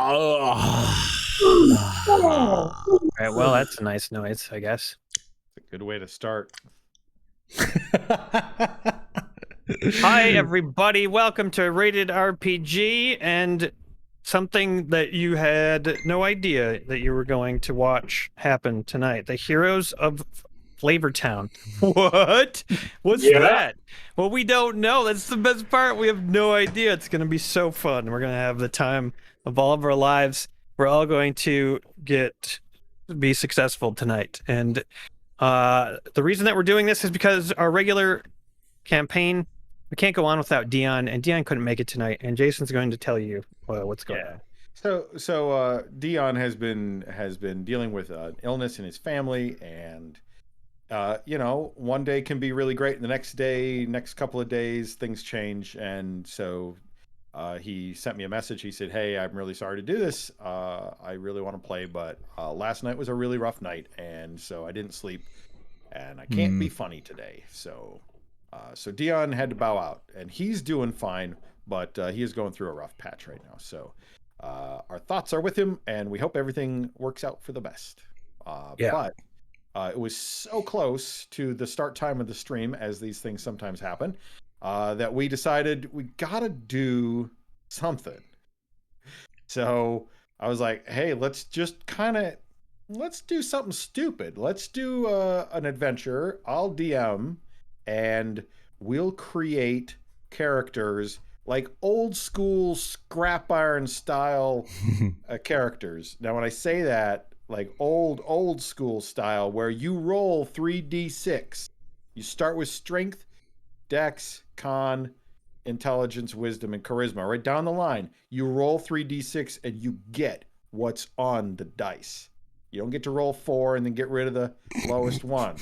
All right, well, that's a nice noise, I guess. It's a good way to start. Hi, everybody. Welcome to Rated RPG and something that you had no idea that you were going to watch happen tonight. The Heroes of Flavortown. What? What's that? Well, we don't know. That's the best part. We have no idea. It's going to be so fun. We're going to have the time of all of our lives. We're all going to be successful tonight. And the reason that we're doing this is because our regular campaign, we can't go on without Deon, and Deon couldn't make it tonight. And Jason's going to tell you what's going on. So Deon has been dealing with an illness in his family, and one day can be really great, and the next couple of days, things change, and so he sent me a message. He said, "Hey, I'm really sorry to do this. I really want to play, but last night was a really rough night, and so I didn't sleep, and I can't be funny today." So Deon had to bow out, and he's doing fine, but he is going through a rough patch right now. So our thoughts are with him, and we hope everything works out for the best. But it was so close to the start time of the stream, as these things sometimes happen, that we decided we gotta do something. So I was like, hey, let's do something stupid. Let's do an adventure. I'll DM, and we'll create characters like old school scrap iron style characters. Now, when I say that, like old school style, where you roll 3d6. You start with strength, dex, con, intelligence, wisdom, and charisma. Right down the line, you roll 3d6 and you get what's on the dice. You don't get to roll 4 and then get rid of the lowest one.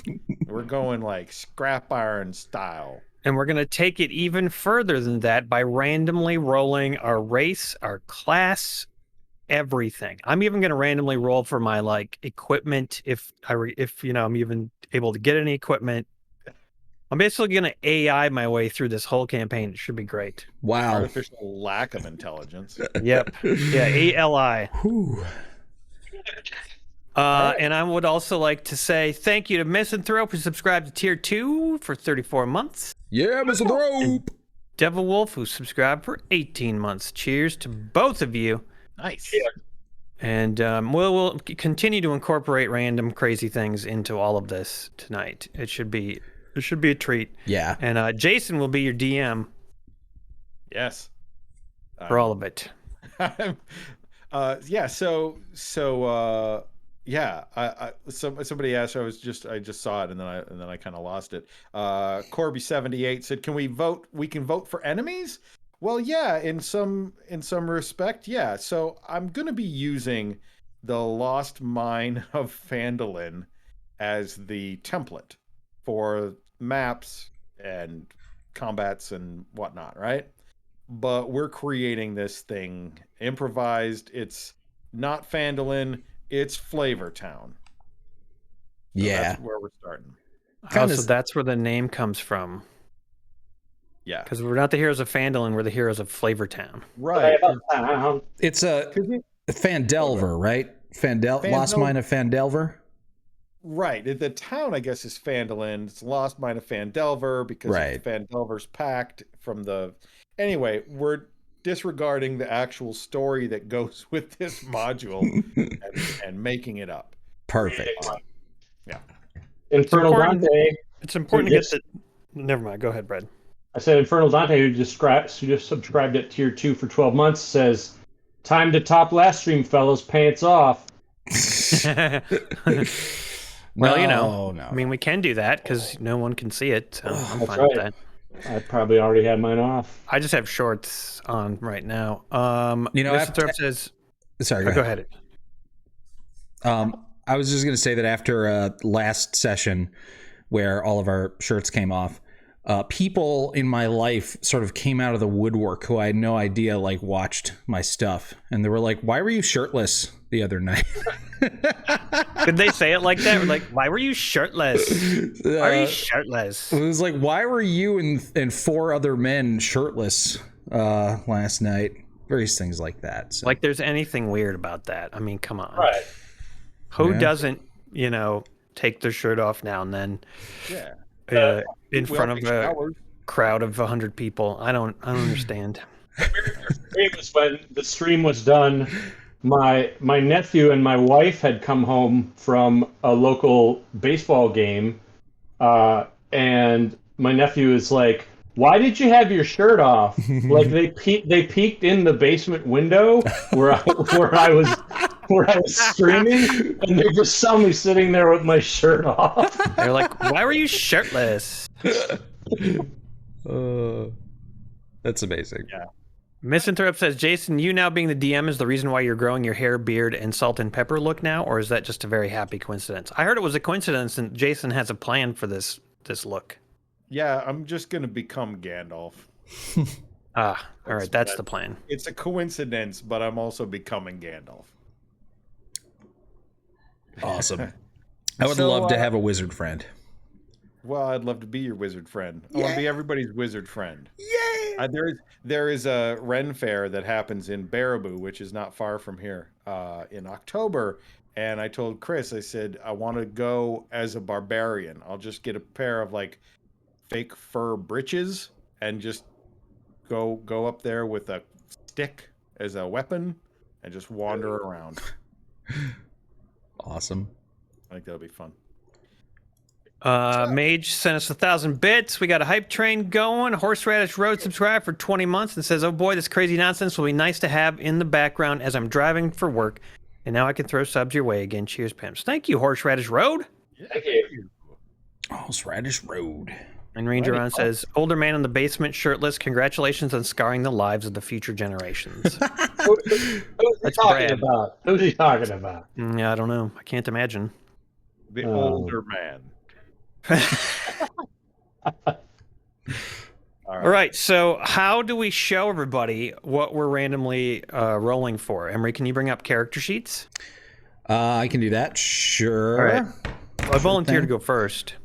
We're going like scrap iron style. And we're going to take it even further than that by randomly rolling our race, our class, everything. I'm even going to randomly roll for my equipment if I'm even able to get any equipment. I'm basically going to AI my way through this whole campaign. It should be great. Wow. Artificial lack of intelligence. Yep. Yeah, ALI. Whew. And I would also like to say thank you to Misanthrope, who subscribed to Tier 2 for 34 months. Yeah, Misanthrope! Devil Wolf, who subscribed for 18 months. Cheers to both of you. Nice. And we'll continue to incorporate random crazy things into all of this tonight. It should be a treat. Yeah. And Jason will be your DM. Yes. For all of it. Somebody asked. I just saw it, and then I kind of lost it. Corby78 said, "Can we vote? We can vote for enemies." Well, yeah, in some respect, yeah. So I'm gonna be using the Lost Mine of Phandalin as the template for maps and combats and whatnot, right? But we're creating this thing improvised. It's not Phandalin, it's Flavortown. So yeah, that's where we're starting. So that's where the name comes from. Yeah, because we're not the heroes of Phandalin, we're the heroes of Flavortown. Right. It's a Phandelver, right? Lost Mine of Phandelver. Right. The town, I guess, is Phandalin. It's Lost Mine of Phandelver because of Phandelver's pact from the... Anyway, we're disregarding the actual story that goes with this module and making it up. Perfect. Yeah. Infernal Dante. It's important to get the... Never mind. Go ahead, Brad. I said Infernal Dante, who just subscribed at Tier 2 for 12 months, says, "Time to top last stream, fellas. Pants off." Well, I mean, we can do that because no one can see it. So I'm fine with that. I probably already had mine off. I just have shorts on right now. Mr. says, "Sorry, go ahead." I was just going to say that after last session, where all of our shirts came off, people in my life sort of came out of the woodwork who I had no idea watched my stuff, and they were like, "Why were you shirtless the other night?" Did they say it like that? Like, why were you shirtless? Why are you shirtless? It was like, why were you and 4 other men shirtless last night? various things like that. So. Like there's anything weird about that. I mean, come on. Right. Who Yeah. doesn't, take their shirt off now and then Yeah. in We front all of take a showers. crowd of 100 people? I don't understand. It was when the stream was done. My nephew and my wife had come home from a local baseball game, and my nephew is like, "Why did you have your shirt off?" Like they peeked in the basement window where I was streaming, and they just saw me sitting there with my shirt off. They're like, why were you shirtless? That's amazing. Yeah. Misinterrupt says, Jason, you now being the DM is the reason why you're growing your hair, beard, and salt and pepper look now, or is that just a very happy coincidence? I heard it was a coincidence, and Jason has a plan for this look. Yeah, I'm just gonna become Gandalf. All right, that's the plan. It's a coincidence, but I'm also becoming Gandalf. Awesome. I would So, love to have a wizard friend. Well, I'd love to be your wizard friend. I want to be everybody's wizard friend. Yay! There is a Ren fair that happens in Baraboo, which is not far from here, in October. And I told Chris, I said, I want to go as a barbarian. I'll just get a pair of like fake fur breeches and just go up there with a stick as a weapon and just wander around. Awesome. I think that'll be fun. Mage sent us 1,000 bits. We got a hype train going. Horseradish Road subscribed for 20 months and says, oh boy, this crazy nonsense will be nice to have in the background as I'm driving for work. And now I can throw subs your way again. Cheers, pimps. Thank you, Horseradish Road. Thank you. Horseradish Road. And Ranger On says, older man in the basement, shirtless. Congratulations on scarring the lives of the future generations. Who's he That's talking Brad. about? Who's he talking about? Yeah, I don't know. I can't imagine. The older man. All right, so how do we show everybody what we're randomly rolling for? Emery, can you bring up character sheets? I can do that. Sure. All right. Well, I volunteered to go first.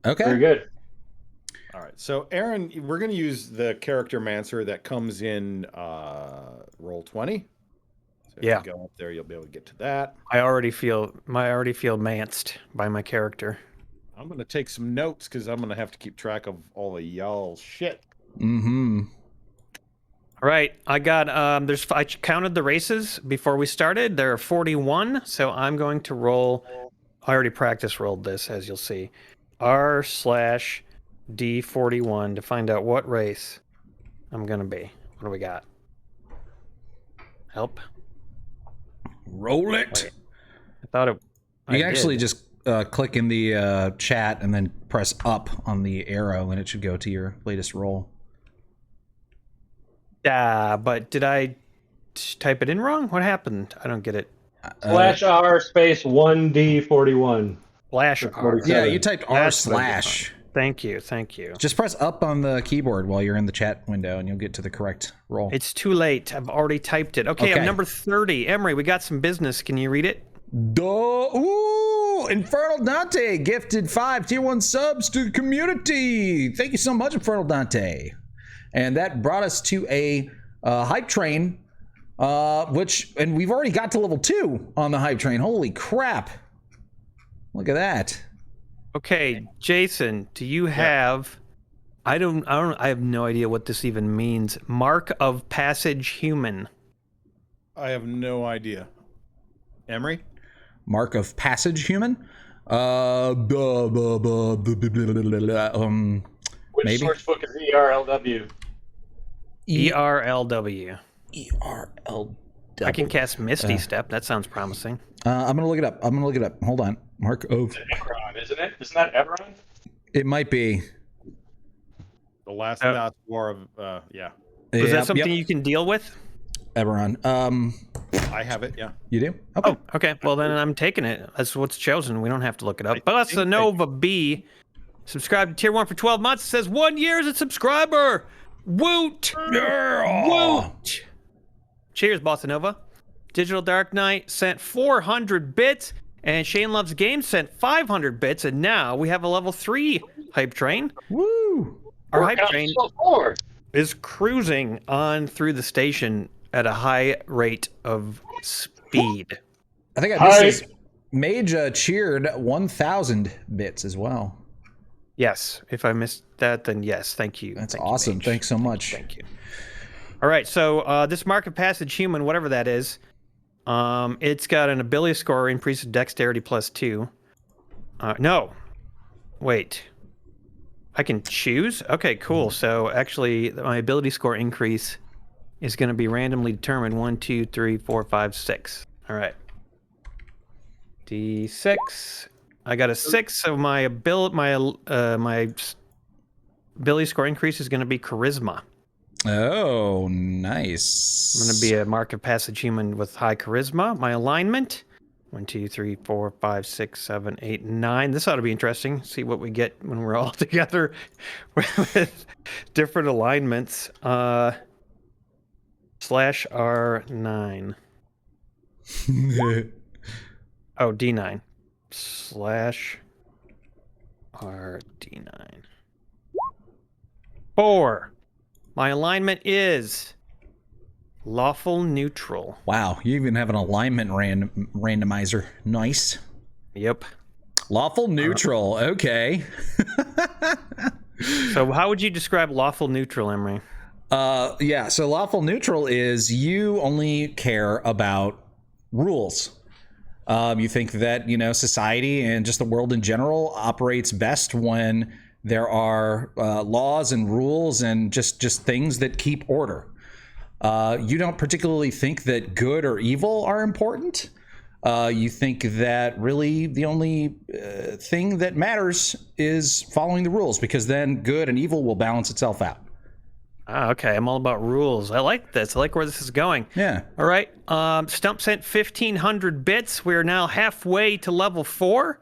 Okay. Very good. All right, so Aaron, we're going to use the character mancer that comes in roll 20. So if Yeah. you go up there, you'll be able to get to that. I already feel manced by my character. I'm going to take some notes because I'm going to have to keep track of all of y'all's shit. Mm-hmm. All right, I got I counted the races before we started. There are 41, so I'm going to roll. I already practice rolled this, as you'll see. R/D41 to find out what race I'm gonna be. What do we got? Help. Roll it. Wait. I thought it. You can actually just click in the chat and then press up on the arrow, and it should go to your latest roll. But did I type it in wrong? What happened? I don't get it. Slash R space 1D41. Slash R. Yeah, you typed R That's what I slash. Thank you. Thank you. Just press up on the keyboard while you're in the chat window, and you'll get to the correct roll. It's too late. I've already typed it. Okay, Okay. I'm number 30. Emery, we got some business. Can you read it? Ooh, Infernal Dante gifted 5 tier 1 subs to the community. Thank you so much, Infernal Dante. And that brought us to a hype train, and we've already got to level 2 on the hype train. Holy crap. Look at that. Okay, Jason, do you have I have no idea what this even means. Mark of passage human. I have no idea. Emery? Mark of passage human? Which Maybe. source book is ERLW? ERLW. ERL. I can cast Misty Step. That sounds promising. I'm gonna look it up. Hold on. Mark of. Eberron, isn't it? Isn't that Eberron? It might be. The last war of, yeah. Was Yep, that something yep. you can deal with? Eberron. I have it, yeah. You do? Okay. Oh, okay. Well, then I'm taking it. That's what's chosen. We don't have to look it up. But Nova B, subscribe to Tier 1 for 12 months. It says 1 year as a subscriber. Woot! Woot! Cheers, Bossa Nova. Digital Dark Knight sent 400 bits. And Shane Loves Games sent 500 bits. And now we have a level 3 hype train. Woo! Our hype train So forward. is cruising on through the station at a high rate of speed. I think Hi. this is Mage cheered 1,000 bits as well. Yes. If I missed that, then yes. Thank you. That's Thank you, awesome. Mage. Thanks so much. Thank you. All right. So this Mark of Passage human, whatever that is, it's got an ability score increase of dexterity +2. No. Wait. I can choose? Okay, cool. So actually, my ability score increase is going to be randomly determined. 1, 2, 3, 4, 5, 6. All right. D6. I got a 6, so my ability score increase is going to be charisma. Oh, nice. I'm going to be a Mark of Passage human with high charisma. My alignment. 1, 2, 3, 4, 5, 6, 7, 8, 9. This ought to be interesting. See what we get when we're all together with different alignments. /R9. Oh, D9. /RD9. 4. My alignment is lawful neutral. Wow, you even have an alignment randomizer. Nice. Yep. Lawful neutral. Okay. So how would you describe lawful neutral, Emery? Yeah, so lawful neutral is you only care about rules. You think that, society and just the world in general operates best when there are laws and rules and just things that keep order. You don't particularly think that good or evil are important. You think that really the only thing that matters is following the rules, because then good and evil will balance itself out. Okay. I'm all about rules. I like this. I like where this is going. Yeah. All right. Stump sent 1,500 bits. We're now halfway to level 4.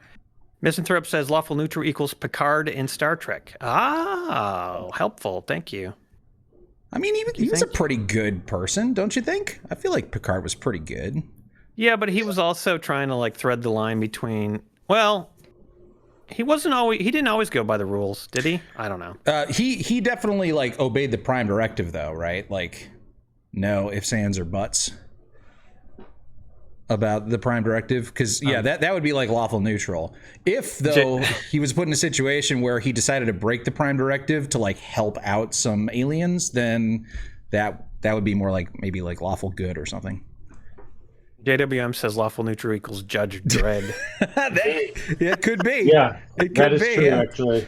Misanthrope says lawful neutral equals Picard in Star Trek. Ah, helpful. Thank you. I mean, he was a pretty good person, don't you think? I feel like Picard was pretty good. Yeah, but he was also trying to thread the line between. Well, he didn't always go by the rules, did he? I don't know. He definitely obeyed the Prime Directive, though, right? No ifs, ands, or buts about the Prime Directive, because that would be lawful neutral. If though he was put in a situation where he decided to break the Prime Directive to help out some aliens, then that would be more maybe lawful good or something. JWM says lawful neutral equals Judge Dredd. It could be. Yeah, it could that is be, true, yeah. actually.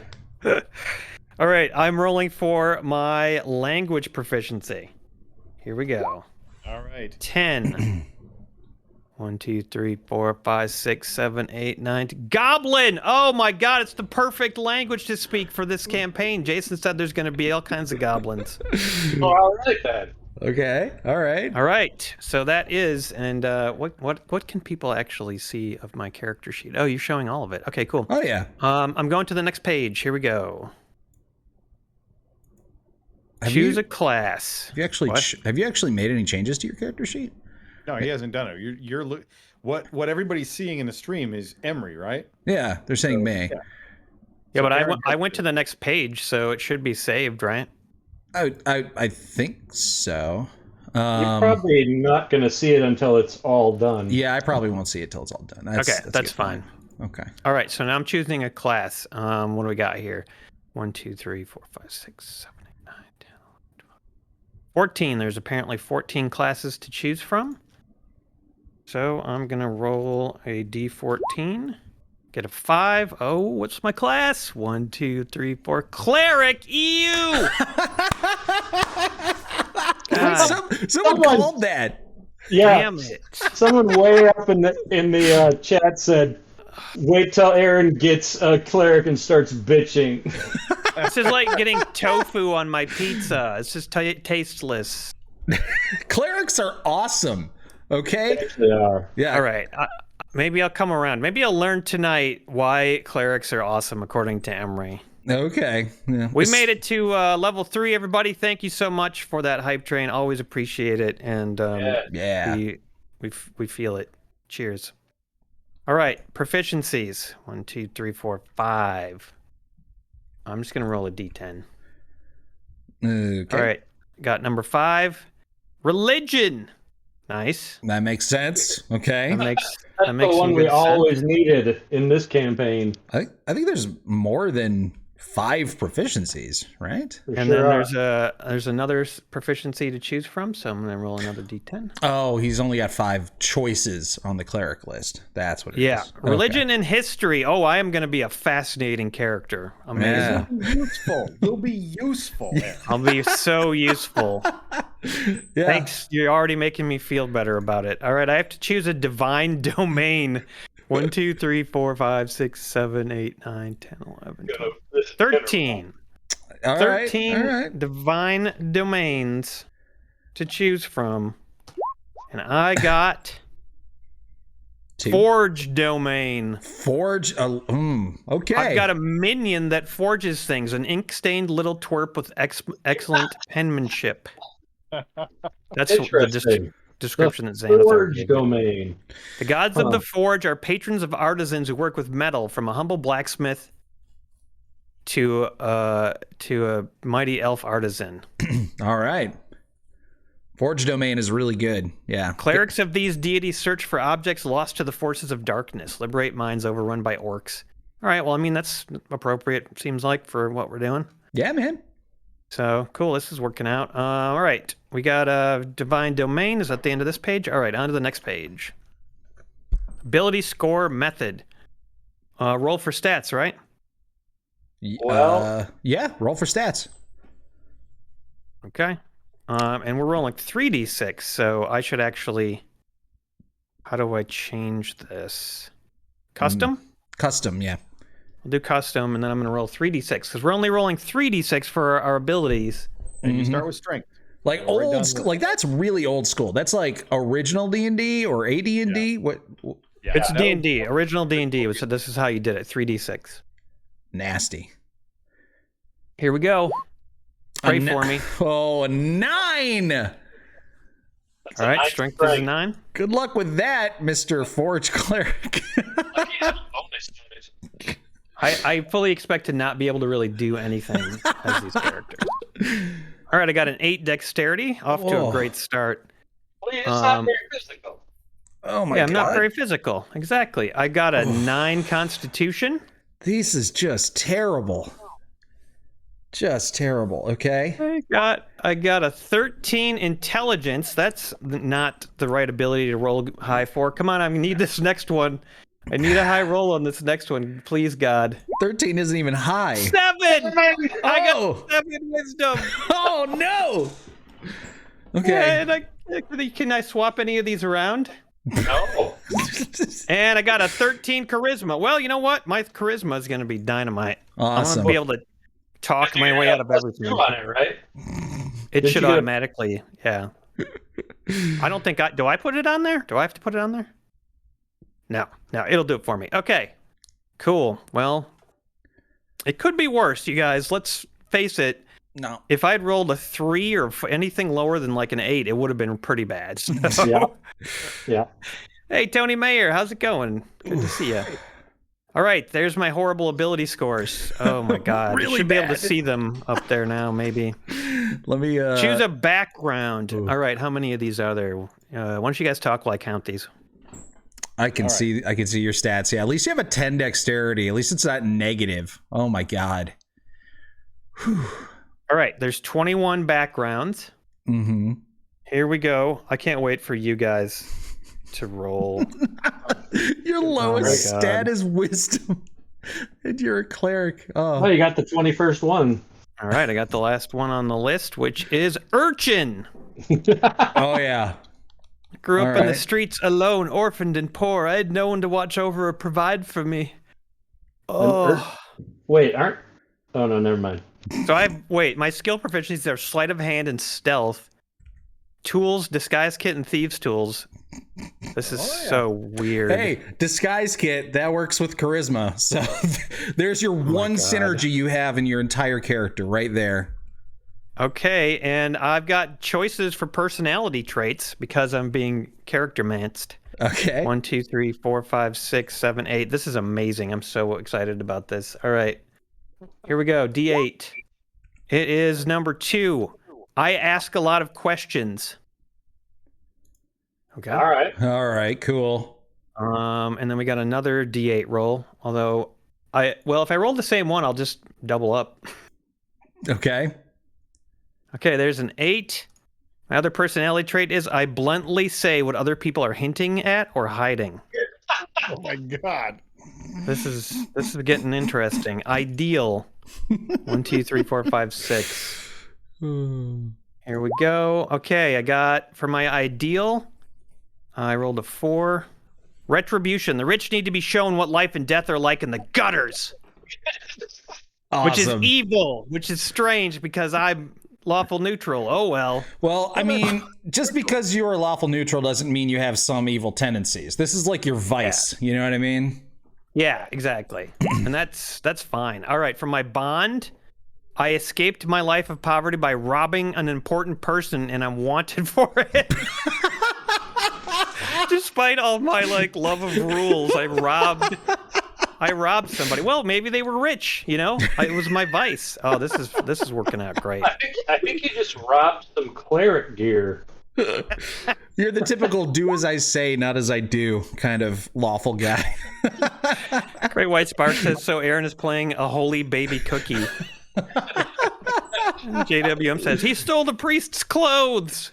All right, I'm rolling for my language proficiency. Here we go. All right. 10. 1, 2, 3, 4, 5, 6, 7, 8, 9. Goblin! Oh my god, it's the perfect language to speak for this campaign. Jason said there's going to be all kinds of goblins. Oh, I like that. Okay. All right. All right. So that is, and what can people actually see of my character sheet? Oh, you're showing all of it. Okay, cool. Oh yeah. I'm going to the next page. Here we go. Choose a class. Have you actually made any changes to your character sheet? No, he hasn't done it. You're what everybody's seeing in the stream is Emery, right? Yeah, they're saying May. Yeah, but I went to the next page, so it should be saved, right? I think so. You're probably not going to see it until it's all done. Yeah, I probably won't see it till it's all done. That's fine. Okay. All right, so now I'm choosing a class. What do we got here? 1, 2, 3, 4, 5, 6, 7, 8, 9, 10, 11, 12. 14. There's apparently 14 classes to choose from. So I'm going to roll a d14. Get a 5. Oh, what's my class? 1, 2, 3, 4. Cleric! Ew! Someone called that. Yeah. Damn it. Someone way up in the chat said, "Wait till Aaron gets a cleric and starts bitching." This is like getting tofu on my pizza. It's just tasteless. Clerics are awesome. Okay. They are. Yeah. All right. Maybe I'll come around. Maybe I'll learn tonight why clerics are awesome, according to Emery. Okay. Yeah. We made it to level 3, everybody. Thank you so much for that hype train. Always appreciate it. And we feel it. Cheers. All right. Proficiencies. 1, 2, 3, 4, 5. I'm just going to roll a d10. Okay. All right. Got number 5. Religion. Nice. That makes sense. Okay. That That's makes the some one we good sense. always needed in this campaign. I think there's more than 5 proficiencies, right? For And sure then are. there's another proficiency to choose from, so I'm gonna roll another d10. Oh, he's only got 5 choices on the cleric list. That's what it is. Yeah, Okay. religion and history. Oh, I am gonna be a fascinating character. Amazing. Yeah. Useful. You'll be useful. Aaron. I'll be so useful. Yeah. Thanks. You're already making me feel better about it. All right, I have to choose a divine domain. 1, 2, 3, 4, 5, 6, 7, 8, 9, 10, 11, 12, 13. All right. 13 All right. divine domains to choose from. And I got 2. Forge domain. Forge. Okay. I've got a minion that forges things, an ink-stained little twerp with excellent penmanship. That's the Interesting. description that Xanathar Forge gave me. domain. The gods of the forge are patrons of artisans who work with metal, from a humble blacksmith to a mighty elf artisan. All right. Forge domain is really good. Yeah. Clerics of these deities search for objects lost to the forces of darkness, liberate minds overrun by orcs. All right, well, I mean, that's appropriate, seems like, for what we're doing. Yeah, man. So, cool, this is working out. All right, we got a divine domain. Is that the end of this page? All right, on to the next page. Ability score method. Roll for stats, right? Well- yeah, roll for stats. Okay. And we're rolling 3d6, so I should actually... How do I change this? Custom? Custom, yeah. I'll do custom, and then I'm going to roll 3d6, because we're only rolling 3d6 for our abilities. And you start with strength. Like We're done old with- school, like that's really old school. That's like original D&D or AD&D. What? Yeah, It's that D&D, original D&D, so this is how you did it, 3d6. Nasty. Here we go. Pray for me. Oh, a 9. All right, strength is a 9. Good luck with that, Mr. Forge Cleric. I fully expect to not be able to really do anything as these characters. All right, I got an 8 dexterity, off to a Whoa. great start. Well, it's not very physical. Oh my Yeah, god. I'm not very physical. Exactly. I got a 9 constitution. This is just terrible. Just terrible, okay? I got a 13 intelligence. That's not the right ability to roll high for. Come on, I need this next one. I need a high roll on this next one, please, God. 13 isn't even high. 7! I Oh. got 7 wisdom. Oh no. Okay. And can I swap any of these around? No. And I got a 13 charisma. Well, you know what? My charisma is going to be dynamite. I'm Awesome. going to be able to talk my way out of everything. On it, right? It Did should you get a- automatically, yeah. I don't think do I put it on there? Do I have to put it on there? No, it'll do it for me. Okay, cool. Well, it could be worse, you guys. Let's face it. No. If I'd rolled a 3 or anything lower than like an 8, it would have been pretty bad. So- Yeah. Yeah. Hey, Tony Mayer, how's it going? Good to see you. All right, there's my horrible ability scores. Oh my god. Really I should be able bad. to see them up there now, maybe. Let me Choose a background. All right, how many of these are there? Why don't you guys talk while I count these? I can see your stats. Yeah, at least you have a 10 dexterity. At least it's not negative. Oh my god. Whew. All right, there's 21 backgrounds. Mm-hmm. Here we go. I can't wait for you guys to roll. Your lowest God. stat is wisdom. And you're a cleric. Oh, Oh. you got the 21st one. All right, I got the last one on the list, which is urchin. Oh yeah. Grew up All in the right. streets alone, orphaned and poor. I had no one to watch over or provide for me. Oh. Wait, aren't? Oh no, never mind. So my skill proficiencies are sleight of hand and stealth, tools, disguise kit, and thieves tools. This is so weird. Hey, disguise kit, that works with charisma. So there's your one God. synergy you have in your entire character right there. Okay, and I've got choices for personality traits because I'm being character-manced. Okay. 1, 2, 3, 4, 5, 6, 7, 8. This is amazing. I'm so excited about this. All right. Here we go. D8. It is number 2. I ask a lot of questions. Okay. All right. All right, cool. And then we got another D8 roll. Although if I roll the same one, I'll just double up. Okay. Okay, there's an 8. My other personality trait is I bluntly say what other people are hinting at or hiding. Oh my god. This is getting interesting. Ideal. 1, 2, 3, 4, 5, 6. Here we go. Okay, I got for my ideal. I rolled a 4. Retribution. The rich need to be shown what life and death are like in the gutters. Awesome. Which is evil, which is strange because I'm lawful neutral. Oh, well. Well, I mean, just because you are lawful neutral doesn't mean you have some evil tendencies. This is like your vice. Yeah. You know what I mean? Yeah, exactly. And that's fine. All right, for my bond, I escaped my life of poverty by robbing an important person, and I'm wanted for it. Despite all my love of rules, I robbed somebody. Well, maybe they were rich, you know? It was my vice. Oh, this is working out great. I think you just robbed some cleric gear. You're the typical do as I say, not as I do kind of lawful guy. Great White Spark says, so Aaron is playing a holy baby cookie. JWM says, he stole the priest's clothes.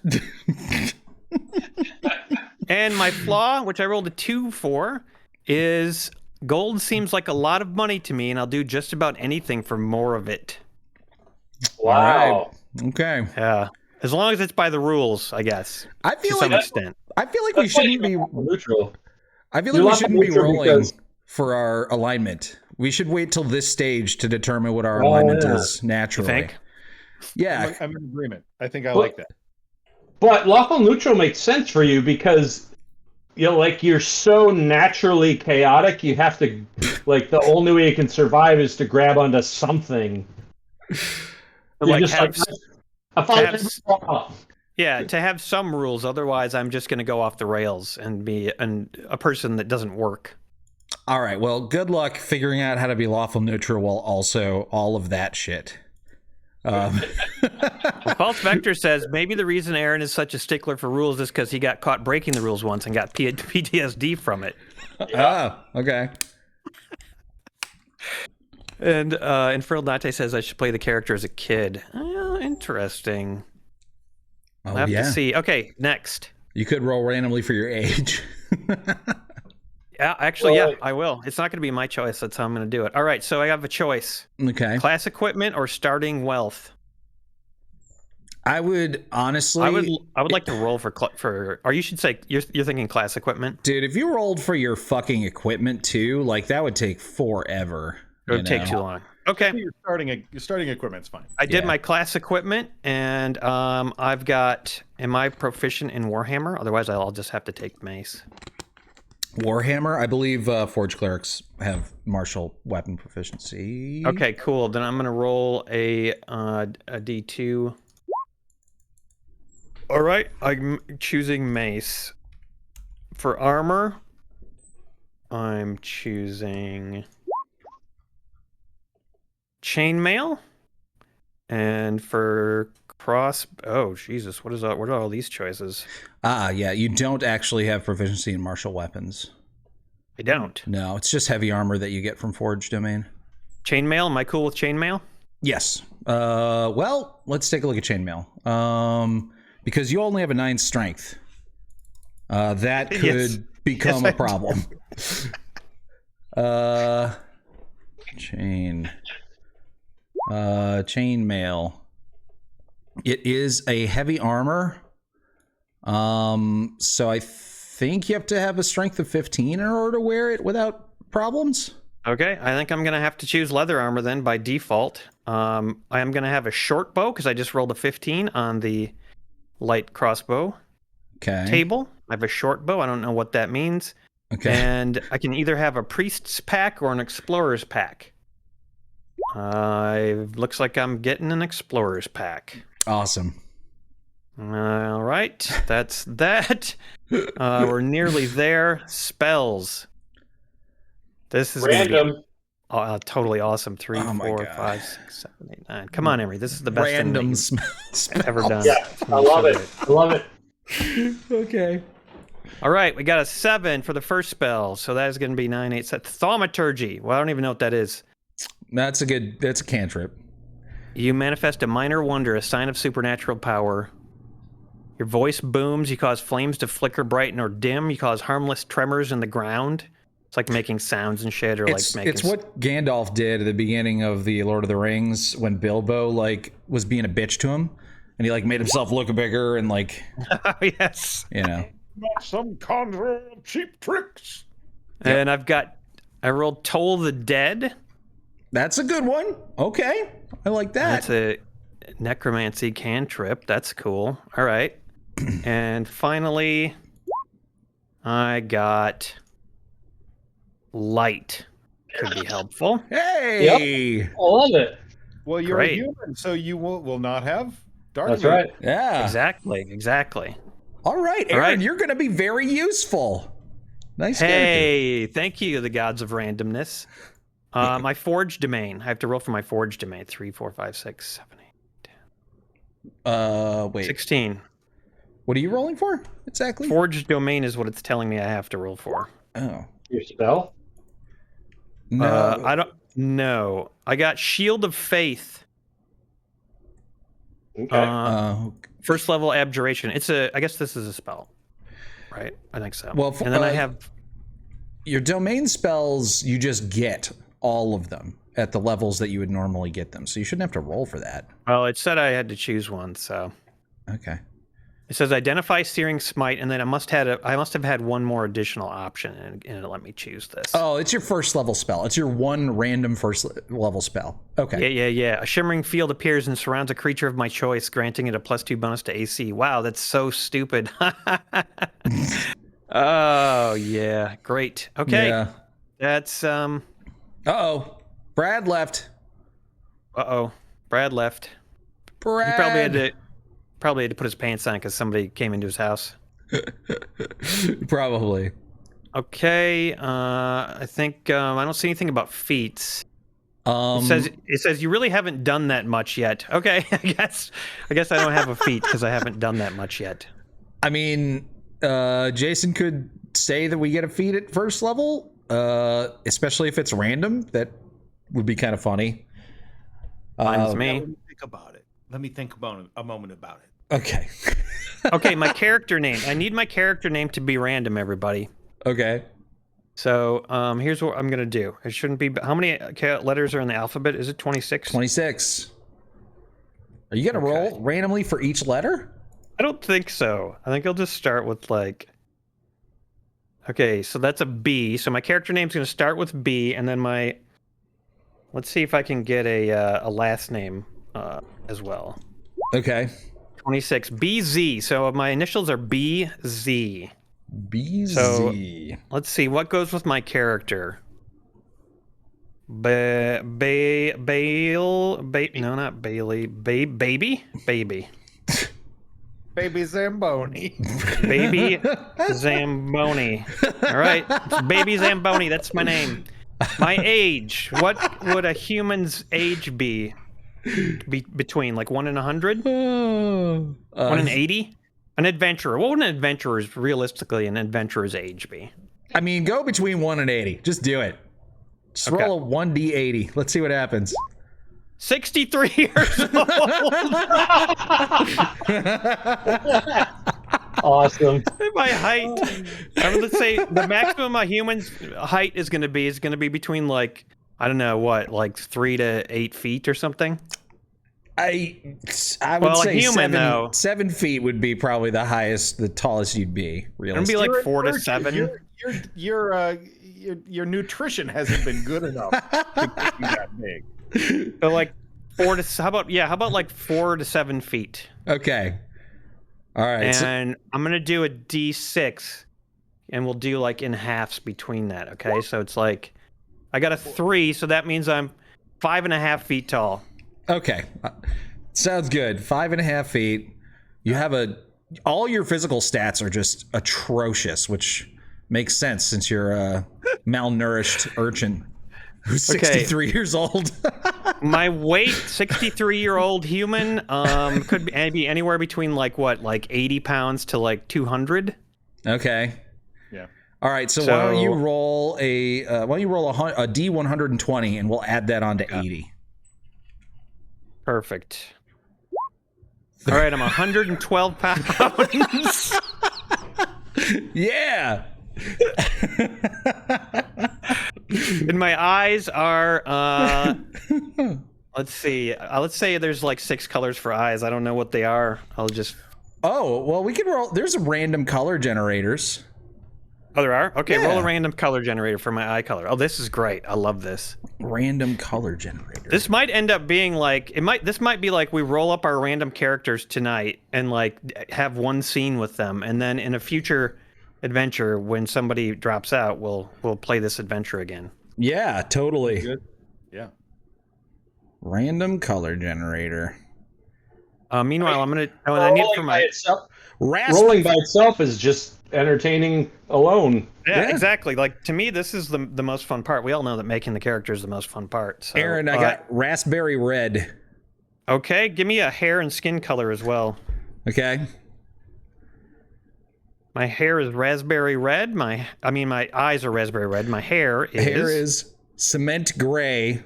And my flaw, which I rolled a 2 for, is gold seems like a lot of money to me, and I'll do just about anything for more of it. Wow. Right. Okay. Yeah. As long as it's by the rules, I guess. I feel to some extent. I feel like we shouldn't be neutral. I feel like we shouldn't be rolling for our alignment. We should wait till this stage to determine what our alignment is naturally. You think? Yeah. I'm in agreement. I think I like that. But lawful neutral makes sense for you because you're so naturally chaotic. You have to the only way you can survive is to grab onto something. To have some rules. Otherwise, I'm just going to go off the rails and be a person that doesn't work. All right. Well, good luck figuring out how to be lawful neutral while also all of that shit. False Vector says maybe the reason Aaron is such a stickler for rules is because he got caught breaking the rules once and got PTSD from it. Yeah. Oh, okay. And Infernal Dante says I should play the character as a kid. Oh, interesting. I'll have to see. Okay, next. You could roll randomly for your age. Yeah, actually, I will. It's not going to be my choice. That's how I'm going to do it. All right, so I have a choice. Okay. Class equipment or starting wealth? I would honestly... I would like to roll for or you should say, you're thinking class equipment? Dude, if you rolled for your fucking equipment too, that would take forever. It would take too long. Okay. Your starting equipment's fine. I did my class equipment, and I've got... Am I proficient in Warhammer? Otherwise, I'll just have to take mace. Warhammer? I believe Forge Clerics have martial weapon proficiency. Okay, cool. Then I'm going to roll a D2. All right, I'm choosing mace. For armor, I'm choosing chainmail. And for oh Jesus, what are all these choices? Yeah, you don't actually have proficiency in martial weapons. I don't. No, it's just heavy armor that you get from Forge Domain. Chainmail, am I cool with chainmail? Yes. Well, let's take a look at chainmail. Because you only have a 9 strength. That could become a problem. Chainmail. It is a heavy armor. So I think you have to have a strength of 15 in order to wear it without problems. Okay, I think I'm going to have to choose leather armor then by default. I am going to have a short bow because I just rolled a 15 on the light crossbow table. I have a short bow. I don't know what that means. Okay. And I can either have a priest's pack or an explorer's pack. Looks like I'm getting an explorer's pack. Awesome. All right, that's that. We're nearly there. Spells. This is random. Gonna be totally awesome. 3, 4, 5, 6, 7, 8, 9. Come on, Emery. This is the best random thing that you've ever done. Yeah, I love it. I love it. Okay. All right, we got a 7 for the first spell, so that is going to be 9, 8, set. Thaumaturgy. Well, I don't even know what that is. That's a cantrip. You manifest a minor wonder, a sign of supernatural power. Your voice booms. You cause flames to flicker, brighten, or dim. You cause harmless tremors in the ground. It's like making sounds and shit, or It's like making. what Gandalf did at the beginning of the Lord of the Rings when Bilbo like was being a bitch to him, and he like made himself look bigger and like Oh, yes. you know. Not some conjurer of cheap tricks. And I rolled Toll the Dead. That's a good one. Okay, I like that. That's a necromancy cantrip. That's cool. All right. And finally, I got Light. Could be helpful. Hey. I love it. Well, you're Great. a human, so you will not have dark That's vision. right. Yeah. Exactly. All right, Aaron, right. you're going to be very useful. Nice character. Hey, thank you, the gods of randomness. My forge domain. I have to roll for my forge domain. 3, 4, 5, 6, 7, 8, Wait. 16. What are you rolling for exactly? Forge domain is what it's telling me I have to roll for. Oh. Your spell? No. I don't know. I got Shield of Faith. Okay. First level abjuration. I guess this is a spell, right? I think so. Well, and then I have your domain spells, you just get all of them at the levels that you would normally get them. So you shouldn't have to roll for that. Well, it said I had to choose one, so Okay. it says identify searing smite, and then I must have had one more additional option, and it let me choose this. Oh, it's your first level spell. It's your one random first level spell. Okay. Yeah. A shimmering field appears and surrounds a creature of my choice, granting it a +2 bonus to AC. Wow, that's so stupid. Oh yeah, great. Okay, Yeah. that's Uh-oh. Brad left. Brad left. Brad. He probably had to put his pants on because somebody came into his house. Probably. Okay, I think I don't see anything about feats. It says you really haven't done that much yet. Okay, I guess I don't have a feat because I haven't done that much yet. I mean, Jason could say that we get a feat at first level, especially if it's random. That would be kind of funny. Fine with me. Let me think about it. Let me think about a moment about it. Okay. Okay, my character name. I need my character name to be random, everybody. Okay. So here's what I'm gonna do. It shouldn't be. How many letters are in the alphabet? Is it 26? 26. Are you gonna roll randomly for each letter? I don't think so. I think I'll just start with like. Okay, so that's a B. So my character name's gonna start with B, and then my. Let's see if I can get a last name as well. Okay. 26 BZ. So my initials are BZ. BZ. So let's see what goes with my character. No, not Bailey. Baby. Baby Zamboni. Baby Zamboni. All right, it's Baby Zamboni. That's my name. My age. What would a human's age be between? Like 1 and 100? 1 and 80? An adventurer. What would an adventurer's realistically an adventurer's age be? I mean, go between 1 and 80. Just do it. Just roll a 1d80. Let's see what happens. 63 years old. Awesome. My height. Let's say the maximum a human's height is going to be between like I don't know what, like 3 to 8 feet or something. I would say a human, 7 feet would be probably the highest, the tallest you'd be. It'd be like 4 to 7. Your nutrition hasn't been good enough to get you that big. So like 4 to how about like 4 to 7 feet? Okay. All right. And I'm gonna do a D6, and we'll do like in halves between that. Okay, so it's like I got a 3, so that means I'm 5.5 feet tall. Okay. Sounds good. 5.5 feet. You have all your physical stats are just atrocious, which makes sense since you're a malnourished urchin who's 63 years old. My weight, 63-year-old human, could be anywhere between like 80 pounds to like 200. Okay. Yeah. All right. So why don't you roll a D120 and we'll add that on to 80. Perfect. All right, I'm 112 pounds. Yeah. And my eyes are let's see. Let's say there's like 6 colors for eyes. I don't know what they are. I'll just Oh, well, we can roll. There's random color generators. Oh, there are? Okay, Yeah. roll a random color generator for my eye color. Oh, this is great. I love this. Random color generator. This might end up being like this might be like we roll up our random characters tonight and like have one scene with them, and then in a future adventure when somebody drops out, we'll play this adventure again. Yeah, totally. Good. Yeah. Random color generator. Meanwhile, I'm gonna. Oh, and I need it for my. Rolling by itself is just entertaining alone. Yeah, exactly. Like to me, this is the most fun part. We all know that making the character is the most fun part. So, Aaron, I got raspberry red. Okay, give me a hair and skin color as well. Okay. My hair is raspberry red. My eyes are raspberry red. My hair is cement gray.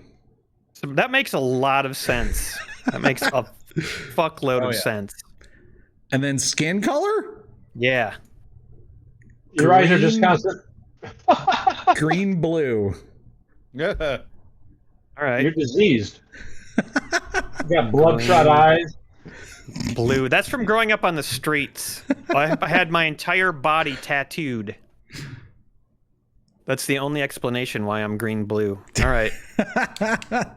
So that makes a lot of sense. That makes a fuckload of sense. And then skin color? Yeah. Your eyes are just constant. Green blue. Yeah. All right. You're diseased. You got bloodshot eyes. Blue. That's from growing up on the streets. I had my entire body tattooed. That's the only explanation why I'm green blue. All right.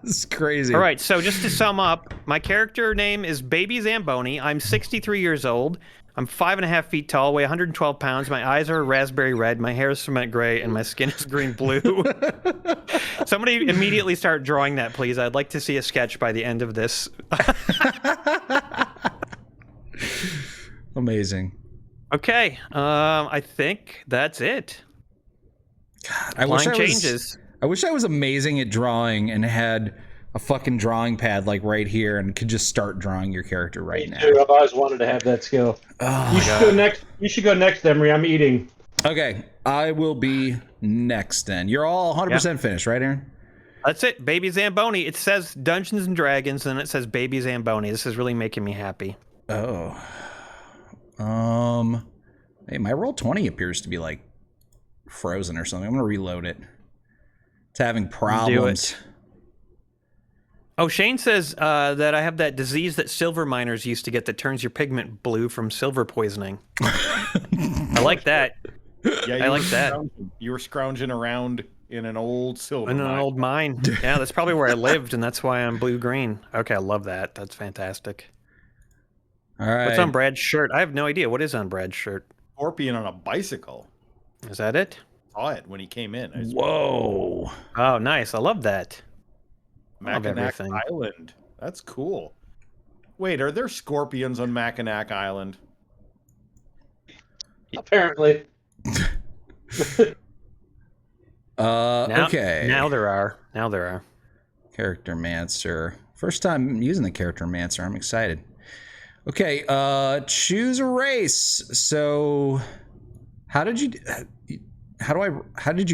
It's crazy. All right, so just to sum up, my character name is Baby Zamboni. I'm 63 years old. I'm 5.5 feet tall, weigh 112 pounds. My eyes are raspberry red, my hair is cement gray, and my skin is green blue. Somebody immediately start drawing that, please. I'd like to see a sketch by the end of this. Amazing. Okay, I think that's it. God, I wish I was amazing at drawing and had a fucking drawing pad like right here and could just start drawing your character right now. I've always wanted to have that skill. Oh, you should go next. You should go next, Emery. I'm eating. Okay, I will be next then. You're all 100% finished, right, Aaron? That's it, Baby Zamboni. It says Dungeons and Dragons, and it says Baby Zamboni. This is really making me happy. Oh. Hey, my roll 20 appears to be like frozen or something. I'm gonna reload it. It's having problems. Do it. Oh, Shane says that I have that disease that silver miners used to get that turns your pigment blue from silver poisoning. I like that. Yeah, I like that. You were scrounging around in an old silver In an mine. old mine. Yeah, that's probably where I lived, and that's why I'm blue-green. Okay, I love that. That's fantastic. All right. What's on Brad's shirt? I have no idea. What is on Brad's shirt? Scorpion on a bicycle. Is that it? Saw it when he came in. Whoa. Oh, nice. I love that. Mackinac Island. That's cool. Wait, are there scorpions on Mackinac Island? Apparently. Okay. Now there are. Now there are. Character Mancer. First time using the Character Mancer. I'm excited. Okay, choose a race. So how did you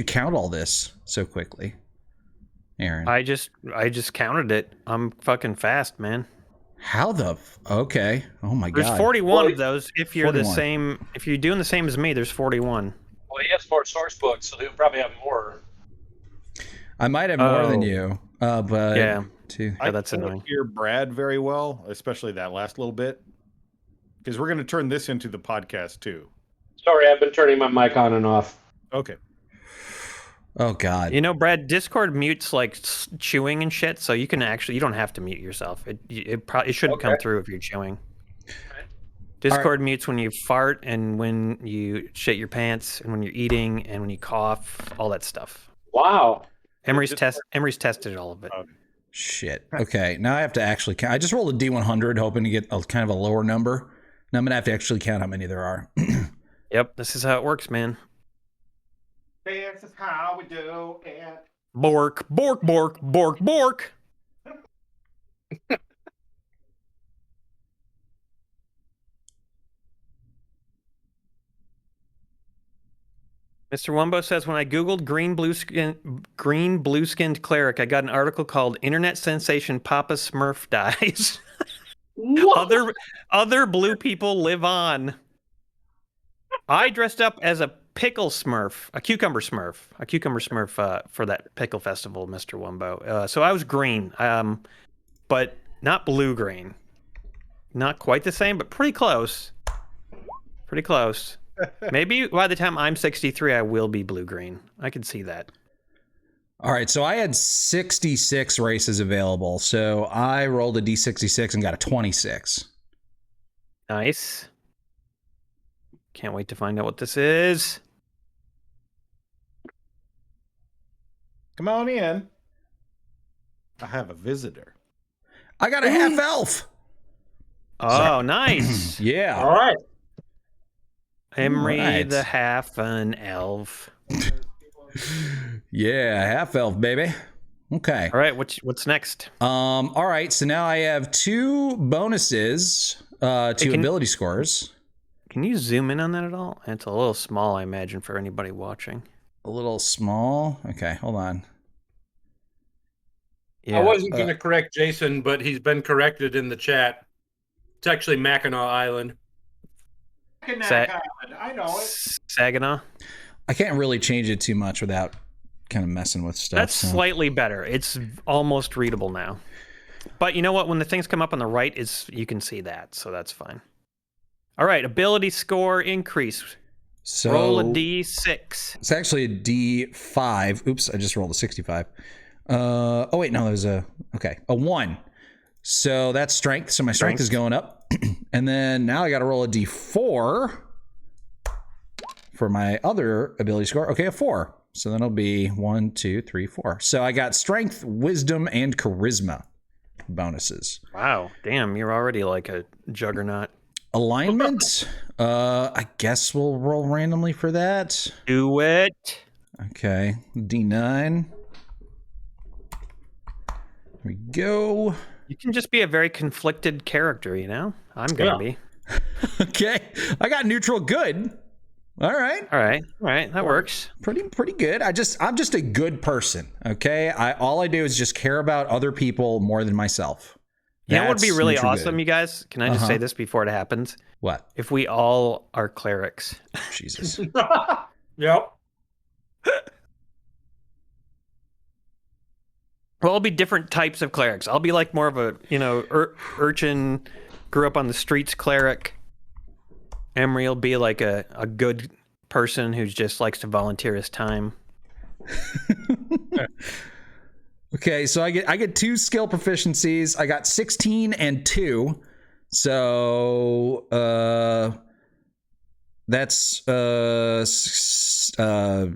count all this so quickly? Aaron. I just counted it. I'm fucking fast, man. How the okay. Oh my god. There's 41 of those. If you're 41. the same, if you're doing the same as me, there's 41. Well, he has 4 source books, so he'll probably have more. I might have more than you. But yeah. I that's can't annoying. hear Brad very well, especially that last little bit. Because we're going to turn this into the podcast too. Sorry, I've been turning my mic on and off. Okay. Oh god. You know, Brad, Discord mutes like chewing and shit, so you can actually, you don't have to mute yourself. It shouldn't come through if you're chewing. Discord mutes when you fart and when you shit your pants and when you're eating and when you cough, all that stuff. Wow. Emery's tested all of it. Shit. Okay, now I have to actually count. I just rolled a D100 hoping to get a kind of a lower number. Now I'm going to have to actually count how many there are. Yep, this is how it works, man. This is how we do it. Bork, bork, bork, bork, bork. Mr. Wumbo says, when I Googled green blue skinned cleric, I got an article called Internet Sensation Papa Smurf Dies. What? Other blue people live on. I dressed up as a pickle smurf, a cucumber smurf for that pickle festival, Mr. Wumbo. So I was green, but not blue green. Not quite the same, but pretty close. Pretty close. Maybe by the time I'm 63, I will be blue green. I can see that. All right, so I had 66 races available. So I rolled a D66 and got a 26. Nice. Can't wait to find out what this is. Come on in. I have a visitor. I got a half elf. Oh, nice. Yeah. All right. Emery Right. the half an elf. Yeah, half elf, baby. Okay. All right, what's next? All right, so now I have 2 bonuses to ability scores. Can you zoom in on that at all? It's a little small, I imagine, for anybody watching. A little small. Okay, hold on. Yeah. I wasn't going to correct Jason, but he's been corrected in the chat. It's actually Mackinac Island. Mackinac Island. I know it. Saginaw. I can't really change it too much without kind of messing with stuff. That's slightly better. It's almost readable now. But you know what? When the things come up on the right, you can see that, so that's fine. All right, ability score increase. So Roll a D6. It's actually a D5. Oops, I just rolled a 65. Oh wait, no, there's a 1. So that's strength. So my strength is going up. And then now I got to roll a D4 for my other ability score. Okay, a 4. So then it'll be 1, 2, 3, 4. So I got strength, wisdom, and charisma bonuses. Wow, damn, you're already like a juggernaut. Alignment, I guess we'll roll randomly for that. Do it. Okay, D9. Here we go. You can just be a very conflicted character, you know? I'm gonna be. Okay, I got neutral good. All right, All right, that works. pretty good. I'm just a good person. Okay, all I do is just care about other people more than myself. You know what would be That's really neutral awesome, good. you guys? Can I just say this before it happens? What? If we all are clerics. Jesus. Yep. Well, I'll be different types of clerics. I'll be like more of a, urchin, grew up on the streets cleric. Emery will be like a good person who just likes to volunteer his time. Okay, so I get 2 skill proficiencies. I got 16 and 2. So that's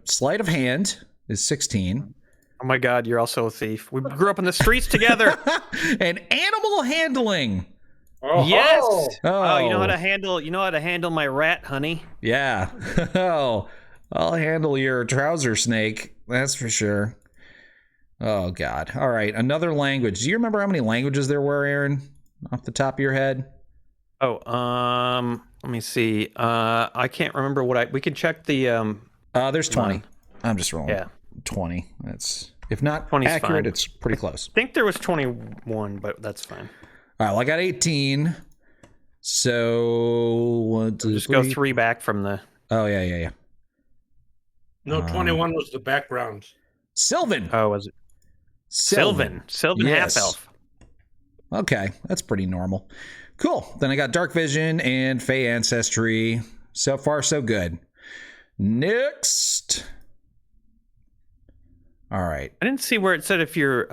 sleight of hand is 16. Oh my God, you're also a thief. We grew up in the streets together. And animal handling. Oh, Yes. Oh. Oh, you know how to handle my rat, honey. Yeah. Oh, I'll handle your trouser snake. That's for sure. Oh God. All right. Another language. Do you remember how many languages there were, Aaron? Off the top of your head? Oh, let me see. I can't remember we could check the There's 20. I'm just rolling. Yeah. 20. That's, if not 20's accurate, fine. it's pretty close. I think there was 21, but that's fine. All right. Well, I got 18. So 1, 2, Just 3. go 3 back from the. Oh yeah. No, 21 was the background. Sylvan. Oh, was it Sylvan? Sylvan Yes. half elf. Okay, that's pretty normal. Cool. Then I got Dark Vision and Fey Ancestry. So far, so good. Next. All right. I didn't see where it said if you're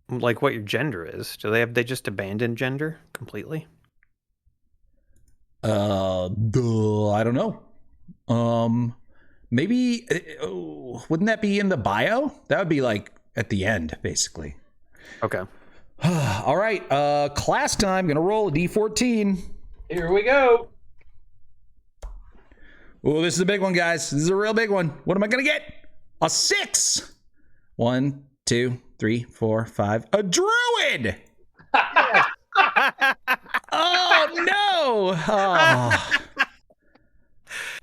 like what your gender is. They just abandoned gender completely? I don't know. Maybe wouldn't that be in the bio? That would be like at the end, basically. Okay. All right. Class time. Gonna roll a D14. Here we go. Oh, this is a big one, guys. This is a real big one. What am I gonna get? A 6. 1, 2, 3, 4, 5. A druid. Oh no! Oh.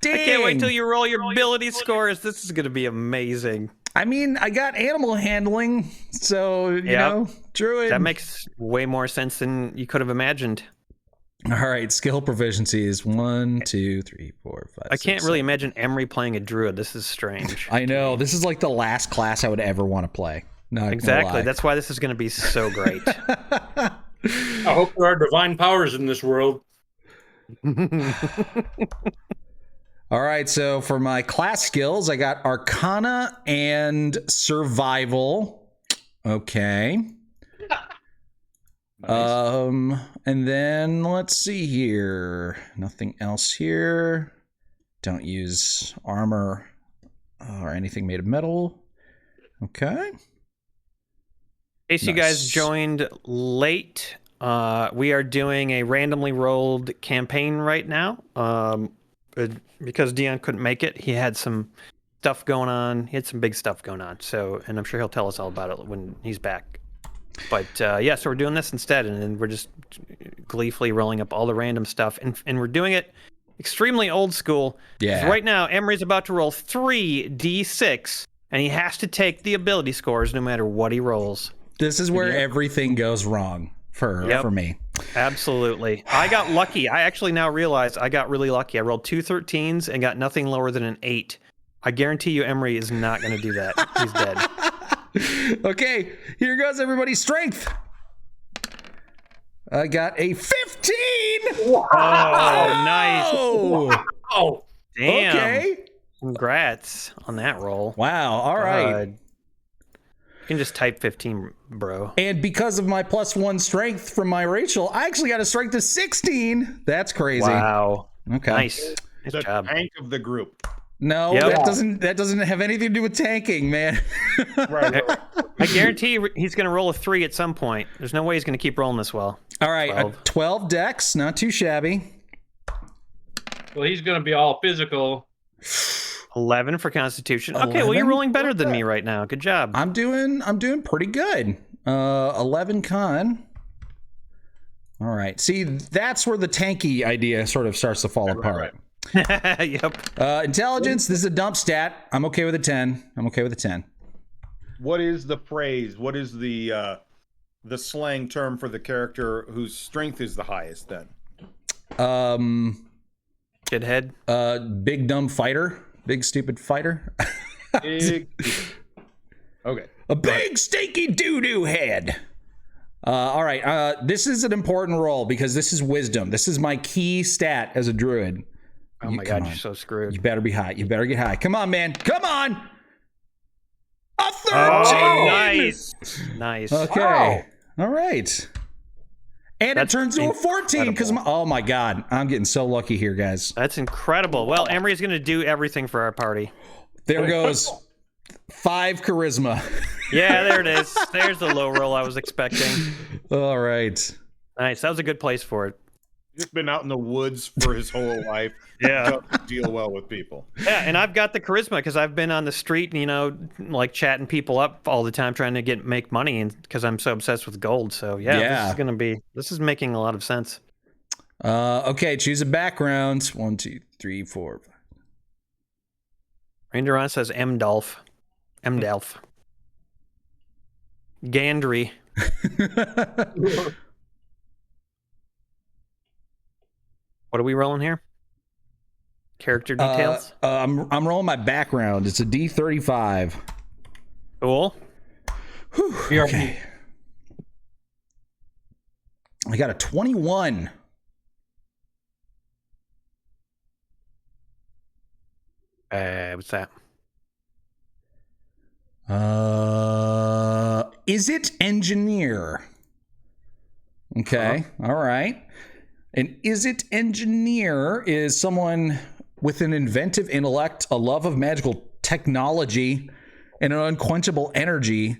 Dang. I can't wait till you roll your ability scores. This is going to be amazing. I mean, I got animal handling, so, you know, druid. That makes way more sense than you could have imagined. All right, skill proficiencies. 1, 2, 3, 4, 5. I can't really imagine Emery playing a druid. This is strange. I know. This is like the last class I would ever want to play. Not exactly. That's why this is going to be so great. I hope there are divine powers in this world. All right, so for my class skills, I got Arcana and Survival. Okay. Nice. And then let's see here. Nothing else here. Don't use armor or anything made of metal. Okay. In case you guys joined late, we are doing a randomly rolled campaign right now. Because Deon couldn't make it, he had some stuff going on. He had some big stuff going on. So, and I'm sure he'll tell us all about it when he's back. But yeah, so we're doing this instead, and then we're just gleefully rolling up all the random stuff, and we're doing it extremely old school. Yeah. Right now, Emery's about to roll 3d6, and he has to take the ability scores no matter what he rolls. This is where everything goes wrong for me. Absolutely. I got lucky. I actually now realize I got really lucky. I rolled 2 13s and got nothing lower than an 8. I guarantee you Emery is not going to do that. He's dead. Okay, here goes everybody's strength. I got a 15. Wow. Oh, nice. Oh, damn. Okay. Congrats on that roll. Wow. All right. You can just type 15, bro. And because of my +1 strength from my Rachel, I actually got a strength of 16. That's crazy. Wow. Okay. Nice. Nice The job. tank of the group. No, that doesn't have anything to do with tanking, man. Right. I guarantee he's going to roll a 3 at some point. There's no way he's going to keep rolling this well. All right, 12 dex, not too shabby. well, he's going to be all physical. 11 for Constitution. Okay, 11? well you're rolling better than me right now. Good job. I'm doing pretty good. 11 con. All right. See, that's where the tanky idea sort of starts to fall apart. Yep. Intelligence, this is a dump stat. I'm okay with a 10. I'm okay with a 10. What is the phrase? What is the slang term for the character whose strength is the highest then? Shithead. Big dumb fighter. Big stupid fighter. Big. Okay. A big stinky doo-doo head. All right. This is an important roll because this is wisdom. This is my key stat as a druid. Oh my god, you're so screwed. You better be high. You better get high. Come on, man. Come on. A 13. Oh, nice. Nice. Okay. Wow. All right. And it turns to a 14 because oh my god, I'm getting so lucky here, guys. That's incredible. Well, Emery's going to do everything for our party. There goes 5 charisma. Yeah, there it is. There's the low roll I was expecting. All right. Nice. That was a good place for it. He's been out in the woods for his whole life. Yeah. Doesn't deal well with people. Yeah, and I've got the charisma because I've been on the street, you know, like chatting people up all the time, trying to make money, and because I'm so obsessed with gold. So yeah. This is making a lot of sense. Okay, choose a background. 1, 2, 3, 4. Randeron says Mdolf. Gandry. What are we rolling here? Character details? I'm rolling my background. It's a D35. Cool. Whew, okay. I got a 21. What's that? Is it engineer? Okay. All right. An is it engineer is someone with an inventive intellect, a love of magical technology, and an unquenchable energy.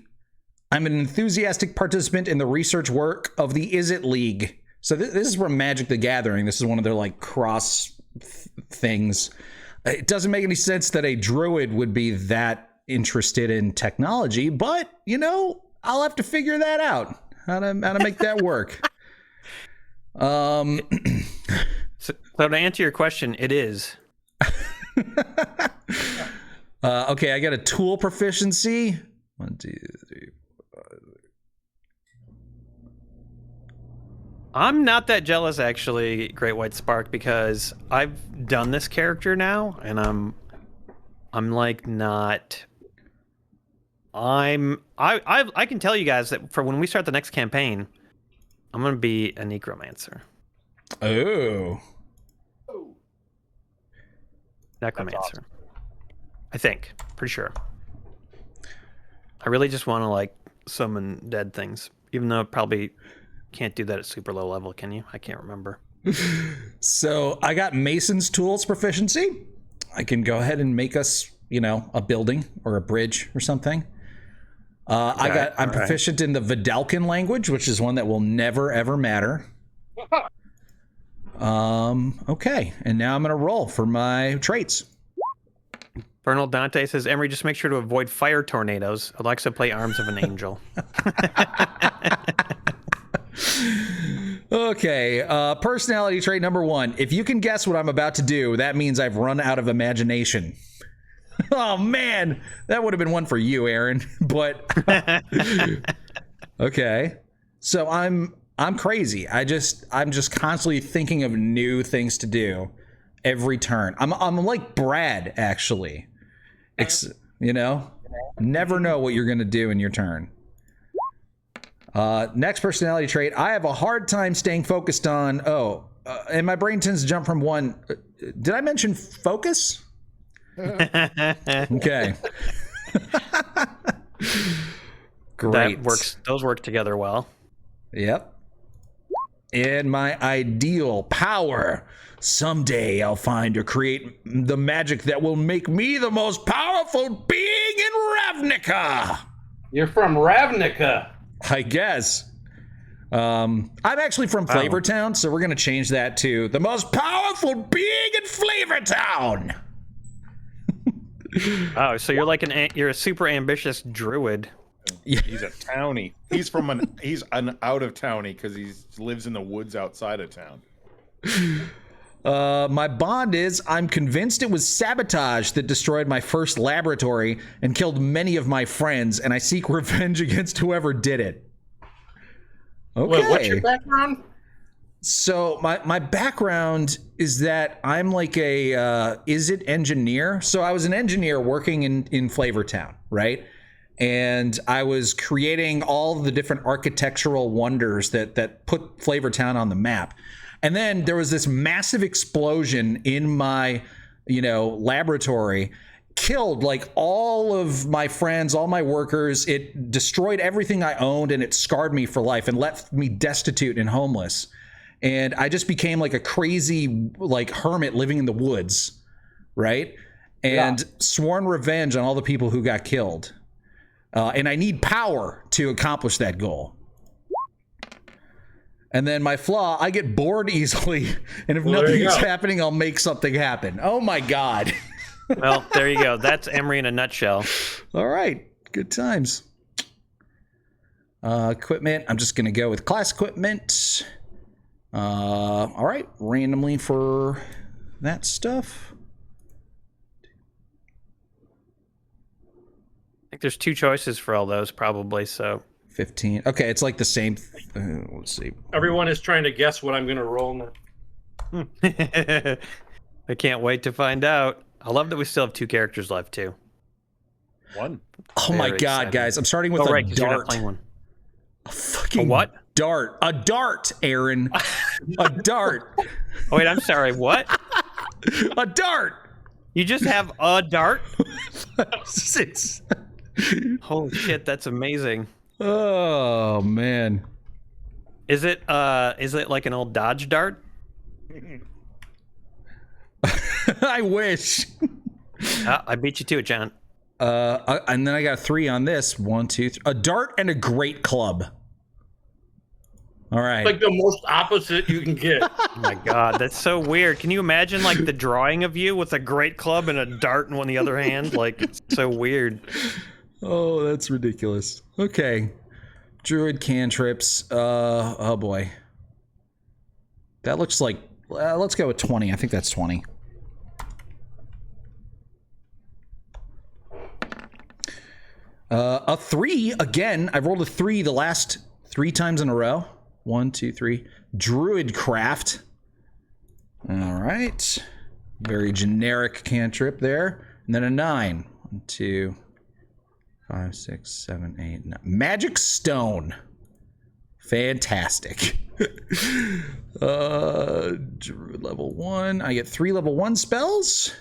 I'm an enthusiastic participant in the research work of the Is It League. So this is from Magic the Gathering. This is one of their like cross things. It doesn't make any sense that a druid would be that interested in technology, but you know, I'll have to figure that out. How to make that work. So to answer your question, it is. Okay, I got a tool proficiency. 1, 2, 3. I'm not that jealous, actually, Great White Spark, because I've done this character now, and I'm like not. I can tell you guys that for when we start the next campaign, I'm gonna be a necromancer. Oh. Necromancer. awesome. I think. Pretty sure. I really just want to like summon dead things, even though it probably can't do that at super low level, can you? I can't remember. So I got Mason's tools proficiency. I can go ahead and make us, a building or a bridge or something. I'm proficient in the Vidalcan language, which is one that will never ever matter. Okay, and now I'm gonna roll for my traits. Bernal Dante says, Emery, just make sure to avoid fire tornadoes. Alexa, play Arms of an Angel. Okay, personality trait number 1. If you can guess what I'm about to do, that means I've run out of imagination. Oh man, that would have been one for you, Aaron. But okay, so I'm crazy. I'm just constantly thinking of new things to do every turn. I'm like Brad, actually. Never know what you're gonna do in your turn. Next personality trait, I have a hard time staying focused on, and my brain tends to jump from one. Did I mention focus? Okay. Great. That works. Those work together well. Yep. And my ideal power. Someday I'll find or create the magic that will make me the most powerful being in Ravnica. You're from Ravnica. I guess. I'm actually from Flavortown, so we're going to change that to the most powerful being in Flavortown. Oh, so you're like you're a super ambitious druid. He's a townie. He's an out of townie because he lives in the woods outside of town. My bond is I'm convinced it was sabotage that destroyed my first laboratory and killed many of my friends, and I seek revenge against whoever did it. Okay. Well, what's your background? So my background is that I'm like a engineer. So I was an engineer working in Flavortown, right? And I was creating all the different architectural wonders that put Flavortown on the map. And then there was this massive explosion in my, laboratory, killed like all of my friends, all my workers. It destroyed everything I owned, and it scarred me for life and left me destitute and homeless. And I just became like a crazy like hermit living in the woods, right? And sworn revenge on all the people who got killed. And I need power to accomplish that goal. And then my flaw, I get bored easily, and if nothing is happening, I'll make something happen. Oh my God. Well, there you go. That's Emery in a nutshell. All right. Good times. Equipment, I'm just going to go with class equipment. All right. Randomly for that stuff. I think there's 2 choices for all those, probably, so... 15. Okay, it's like the same. Let's see. Everyone is trying to guess what I'm going to roll now. I can't wait to find out. I love that we still have 2 characters left, too. 1. Oh my God, guys. I'm starting with a dart. One. A fucking what? Dart. A dart, Aaron. A dart. Oh, wait, I'm sorry. What? A dart. You just have a dart? It's... Holy shit, that's amazing. Oh man. Is it like an old Dodge dart? I wish. I beat you to it, John. And then I got 3 on this. 1, 2, 3. A dart and a great club. All right. Like the most opposite you can get. Oh my God, that's so weird. Can you imagine like the drawing of you with a great club and a dart in the other hand? Like, it's so weird. Oh, that's ridiculous. Okay. Druid cantrips. Oh boy. That looks like, let's go with 20. I think that's 20. A 3 again. I've rolled a 3 the last 3 times in a row. 1, 2, 3. Druidcraft. All right. Very generic cantrip there. And then a 9. 1, 2, 5, 6, 7, 8, 9. Magic Stone. Fantastic. Druid level 1. I get 3 level 1 spells.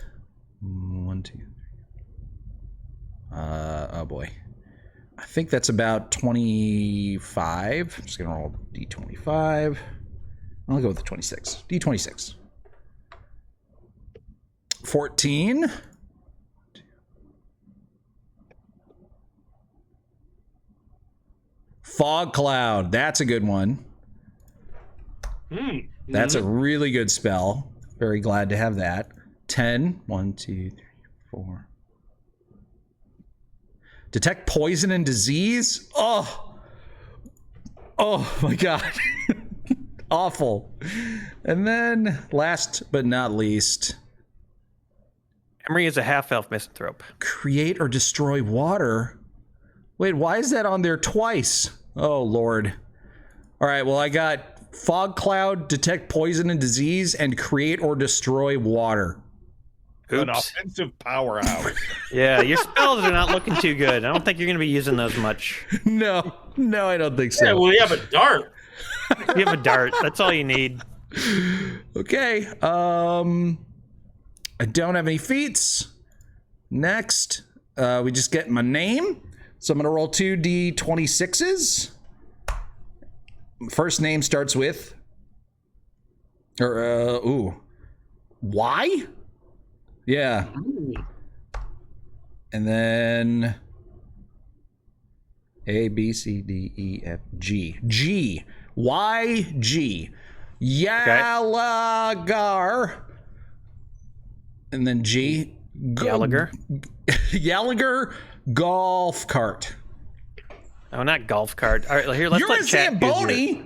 1, 2, 3. Oh boy. I think that's about 25. I'm just gonna roll D25. I'll go with the 26. D26. 14. Fog Cloud. That's a good one. That's a really good spell. Very glad to have that. 10. 1, 2, 3, 4. Detect poison and disease? Oh my god. Awful. And then, last but not least, Emery is a half-elf misanthrope. create or destroy water. Wait, why is that on there twice? Oh, Lord. All right, well, I got Fog Cloud, detect poison and disease, and create or destroy water. An Oops. offensive powerhouse. Yeah, your spells are not looking too good. I don't think you're going to be using those much. No, I don't think so. Yeah, well, you have a dart. You have a dart. That's all you need. Okay. I don't have any feats. Next, we just get my name. So I'm gonna roll 2 D26s. First name starts with, Y? Yeah. And then A, B, C, D, E, F, G. G. Y, G. Yalagar. And then G. Gallagher. Gallagher golf cart. Oh, not golf cart. All right, here, let's You're let a chat use your- Zamboni.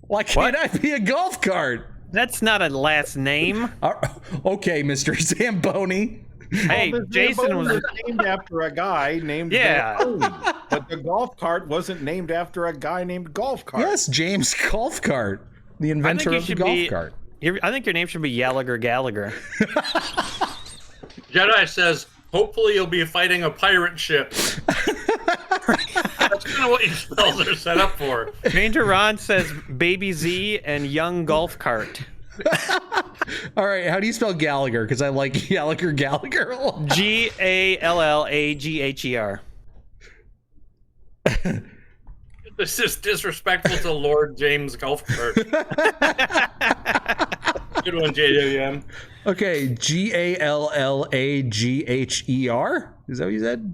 Why can't I be a golf cart? That's not a last name. Okay, Mr. Zamboni. Hey, Well, the Jason Zamboni was... named after a guy named Yeah. Zamboni, but the golf cart wasn't named after a guy named Golf Cart. Yes, James Golf Cart, the inventor you of the should golf be- cart. I think your name should be Gallagher Gallagher. Jedi says, hopefully you'll be fighting a pirate ship. That's kind of what your spells are set up for. Ranger Ron says Baby Z and Young Golf Cart. All right, how do you spell Gallagher? Because I like Gallagher a lot. Gallagher. This is disrespectful to Lord James Golf Cart. Good one, JWM. Okay, Gallagher. Is that what you said?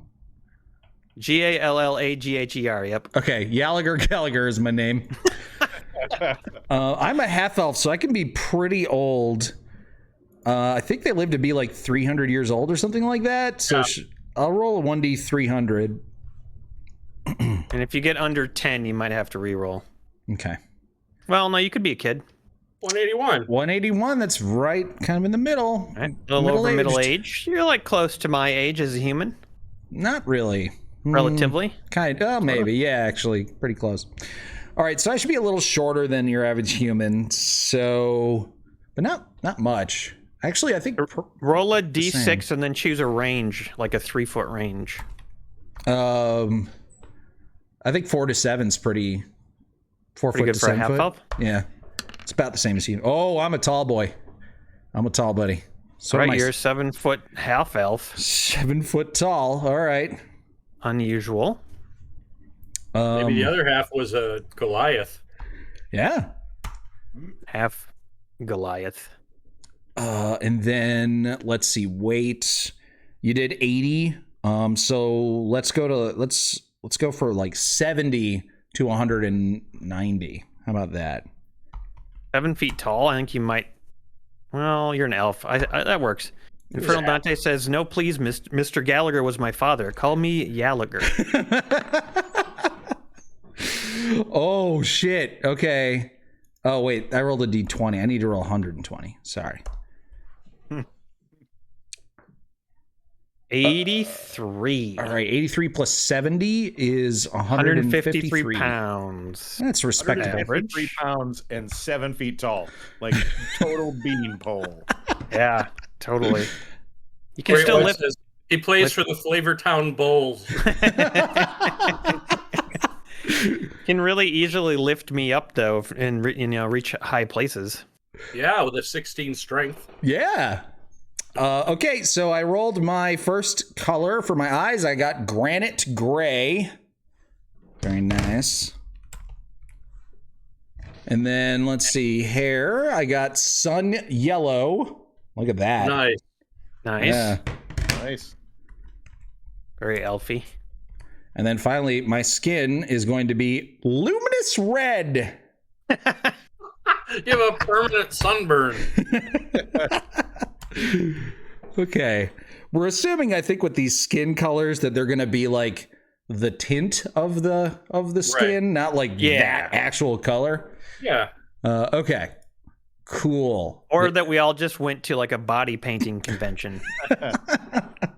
Gallagher. Yep. Okay, Gallagher is my name. I'm a half elf, so I can be pretty old. I think they live to be like 300 years old or something like that. So I'll roll a 1d 300. And if you get under 10, you might have to re-roll. Okay. Well, no, you could be a kid. 181. 181. That's right, kind of in the middle. Right? A little over middle age. You're like close to my age as a human, Not really. relatively. Maybe. Yeah, actually, pretty close. All right, so I should be a little shorter than your average human. So, but not much. Actually, I think Roll a d6 and then choose a range, like a 3-foot range. I think 4 to 7's pretty. 4 Pretty foot good to for a 7 half foot. elf? Yeah, it's about the same as you. Oh, I'm a tall boy. I'm a tall buddy. So Right, am I. you're a 7-foot half elf. 7 foot tall. All right. Unusual. Maybe the other half was a Goliath. Yeah. Half Goliath. And then let's see. Weight. You did 80. So let's go for like 70 to 190. How about that? 7 feet tall. I think you might. Well, you're an elf. That works. Infernal Dante says, "No, please, Mr. Gallagher was my father. Call me Gallagher." Oh shit. Okay. Oh wait, I rolled a d20. I need to roll 120. Sorry. 83. All right, 83 plus 70 is 153 153 pounds. That's respectable. 153 pounds and 7 feet tall, like total beanpole. Yeah, totally. You can Great still White lift. says he plays for the Flavortown Bulls. Can really easily lift me up though, and reach high places. Yeah, with a 16 strength. Yeah. Okay, so I rolled my first color for my eyes. I got granite gray. Very nice. And then let's see, hair. I got sun yellow. Look at that. Nice. Nice. Yeah. Nice. Very elfy. And then finally, my skin is going to be luminous red. You have a permanent sunburn. Okay. We're assuming, I think, with these skin colors that they're going to be like the tint of the skin, not like that actual color. Yeah. Okay. Cool. Or that we all just went to like a body painting convention.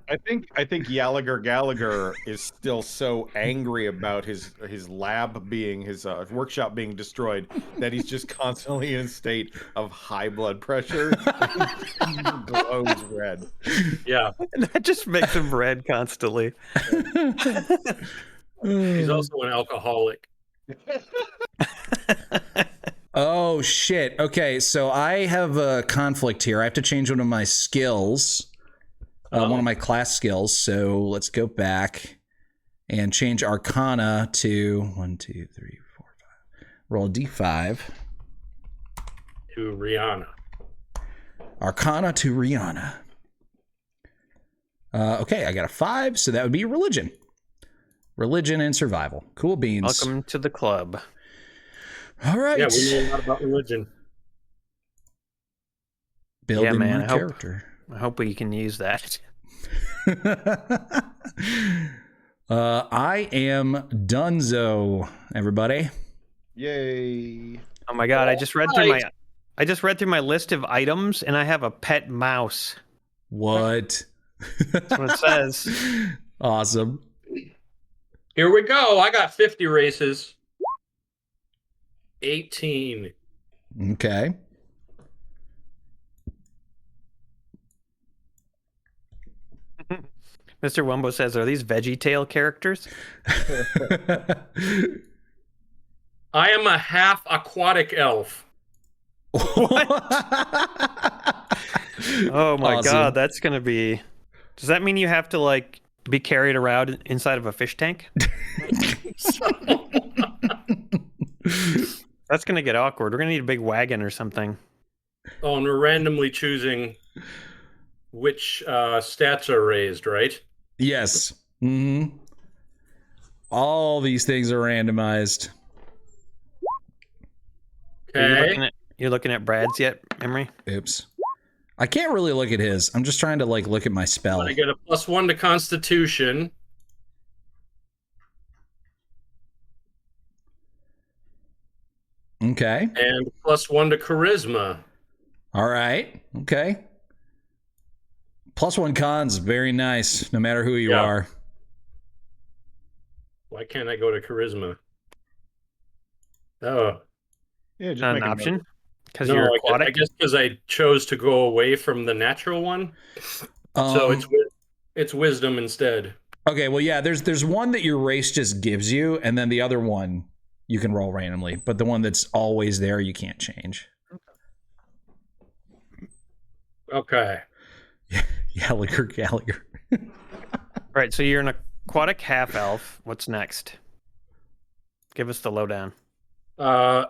I think Gallagher is still so angry about his lab being his workshop being destroyed that he's just constantly in a state of high blood pressure. Glows red. Yeah. That just makes him red constantly. He's also an alcoholic. Oh shit. Okay, so I have a conflict here. I have to change one of my skills. One of my class skills. So let's go back and change Arcana to 1, 2, 3, 4, 5. Roll a D5. To Rihanna. Arcana to Rihanna. Okay, I got a 5, so that would be religion. Religion and survival. Cool beans. Welcome to the club. All right. Yeah, we know a lot about religion. Building man, my character. I hope we can use that. I am Dunzo, everybody. Yay. Oh my god, I just read through my list of items and I have a pet mouse. What? That's what it says. Awesome. Here we go. I got 50 races. 18. Okay. Mr. Wumbo says, are these VeggieTale characters? I am a half aquatic elf. Oh my Awesome. god, that's gonna be... Does that mean you have to like be carried around inside of a fish tank? That's gonna get awkward. We're gonna need a big wagon or something. Oh, and we're randomly choosing which stats are raised, right? Yes. Mm-hmm. All these things are randomized. Okay. You're looking at Brad's yet, Emery? Oops. I can't really look at his. I'm just trying to like look at my spell. I get a +1 to Constitution. Okay. And +1 to Charisma. All right. Okay. +1 cons, very nice, no matter who you are. Why can't I go to Charisma? Oh. Yeah, just Not make an a option? note. Because No, you're I aquatic? guess because I chose to go away from the natural one. So it's wisdom instead. Okay, well, yeah, there's one that your race just gives you, and then the other one you can roll randomly, but the one that's always there you can't change. Okay. Gallagher. Right, so you're an aquatic half-elf. What's next? Give us the lowdown. I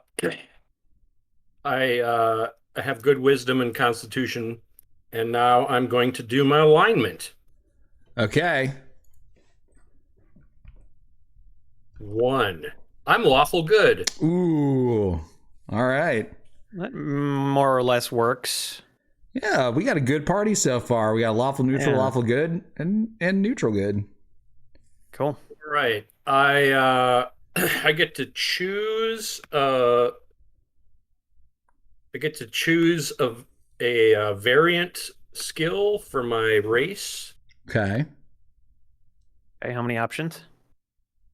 have good wisdom and constitution, and now I'm going to do my alignment. Okay. 1. I'm lawful good. Ooh. All right. That more or less works. Yeah, we got a good party so far. We got lawful, neutral, Yeah. lawful good, and neutral good. Cool. Right. I get to choose a variant skill for my race. Okay. Okay, how many options?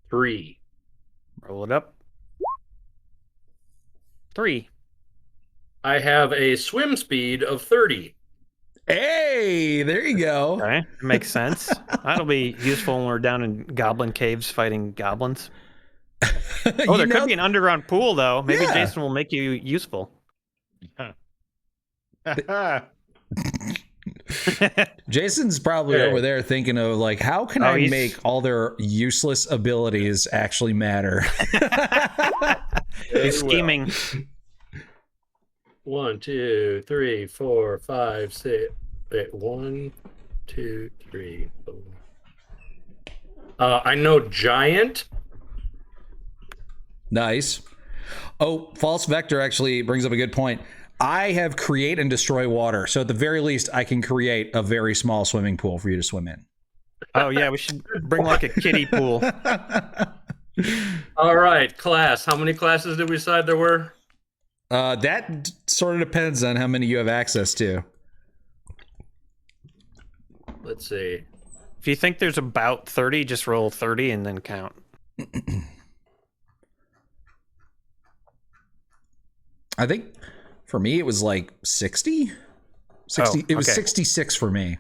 3. Roll it up. 3. I have a swim speed of 30. Hey, there you go. Okay, that makes sense. That'll be useful when we're down in goblin caves fighting goblins. Oh, there could be an underground pool, though. Maybe Yeah. Jason will make you useful. Jason's probably over there thinking of like, how can I make all their useless abilities actually matter? He's scheming. 1, 2, 3, 4, 5, 6. Wait, 1, 2, 3, 4. I know giant. Nice. Oh, false vector actually brings up a good point. I have create and destroy water. So at the very least, I can create a very small swimming pool for you to swim in. Oh, yeah, we should bring like a kiddie pool. All right, class. How many classes did we decide there were? That sort of depends on how many you have access to. Let's see. If you think there's about 30, just roll 30 and then count. I think for me it was like 60. 60 it was 66 for me.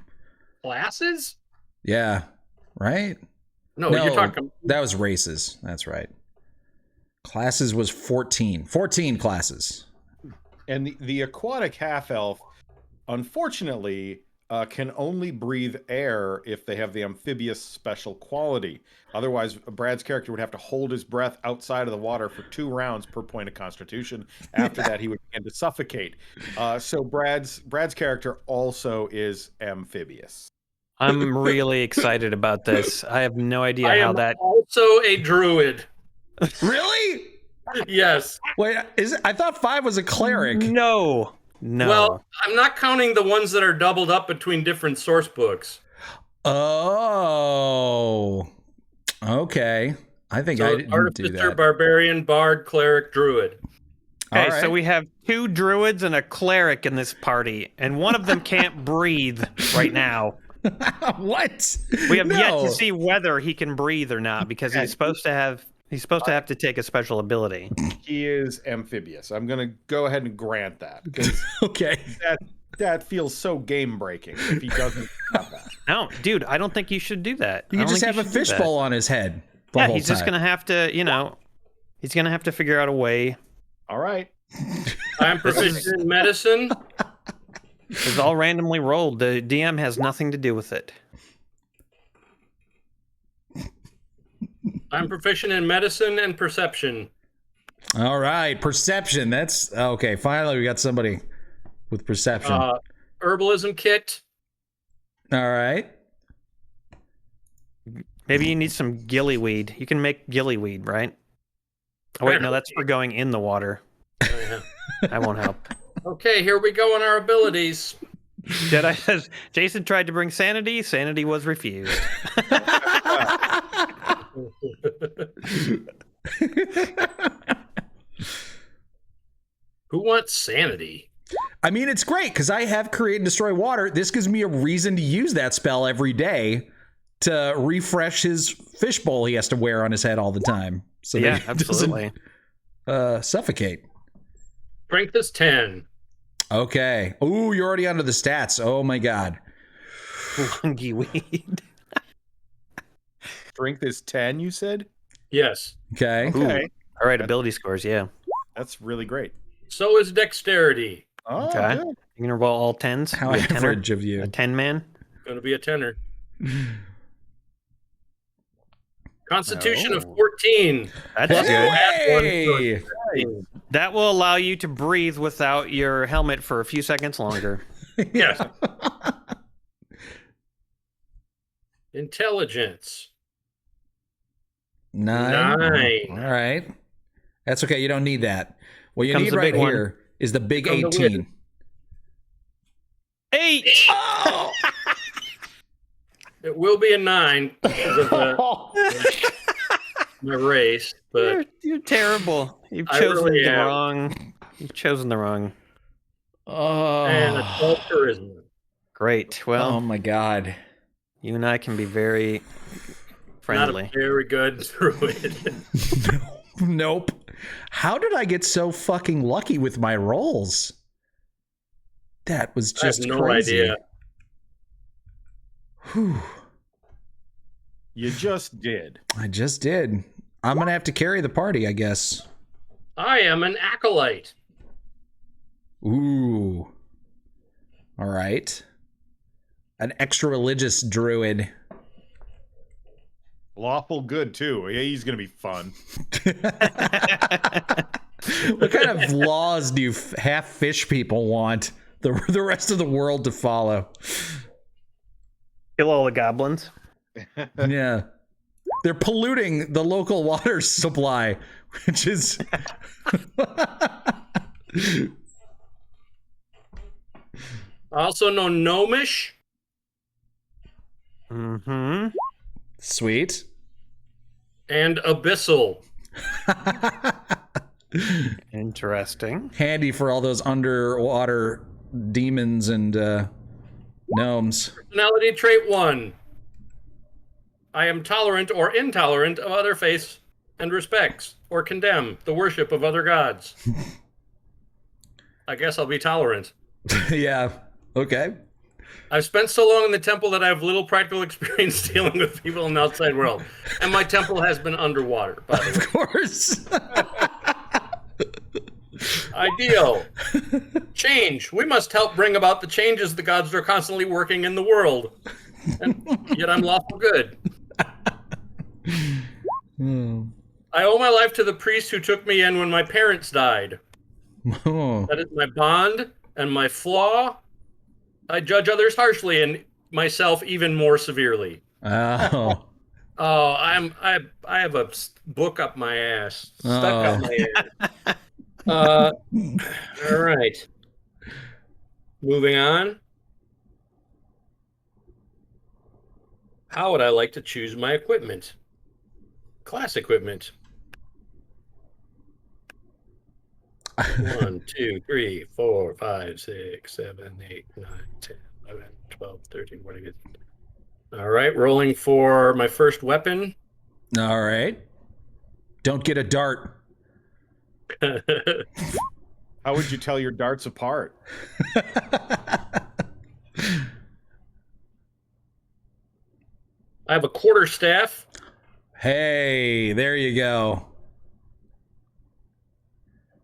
Classes? Yeah. Right? No, you're talking. That was races. That's right. Classes was 14. 14 classes. And the aquatic half-elf, unfortunately, can only breathe air if they have the amphibious special quality. Otherwise, Brad's character would have to hold his breath outside of the water for 2 rounds per point of constitution. After that, he would begin to suffocate. So Brad's character also is amphibious. I'm really excited about this. I have no idea I how am that. also a druid. Really? Yes. Wait, I thought 5 was a cleric. No. Well, I'm not counting the ones that are doubled up between different source books. Oh. Okay. I think I didn't do Artificer, that. barbarian, bard, cleric, druid. Okay, All so right. we have 2 druids and a cleric in this party, and one of them can't breathe right now. What? We have yet to see whether he can breathe or not, because he's supposed to have to take a special ability. He is amphibious. I'm going to go ahead and grant that. Because Okay. that feels so game-breaking if he doesn't have that. No, dude, I don't think you should do that. You I can don't just think have you a should do that. fishbowl on his head. Yeah, he's just going to have to, he's going to have to figure out a way. All right. I'm proficient in medicine. It's all randomly rolled. The DM has nothing to do with it. I'm proficient in medicine and perception. All right, perception. That's okay. Finally, we got somebody with perception. Herbalism kit. All right. Maybe you need some gillyweed. You can make gillyweed, right? Oh, wait, no, that's for going in the water. That won't help. Okay, here we go on our abilities. Jedi says, Jason tried to bring sanity. Sanity was refused. Who wants sanity? I mean, it's great because I have create and destroy water. This gives me a reason to use that spell every day to refresh his fishbowl he has to wear on his head all the time. So Yeah, that he absolutely. doesn't, suffocate. Strength is 10. Okay. Ooh, you're already onto the stats. Oh my god. Lungy weed. Strength is 10, you said? Yes. Okay. Okay. All right, ability scores, yeah. That's really great. So is dexterity. Oh, Okay. good. You gonna roll all 10s? How You a tenor? average of you. A 10 man? Going to be a tenor. Constitution of Oh. 14. That's Plus good. add one Hey! to- That will allow you to breathe without your helmet for a few seconds longer. Yes. Intelligence. 9. 9. All right. That's okay. You don't need that. What you Comes need the right big one. here is the big Come the 18. 8! Oh! It will be a 9 because of my race, but You're terrible. You've I chosen really the am. wrong. You've chosen the wrong. and a 12 charisma. Great. Well, Oh my god. You and I can be very friendly. Not a very good druid. Nope. How did I get so fucking lucky with my rolls? That was just I have no crazy. idea. Whew. You just did. I just did. I'm gonna have to carry the party, I guess. I am an acolyte. Ooh. All right. An extra religious druid. Lawful good too. Yeah, he's gonna be fun. What kind of laws do you half fish people want the rest of the world to follow? Kill all the goblins. Yeah. They're polluting the local water supply, which is Also known gnomish. Mm-hmm. sweet. And abyssal. Interesting. Handy for all those underwater demons and gnomes. Personality trait 1. I am tolerant or intolerant of other faiths and respects, or condemn the worship of other gods. I guess I'll be tolerant. Yeah. Okay. I've spent so long in the temple that I have little practical experience dealing with people in the outside world. And my temple has been underwater, by the way. Of course. Ideal. Change. We must help bring about the changes the gods are constantly working in the world. And yet I'm lawful good. I owe my life to the priest who took me in when my parents died. Oh. That is my bond and my flaw. I judge others harshly and myself even more severely. Oh. Oh, I have a book up my ass. Stuck up my ass. All right. Moving on. How would I like to choose my equipment? Class equipment. 1, 2, 3, 4, 5, 6, 7, 8, 9, 10, 11, 12, 13, 14, 15. All right, rolling for my first weapon. All right. Don't get a dart. How would you tell your darts apart? I have a quarterstaff. Hey, there you go.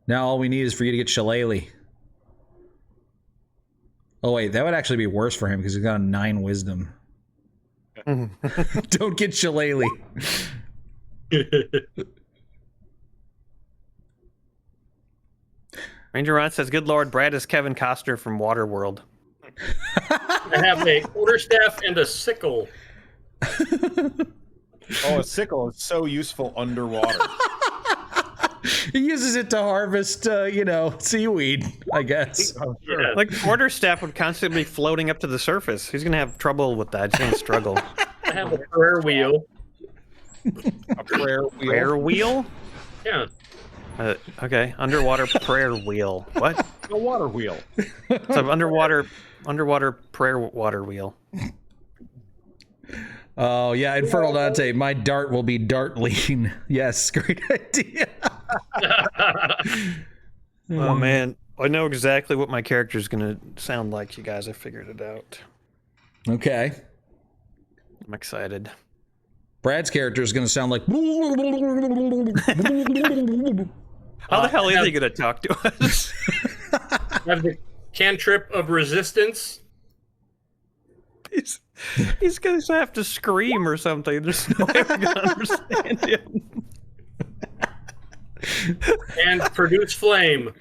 Now all we need is for you to get Shillelagh. Oh wait, that would actually be worse for him because he's got a 9 wisdom. Don't get Shillelagh. Ranger Ron says, "Good Lord, Brad is Kevin Costner from Waterworld." I have a quarterstaff and a sickle. Oh, a sickle is so useful underwater. He uses it to harvest, seaweed, I guess. Oh, sure. Yeah. Like quarterstaff would constantly be floating up to the surface. He's gonna have trouble with that. He's gonna struggle. I have a prayer wheel. A prayer wheel. Prayer wheel? Yeah. Okay, underwater prayer wheel. What? A water wheel. It's an underwater prayer water wheel. Oh, yeah, Infernal Dante, my dart will be dart lean. Yes, great idea. Oh man, I know exactly what my character is gonna sound like. You guys, I figured it out. Okay. I'm excited. Brad's character is going to sound like... How the hell is he gonna talk to us? I have the cantrip of resistance. He's gonna have to scream or something. There's no way we're gonna understand him. And produce flame.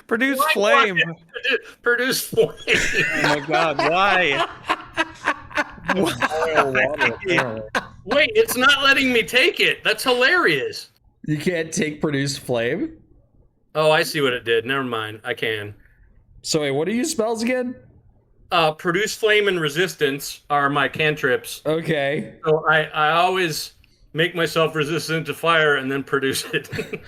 Produce Why flame. Produce flame. Oh my god, why? Wait, it's not letting me take it. That's hilarious. You can't take produced flame? Oh, I see what it did. Never mind. I can. So wait, what are your spells again? Produce flame and resistance are my cantrips. Okay. So I always make myself resistant to fire and then produce it.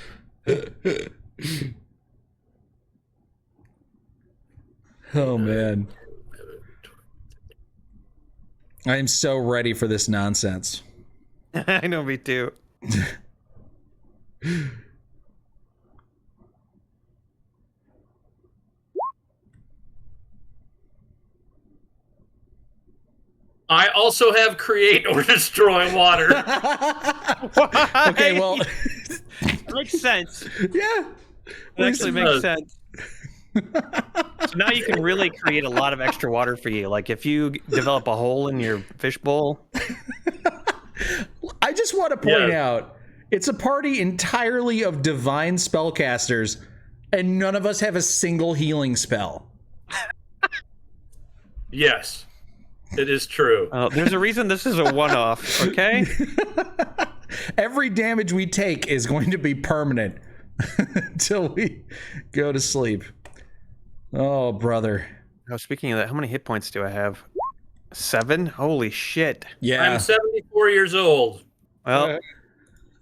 Oh, man. I am so ready for this nonsense. I know, me too. I also have create or destroy water. Okay, well, That makes sense. yeah. It actually makes sense. So now you can really create a lot of extra water for you. Like if you develop a hole in your fishbowl. I just want to point out, it's a party entirely of divine spellcasters, and none of us have a single healing spell. Yes, it is true. There's a reason this is a one-off, okay? Every damage we take is going to be permanent until we go to sleep. Oh, brother. Oh, speaking of that, how many hit points do I have? 7? Holy shit. Yeah. I'm 74 years old. Well,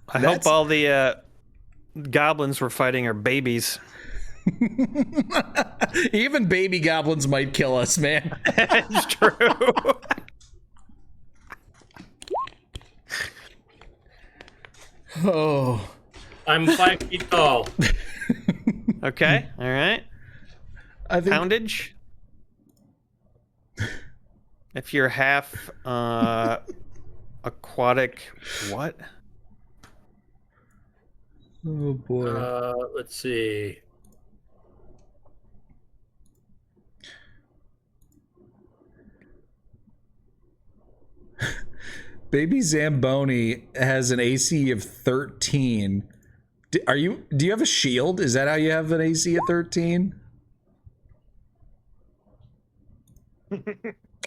I hope all the goblins we're fighting are babies. Even baby goblins might kill us, man. It's true. Oh. I'm 5 feet tall. Okay, all right. I think Poundage. If you're half aquatic, what? Oh boy. Let's see. Baby Zamboni has an AC of 13. Do you have a shield? Is that how you have an AC of 13?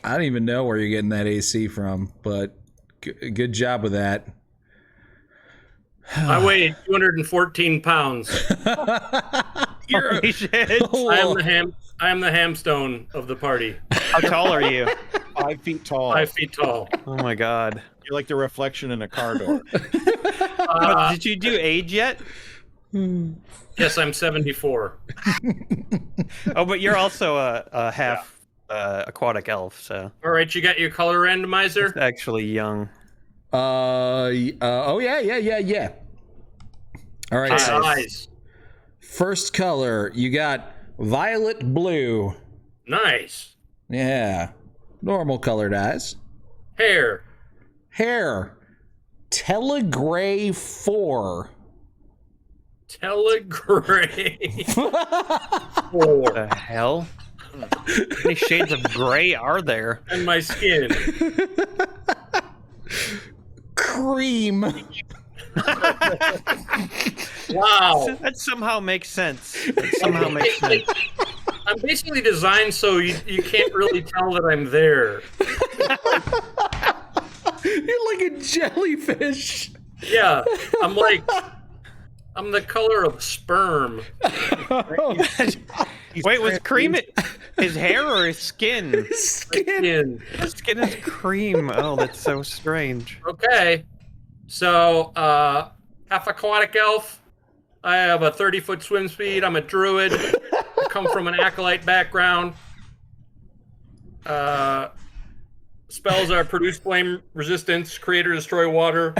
I don't even know where you're getting that AC from, but good job with that. I weigh 214 pounds. Holy shit. I am the hamstone of the party. How tall are you? 5 feet tall. 5 feet tall. Oh my god. You're like the reflection in a car door. Did you do age yet? Yes, I'm 74. Oh, but you're also a half aquatic elf, so All right, you got your color randomizer? it's actually young. Oh yeah. All right. His So eyes. first color, you got violet blue. Nice. Yeah. Normal colored eyes. Hair. Hair. Telegray 4. Telegray. What the hell? How many shades of gray are there? And my skin. Cream. Wow. That somehow makes sense. That somehow makes sense. I'm basically designed so you can't really tell that I'm there. You're like a jellyfish. Yeah, I'm the color of sperm. Wait, was cream his hair or his skin? Skin. His skin is cream. Oh, that's so strange. Okay, so half aquatic elf. I have a 30-foot swim speed. I'm a druid. I come from an acolyte background. Spells are produce flame resistance, create or destroy water.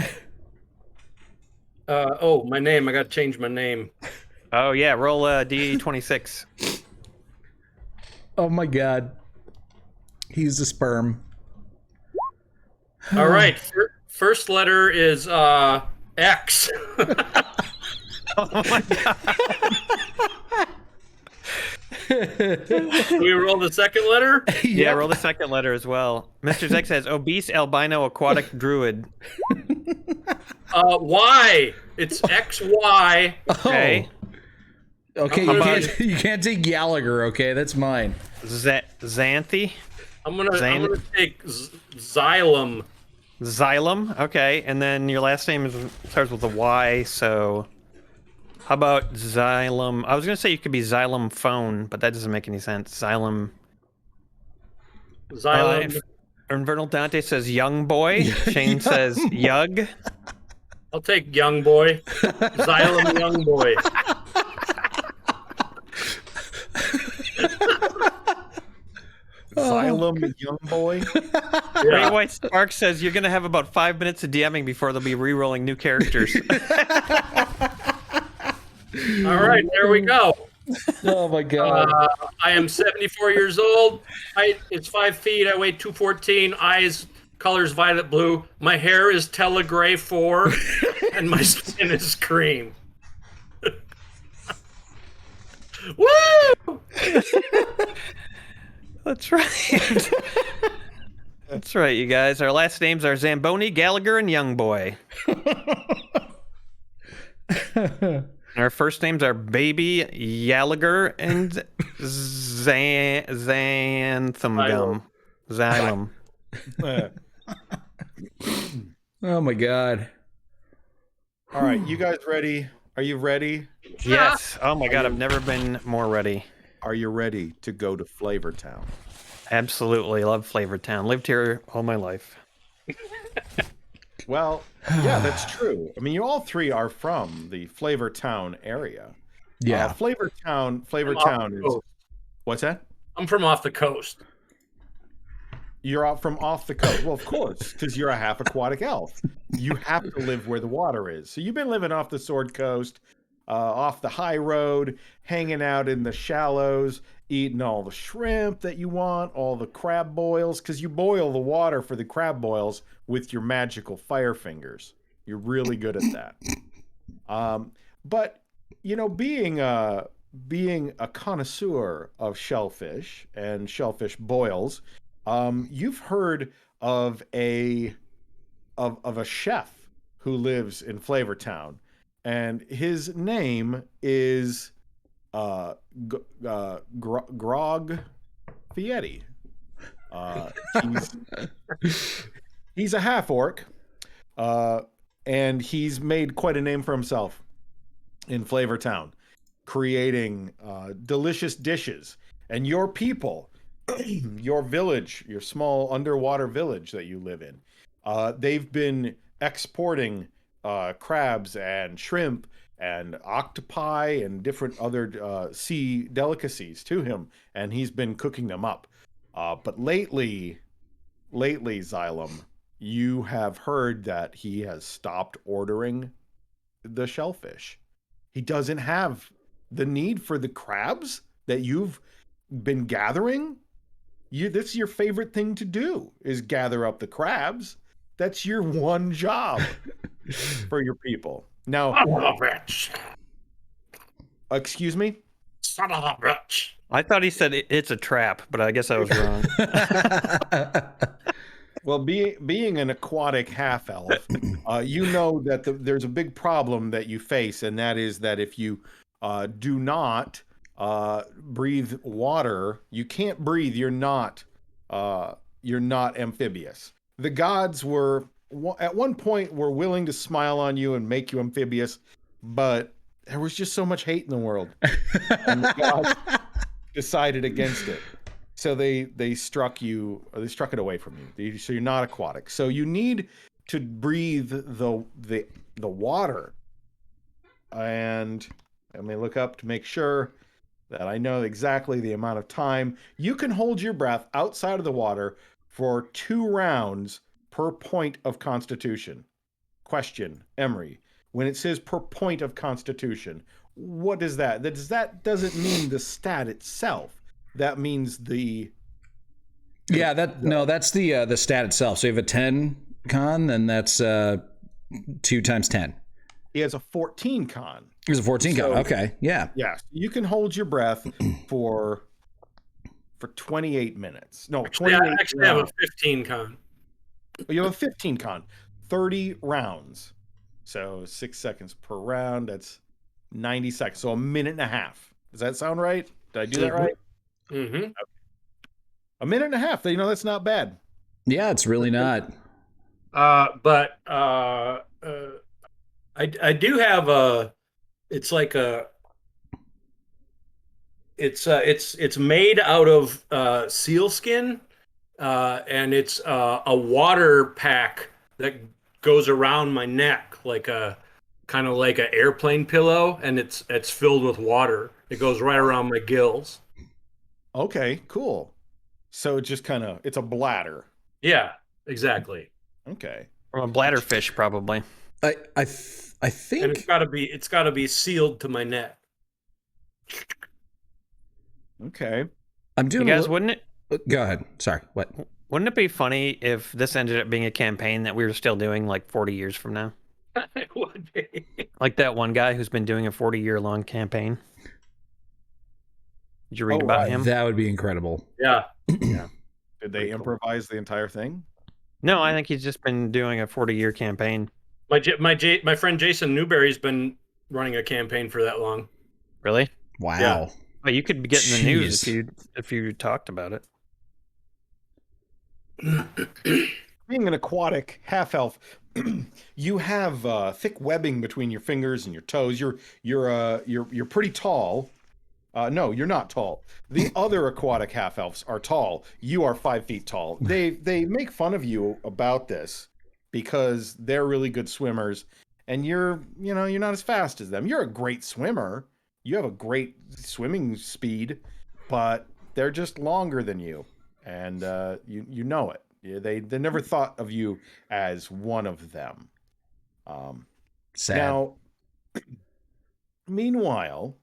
My name. I got to change my name. Oh yeah, roll D26. Oh my god. He's a sperm. All right. First letter is X. Oh my god. Do we roll the second letter? Yeah, roll the second letter as well. Mr. Zex says obese albino aquatic druid. Y. It's XY. Okay. Okay, you can't take Gallagher, okay? That's mine. Xanthe? I'm gonna take Xylem. Xylem. Okay, and then your last name starts with a Y, so how about Xylem? I was gonna say you could be Xylem phone, but that doesn't make any sense. Xylem. Infernal Dante says young boy. Shane says Yug. I'll take young boy. Xylem young boy. Xylem Xylem young boy. Ray White Sparks says you're going to have about 5 minutes of DMing before they'll be re-rolling new characters. All right, there we go. Oh my god. I am 74 years old. Height is 5 feet. I weigh 214. Eyes, colors violet blue. My hair is Telegray 4, and my skin is cream. Woo! That's right. That's right, you guys. Our last names are Zamboni, Gallagher, and Youngboy. Our first names are Baby, Gallagher, and Xanthum. Xylem. Oh my god. All right, you guys ready? Are you ready? Yes. Oh my god, I've never been more ready. Are you ready to go to Flavor Town? Absolutely. Love Flavor Town. Lived here all my life. Well, yeah, that's true. I mean, you all three are from the Flavor Town area. Yeah. Flavor Town is what's that? I'm from off the coast. You're out from off the coast. Well, of course, because you're a half aquatic elf. You have to live where the water is. So you've been living off the Sword Coast, off the high road, hanging out in the shallows, eating all the shrimp that you want, all the crab boils, because you boil the water for the crab boils with your magical fire fingers. You're really good at that. But you know, being a connoisseur of shellfish and shellfish boils, you've heard of a chef who lives in Flavor Town, and his name is Grog Fietti. He's a half orc, and he's made quite a name for himself in Flavor Town, creating delicious dishes. And your people, your village, your small underwater village that you live in, they've been exporting crabs and shrimp and octopi and different other sea delicacies to him, and he's been cooking them up. But lately, Xylem, you have heard that he has stopped ordering the shellfish. He doesn't have the need for the crabs that you've been gathering. This is your favorite thing to do, is gather up the crabs. That's your one job for your people. Now, Son of a bitch. excuse me? Son of a bitch. I thought he said it's a trap, but I guess I was wrong. Well, being an aquatic half elf, you know that there's a big problem that you face, and that is that if you do not breathe water, you can't breathe. You're not amphibious. The gods were at one point were willing to smile on you and make you amphibious, but there was just so much hate in the world, and the gods decided against it. So they struck it away from you. So you're not aquatic. So you need to breathe the water. And let me look up to make sure that I know exactly the amount of time. You can hold your breath outside of the water for 2 rounds per point of constitution. Question, Emery, when it says per point of constitution, what is that? That doesn't mean the stat itself. That means that's the stat itself. So you have a 10 con, then that's 2 times 10. He has a 14 con. There's a 14 con. Okay, yeah. Yeah, you can hold your breath for 28 minutes. No, 28. Yeah, I actually have a 15 con. You have a 15 con. 30 rounds. So 6 seconds per round. That's 90 seconds. So a minute and a half. Does that sound right? Did I do that right? Mm-hmm. Okay. A minute and a half. You know, that's not bad. Yeah, it's really not. But I do have a. It's like a. It's made out of seal skin, and it's a water pack that goes around my neck like a kind of like an airplane pillow, and it's filled with water. It goes right around my gills. Okay, cool. So it just kind of, it's a bladder. Yeah, exactly. Okay. From a bladderfish, probably. I And think it's gotta be sealed to my net. Okay. I'm You doing. guys, wouldn't it? Go ahead. Sorry. What? Wouldn't it be funny if this ended up being a campaign that we were still doing like 40 years from now? It would be. Like that one guy who's been doing a 40-year-long campaign. Did you read about right. him? That would be incredible. Yeah. Yeah. Did they Pretty cool. improvise the entire thing? No, I think he's just been doing a 40-year campaign. My friend Jason Newberry's been running a campaign for that long. Really? Wow. Yeah. Well, you could be getting the news Jeez. if you talked about it. Being an aquatic half elf, you have thick webbing between your fingers and your toes. You're pretty tall. No, you're not tall. The other aquatic half elves are tall. You are 5 feet tall. They make fun of you about this because they're really good swimmers, and you're not as fast as them. You're a great swimmer. You have a great swimming speed, but they're just longer than you, and you know it. They never thought of you as one of them. Sad. Now, meanwhile,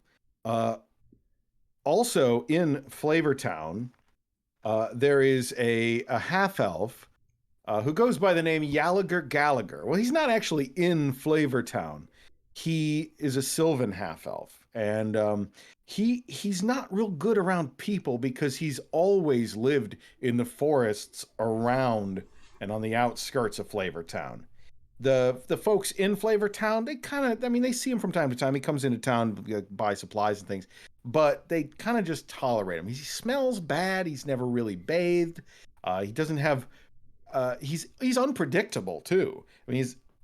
also in Flavortown, there is a half elf who goes by the name Yaliger Gallagher. Well, he's not actually in Flavortown. He is a Sylvan half elf, and he's not real good around people because he's always lived in the forests around and on the outskirts of Flavortown. The folks in Flavortown, they kind of, they see him from time to time. He comes into town to buy supplies and things, but they kind of just tolerate him. He smells bad. He's never really bathed. He doesn't have, he's unpredictable too.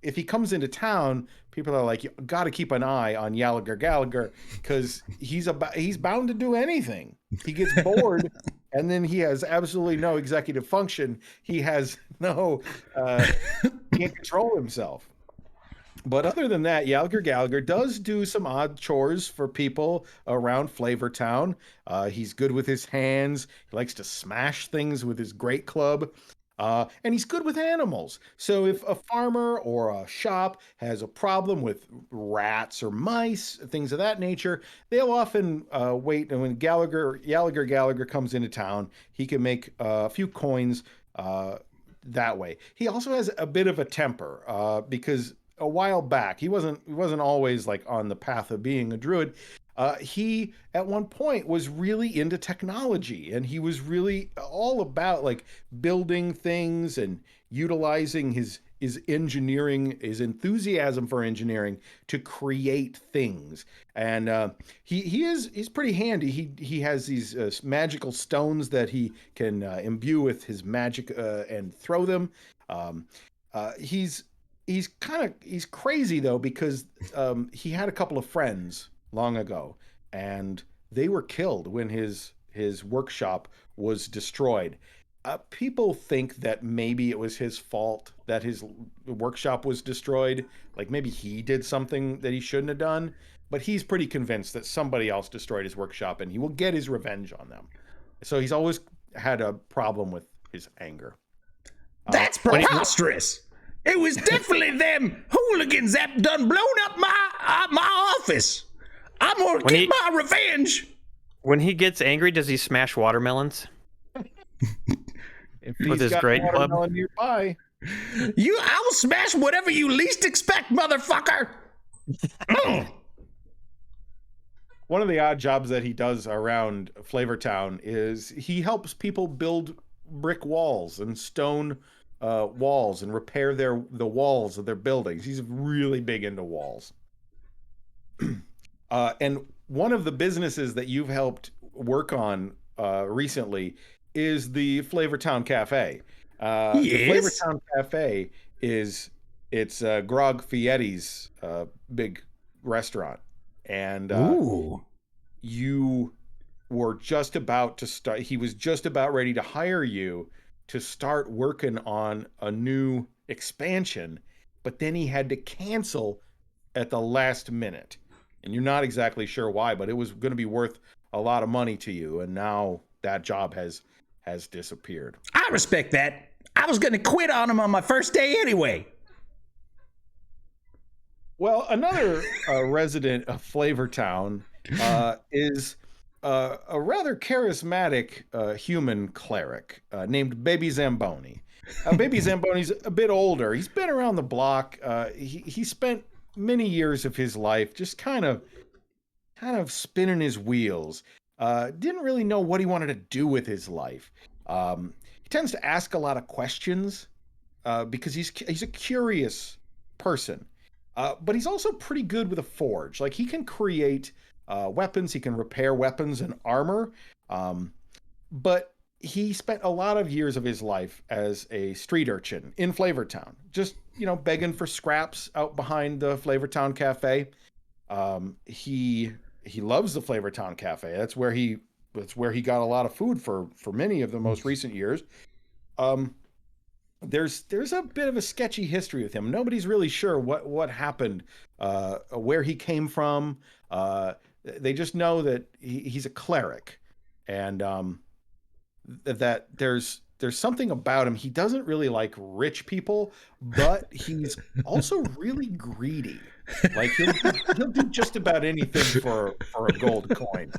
If he comes into town, people are like, you got to keep an eye on Yaliger Gallagher because he's bound to do anything. He gets bored, and then he has absolutely no executive function. He has no, can't control himself. But other than that, Yaliger Gallagher does do some odd chores for people around Flavortown. He's good with his hands. He likes to smash things with his great club. And he's good with animals. So if a farmer or a shop has a problem with rats or mice, things of that nature, they'll often wait. And when Yaliger Gallagher comes into town, he can make a few coins that way. He also has a bit of a temper because a while back, he wasn't always like on the path of being a druid. He at one point was really into technology, and he was really all about like building things and utilizing his engineering, his enthusiasm for engineering to create things. And he's pretty handy. He has these magical stones that he can imbue with his magic and throw them. He's crazy though because he had a couple of friends long ago, and they were killed when his workshop was destroyed. People think that maybe it was his fault that his workshop was destroyed, like maybe he did something that he shouldn't have done, but he's pretty convinced that somebody else destroyed his workshop and he will get his revenge on them. So he's always had a problem with his anger. That's preposterous. It was definitely them hooligans that done blown up my office. I'm gonna get my revenge. When he gets angry, does he smash watermelons? If With he's his got great club? watermelon nearby. I will smash whatever you least expect, motherfucker. One of the odd jobs that he does around Flavortown is he helps people build brick walls and stone walls and repair the walls of their buildings. He's really big into walls. And one of the businesses that you've helped work on recently is the Flavortown Cafe. Yes. The Flavortown Cafe it's Grog Fietti's big restaurant. And you were just about to start. He was just about ready to hire you to start working on a new expansion, but then he had to cancel at the last minute. And you're not exactly sure why, but it was going to be worth a lot of money to you. And now that job has has disappeared. I respect that. I was going to quit on him on my first day anyway. Well, another resident of Flavortown is a rather charismatic human cleric named Baby Zamboni. Baby Zamboni's a bit older. He's been around the block. He spent many years of his life just kind of spinning his wheels. Didn't really know what he wanted to do with his life. He tends to ask a lot of questions because he's a curious person. But he's also pretty good with a forge. Like, he can create weapons, he can repair weapons and armor. But he spent a lot of years of his life as a street urchin in Flavortown, just, begging for scraps out behind the Flavortown Cafe. He loves the Flavortown Cafe. That's where he got a lot of food for many of the most recent years. There's a bit of a sketchy history with him. Nobody's really sure what happened, where he came from. They just know that he's a cleric, and that there's something about him. He doesn't really like rich people, but he's also really greedy. Like, he'll do just about anything for a gold coin.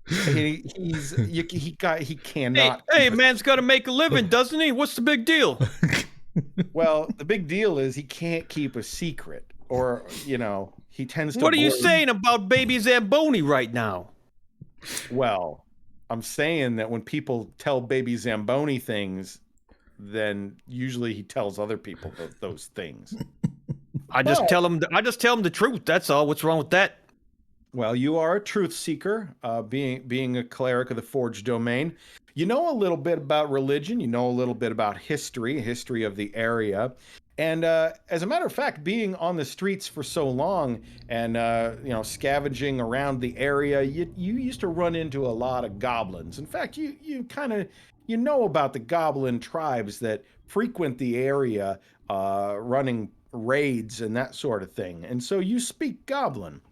He cannot. Hey, man's got to make a living, doesn't he? What's the big deal? Well, the big deal is he can't keep a secret, or he tends to. What are you saying about Baby Zamboni right now? Well, I'm saying that when people tell Baby Zamboni things, then usually he tells other people those things. I just tell him the truth. That's all. What's wrong with that? Well, you are a truth seeker, being a cleric of the Forge domain. You know a little bit about religion. You know a little bit about history of the area. And as a matter of fact, being on the streets for so long and scavenging around the area, you used to run into a lot of goblins. In fact, you know about the goblin tribes that frequent the area, running raids and that sort of thing. And so you speak goblin.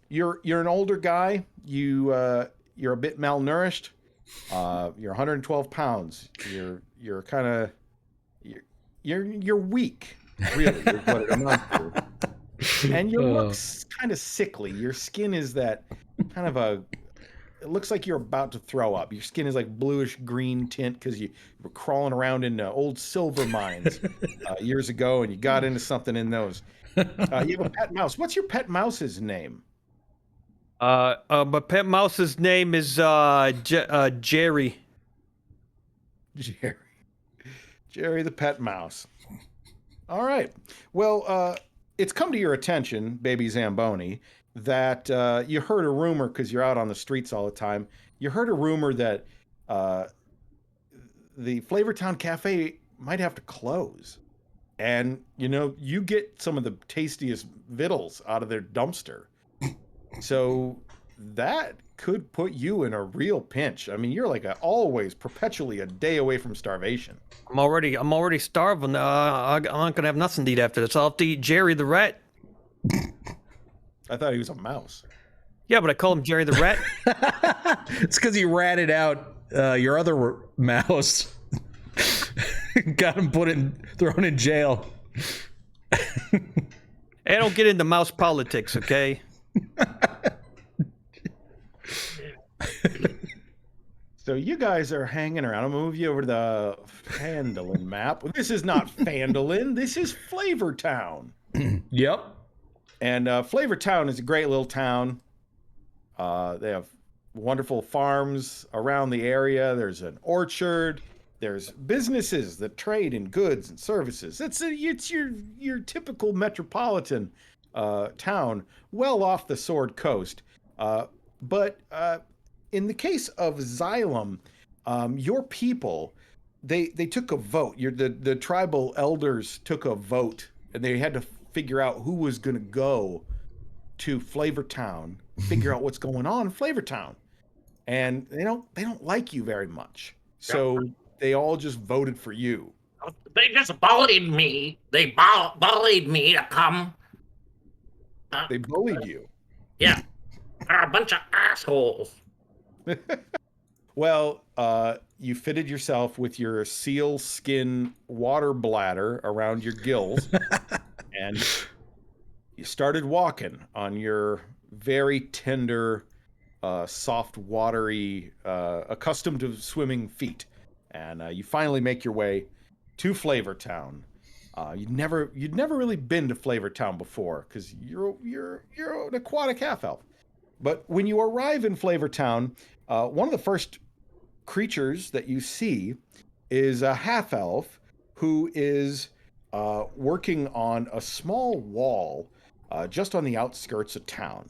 You're an older guy. You're a bit malnourished. You're 112 pounds. You're kind of you're weak, really, is what it amounts to. And your looks kind of sickly. Your skin is that kind of it looks like you're about to throw up. Your skin is like bluish green tint because you were crawling around in old silver mines years ago, and you got into something in those. You have a pet mouse. What's your pet mouse's name? My pet mouse's name is Jerry. Jerry the pet mouse. All right. Well, it's come to your attention, Baby Zamboni, that you heard a rumor, because you're out on the streets all the time. You heard a rumor that the Flavortown Cafe might have to close. And, you get some of the tastiest victuals out of their dumpster. So that could put you in a real pinch. I mean, you're like always perpetually a day away from starvation. I'm already starving. I'm not gonna have nothing to eat after this. I'll have to eat Jerry the rat. I thought he was a mouse. Yeah, but I call him Jerry the rat. It's because you ratted out your other mouse. Got him thrown in jail. I don't get into mouse politics, okay? So you guys are hanging around. I'm gonna move you over to the Fandolin map. This is not Fandolin. This is Flavortown. Yep. And Flavortown is a great little town. They have wonderful farms around the area. There's an orchard. There's businesses that trade in goods and services. It's your typical metropolitan town, well off the Sword Coast. But in the case of Xylem, your people, they took a vote. The tribal elders took a vote, and they had to figure out who was going to go to Flavortown, figure out what's going on in Flavortown. And they don't like you very much. So they all just voted for you. They just bullied me. They bullied me to come. They bullied you. Yeah. They're a bunch of assholes. Well, you fitted yourself with your seal skin water bladder around your gills, and you started walking on your very tender, soft, watery, accustomed to swimming feet, and you finally make your way to Flavor Town. You'd never really been to Flavor Town before because you're an aquatic half elf. But when you arrive in Flavor Town, one of the first creatures that you see is a half elf who is working on a small wall just on the outskirts of town.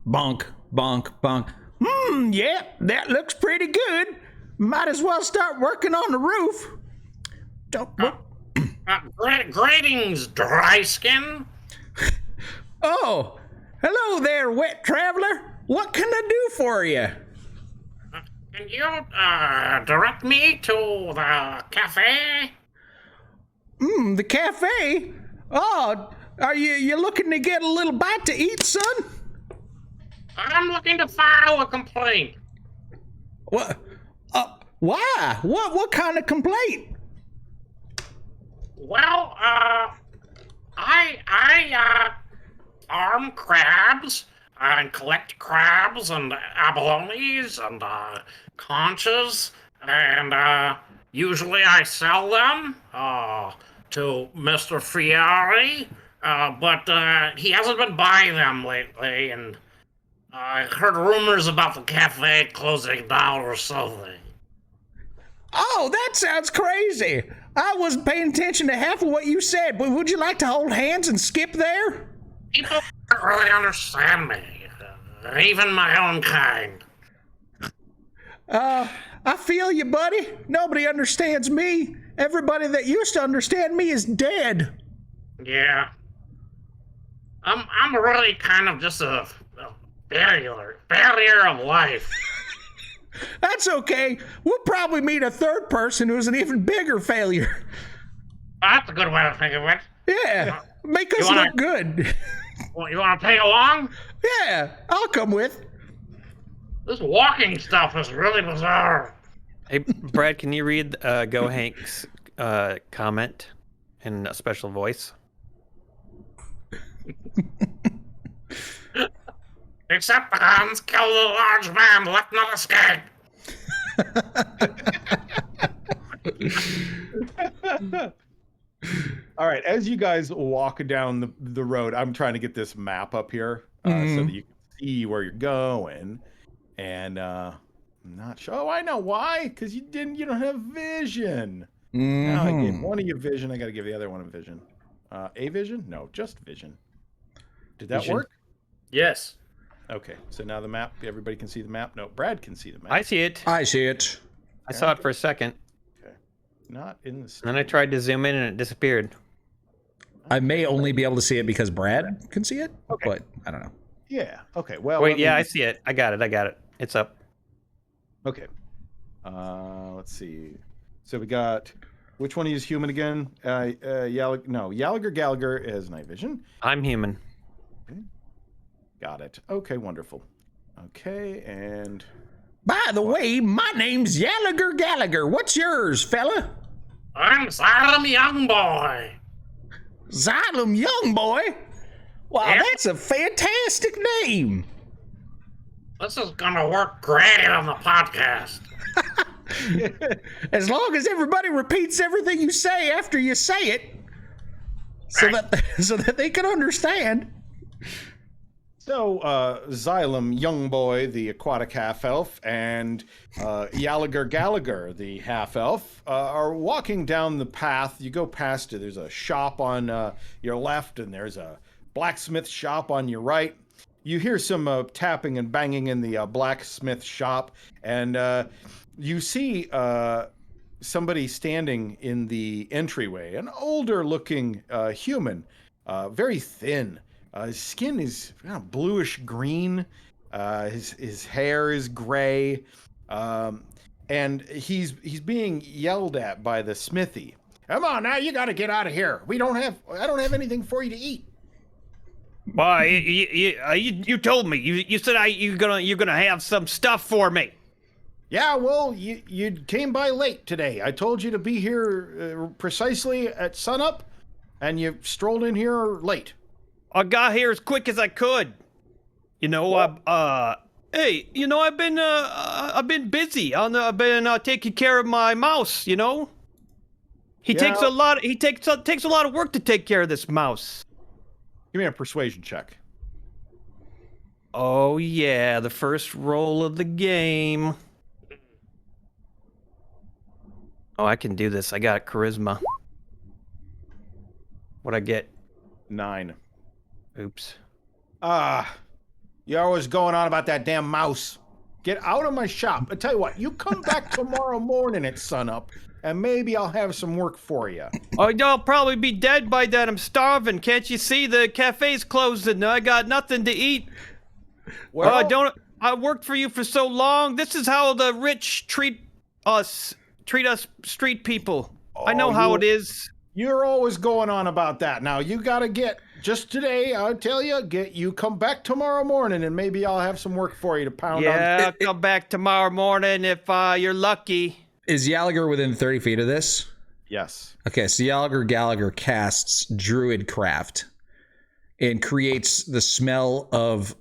Bonk, bonk, bonk. Yeah, that looks pretty good. Might as well start working on the roof. Don't. Greetings, dry skin. Oh, hello there, wet traveler. What can I do for you? Can you direct me to the cafe? The cafe? Oh, are you looking to get a little bite to eat, son? I'm looking to file a complaint. What? Why? What kind of complaint? Well, I farm crabs and collect crabs and abalones and conchas, and usually I sell them to Mr. Fieri, but he hasn't been buying them lately, and I heard rumors about the cafe closing down or something. Oh, that sounds crazy. I wasn't paying attention to half of what you said, but would you like to hold hands and skip there? People don't really understand me, even my own kind. I feel you, buddy. Nobody understands me. Everybody that used to understand me is dead. Yeah. I'm really kind of just a failure of life. That's okay. We'll probably meet a third person who's an even bigger failure. That's a good way to think of it. Yeah, make us wanna- look good. Well, you want to play along? Yeah, I'll come with. This walking stuff is really bizarre. Hey, Brad, can you read Go Hank's comment in a special voice? Except the guns killed a large man, left not escape. All right, as you guys walk down the road, I'm trying to get this map up here so that you can see where you're going. And I'm not sure. Oh, I know why. Because you don't have vision. Now I gave one of you vision. I got to give the other one a vision. A vision? No, just vision. Did that Vision. work? Yes. Okay, so now the map. Everybody can see the map. No, Brad can see the map. I see it. I see it. I saw it for a second. Okay, not in the. And then I tried to zoom in and it disappeared. I may only be able to see it because Brad can see it, Okay. but I don't know. Yeah. Okay. Well. Wait, yeah, I see it. I got it. It's up. Okay. Let's see. So we got. Which one is human again? Yaliger Gallagher has night vision. I'm human. Got it. Okay, wonderful. Okay, and By the way, my name's Yaliger Gallagher. What's yours, fella? I'm Salem Young Boy. Xylem Young Boy? Wow, Yeah. that's a fantastic name. This is gonna work great on the podcast. As long as everybody repeats everything you say after you say it, so that they can understand. so Xylem, young boy, the aquatic half elf, and Yaliger Gallagher, the half elf, are walking down the path. You go past it. There's a shop on your left, and there's a blacksmith shop on your right. You hear some tapping and banging in the blacksmith shop, and you see somebody standing in the entryway, an older-looking human, very thin. His skin is kind of bluish green. His hair is gray, and he's being yelled at by the smithy. Come on now, you got to get out of here. I don't have anything for you to eat. Why? You told me. You said you're gonna have some stuff for me. Yeah, well, you came by late today. I told you to be here precisely at sunup, and you strolled in here late. I got here as quick as I could. You know, hey, you know, I've been busy. I've been taking care of my mouse. You know, he Yeah. takes a lot. He takes a lot of work to take care of this mouse. Give me a persuasion check. Oh yeah, the first roll of the game. Oh, I can do this. I got charisma. What'd I get? 9. Oops. You're always going on about that damn mouse. Get out of my shop. I tell you what, you come back tomorrow morning at sunup, and maybe I'll have some work for you. Oh, I'll probably be dead by then. I'm starving. Can't you see the cafe's closed and I got nothing to eat? Well, I worked for you for so long. This is how the rich treat us street people. I know how it is. You're always going on about that. Now, you gotta get, just today, I'll tell you, you come back tomorrow morning, and maybe I'll have some work for you to pound on. Yeah, come back tomorrow morning if you're lucky. Is Gallagher within 30 feet of this? Yes. Okay, so Gallagher casts Druidcraft and creates the smell of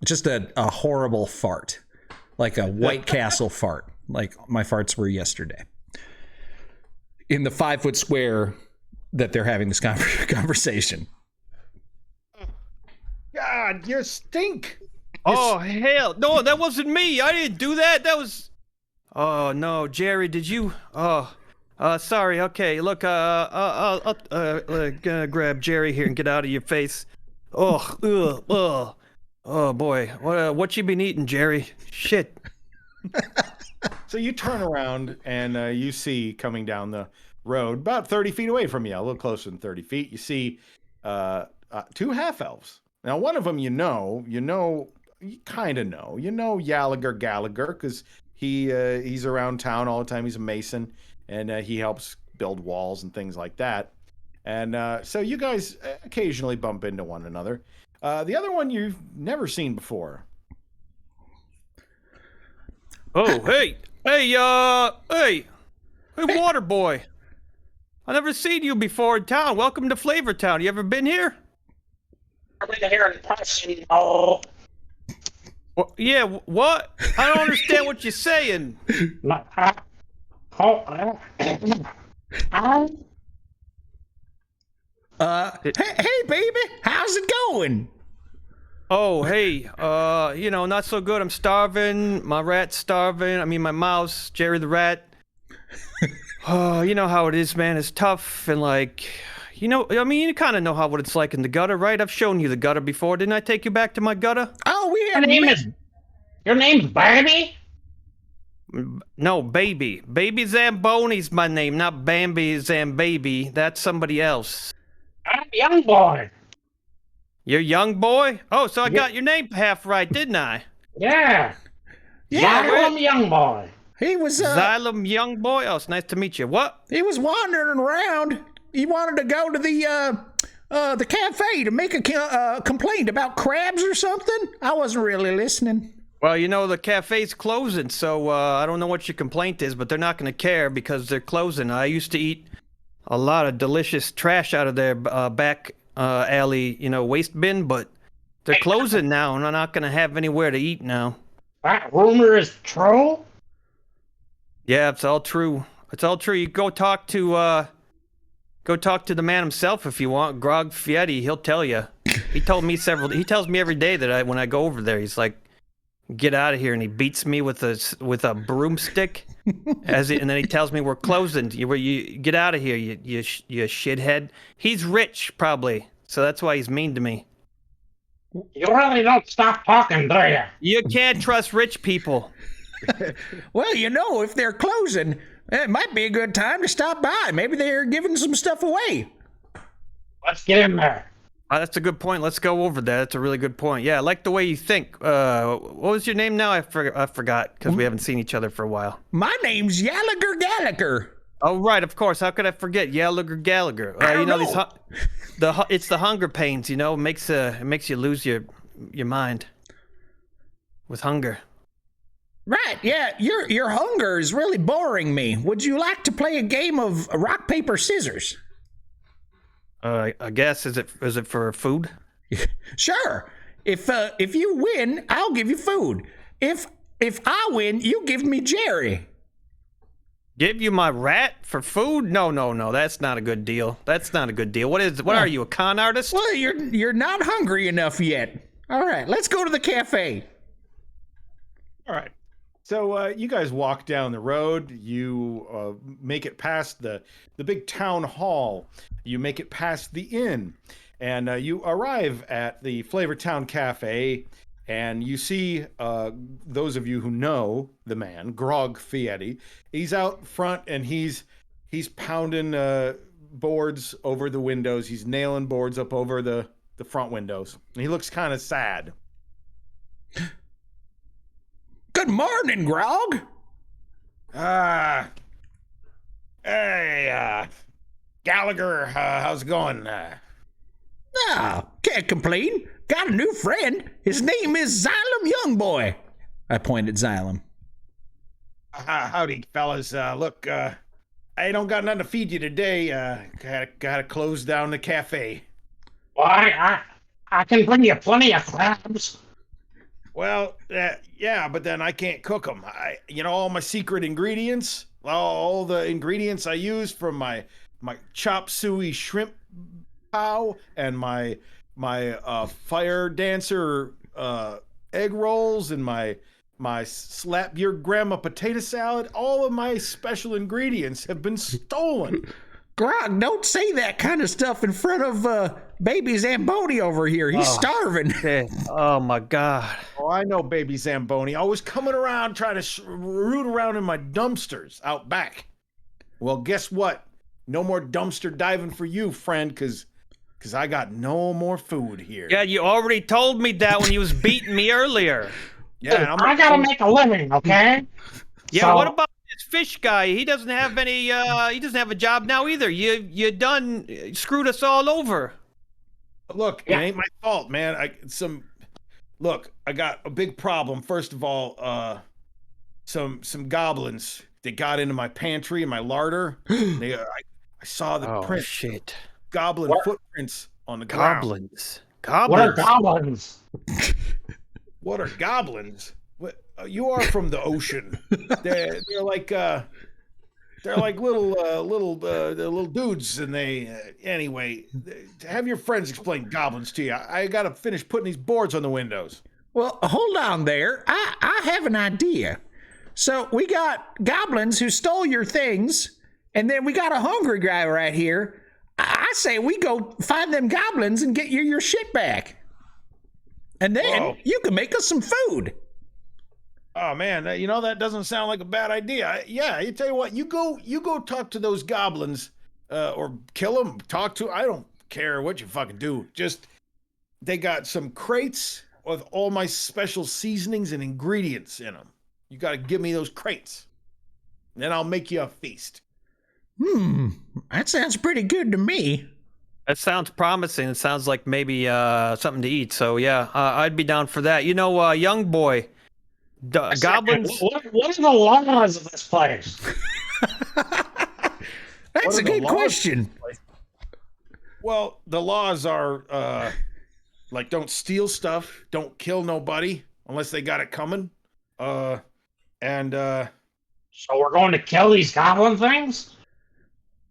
just a horrible fart, like a White Castle fart, like my farts were yesterday. In the 5-foot square that they're having this conversation. God, you stink. Oh, hell. No, that wasn't me. I didn't do that. That was... Oh, no. Jerry, did you... Oh, sorry. Okay, look, I'll gonna grab Jerry here and get out of your face. Oh, oh, boy. What you been eating, Jerry? Shit. So you turn around, and you see coming down the road, about 30 feet away from you, a little closer than 30 feet, you see 2 half-elves. Now, one of them you kind of know Gallagher, because he's around town all the time. He's a mason, and he helps build walls and things like that. And so you guys occasionally bump into one another. The other one you've never seen before. Oh, hey, water boy. I never seen you before in town. Welcome to Flavor Town. You ever been here? I've been here in person. Oh, Yeah, what? I don't understand what you're saying. Hey baby, how's it going? Oh, hey, you know, not so good. I'm starving. My rat's starving. I mean, my mouse, Jerry the rat. Oh, you know how it is, man. It's tough and like, you know, I mean, you kind of know what it's like in the gutter, right? I've shown you the gutter before. Didn't I take you back to my gutter? Oh, we had your name's Bambi? No, Baby. Baby Zamboni's my name, not Bambi Zambaby. That's somebody else. I'm young boy. You're young boy? Oh, so I got your name half right, didn't I? Yeah. Yeah, Xylem young boy. he was Xylem young boy? Oh, it's nice to meet you. What? he was wandering around. He wanted to go to the cafe to make a complaint about crabs or something. I wasn't really listening. Well, you know, the cafe's closing, so I don't know what your complaint is, but they're not going to care because they're closing. I used to eat a lot of delicious trash out of their back alley, you know, waste bin, but they're closing now, and I'm not going to have anywhere to eat now. That rumor is true? Yeah, it's all true. It's all true. You go talk to the man himself if you want, Grog Fietti. He'll tell you. He tells me every day that when I go over there, he's like, "Get out of here," and he beats me with a broomstick, and then he tells me we're closing. You get out of here, you shithead. He's rich, probably, so that's why he's mean to me. You really don't stop talking, do you? You can't trust rich people. Well, you know, if they're closing, it might be a good time to stop by. Maybe they're giving some stuff away. Let's get in there. That's a good point. Let's go over that. That's a really good point. Yeah, I like the way you think. What was your name now? I forgot because we haven't seen each other for a while. My name's Gallagher. Oh, right, of course. How could I forget Gallagher? I You don't know, know. it's the hunger pains. You know, it makes you lose your mind with hunger. Right, yeah, your hunger is really boring me. Would you like to play a game of rock, paper, scissors? I guess is it for food? Sure. If you win, I'll give you food. If I win, you give me Jerry. Give you my rat for food? No. That's not a good deal. That's not a good deal. What are you, a con artist? Well, you're not hungry enough yet. All right, let's go to the cafe. All right. So you guys walk down the road. You make it past the big town hall. You make it past the inn, and you arrive at the Flavor Town Cafe. And you see those of you who know the man, Grog Fietti. He's out front and he's pounding boards over the windows. He's nailing boards up over the front windows. And he looks kind of sad. Good morning, Grog. Hey, Gallagher, how's it going? Can't complain. Got a new friend. His name is Xylem Youngboy. I pointed at Xylem. Howdy, fellas. Look, I don't got nothing to feed you today. Gotta close down the cafe. Why, I can bring you plenty of crabs. Well, yeah, but then I can't cook them. All my secret ingredients, all the ingredients I use from my chop suey shrimp pow and my fire dancer egg rolls and my slap your grandma potato salad. All of my special ingredients have been stolen. Grog, don't say that kind of stuff in front of baby Zamboni over here. He's starving. Oh my God. Oh, I know baby Zamboni. Always coming around trying to root around in my dumpsters out back. Well, guess what? No more dumpster diving for you, friend, because I got no more food here. Yeah, you already told me that when you was beating me earlier. Yeah, I gotta make a living, okay? Yeah, So- what about this fish guy? He doesn't have any. He doesn't have a job now either. You done screwed us all over. Look, it ain't my fault, man. I got a big problem. First of all, some goblins. They got into my pantry and my larder. I saw the print. Shit. Goblin footprints on the ground. Goblins. What are goblins? What are goblins? You are from the ocean. They're like little dudes, and they anyway. Have your friends explain goblins to you. I gotta finish putting these boards on the windows. Well, hold on there. I have an idea. So we got goblins who stole your things, and then we got a hungry guy right here. I say we go find them goblins and get your shit back. And then you can make us some food. Oh man, that doesn't sound like a bad idea. I tell you what, you go talk to those goblins, or kill them. Talk to. I don't care what you fucking do. Just they got some crates with all my special seasonings and ingredients in them. You got to give me those crates, and then I'll make you a feast. That sounds pretty good to me. That sounds promising. It sounds like maybe something to eat. So yeah, I'd be down for that. Young boy. Goblins. What are the laws of this place? That's a good question. Well, the laws are like don't steal stuff, don't kill nobody unless they got it coming. So we're going to kill these goblin things?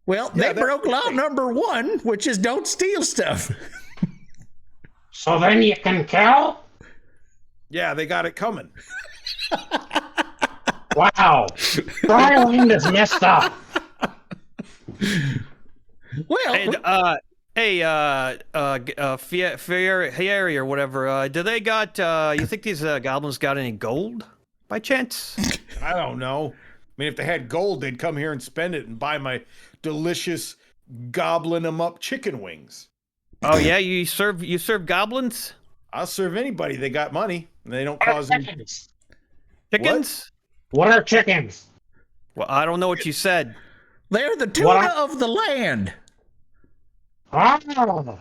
Well, Yeah, they broke law number 1, which is don't steal stuff. So then you can kill? Yeah, they got it coming. Wow. Brian is messed up. Well, Harry or whatever. Do they got? You think these goblins got any gold by chance? I don't know. I mean, if they had gold, they'd come here and spend it and buy my delicious goblin 'em up chicken wings. Oh yeah, you serve goblins? I'll serve anybody. They got money and they don't What are cause me. chickens? Chickens? What are chickens? Well, I don't know what you said. They're the tuna of the land. Oh.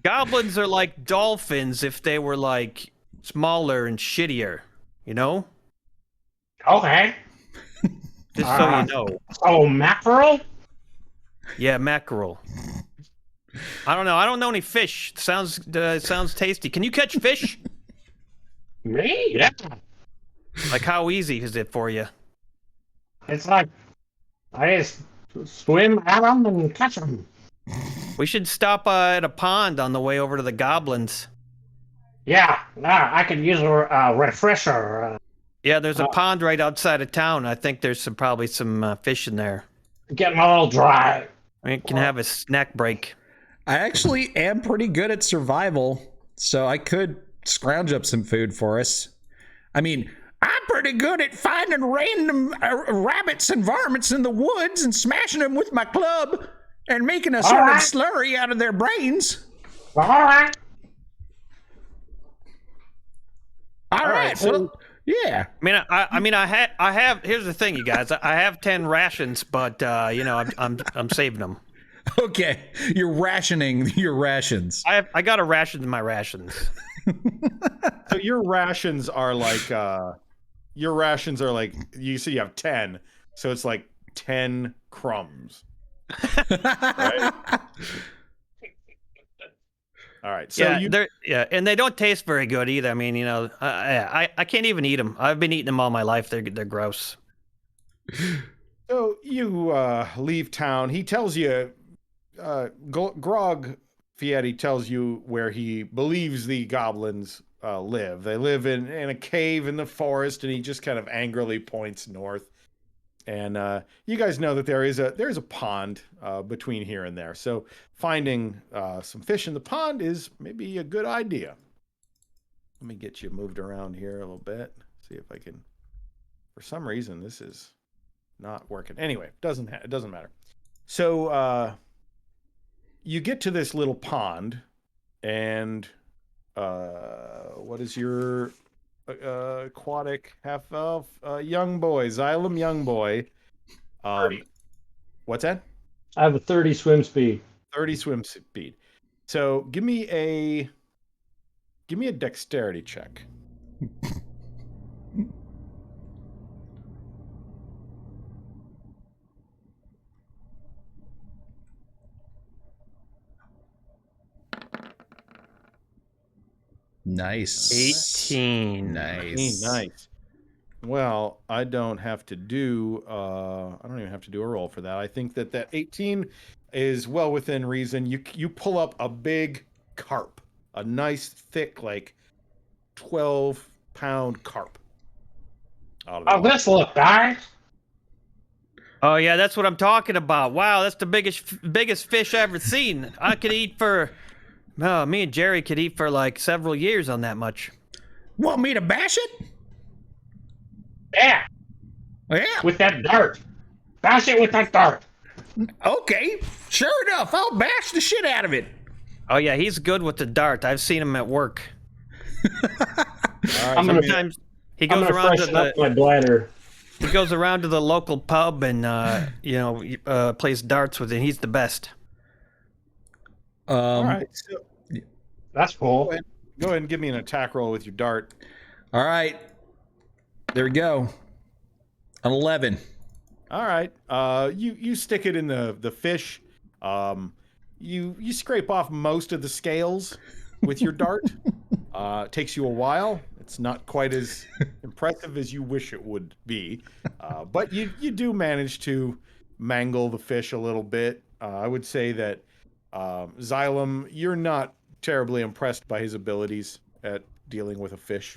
Goblins are like dolphins if they were like smaller and shittier, you know? Okay. Just so you know. Oh, mackerel? Yeah, mackerel. I don't know. I don't know any fish. Sounds tasty. Can you catch fish? Me? Yeah. Like, how easy is it for you? It's like I just swim at them and catch them. We should stop at a pond on the way over to the goblins. Yeah, I could use a refresher. Yeah, there's a pond right outside of town. I think there's probably some fish in there. Getting a little dry. We can have a snack break. I actually am pretty good at survival, so I could scrounge up some food for us. I mean, I'm pretty good at finding random rabbits and varmints in the woods and smashing them with my club and making a sort of slurry out of their brains. All right. All right. So, Well, yeah. I mean, I have. Here's the thing, you guys. I have 10 rations, but I'm saving them. Okay, you're rationing your rations. I got a ration in my rations. so your rations are like you see you have 10, so it's like 10 crumbs. Right? All right. So and they don't taste very good either. I mean, I can't even eat them. I've been eating them all my life. They're gross. So you leave town. He tells you, Grog Fietti tells you where he believes the goblins live. They live in a cave in the forest, and he just kind of angrily points north. And you guys know that there is a pond between here and there. So finding some fish in the pond is maybe a good idea. Let me get you moved around here a little bit. See if I can. For some reason, this is not working. Anyway, it doesn't matter. So you get to this little pond, and what is your aquatic half-elf young boy, Xylem young boy? 30. What's that? I have a 30 swim speed. 30 swim speed. So give me a dexterity check. Nice. 18. Nice. Well, I don't have to do I don't even have to do a roll for that. I think that 18 is well within reason. You pull up a big carp, a nice thick, like 12-pound carp. Oh, this look, guys. Oh yeah, that's what I'm talking about. Wow, that's the biggest fish I ever seen. I could eat for. No, me and Jerry could eat for like several years on that much. Want me to bash it? Yeah, Yeah. with that dart. Bash it with that dart. Okay. Sure enough, I'll bash the shit out of it. Oh yeah, he's good with the dart. I've seen him at work. All right, Sometimes he I'm goes gonna around to freshen up the my bladder. he goes around to the local pub and plays darts with it. He's the best. all right. So That's cool. go ahead and give me an attack roll with your dart. All right. There we go. An 11. All right. You stick it in the fish. You scrape off most of the scales with your dart. It takes you a while. It's not quite as impressive as you wish it would be, but you do manage to mangle the fish a little bit. I would say that Xylem, you're not terribly impressed by his abilities at dealing with a fish.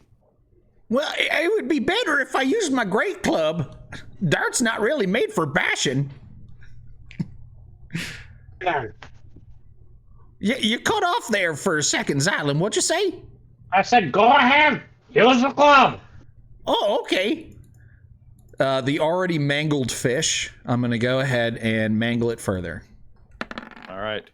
Well, it would be better if I used my great club. Dart's not really made for bashing. You cut off there for a second, Xylem. What'd you say? I said, go ahead. Use the club. Oh, okay. The already mangled fish, I'm going to go ahead and mangle it further. All right.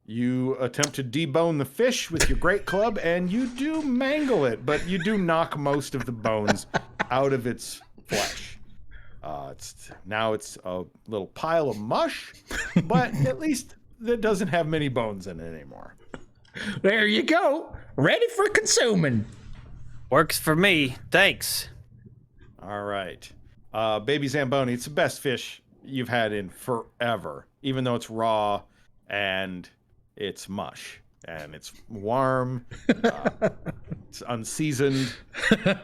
You attempt to debone the fish with your great club, and you do mangle it, but you do knock most of the bones out of its flesh. It's a little pile of mush, but at least it doesn't have many bones in it anymore. There you go. Ready for consuming. Works for me. Thanks. All right. Baby Zamboni, it's the best fish you've had in forever, even though it's raw and it's mush and it's warm. It's unseasoned.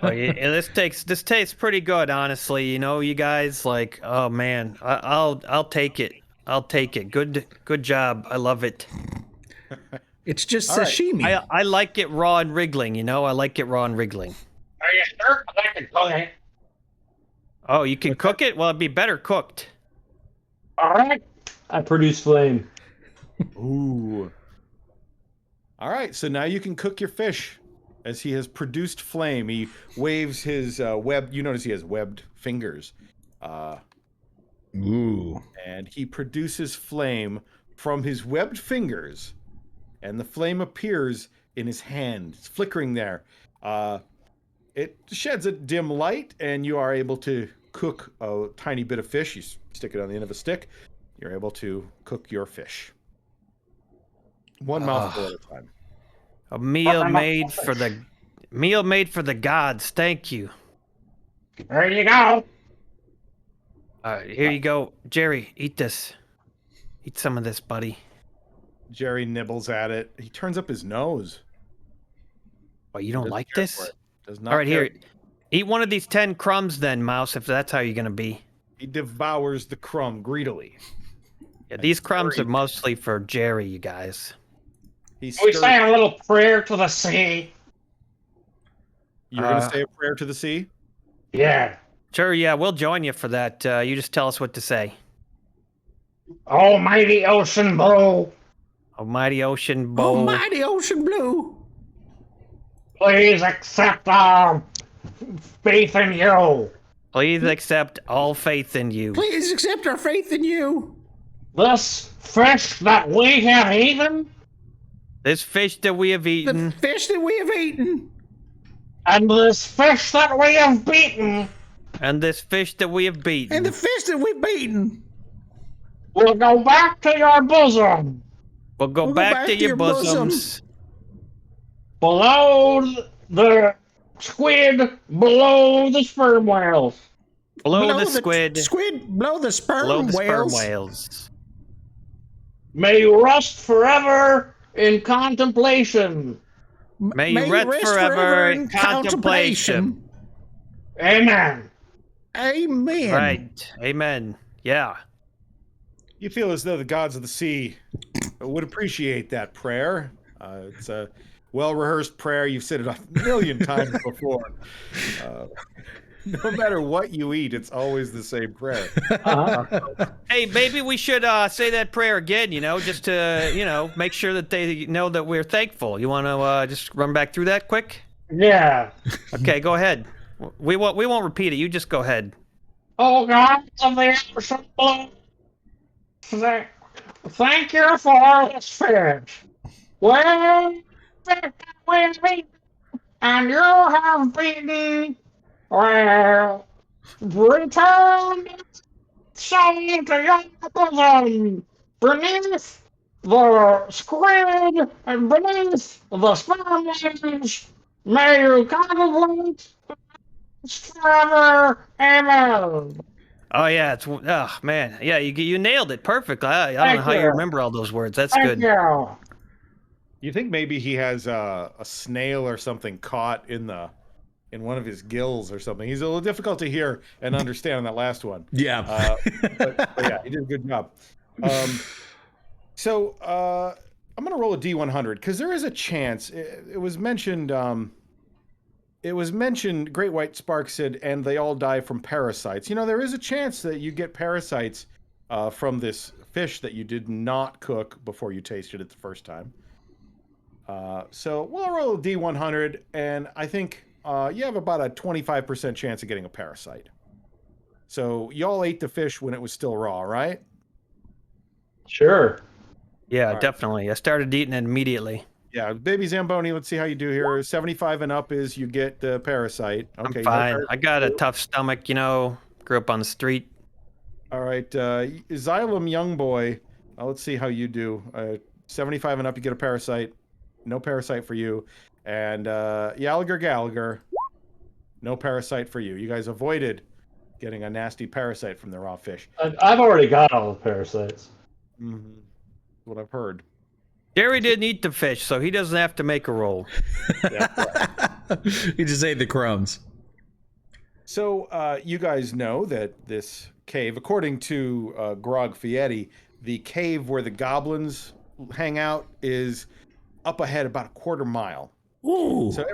Oh, yeah, this tastes pretty good, honestly. You know, you guys, like, oh man, I'll take it. I'll take it. Good job. I love it. It's just All right. sashimi. I like it raw and wriggling. You know, I like it raw and wriggling. Are you sure? I like it. Okay. Oh, you can cook it? Well, it'd be better cooked. All right. I produce flame. Ooh. All right, so now you can cook your fish as he has produced flame. He waves his web. You notice he has webbed fingers. Ooh. And he produces flame from his webbed fingers. And the flame appears in his hand. It's flickering there. It sheds a dim light, and you are able to cook a tiny bit of fish. You stick it on the end of a stick. You're able to cook your fish. One mouthful at a time. A meal made for the gods. Thank you. There you go. Here you go, Jerry. Eat this. Eat some of this, buddy. Jerry nibbles at it. He turns up his nose. Oh, you don't Doesn't like care this? for it. Does not All right, care. here. Eat one of these 10 crumbs then, Mouse, if that's how you're going to be. He devours the crumb greedily. Yeah, these crumbs are Jerry- mostly for Jerry, you guys. He We stirs. say a little prayer to the sea. You're going to say a prayer to the sea? Yeah. Sure, yeah, we'll join you for that. You just tell us what to say. Almighty ocean blue, Almighty ocean bowl. Oh, mighty ocean blue. please accept our faith in you. Please accept all faith in you. Please accept our faith in you. This fish that we have eaten, This fish that we have The eaten, fish that we have eaten. and this fish that we have beaten, and this fish that we have beaten, And the fish that we've beaten. will go back to your bosom, will go back to your bosoms. below the squid, below the sperm whales. Blow the squid, Blow the sperm blow the sperm whales. whales. May you rest forever in contemplation. May you rest forever in contemplation. Amen. Amen. Right. Amen. Yeah. You feel as though the gods of the sea would appreciate that prayer. It's a well-rehearsed prayer. You've said it a million times before. No matter what you eat, it's always the same prayer. Hey, maybe we should say that prayer again, you know, just to, you know, make sure that they know that we're thankful. You want to just run back through that quick? Yeah. Okay, go ahead. We won't repeat it. You just go ahead. Oh God of the ocean blue, thank you for this fish. Well, with me, and you have beaten. Well, return soul to your bosom beneath the squid and beneath the sperm whales. May you contemplate forever. Amen. Oh yeah, oh man, yeah, you nailed it perfectly. I don't know how you remember all those words. That's Thank good. you. You think maybe he has a snail or something caught in one of his gills or something. He's a little difficult to hear and understand on that last one. Yeah. But yeah, he did a good job. So I'm going to roll a D100 because there is a chance. It was mentioned. Great White Spark said, and they all die from parasites. You know, there is a chance that you get parasites from this fish that you did not cook before you tasted it the first time. So we'll roll a D100, and I think you have about a 25% chance of getting a parasite. So y'all ate the fish when it was still raw, right? Sure. Yeah, All right. definitely. I started eating it immediately. Yeah, baby Zamboni, let's see how you do here. 75 and up is you get the parasite. Okay, I'm fine. no I got a tough stomach, you know. Grew up on the street. All right, Xylem young boy. Let's see how you do. 75 and up, you get a parasite. No parasite for you. And Gallagher, no parasite for you. You guys avoided getting a nasty parasite from the raw fish. I've already got all the parasites. Mm-hmm. What I've heard. Jerry didn't eat the fish, so he doesn't have to make a roll. You just ate the crumbs. So you guys know that this cave, according to Grog Fietti, the cave where the goblins hang out is up ahead about a quarter mile. Ooh. So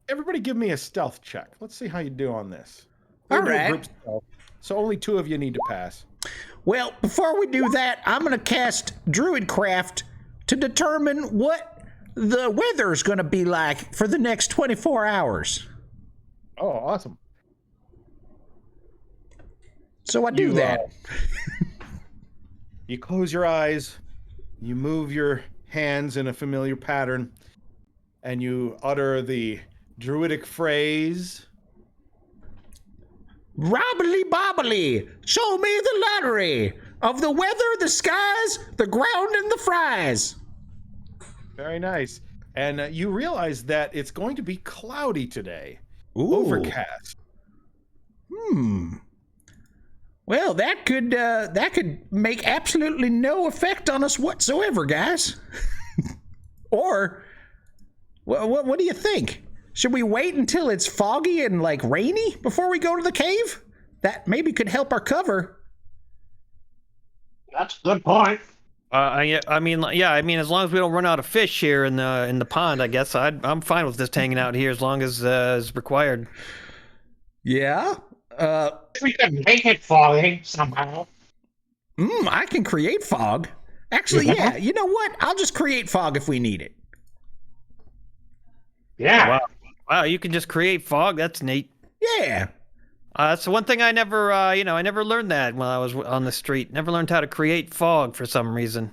everybody give me a stealth check. Let's see how you do on this. All We'll do a right. group stealth, so only 2 of you need to pass. Well, before we do that, I'm going to cast Druidcraft to determine what the weather's going to be like for the next 24 hours. Oh, awesome. So I do that. You close your eyes, you move your hands in a familiar pattern, and you utter the druidic phrase. Robbly bobbly, show me the lottery of the weather, the skies, the ground, and the fries. Very nice. And you realize that it's going to be cloudy today. Ooh. Overcast. Well, that could make absolutely no effect on us whatsoever, guys. Or, what do you think? Should we wait until it's foggy and like rainy before we go to the cave? That maybe could help our cover. That's a good point. I mean, as long as we don't run out of fish here in the pond, I guess I'm fine with just hanging out here as long as is required. Yeah. If we could make it foggy somehow. I can create fog. Actually, yeah. You know what? I'll just create fog if we need it. Yeah. Wow, you can just create fog. That's neat. Yeah. That's the one thing I never, I never learned that when I was on the street. Never learned how to create fog for some reason.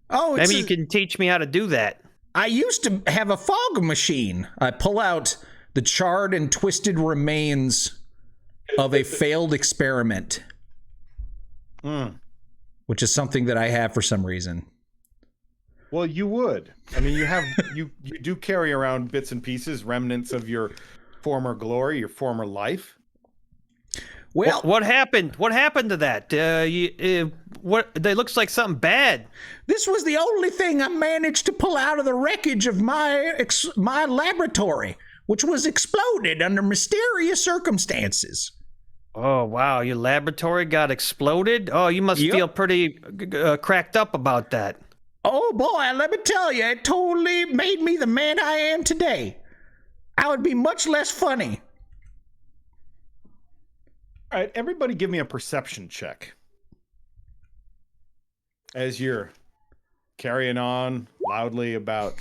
Oh, maybe you can teach me how to do that. I used to have a fog machine. I pull out the charred and twisted remains of a failed experiment, which is something that I have for some reason. Well, you would. I mean, you do carry around bits and pieces, remnants of your former glory, your former life. Well, what happened? What happened to that? What? That looks like something bad. this was the only thing I managed to pull out of the wreckage of my laboratory, which was exploded under mysterious circumstances. Oh wow, your laboratory got exploded. Oh, you must feel pretty cracked up about that. Oh boy, let me tell you, it totally made me the man I am today. I would be much less funny. All right, everybody give me a perception check. As you're carrying on loudly about...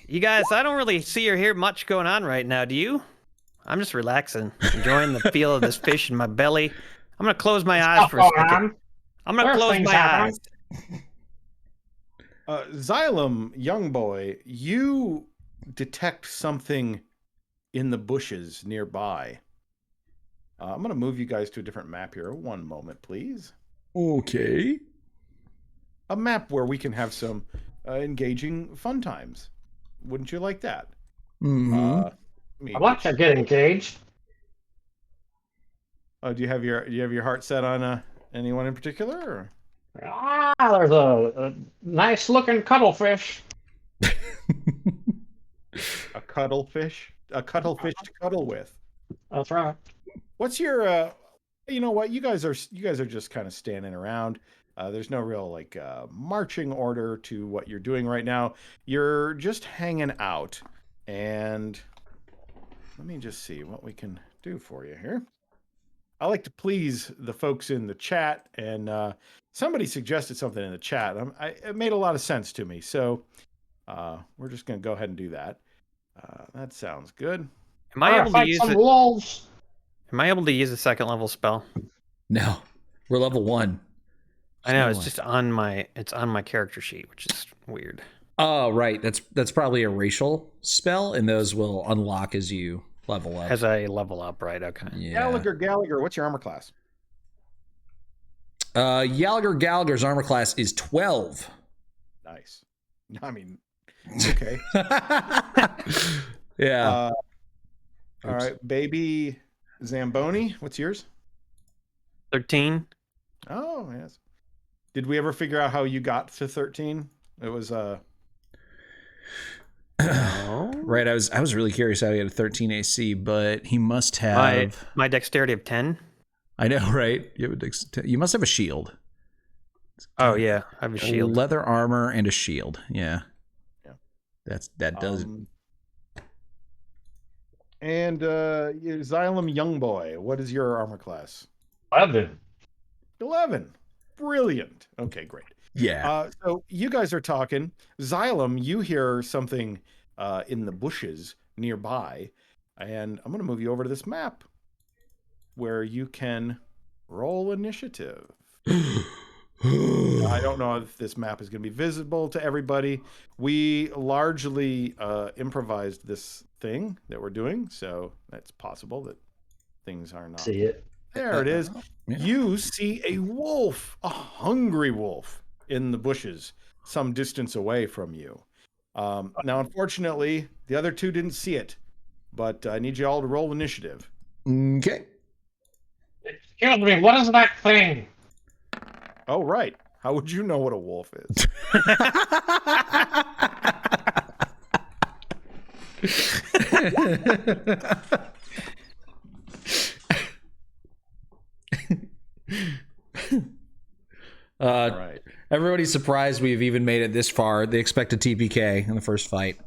You guys, I don't really see or hear much going on right now, do you? I'm just relaxing, enjoying the feel of this fish in my belly. I'm gonna close my eyes for a second. I'm gonna close my eyes. Xylem, young boy, you detect something in the bushes nearby. I'm going to move you guys to a different map here. One moment, please. Okay. A map where we can have some engaging fun times. Wouldn't you like that? I'd like to get engaged. Oh, do you have your heart set on anyone in particular? Or? There's a nice looking cuttlefish. A cuttlefish to cuddle with. That's right. What's your you know what, you guys are just kind of standing around. There's no real marching order to what you're doing right now. You're just hanging out, and let me just see what we can do for you here. I like to please the folks in the chat, and somebody suggested something in the chat. It made a lot of sense to me, so we're just going to go ahead and do that. That sounds good. Am I able to use some it? wolves. Am I able to use a second level spell? No, we're level 1. I know it's just on my character sheet, which is weird. Oh, right. That's probably a racial spell, and those will unlock as you level up. Has a level up, right? Okay. Yeah. Gallagher, what's your armor class? Gallagher's armor class is 12. Nice. I mean, okay. Yeah. All right, baby Zamboni, what's yours? 13. Oh, yes. Did we ever figure out how you got to 13? It was Right, I was really curious how he had a 13 AC, but he must have my dexterity of 10. I know, right? You must have a shield. Oh yeah, I have a shield. Leather armor and a shield. Yeah. Yeah. That does. And Xylem Youngboy, what is your armor class? 11. 11. Brilliant. Okay, great. Yeah. So you guys are talking. Xylem, you hear something in the bushes nearby, and I'm going to move you over to this map where you can roll initiative. I don't know if this map is going to be visible to everybody. We largely improvised this thing that we're doing, so it's possible that things are not. See it. There it is. Yeah. You see a wolf, a hungry wolf, in the bushes some distance away from you. Now, unfortunately, the other two didn't see it, but I need you all to roll initiative. Okay. Excuse me, what is that thing? Oh, right. How would you know what a wolf is? All right. Everybody's surprised we've even made it this far. They expect a TPK in the first fight.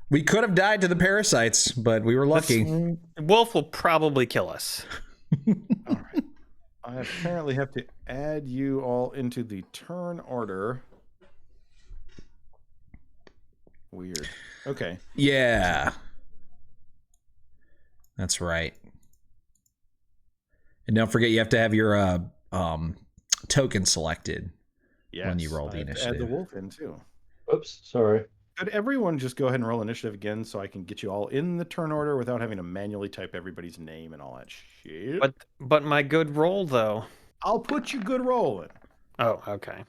We could have died to the parasites, but we were lucky. Wolf will probably kill us. All right. I apparently have to add you all into the turn order. Weird. Okay. Yeah. That's right. And don't forget, you have to have your token selected when you roll the initiative. Add the wolf in too. Oops, sorry. Could everyone just go ahead and roll initiative again so I can get you all in the turn order without having to manually type everybody's name and all that shit? But my good roll though. I'll put you good rolling. Oh, okay.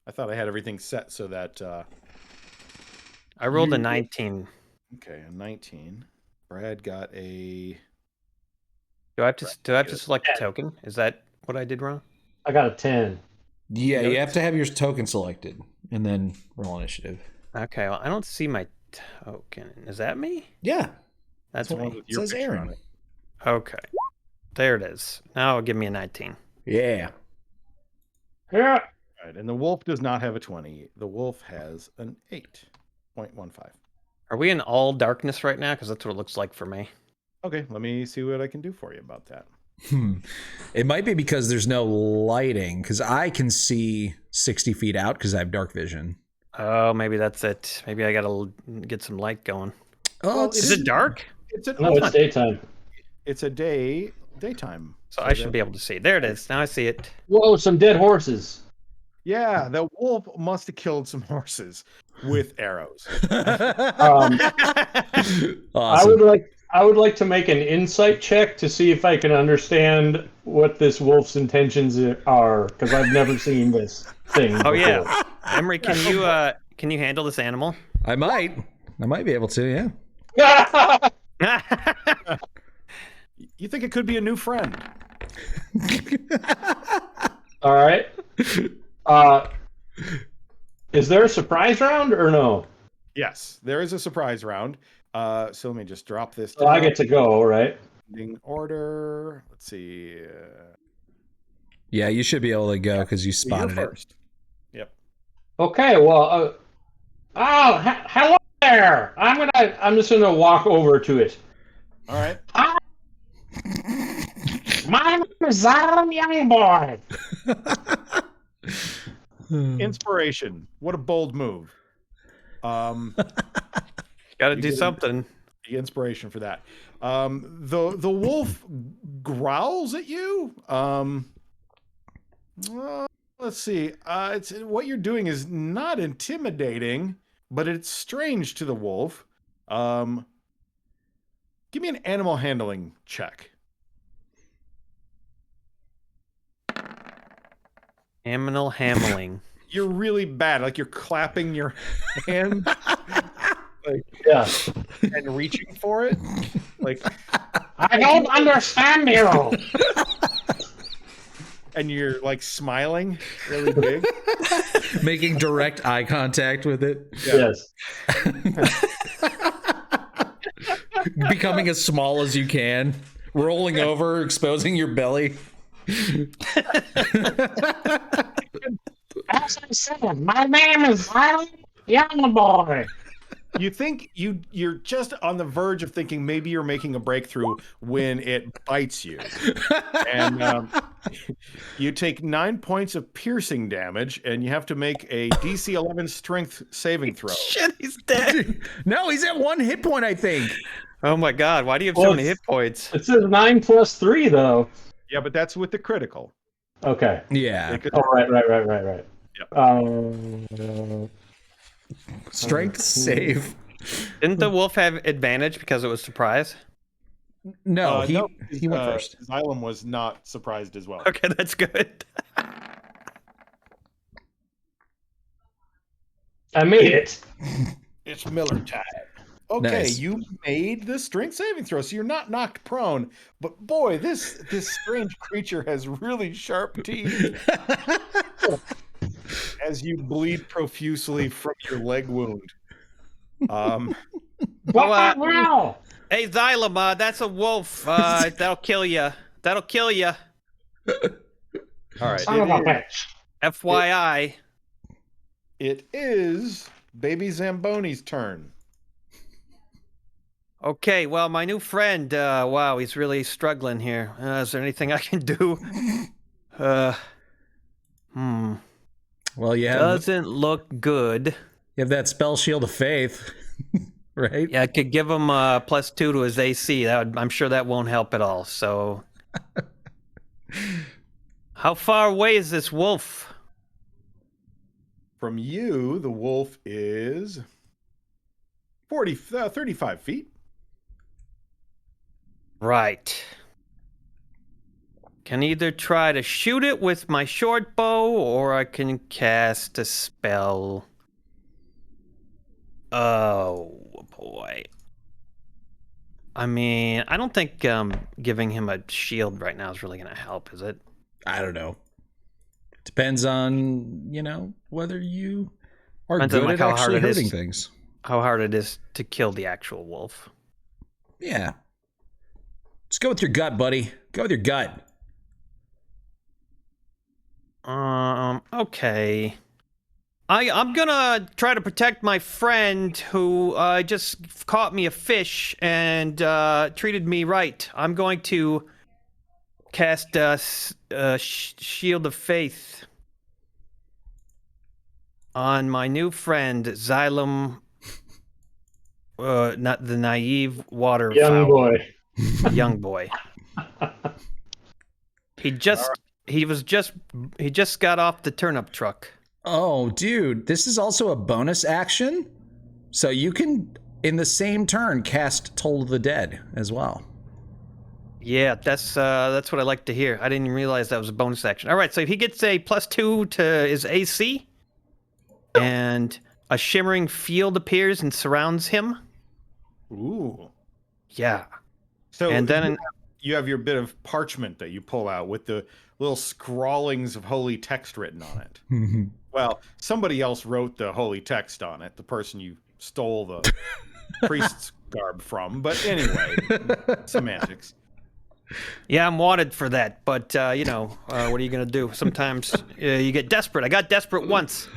I thought I had everything set so that I rolled a 19. okay, a 19. Brad got a Do I have to select a token? Is that what I did wrong? I got a 10. Yeah, you have to have your token selected and then roll initiative. Okay, well, I don't see my token. Is that me? Yeah. That's the one me. with your Says picture Aaron. on it. Okay. There it is. Now give me a 19. Yeah. Yeah. Right, and the wolf does not have a 20. The wolf has an 8.15. Are we in all darkness right now? Because that's what it looks like for me. Okay, let me see what I can do for you about that. It might be because there's no lighting, because I can see 60 feet out because I have dark vision. Oh, maybe that's it. Maybe I gotta get some light going. Oh, Well, Is it dark? It's an No, it's daytime. It's a daytime. So I should be able to see. There it is. Now I see it. Whoa, some dead horses. Yeah, the wolf must have killed some horses with arrows. Um, awesome. I would like to make an insight check to see if I can understand what this wolf's intentions are, because I've never seen this thing Oh before. yeah, Emery, can you handle this animal? I might be able to, yeah. You think it could be a new friend? All right. Is there a surprise round or no? Yes, there is a surprise round. So let me just drop this. So I get to go, right? In order. Let's see. Yeah, you should be able to go because you You spotted it. first. Yep. Okay. Well. Hello there. I'm just gonna walk over to it. All right. My name is Adam Youngboy. Inspiration. What a bold move. Gotta do something. The inspiration for that. The wolf growls at you. Let's see. It's what you're doing is not intimidating, but it's strange to the wolf. Give me an animal handling check. Aminal Hammling. You're really bad. Like you're clapping your hand, like Yeah. and reaching for it. Like I don't understand you. and you're like smiling really big. Making direct eye contact with it. Yes. Becoming as small as you can. Rolling over, exposing your belly. As I said, my name is Young Boy. You think you're just on the verge of thinking maybe you're making a breakthrough when it bites you, and you take 9 points of piercing damage, and you have to make a DC 11 Strength saving throw. Shit, he's dead. No, he's at 1 hit point, I think. Oh my god, why do you have so Well, many hit points? It says 9 + 3 though. Yeah, but that's with the critical. Okay. Yeah. It could- Oh, right. Yep. Strength save. Didn't the wolf have advantage because it was surprise? No, he no, went first. Xylem was not surprised as well. Okay, that's good. I made it. It's Miller time. Okay, Nice. you made the strength saving throw, so you're not knocked prone. But boy, this strange creature has really sharp teeth. As you bleed profusely from your leg wound. What now? Hey, Xylem, that's a wolf. That'll kill you. That'll kill you. All right. Son of a bitch. FYI. It is Baby Zamboni's turn. Okay, well, my new friend, wow, he's really struggling here. Is there anything I can do? Well, you have, Doesn't look good. you have that spell Shield of Faith, right? Yeah, I could give him +2 to his AC. I'm sure that won't help at all. So, how far away is this wolf? From you, the wolf is 35 feet. Right. Can either try to shoot it with my short bow, or I can cast a spell. Oh boy. I mean, I don't think giving him a shield right now is really going to help, is it? I don't know. Depends on, whether you are Depends on, good like, at how hard actually it is. hurting things. How hard it is to kill the actual wolf. Yeah. Just go with your gut, buddy. Go with your gut. Okay. I'm gonna try to protect my friend who just caught me a fish and treated me right. I'm going to cast Shield of Faith on my new friend Xylem. Not the naive water Young fowl. boy. Young boy. He just got off the turnip truck. Oh, dude, this is also a bonus action. So you can, in the same turn, cast Toll of the Dead as well. Yeah, that's what I like to hear. I didn't even realize that was a bonus action. All right, so he gets a +2 to his AC, and a shimmering field appears and surrounds him. Ooh. Yeah. So And then you have your bit of parchment that you pull out with the little scrawlings of holy text written on it. Well, somebody else wrote the holy text on it, the person you stole the priest's garb from. But anyway, semantics. Yeah, I'm wanted for that, but what are you gonna do? Sometimes you get desperate. I got desperate once.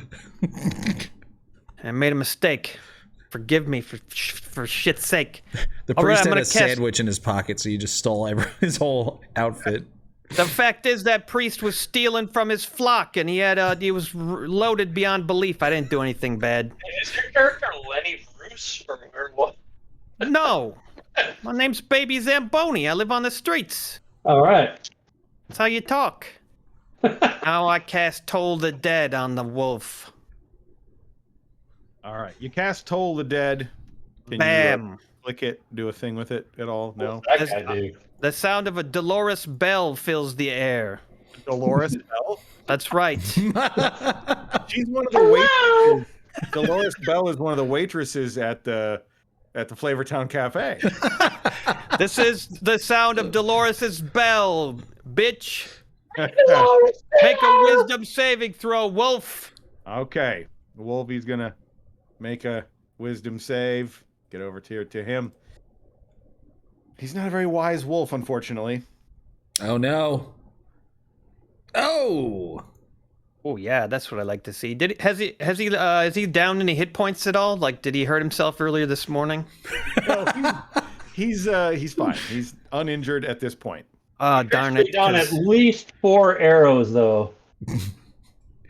I made a mistake. Forgive me for shit's sake. The All right, priest I'm had gonna a sandwich in his pocket, so you just stole his whole outfit. The fact is that priest was stealing from his flock, and he was loaded beyond belief. I didn't do anything bad. Is your character Lenny Bruce or what? No, my name's Baby Zamboni. I live on the streets. All right. That's how you talk. Now I cast Toll the Dead on the wolf. All right. You cast Toll the Dead. Can Bam. Click it, do a thing with it at all? No. That guy do. The sound of a Dolores bell fills the air. Dolores Bell? That's right. She's one of the waitresses. Dolores Bell is one of the waitresses at the Flavortown Cafe. This is the sound of Dolores's bell, bitch. Make a wisdom saving throw, Wolf. Okay. Wolfie's gonna make a wisdom save. Get over to him. He's not a very wise wolf, unfortunately. Oh no. Oh. Oh yeah, that's what I like to see. Is he down any hit points at all? Like, did he hurt himself earlier this morning? No, he's fine. He's uninjured at this point. Ah, darn it! Down at least 4 arrows though.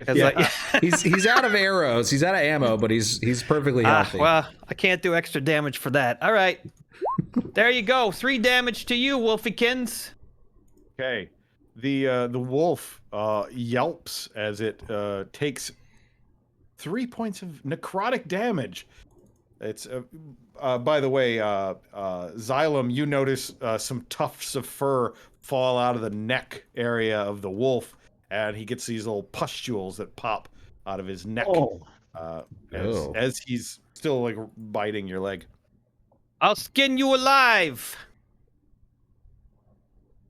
He's out of arrows. He's out of ammo, but he's perfectly healthy. Well, I can't do extra damage for that. All right, there you go. 3 damage to you, Wolfiekins. Okay. The wolf yelps as it takes 3 points of necrotic damage. It's by the way, Xylem, you notice some tufts of fur fall out of the neck area of the wolf, and he gets these little pustules that pop out of his neck as he's still like biting your leg. I'll skin you alive.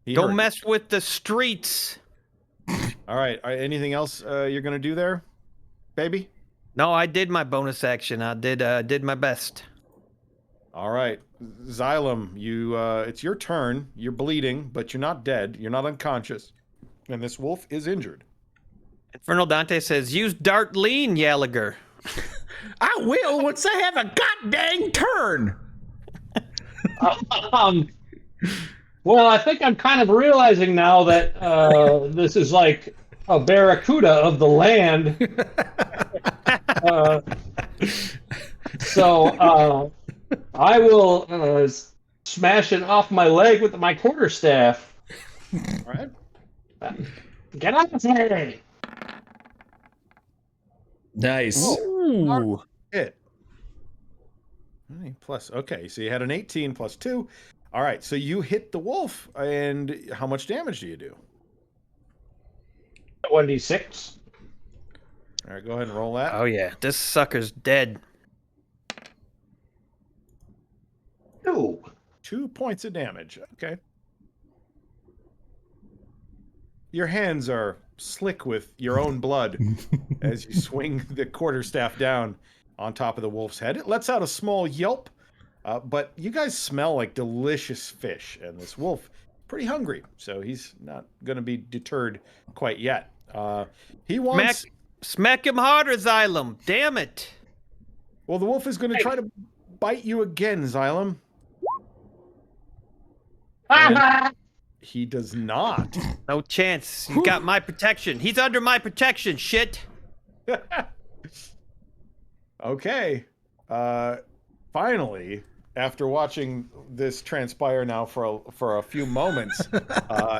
Don't mess with the streets. All right. Anything else you're gonna do there, baby? No, I did my bonus action. I did my best. All right, Xylem, it's your turn. You're bleeding, but you're not dead. You're not unconscious, and this wolf is injured. Infernal Dante says, "Use Dart Lean, Yaliger." I will once I have a goddamn turn. Well, I think I'm kind of realizing now that this is like a barracuda of the land. So I will smash it off my leg with my quarterstaff. All right. Get out of here! Nice. Ooh. Hit. Plus, okay, so you had an 18 plus 2. All right, so you hit the wolf, and how much damage do you do? 1d6. All right, go ahead and roll that. Oh yeah, this sucker's dead. 2 points of damage. Okay. Your hands are slick with your own blood as you swing the quarterstaff down on top of the wolf's head. It lets out a small yelp, but you guys smell like delicious fish, and this wolf pretty hungry, so he's not going to be deterred quite yet. He wants... Smack him harder, Xylem. Damn it. Well, the wolf is going to try to bite you again, Xylem. He does not. No chance. You got my protection. He's under my protection, shit. Okay. Finally, after watching this transpire now for a few moments,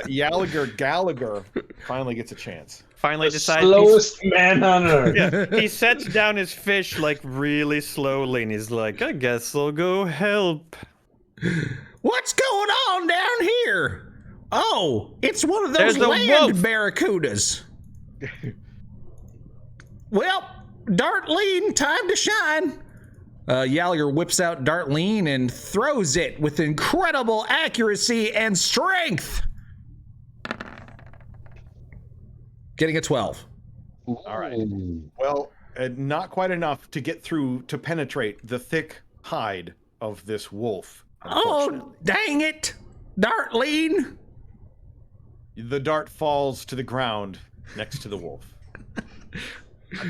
Gallagher finally gets a chance. Finally decides Slowest man on earth. Yeah, he sets down his fish like really slowly, and he's like, "I guess I'll go help." What's going on down here? Oh, it's one of those There's a land wolf. barracudas. Well, Dart Lean, time to shine. Yaliger whips out Dart Lean and throws it with incredible accuracy and strength. Getting a 12. All right. Well, not quite enough to get through to penetrate the thick hide of this wolf. Oh, dang it. Dart Lean. The dart falls to the ground next to the wolf.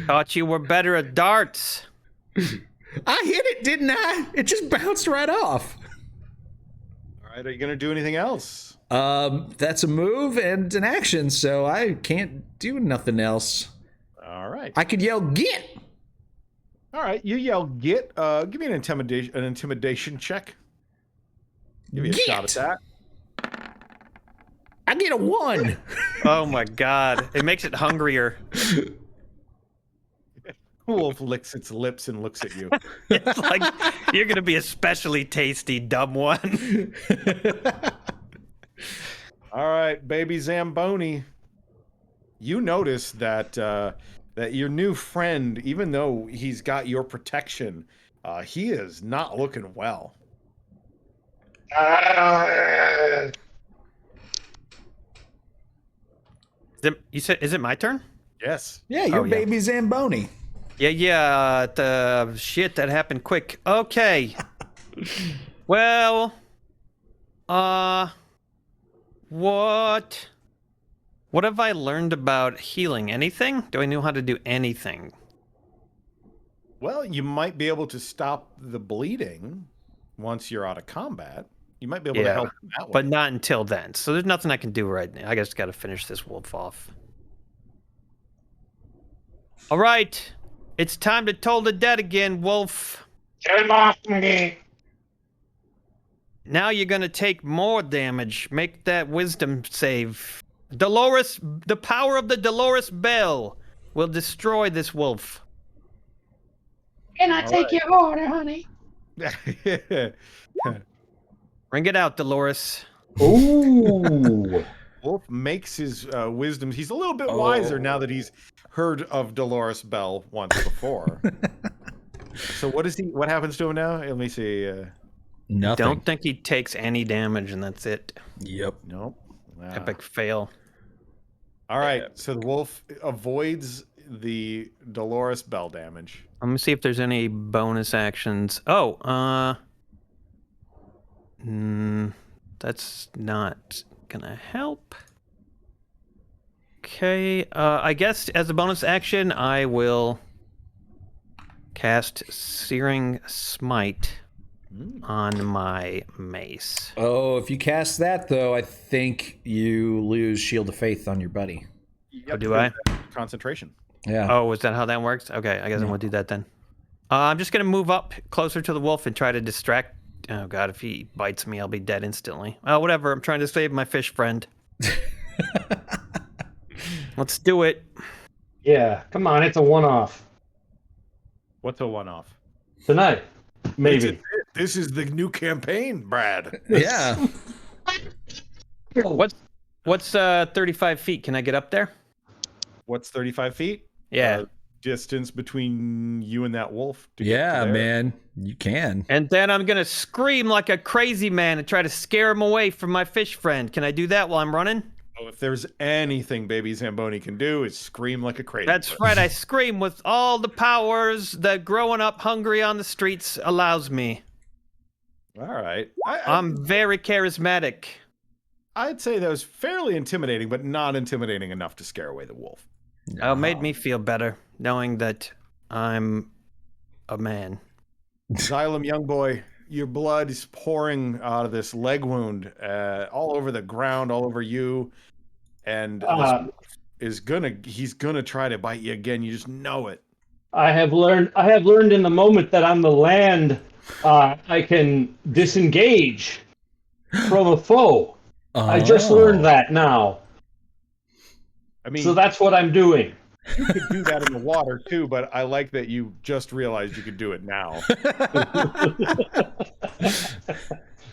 Thought you were better at darts. I hit it, didn't I? It just bounced right off. All right. Are you going to do anything else? That's a move and an action, so I can't do nothing else. All right. I could yell, "Get!" All right. You yell, "Get!" Give me an intimidation check. Give me a shot at that. I get a 1. Oh my god. It makes it hungrier. wolf licks its lips and looks at you. It's like you're gonna be especially tasty, dumb one. All right, baby Zamboni. You notice that that your new friend, even though he's got your protection, he is not looking well. You said, is it my turn? Yes. Yeah, you're Oh, yeah. baby Zamboni. Yeah. The shit that happened quick. Okay. Well, what have I learned about healing? Anything? Do I know how to do anything? Well, you might be able to stop the bleeding once you're out of combat. You might be able to Yeah, help him that way. But not until then. So there's nothing I can do right now. I just got to finish this wolf off. All right. It's time to toll the dead again, wolf. Get off me! Now you're going to take more damage. Make that wisdom save. Dolores, the power of the Dolores Bell will destroy this wolf. Can I take your order, honey? Ring it out, Dolores. Ooh. Wolf makes his wisdom. He's a little bit wiser now that he's heard of Dolores Bell once before. So what happens to him now? Let me see. Nothing. Don't think he takes any damage, and that's it. Yep. Nope. Epic fail. All right. So the wolf avoids the Dolores Bell damage. Let me see if there's any bonus actions. Oh, that's not gonna help. Okay, I guess as a bonus action, I will cast Searing Smite on my mace. Oh, if you cast that, though, I think you lose Shield of Faith on your buddy. Oh, do I? Concentration. Yeah. Oh, is that how that works? Okay, I guess I'm gonna do that then. I'm just gonna move up closer to the wolf and try to distract. Oh god, if he bites me, I'll be dead instantly. Oh, whatever. I'm trying to save my fish friend. Let's do it. Yeah, come on, it's a one-off. What's a one-off? Tonight, maybe. This is the new campaign, Brad. Yeah. What's 35 feet? Can I get up there? What's 35 feet? Yeah. Distance between you and that wolf. To get Yeah, to there. man. You can. And then I'm gonna scream like a crazy man and try to scare him away from my fish friend. Can I do that while I'm running? Oh, if there's anything Baby Zamboni can do, is scream like a crazy. That's right. I scream with all the powers that growing up hungry on the streets allows me. All right. I'm very charismatic. I'd say that was fairly intimidating, but not intimidating enough to scare away the wolf. Oh, it made me feel better knowing that I'm a man. Xylem, young boy, your blood is pouring out of this leg wound all over the ground, all over you. And he's gonna try to bite you again. You just know it. I have learned in the moment that on the land, I can disengage from a foe. I just learned that now. I mean, So that's what I'm doing. you could do that in the water too, but I like that you just realized you could do it now.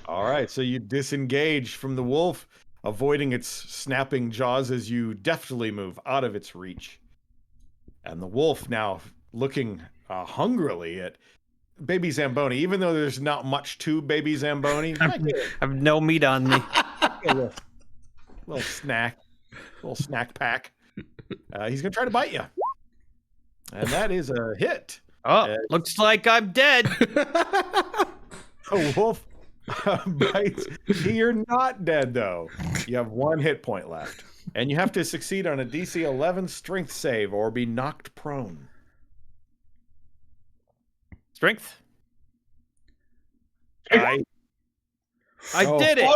All right, so you disengage from the wolf, avoiding its snapping jaws as you deftly move out of its reach. And the wolf now looking hungrily at Baby Zamboni, even though there's not much to Baby Zamboni. I have no meat on me. a little snack pack. He's gonna try to bite you, and that is a hit. Oh, looks like I'm dead. A wolf bites. You're not dead though. You have 1 hit point left, and you have to succeed on a DC 11 Strength save or be knocked prone. Strength. I did it.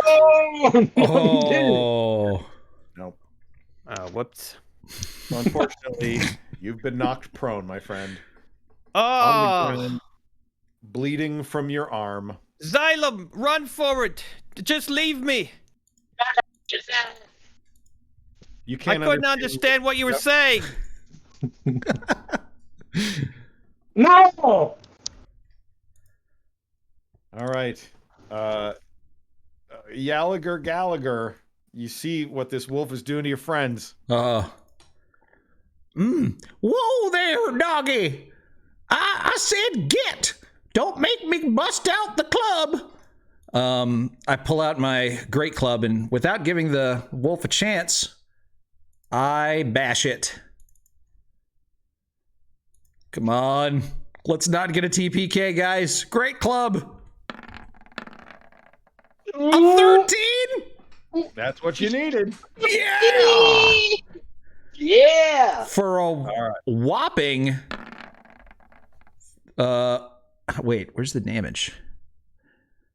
Oh. Nope. Whoops. Unfortunately, you've been knocked prone, my friend. On the Oh, ground, bleeding from your arm. Xylem, run forward. Just leave me. You I can't couldn't understand what you were saying. No! All right. Gallagher, you see what this wolf is doing to your friends. Whoa there, doggy. I said get. Don't make me bust out the club. I pull out my great club, and without giving the wolf a chance, I bash it. Come on. Let's not get a TPK, guys. Great club. A 13? That's what you needed. Yeah! Yeah. For a whopping... wait, where's the damage?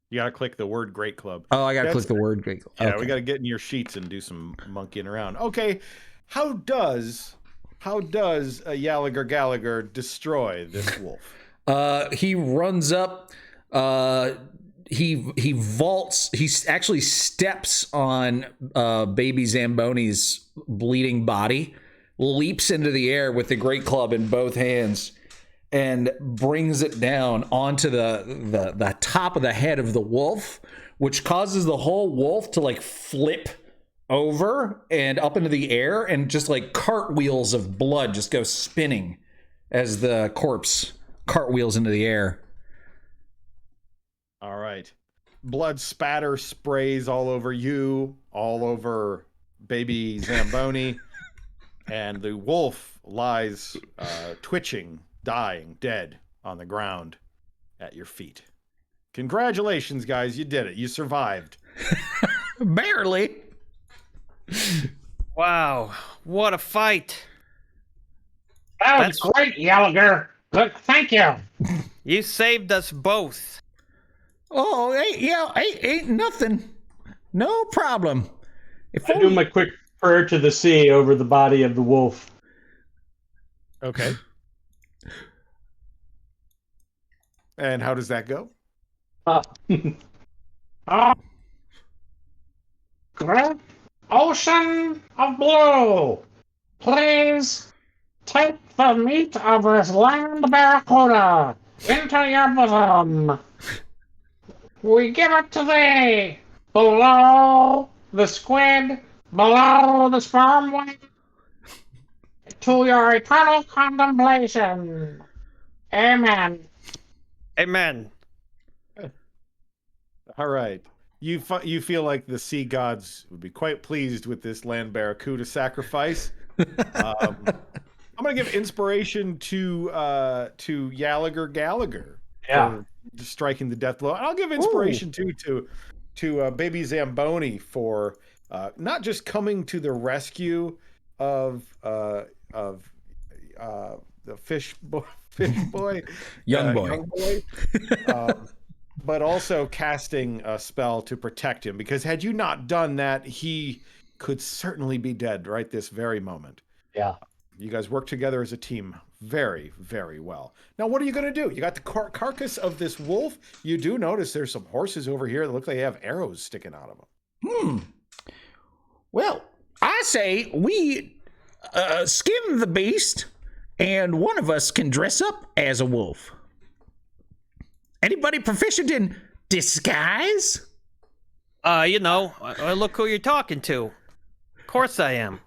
You gotta click the word Great Club. Oh, I gotta click the word Great Club. Yeah, Okay. we gotta get in your sheets and do some monkeying around. Okay, how does Gallagher destroy this wolf? He runs up. He vaults. He actually steps on baby Zamboni's bleeding body, leaps into the air with the great club in both hands, and brings it down onto the top of the head of the wolf, which causes the whole wolf to like flip over and up into the air, and just like cartwheels of blood just go spinning as the corpse cartwheels into the air. All right. Blood spatter sprays all over you, all over baby Zamboni, and the wolf lies twitching, dying, dead on the ground at your feet. Congratulations, guys. You did it. You survived. Barely. Wow, what a fight. That was great, Gallagher. Look, thank you. You saved us both. Oh, ain't nothing. No problem. If I do my quick prayer to the sea over the body of the wolf. Okay. And how does that go? Great ocean of blue, please take the meat of this land barracuda into your bosom. We give it to thee, below the squid, below the sperm whale, to your eternal contemplation. Amen. Amen. All right. You feel like the sea gods would be quite pleased with this land barracuda sacrifice. I'm going to give inspiration to Gallagher Yeah. for striking the death blow. And I'll give inspiration to baby Zamboni for not just coming to the rescue of the fish boy, young boy. But also casting a spell to protect him, because had you not done that, he could certainly be dead right this very moment. Yeah. You guys work together as a team very, very well. Now, what are you going to do? You got the carcass of this wolf. You do notice there's some horses over here that look like they have arrows sticking out of them. Well, I say we skin the beast, and one of us can dress up as a wolf. Anybody proficient in disguise? Look who you're talking to. Of course I am.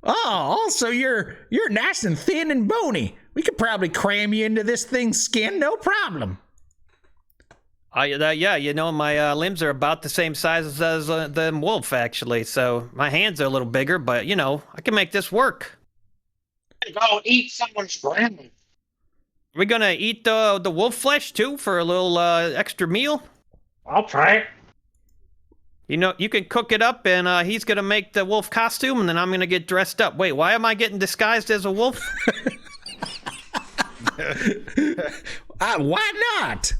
Oh, also you're nice and thin and bony. We could probably cram you into this thing's skin, no problem. My limbs are about the same size as the wolf, actually. So my hands are a little bigger, but I can make this work. Go eat someone's grandma. We're gonna eat the wolf flesh too for a little extra meal. I'll try it. You can cook it up, and he's gonna make the wolf costume, and then I'm gonna get dressed up. Wait, why am I getting disguised as a wolf? Why not?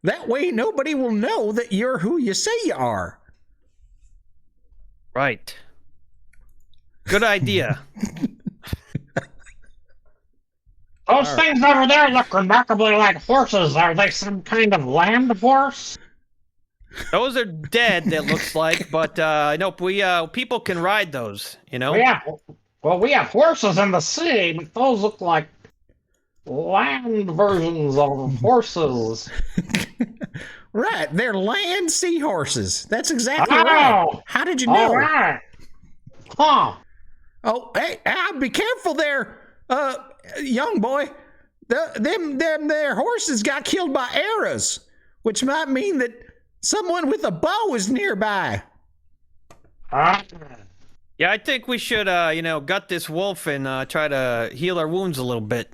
That way nobody will know that you're who you say you are. Right. Good idea. Those things over there look remarkably like horses. Are they some kind of land horse? Those are dead, it looks like, but nope, people can ride those, We have horses in the sea, but those look like land versions of horses. Right, they're land seahorses. That's exactly Oh, right. How did you know? All right. Huh. Oh, hey, be careful there, young boy. Them their horses got killed by arrows, which might mean that someone with a bow is nearby. Yeah, I think we should, gut this wolf and try to heal our wounds a little bit.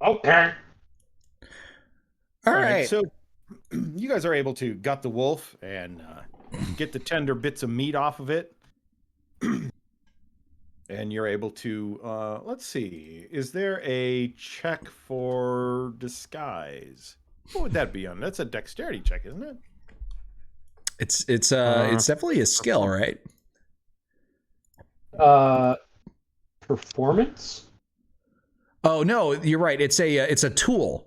Okay. All right. So you guys are able to gut the wolf and get the tender bits of meat off of it. And you're able to, let's see, is there a check for disguise? What would that be on? That's a dexterity check, isn't it? It's definitely a skill, right? Performance? Oh no, you're right. It's a tool.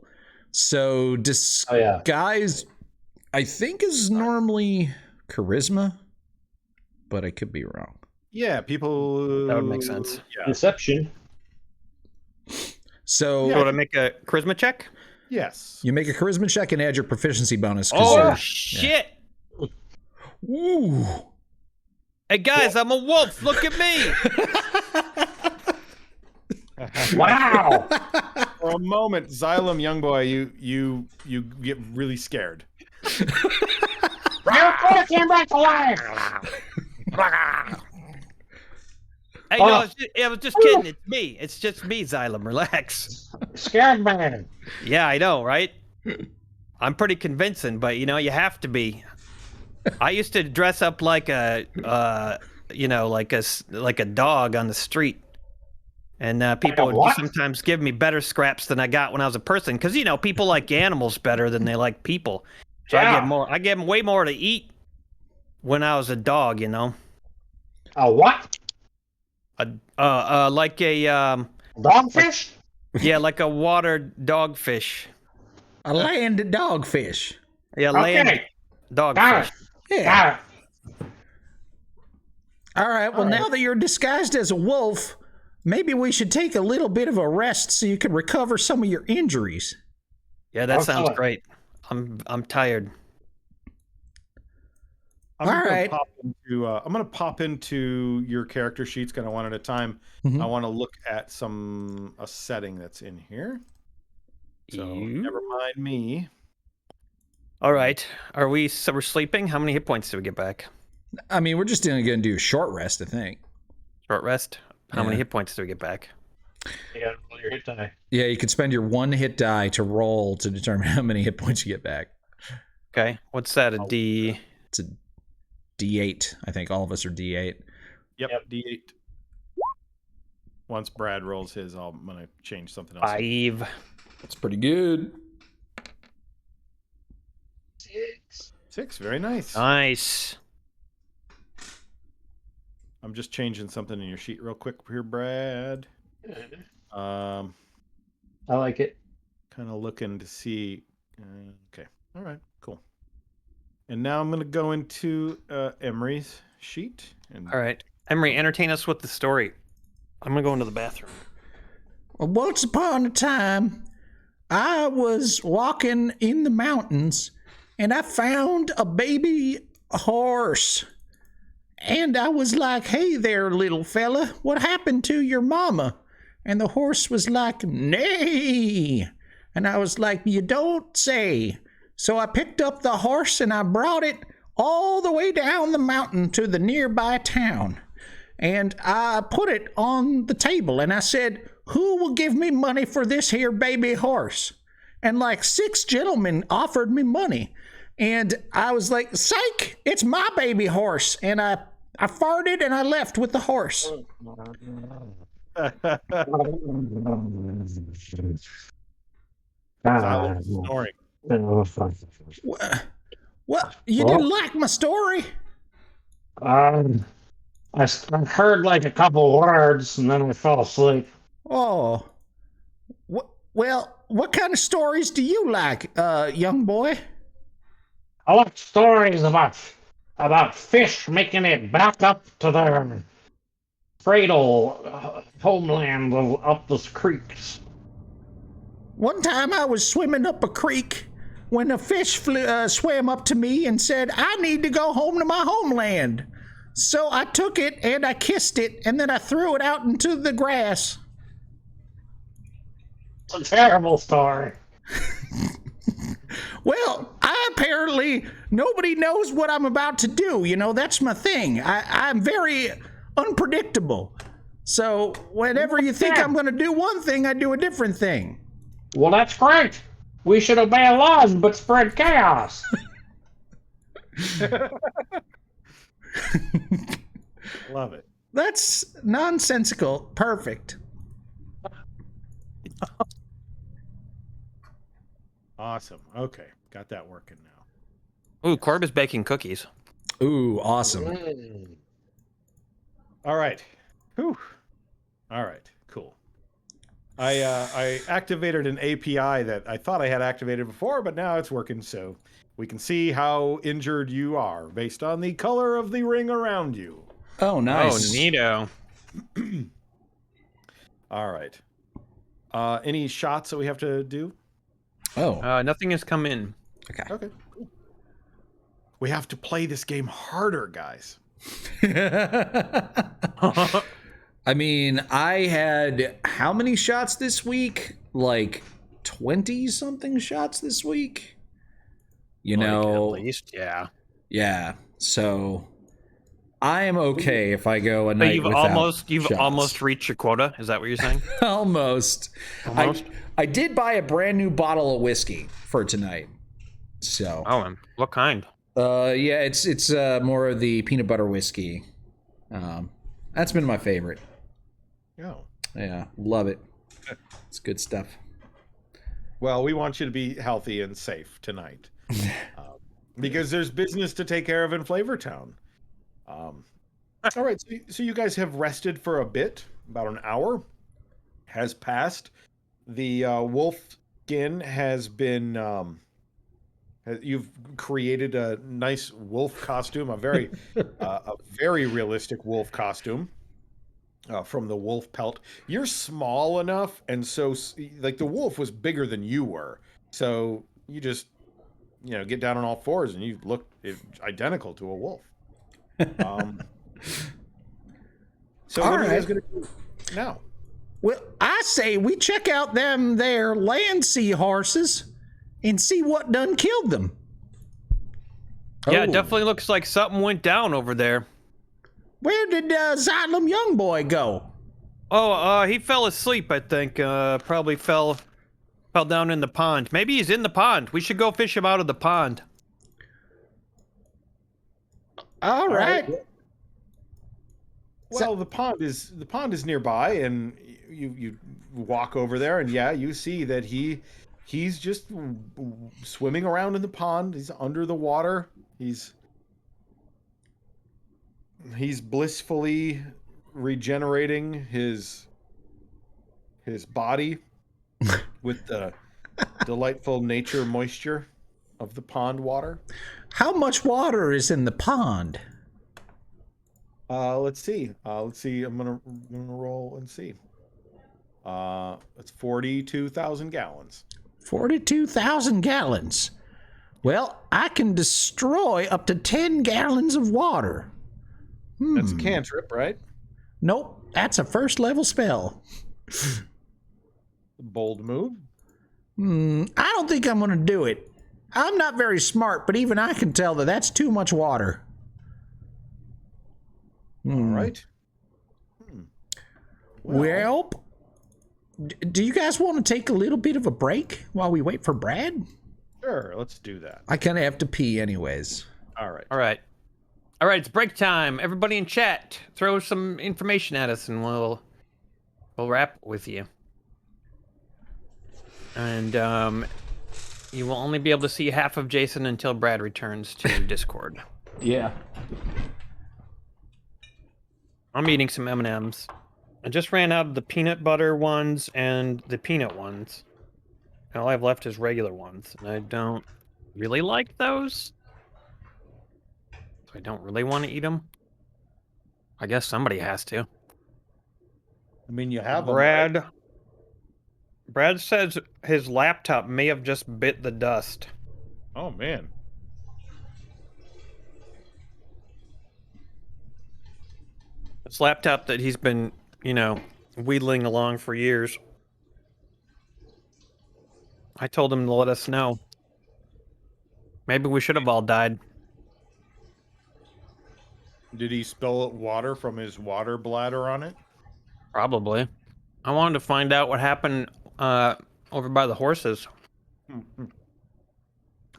So disguise, I think, is normally charisma, but I could be wrong. Yeah, people. That would make sense. Yeah. Deception. So You want to make a charisma check? Yes. you make a charisma check and add your proficiency bonus. 'Cause Oh, you're- shit. Ooh. Hey, guys, I'm a wolf. Look at me. Wow. For a moment, Xylem, young boy, you get really scared. Your came back to life. Hey, no, I was just kidding. It's me. It's just me, Xylem. Relax. Scared man. Yeah, I know, right? I'm pretty convincing, but, you have to be. I used to dress up like a dog on the street. And people would sometimes give me better scraps than I got when I was a person. Because, people like animals better than they like people. So I get way more to eat when I was a dog, A what? like a Dogfish? like a water dogfish. A land dogfish. Yeah, Okay. land Got dogfish. it. Yeah. Got it. All right. Well, now that you're disguised as a wolf, maybe we should take a little bit of a rest so you can recover some of your injuries. Yeah, that sounds Excellent. great. I'm tired. I'm All gonna right. I'm going to pop into your character sheets, kind of one at a time. Mhm. I want to look at a setting that's in here. So never mind me. All right. We're sleeping? How many hit points do we get back? I mean, we're just going to do a short rest, I think. Short rest? How many Yeah. hit points do we get back? You gotta roll your hit die. Yeah, you could spend your one hit die to roll to determine how many hit points you get back. Okay. What's that? A D? It's a D8. I think all of us are D8. Yep, Yep. D8. Once Brad rolls his, I'm going to change something else. 5. That's pretty good. 6, very nice. Nice. I'm just changing something in your sheet real quick here, Brad. I like it. Kind of looking to see. Okay. All right. Cool. And now I'm going to go into Emery's sheet. And All right. Emery, entertain us with the story. I'm going to go into the bathroom. Well, once upon a time, I was walking in the mountains and I found a baby horse. And I was like, hey there, little fella, what happened to your mama? And the horse was like, nay. And I was like, you don't say. So I picked up the horse and I brought it all the way down the mountain to the nearby town. And I put it on the table and I said, who will give me money for this here baby horse? And like 6 gentlemen offered me money. And I was like, psych, it's my baby horse. And I farted and I left with the horse. Silence, snoring. What? You didn't like my story? I heard like a couple words and then I fell asleep. Oh. Well, what kind of stories do you like, young boy? I like stories about fish making it back up to their cradle homeland up the creeks. One time I was swimming up a creek when a fish swam up to me and said, I need to go home to my homeland. So I took it and I kissed it and then I threw it out into the grass. It's a terrible story. Well, apparently nobody knows what I'm about to do. You know, that's my thing. I'm very unpredictable. So whenever you think I'm going to do one thing, I do a different thing. Well, that's great. We should obey laws but spread chaos. Love it. That's nonsensical. Perfect. Awesome. Okay, got that working now. Ooh, Corb is baking cookies. Ooh, awesome. All right. Whew. All right. Cool. I activated an API that I thought I had activated before, but now it's working, so we can see how injured you are based on the color of the ring around you. Oh, nice. Oh, neato. All right. Any shots that we have to do? Oh, Nothing has come in. okay. Okay. Cool. We have to play this game harder, guys. I mean, I had how many shots this week? Like 20-something shots this week? You know, at least, yeah. yeah. So I am okay if I go a But night you've without you've shots. almost reached your quota. Is that what you're saying? Almost. Almost? I did buy a brand new bottle of whiskey for tonight. So. Oh, and what kind? Yeah, it's more of the peanut butter whiskey. That's been my favorite. Oh. Yeah, love it. It's good stuff. Well, we want you to be healthy and safe tonight. Because there's business to take care of in Flavortown. All right, so you guys have rested for a bit. About an hour has passed. The wolf skin has been... you've created a nice wolf costume, a very realistic wolf costume from the wolf pelt. You're small enough, and so like the wolf was bigger than you were, so you just get down on all fours, and you look identical to a wolf. So what are you guys gonna do now? Well, I say we check out them there land seahorses and see what done killed them. Yeah, Oh. it definitely looks like something went down over there. Where did Xylem young boy go? Oh, he fell asleep, I think. Probably fell down in the pond. Maybe he's in the pond. We should go fish him out of the pond. All right. Well, the pond is nearby, and you walk over there, and yeah, you see that he's just swimming around in the pond. He's under the water. He's blissfully regenerating his body with the delightful nature moisture of the pond water. How much water is in the pond? Let's see. I'm gonna roll and see. It's 42,000 gallons. 42,000 gallons. Well, I can destroy up to 10 gallons of water. That's a cantrip, right? Nope, that's a first level spell. Bold move. I don't think I'm going to do it. I'm not very smart, but even I can tell that that's too much water. All right. Well, do you guys want to take a little bit of a break while we wait for Brad? Sure, let's do that. I kind of have to pee anyways. All right. All right. All right, it's break time. Everybody in chat, throw some information at us, and we'll wrap with you. And you will only be able to see half of Jason until Brad returns to Discord. Yeah. I'm eating some M&Ms. I just ran out of the peanut butter ones and the peanut ones. And all I have left is regular ones, and I don't really like those. So I don't really want to eat them. I guess somebody has to. I mean, you have them, right? Brad says his laptop may have just bit the dust. Oh man. This laptop that he's been, wheedling along for years. I told him to let us know. Maybe we should have all died. Did he spill water from his water bladder on it? Probably. I wanted to find out what happened over by the horses.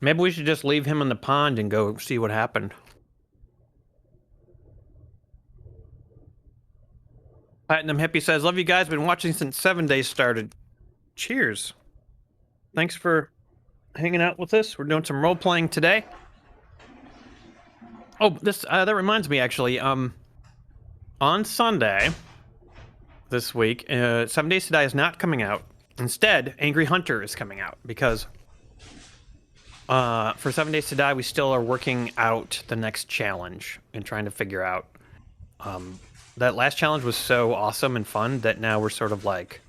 Maybe we should just leave him in the pond and go see what happened. Platinum Hippie says, love you guys. Been watching since 7 days started. Cheers. Thanks for hanging out with us. We're doing some role playing today. Oh, that reminds me actually. On Sunday this week, 7 Days to Die is not coming out. Instead, Angry Hunter is coming out because for 7 Days to Die, we still are working out the next challenge and trying to figure out. That last challenge was so awesome and fun that now we're sort of like,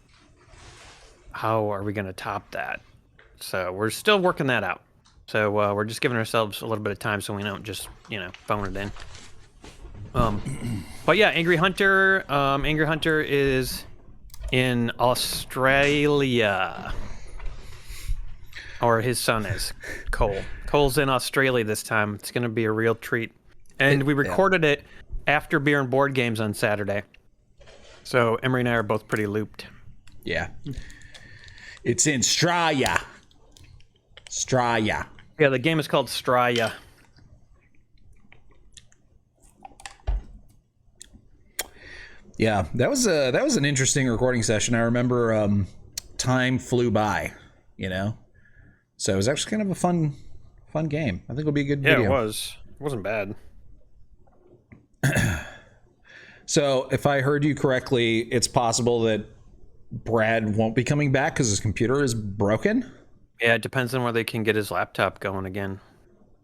how are we going to top that? So we're still working that out. So we're just giving ourselves a little bit of time so we don't just, phone it in. But yeah, Angry Hunter. Angry Hunter is in Australia. Or his son is, Cole. Cole's in Australia this time. It's going to be a real treat. And we recorded it after Beer and Board Games on Saturday. So Emery and I are both pretty looped. Yeah. It's in Straya. Straya. Yeah, the game is called Straya. Yeah, that was an interesting recording session. I remember time flew by, So it was actually kind of a fun game. I think it'll be a good video. Yeah, it was. It wasn't bad. So if I heard you correctly, it's possible that Brad won't be coming back because his computer is broken? Yeah, it depends on whether he can get his laptop going again.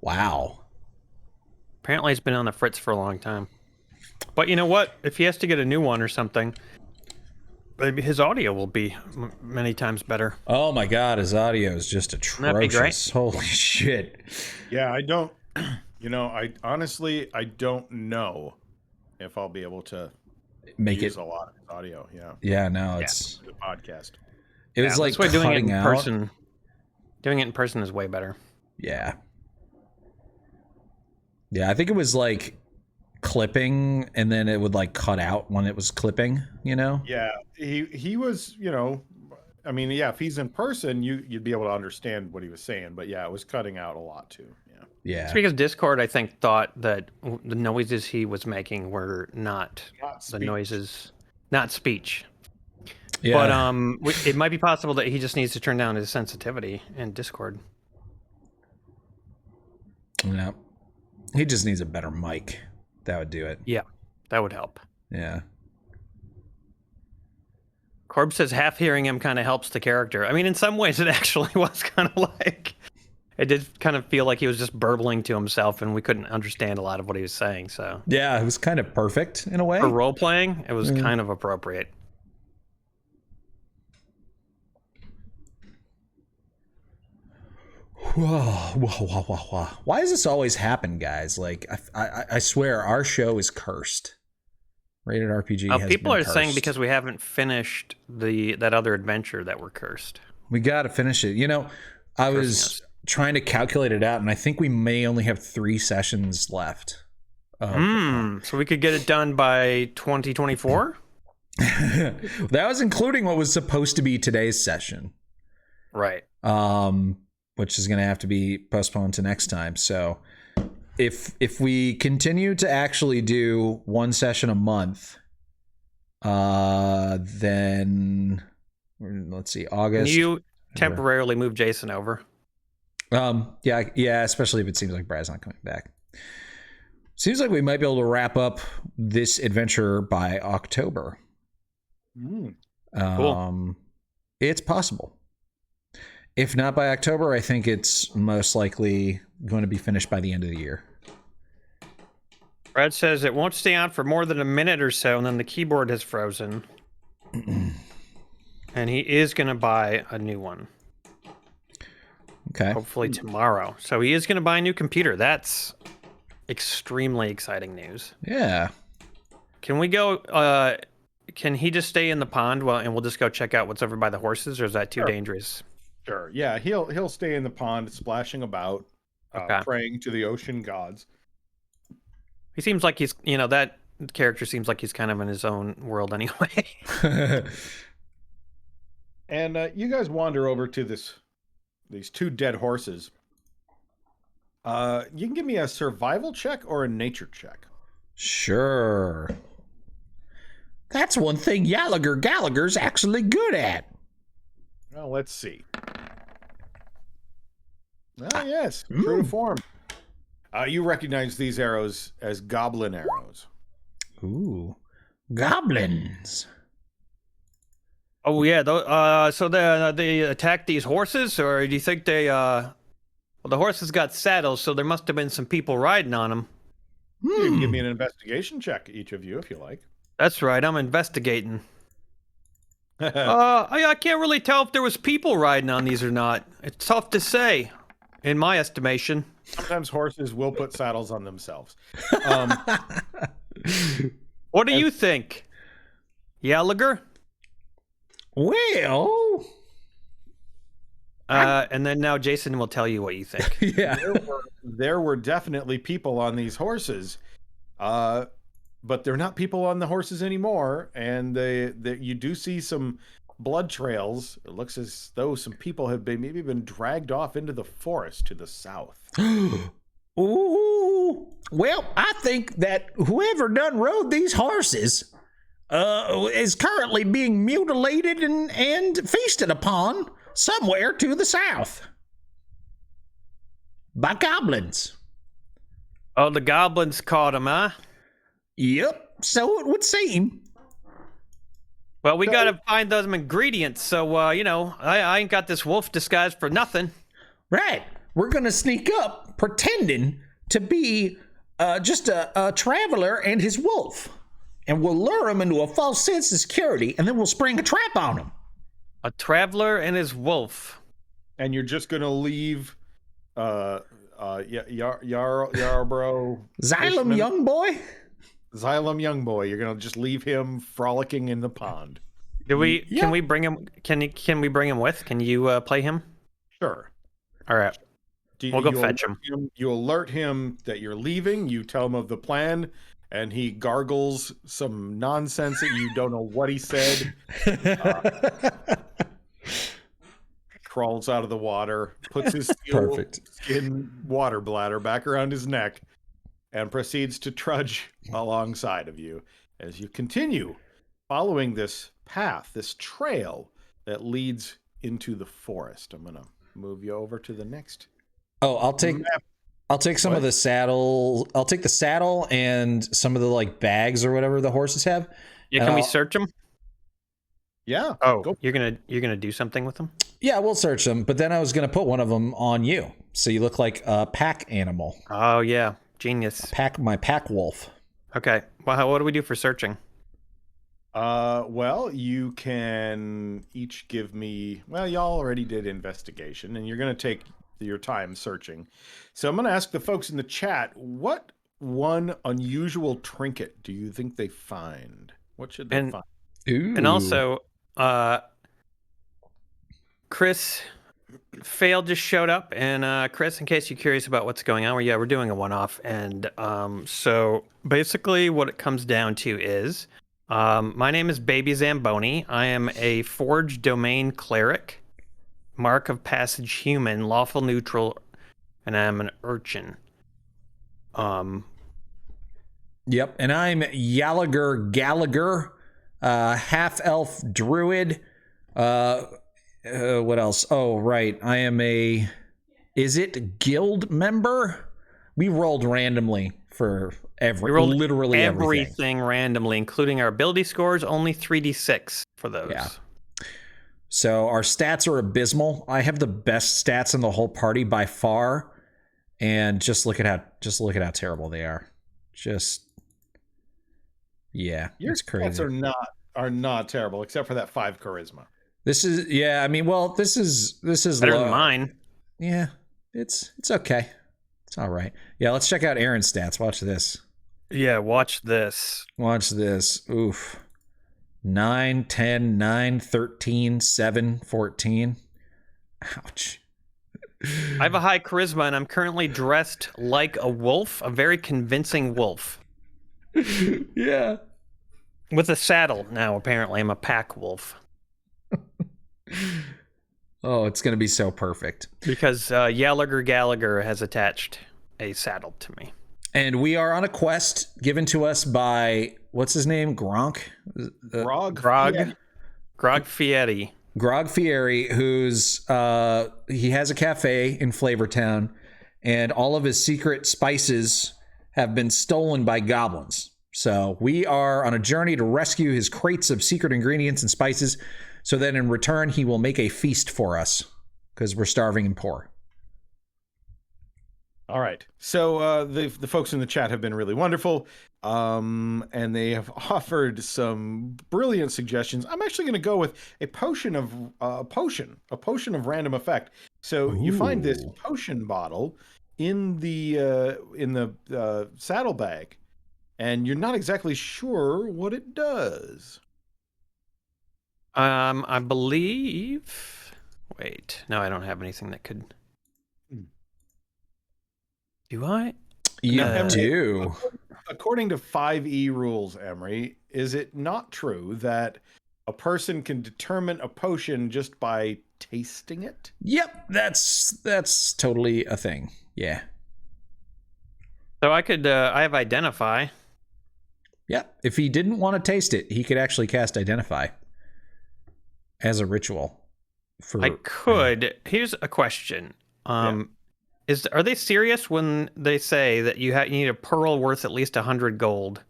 Wow. Apparently he's been on the fritz for a long time. But you know what? If he has to get a new one or something, maybe his audio will be many times better. Oh my God, his audio is just atrocious. Wouldn't that be great? Holy shit. Yeah, I don't. I honestly don't know if I'll be able to use a lot of audio. Yeah. Yeah, no, it's the podcast. It was like that's why doing it in out. person. Doing it in person is way better. Yeah. Yeah, I think it was like clipping and then it would like cut out when it was clipping, Yeah, he was, if he's in person, you'd be able to understand what he was saying, but yeah, it was cutting out a lot too. Yeah. Yeah. It's because Discord, I think, thought that the noises he was making were not the noises, not speech. Yeah. But it might be possible that he just needs to turn down his sensitivity in Discord. Yeah. He just needs a better mic. That would do it. Yeah, that would help. Yeah. Corb says half hearing him kind of helps the character. I mean, in some ways, it actually was kind of like... It did kind of feel like he was just burbling to himself and we couldn't understand a lot of what he was saying, so... Yeah, it was kind of perfect in a way. For role-playing, it was kind of appropriate. Why does this always happen, guys? Like, I swear our show is cursed. Rated RPG has people been are cursed. saying because we haven't finished that other adventure that we're cursed. We got to finish it. I was trying to calculate it out, and I think we may only have 3 sessions left. So we could get it done by 2024? That was including what was supposed to be today's session. Right. Which is going to have to be postponed to next time. So if we continue to actually do 1 session a month, then let's see, August. Can you temporarily move Jason over? Yeah, especially if it seems like Brad's not coming back. Seems like we might be able to wrap up this adventure by October. Cool. It's possible. If not by October, I think it's most likely going to be finished by the end of the year. Brad says it won't stay on for more than a minute or so, and then the keyboard has frozen. And he is going to buy a new one. Okay. Hopefully tomorrow. So he is going to buy a new computer. That's extremely exciting news. Yeah. Can we go? Can he just stay in the pond and we'll just go check out what's over by the horses, or is that too dangerous? Sure. Yeah, he'll stay in the pond, splashing about, Okay. praying to the ocean gods. He seems like he's, that character seems like he's kind of in his own world anyway. And you guys wander over to these two dead horses. You can give me a survival check or a nature check. Sure. That's one thing Gallagher's actually good at. Well, let's see. Ah, yes, true to form. You recognize these arrows as goblin arrows. Ooh. Goblins. Oh yeah, so they attacked these horses, or do you think they? Well, the horses got saddles, so there must have been some people riding on them. You can give me an investigation check, each of you, if you like. That's right, I'm investigating. I can't really tell if there was people riding on these or not. It's tough to say, in my estimation. Sometimes horses will put saddles on themselves. What do you think, Gallagher? Well, and then now Jason will tell you what you think. yeah. There were definitely people on these horses, but they're not people on the horses anymore. And you do see some blood trails. It looks as though some people have maybe been dragged off into the forest to the south. Ooh. Well, I think that whoever done rode these horses is currently being mutilated and feasted upon somewhere to the south by goblins. Oh, the goblins caught him, huh? Yep, so it would seem. Well, we gotta find those ingredients, so, I ain't got this wolf disguise for nothing. Right. We're going to sneak up pretending to be just a traveler and his wolf. And we'll lure him into a false sense of security, and then we'll spring a trap on him. A traveler and his wolf. And you're just going to leave Yarborough... Xylem, young boy? Xylem, young boy. You're going to just leave him frolicking in the pond. Can we bring him? Can we bring him with? Can you play him? Sure. All right. We'll go fetch him. You alert him that you're leaving. You tell him of the plan, and he gargles some nonsense that you don't know what he said. Crawls out of the water, puts his skin water bladder back around his neck, and proceeds to trudge alongside of you as you continue following this path, this trail that leads into the forest. I'm gonna move you over to the next. Oh, I'll take some of the saddle. I'll take the saddle and some of the bags or whatever the horses have. Yeah, can we search them? Yeah. Oh, you're gonna do something with them? Yeah, we'll search them. But then I was gonna put one of them on you, so you look like a pack animal. Oh yeah, genius. My pack wolf. Okay. Well, what do we do for searching? Well, you can each give me. Well, y'all already did investigation, and you're gonna take your time searching. So I'm going to ask the folks in the chat, what one unusual trinket do you think they find? What should they find? Ooh. And also, Chris Fail just showed up, and Chris, in case you're curious about what's going on, we're doing a one-off, and so basically what it comes down to is, my name is Baby Zamboni. I am a Forge Domain Cleric. Mark of Passage human, lawful neutral, and I'm an urchin. Yep, and I'm Gallagher, half-elf druid. What else? Oh, right, I am is it guild member? We rolled randomly for literally everything randomly, including our ability scores, only 3d6 for those. Yeah. So our stats are abysmal. I have the best stats in the whole party by far, and just look at how terrible they are. Yeah, Your it's crazy. stats are not terrible, except for that 5 charisma. This is I mean, well, this is Better than mine. Yeah, it's okay. It's all right. Yeah, let's check out Aaron's stats. Watch this. Yeah, watch this. Watch this. Oof. 9, 10, 9, 13, 7, 14. Ouch. I have a high charisma, and I'm currently dressed like a wolf, a very convincing wolf. Yeah. With a saddle now, apparently. I'm a pack wolf. Oh, it's going to be so perfect. Because Gallagher has attached a saddle to me. And we are on a quest given to us by, what's his name? Gronk? Grog. Grog Fieri. Grog Fieri, who's he has a cafe in Flavortown, and all of his secret spices have been stolen by goblins. So we are on a journey to rescue his crates of secret ingredients and spices, so that in return he will make a feast for us, because we're starving and poor. All right. So the folks in the chat have been really wonderful, and they have offered some brilliant suggestions. I'm actually going to go with a potion of random effect. So you find this potion bottle in the saddlebag, and you're not exactly sure what it does. I believe. Wait, no, I don't have anything that could. Do I? You No. do. According to 5e rules, Emery, is it not true that a person can determine a potion just by tasting it? Yep, that's totally a thing. Yeah. So I could. I have identify. Yeah. If he didn't want to taste it, he could actually cast Identify as a ritual. I could. Here's a question. Are they serious when they say that you need a pearl worth at least 100 gold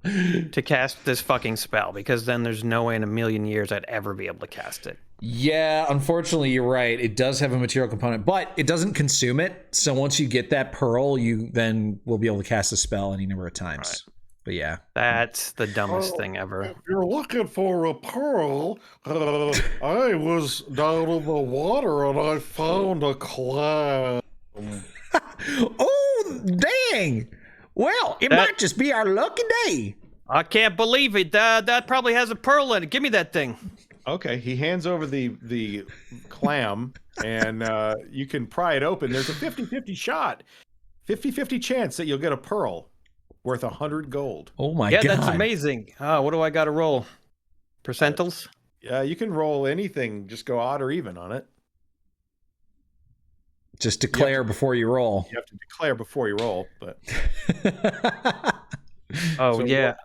to cast this fucking spell? Because then there's no way in a million years I'd ever be able to cast it. Yeah, unfortunately, you're right. It does have a material component, but it doesn't consume it. So once you get that pearl, you then will be able to cast a spell any number of times. Right. But yeah. That's the dumbest thing ever. If you're looking for a pearl, I was down in the water and I found a clam. Oh, dang. Well, it might just be our lucky day. I can't believe it. That probably has a pearl in it. Give me that thing. Okay, he hands over the clam, and you can pry it open. There's a 50-50 shot, 50-50 chance that you'll get a pearl worth 100 gold. Oh my God. God. Yeah, that's amazing. What do I got to roll? Percentiles? Yeah, you can roll anything. Just go odd or even on it. Just declare before you roll. You have to declare before you roll, but... Oh, so, yeah.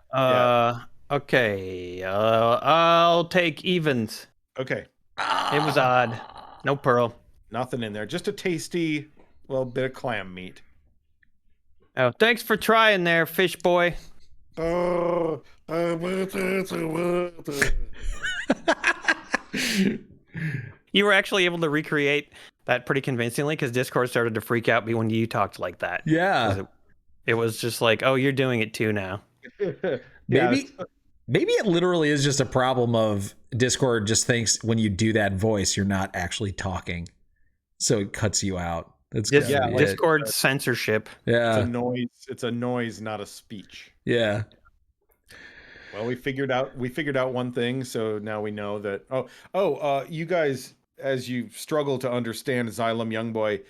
Okay. I'll take evens. Okay. It was odd. No pearl. Nothing in there. Just a tasty, well, bit of clam meat. Oh, thanks for trying there, fish boy. You were actually able to recreate that pretty convincingly, because Discord started to freak out when you talked like that. Yeah. It was just like, oh, you're doing it too now. Maybe it literally is just a problem of Discord just thinks when you do that voice, you're not actually talking. So it cuts you out. That's Discord censorship. Yeah. It's a noise, not a speech. Yeah. Well, we figured out one thing, so now we know that. You guys, as you struggle to understand Xylem Youngboy,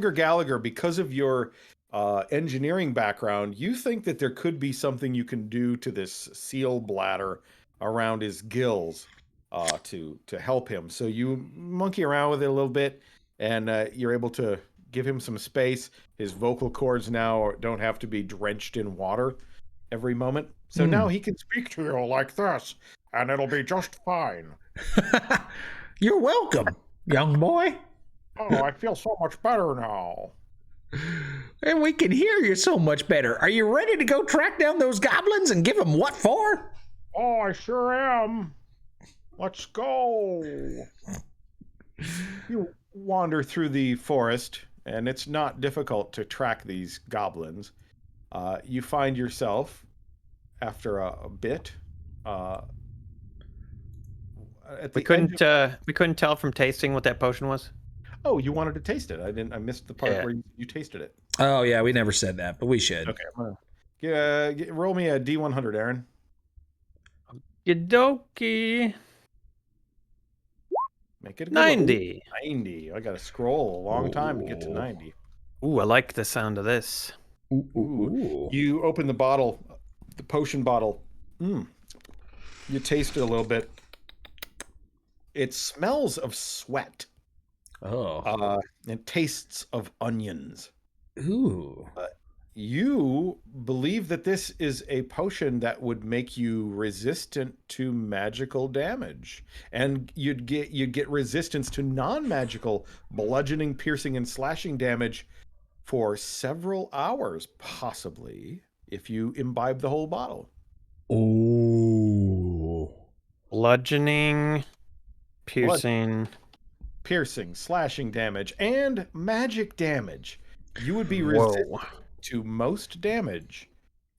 Gallagher, because of your engineering background, you think that there could be something you can do to this seal bladder around his gills to help him. So you monkey around with it a little bit, and you're able to give him some space. His vocal cords now don't have to be drenched in water every moment. So now he can speak to you like this, and it'll be just fine. You're welcome, young boy. Oh, I feel so much better now. And we can hear you so much better. Are you ready to go track down those goblins and give them what for? Oh, I sure am. Let's go. You wander through the forest, and it's not difficult to track these goblins. You find yourself after a bit. At We the end couldn't we couldn't tell from tasting what that potion was. Oh, you wanted to taste it. I missed the part Yeah. where you tasted it. Oh yeah, we never said that, but we should. Okay, I'm gonna roll me a D100, Aaron. Yadoki. Make it a good 90. 90. I got to scroll a long time to get to Ooh. 90. Ooh, I like the sound of this. Ooh. You open the bottle, the potion bottle. You taste it a little bit. It smells of sweat. Oh. And tastes of onions. Ooh. You believe that this is a potion that would make you resistant to magical damage, and you'd get resistance to non-magical bludgeoning, piercing, and slashing damage for several hours, possibly, if you imbibe the whole bottle. Ooh. Bludgeoning, piercing. Piercing, slashing damage, and magic damage. You would be Whoa. resistant to most damage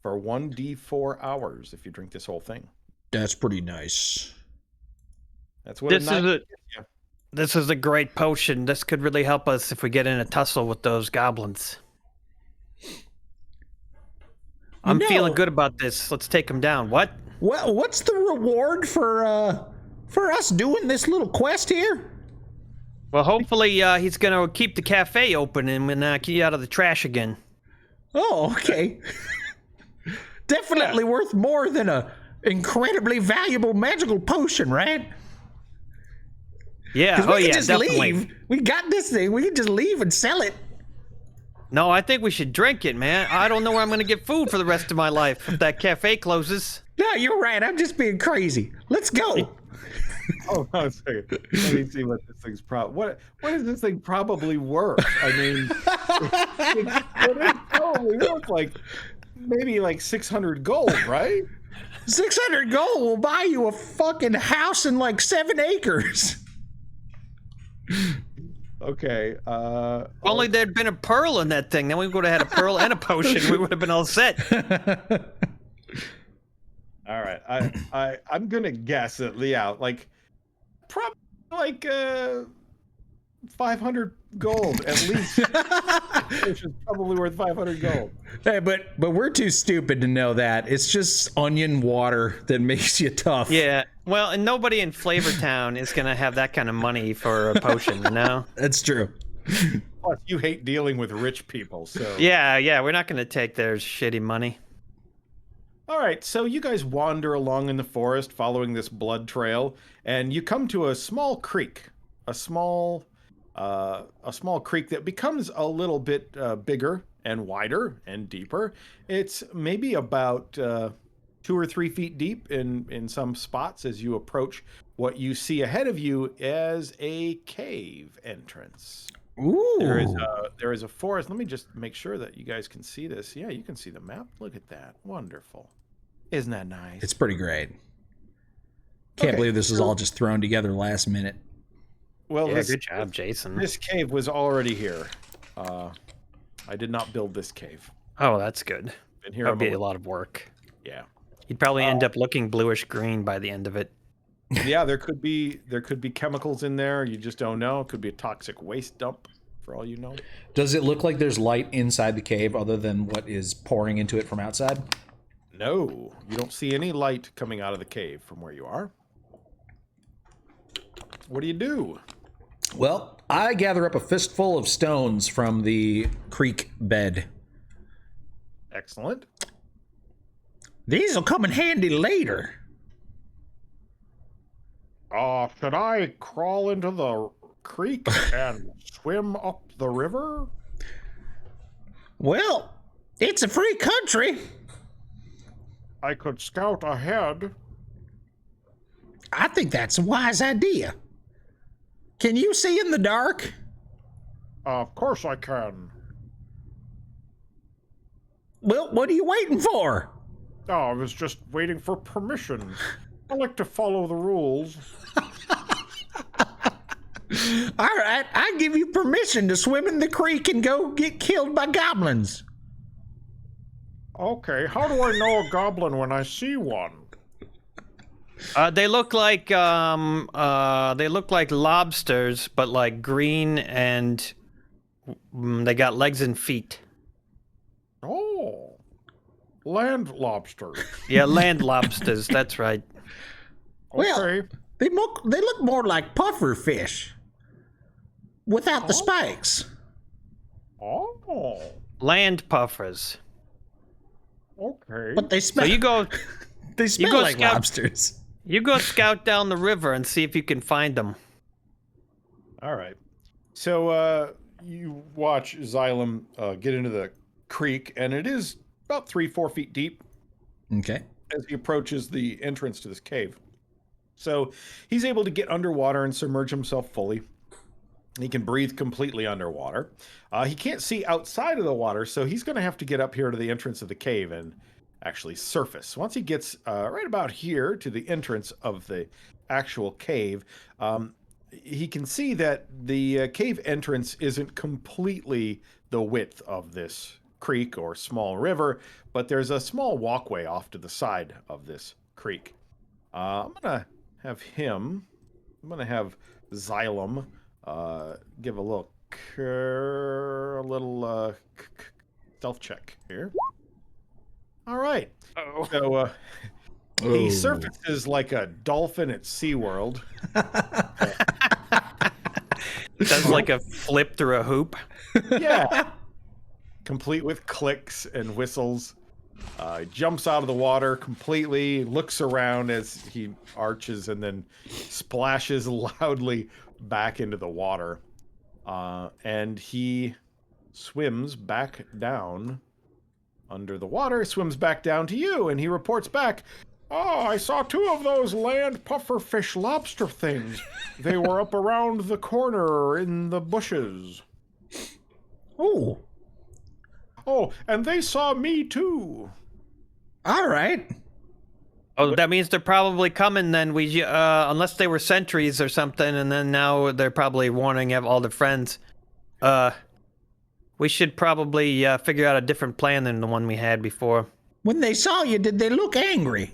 for 1d4 hours if you drink this whole thing. That's pretty nice. That's what This is a great potion. This could really help us if we get in a tussle with those goblins. I'm feeling good about this. Let's take them down. What? Well, what's the reward for us doing this little quest here? Well, hopefully he's going to keep the cafe open and keep you out of the trash again. Oh, okay. Definitely worth more than a incredibly valuable magical potion, right? Yeah, 'Cause we can just definitely. leave. We got this thing. We can just leave and sell it. No, I think we should drink it, man. I don't know where I'm going to get food for the rest of my life if that cafe closes. No, you're right. I'm just being crazy. Let's go. Hold on a second. Let me see what this thing's what is this thing probably worth? I mean, it's probably worth like maybe like 600 gold, right? 600 gold will buy you a fucking house and like 7 acres. Okay. If only there'd been a pearl in that thing. Then we would have had a pearl and a potion. We would have been all set. All right. I'm gonna guess at like probably like 500 gold at least. Which is probably worth 500 gold. Hey, but we're too stupid to know that. It's just onion water that makes you tough. Yeah. Well, and nobody in Flavortown is going to have that kind of money for a potion, you know? That's true. Plus, you hate dealing with rich people, so. Yeah, we're not going to take their shitty money. All right, so you guys wander along in the forest following this blood trail, and you come to a small creek. A small creek that becomes a little bit bigger and wider and deeper. It's maybe about 2 or 3 feet deep in some spots as you approach what you see ahead of you as a cave entrance. Ooh. There is a forest. Let me just make sure that you guys can see this. Yeah, you can see the map. Look at that. Wonderful. Isn't that nice? It's pretty great. Can't believe this was all just thrown together last minute. Well, yeah, good job, Jason. This cave was already here. I did not build this cave. Oh, that's good. Been here That'd be a lot of work. Yeah. You'd probably end up looking bluish green by the end of it. Yeah, there could be chemicals in there. You just don't know. It could be a toxic waste dump, for all you know. Does it look like there's light inside the cave other than what is pouring into it from outside? No, you don't see any light coming out of the cave from where you are. What do you do? Well, I gather up a fistful of stones from the creek bed. Excellent. These will come in handy later. Should I crawl into the creek and swim up the river? Well, it's a free country. I could scout ahead. I think that's a wise idea. Can you see in the dark? Of course I can. Well, what are you waiting for? Oh, I was just waiting for permission. I like to follow the rules. All right, I give you permission to swim in the creek and go get killed by goblins. Okay, how do I know a goblin when I see one? They look like lobsters, but like green, and they got legs and feet. Oh, land lobster. Yeah, land lobsters. That's right. Well, Okay. they look more like puffer fish without the spikes. Oh, Land puffers. okay. But they So smell. you go they smell go like scout- lobsters. scout down the river and see if you can find them. All right. So you watch Xylem get into the creek, and it is about 3-4 feet deep Okay. as he approaches the entrance to this cave. So he's able to get underwater and submerge himself fully. He can breathe completely underwater. He can't see outside of the water, so he's going to have to get up here to the entrance of the cave and actually surface. Once he gets right about here to the entrance of the actual cave, he can see that the cave entrance isn't completely the width of this creek or small river, but there's a small walkway off to the side of this creek. I'm going to have Xylem give a little stealth check here. All right. Oh. So he surfaces like a dolphin at SeaWorld. Does like a flip through a hoop. Yeah. Complete with clicks and whistles. Jumps out of the water completely, looks around as he arches, and then splashes loudly back into the water. And he swims back down under the water, swims back down to you, and he reports back, Oh, I saw 2 of those land pufferfish lobster things. They were up around the corner in the bushes. Oh, Oh, and they saw me too. all right. Oh, that means they're probably coming then. We unless they were sentries or something, and then now they're probably warning all their friends. We should probably figure out a different plan than the one we had before. When they saw you, did they look angry?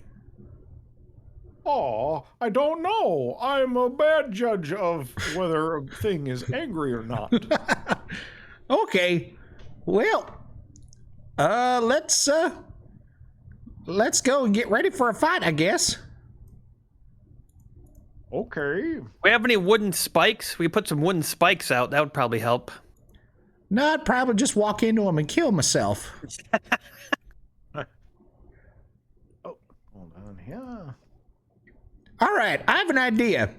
Oh, I don't know. I'm a bad judge of whether a thing is angry or not. Okay. Well, let's go and get ready for a fight, I guess. Okay. We have any wooden spikes? We could put some wooden spikes out. That would probably help. No, I'd probably just walk into them and kill myself. oh, hold on here. All right, I have an idea.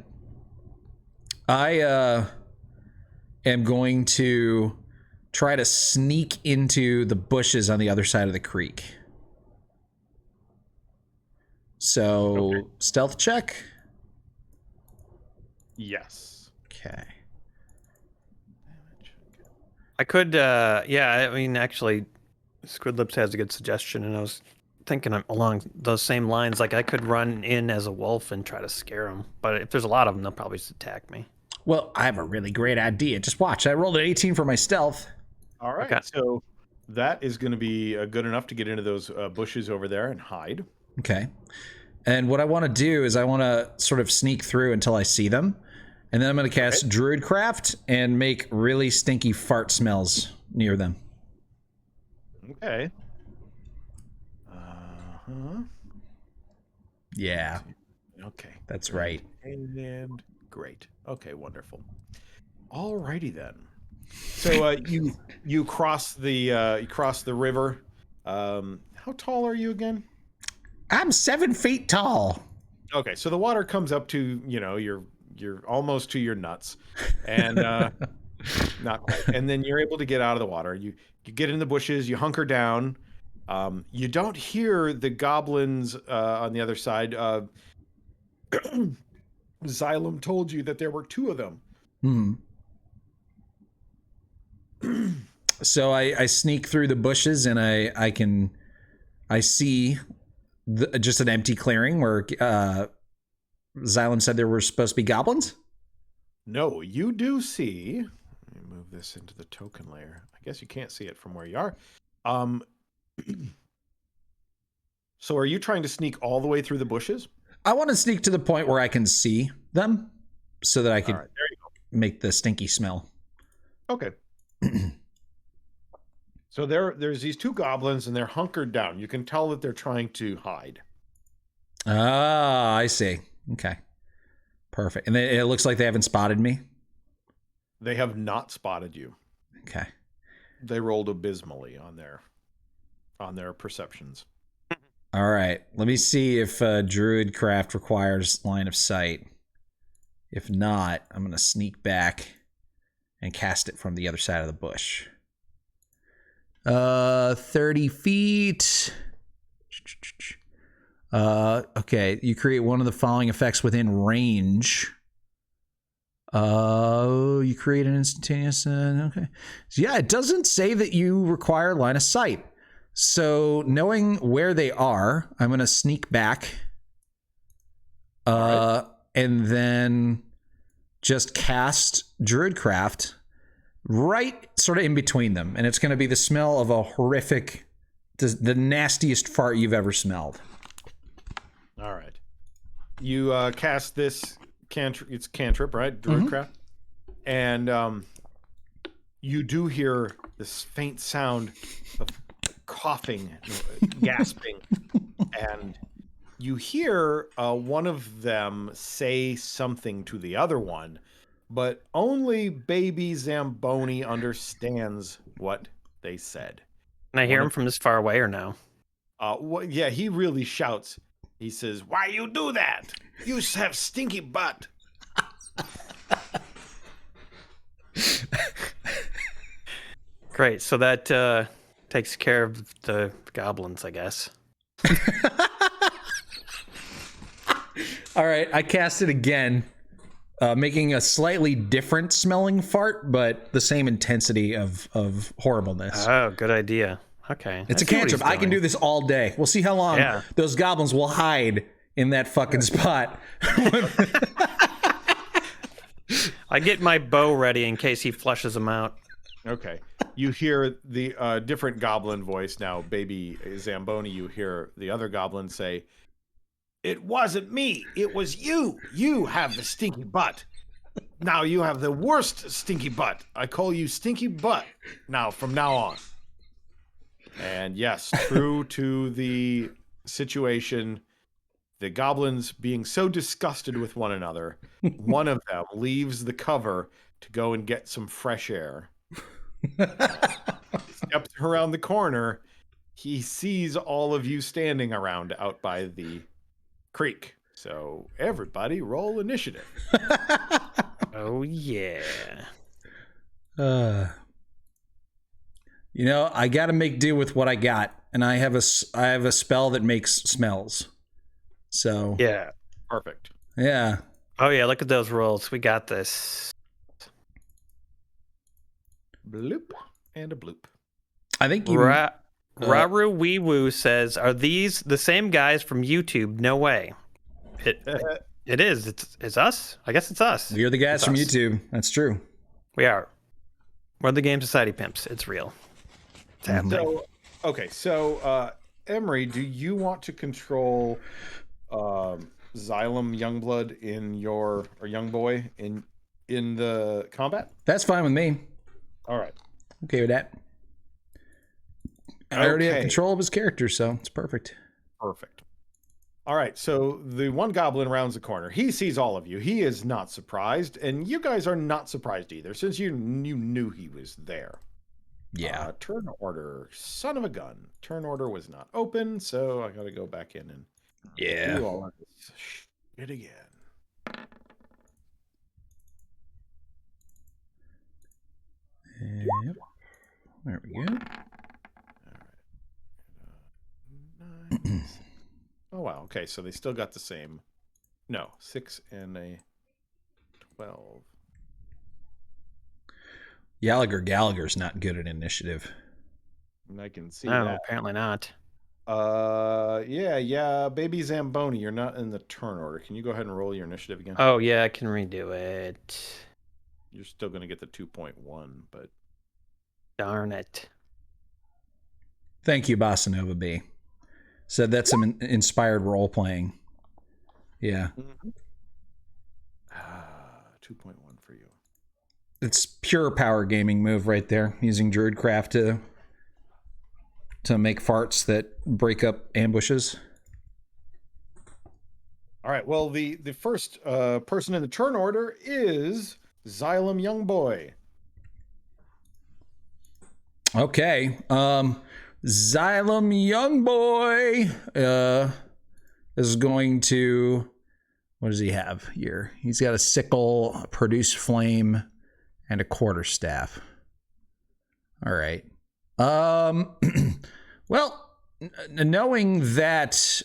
I am going to try to sneak into the bushes on the other side of the creek. So, Okay. Stealth check. Yes. Okay. I could, yeah, I mean, actually, Squidlips has a good suggestion, and I was thinking along those same lines. Like, I could run in as a wolf and try to scare them, but if there's a lot of them, they'll probably just attack me. Well, I have a really great idea. Just watch. I rolled an 18 for my stealth. All right. Okay. So that is going to be good enough to get into those bushes over there and hide. Okay. And what I want to do is I want to sort of sneak through until I see them. And then I'm going to cast Druidcraft and make really stinky fart smells near them. Okay. Uh-huh. Yeah, Okay. that's right. And great. Okay, wonderful. Alrighty then. So you cross the river. How tall are you again? I'm 7 feet tall. Okay, so the water comes up to, you're almost to your nuts, and not quite. And then you're able to get out of the water. You get in the bushes. You hunker down. You don't hear the goblins on the other side. Xylem told you that there were 2 of them. So I sneak through the bushes and I see just an empty clearing where Xylem said there were supposed to be goblins. No, you do see. Let me move this into the token layer. I guess you can't see it from where you are. So are you trying to sneak all the way through the bushes? I want to sneak to the point where I can see them so that I could All right, there you go. make the stinky smell. Okay. So there's these two goblins and they're hunkered down. You can tell that they're trying to hide. Ah, I see. Okay. Perfect. And it looks like they haven't spotted me. They have not spotted you. Okay. They rolled abysmally on their perceptions. All right. Let me see if Druidcraft requires line of sight. If not, I'm going to sneak back and cast it from the other side of the bush. 30 feet. Okay, you create one of the following effects within range. You create an instantaneous. Okay, so yeah, it doesn't say that you require line of sight. So knowing where they are, I'm gonna sneak back. Right. And then just cast Druidcraft right sort of in between them, and it's gonna be the smell of a horrific, the nastiest fart you've ever smelled. All right. You cast this cantrip. It's cantrip, right? Druidcraft. And you do hear this faint sound of coughing, gasping, and you hear one of them say something to the other one, but only baby Zamboni understands what they said. Can I hear him from this far away or no? Yeah, he really shouts. He says, "Why you do that? You have stinky butt." Great. So that takes care of the goblins, I guess. All right, I cast it again, making a slightly different smelling fart, but the same intensity of horribleness. Oh, good idea. Okay. It's I a see what he's cantrip. I can doing. do this all day. We'll see how long those goblins will hide in that fucking spot. I get my bow ready in case he flushes them out. Okay. You hear the different goblin voice now, baby Zamboni. You hear the other goblin say, "It wasn't me. It was you. You have the stinky butt. Now you have the worst stinky butt. I call you Stinky Butt now from now on." And yes, true to the situation, the goblins being so disgusted with one another, one of them leaves the cover to go and get some fresh air. Steps around the corner. He sees all of you standing around out by the creek. So everybody roll initiative. Oh, yeah. You know, I got to make do with what I got, and I have a spell that makes smells. So Yeah. Perfect. yeah. Oh, yeah. Look at those rolls. We got this. Bloop and a bloop. I think you. Raru Wee Woo says, "Are these the same guys from YouTube?" No way. It is. It's us. I guess it's us. You're the guys It's from us. YouTube. That's true. We are. We're the Game Society pimps. It's real. It's happening. So, okay, so Emery, do you want to control Xylem Youngblood in your or Young Boy in the combat? That's fine with me. All right. Okay with that. I already have Okay. control of his character, so it's perfect. Perfect. All right, so the one goblin rounds the corner. He sees all of you. He is not surprised, and you guys are not surprised either, since you knew he was there. Yeah. Turn order. Son of a gun. Turn order was not open, so I got to go back in and do all of this shit again. Yep. There we go. Nice. Oh wow. Okay, so they still got the same. No, 6 and a 12. Gallagher's not good at initiative. And I can see No, that. apparently not. Yeah, baby Zamboni, you're not in the turn order. Can you go ahead and roll your initiative again? Oh, yeah, I can redo it. You're still going to get the 2.1, but Darn it. Thank you, Bossa Nova B. Said that's some inspired role playing. Yeah. 2.1 for you. It's pure power gaming move right there, using Druidcraft to make farts that break up ambushes. All right. Well, the first person in the turn order is Xylem Youngboy. Okay. Xylem Youngboy is going to. What does he have here? He's got a sickle, produce flame, and a quarterstaff. All right. Well, knowing that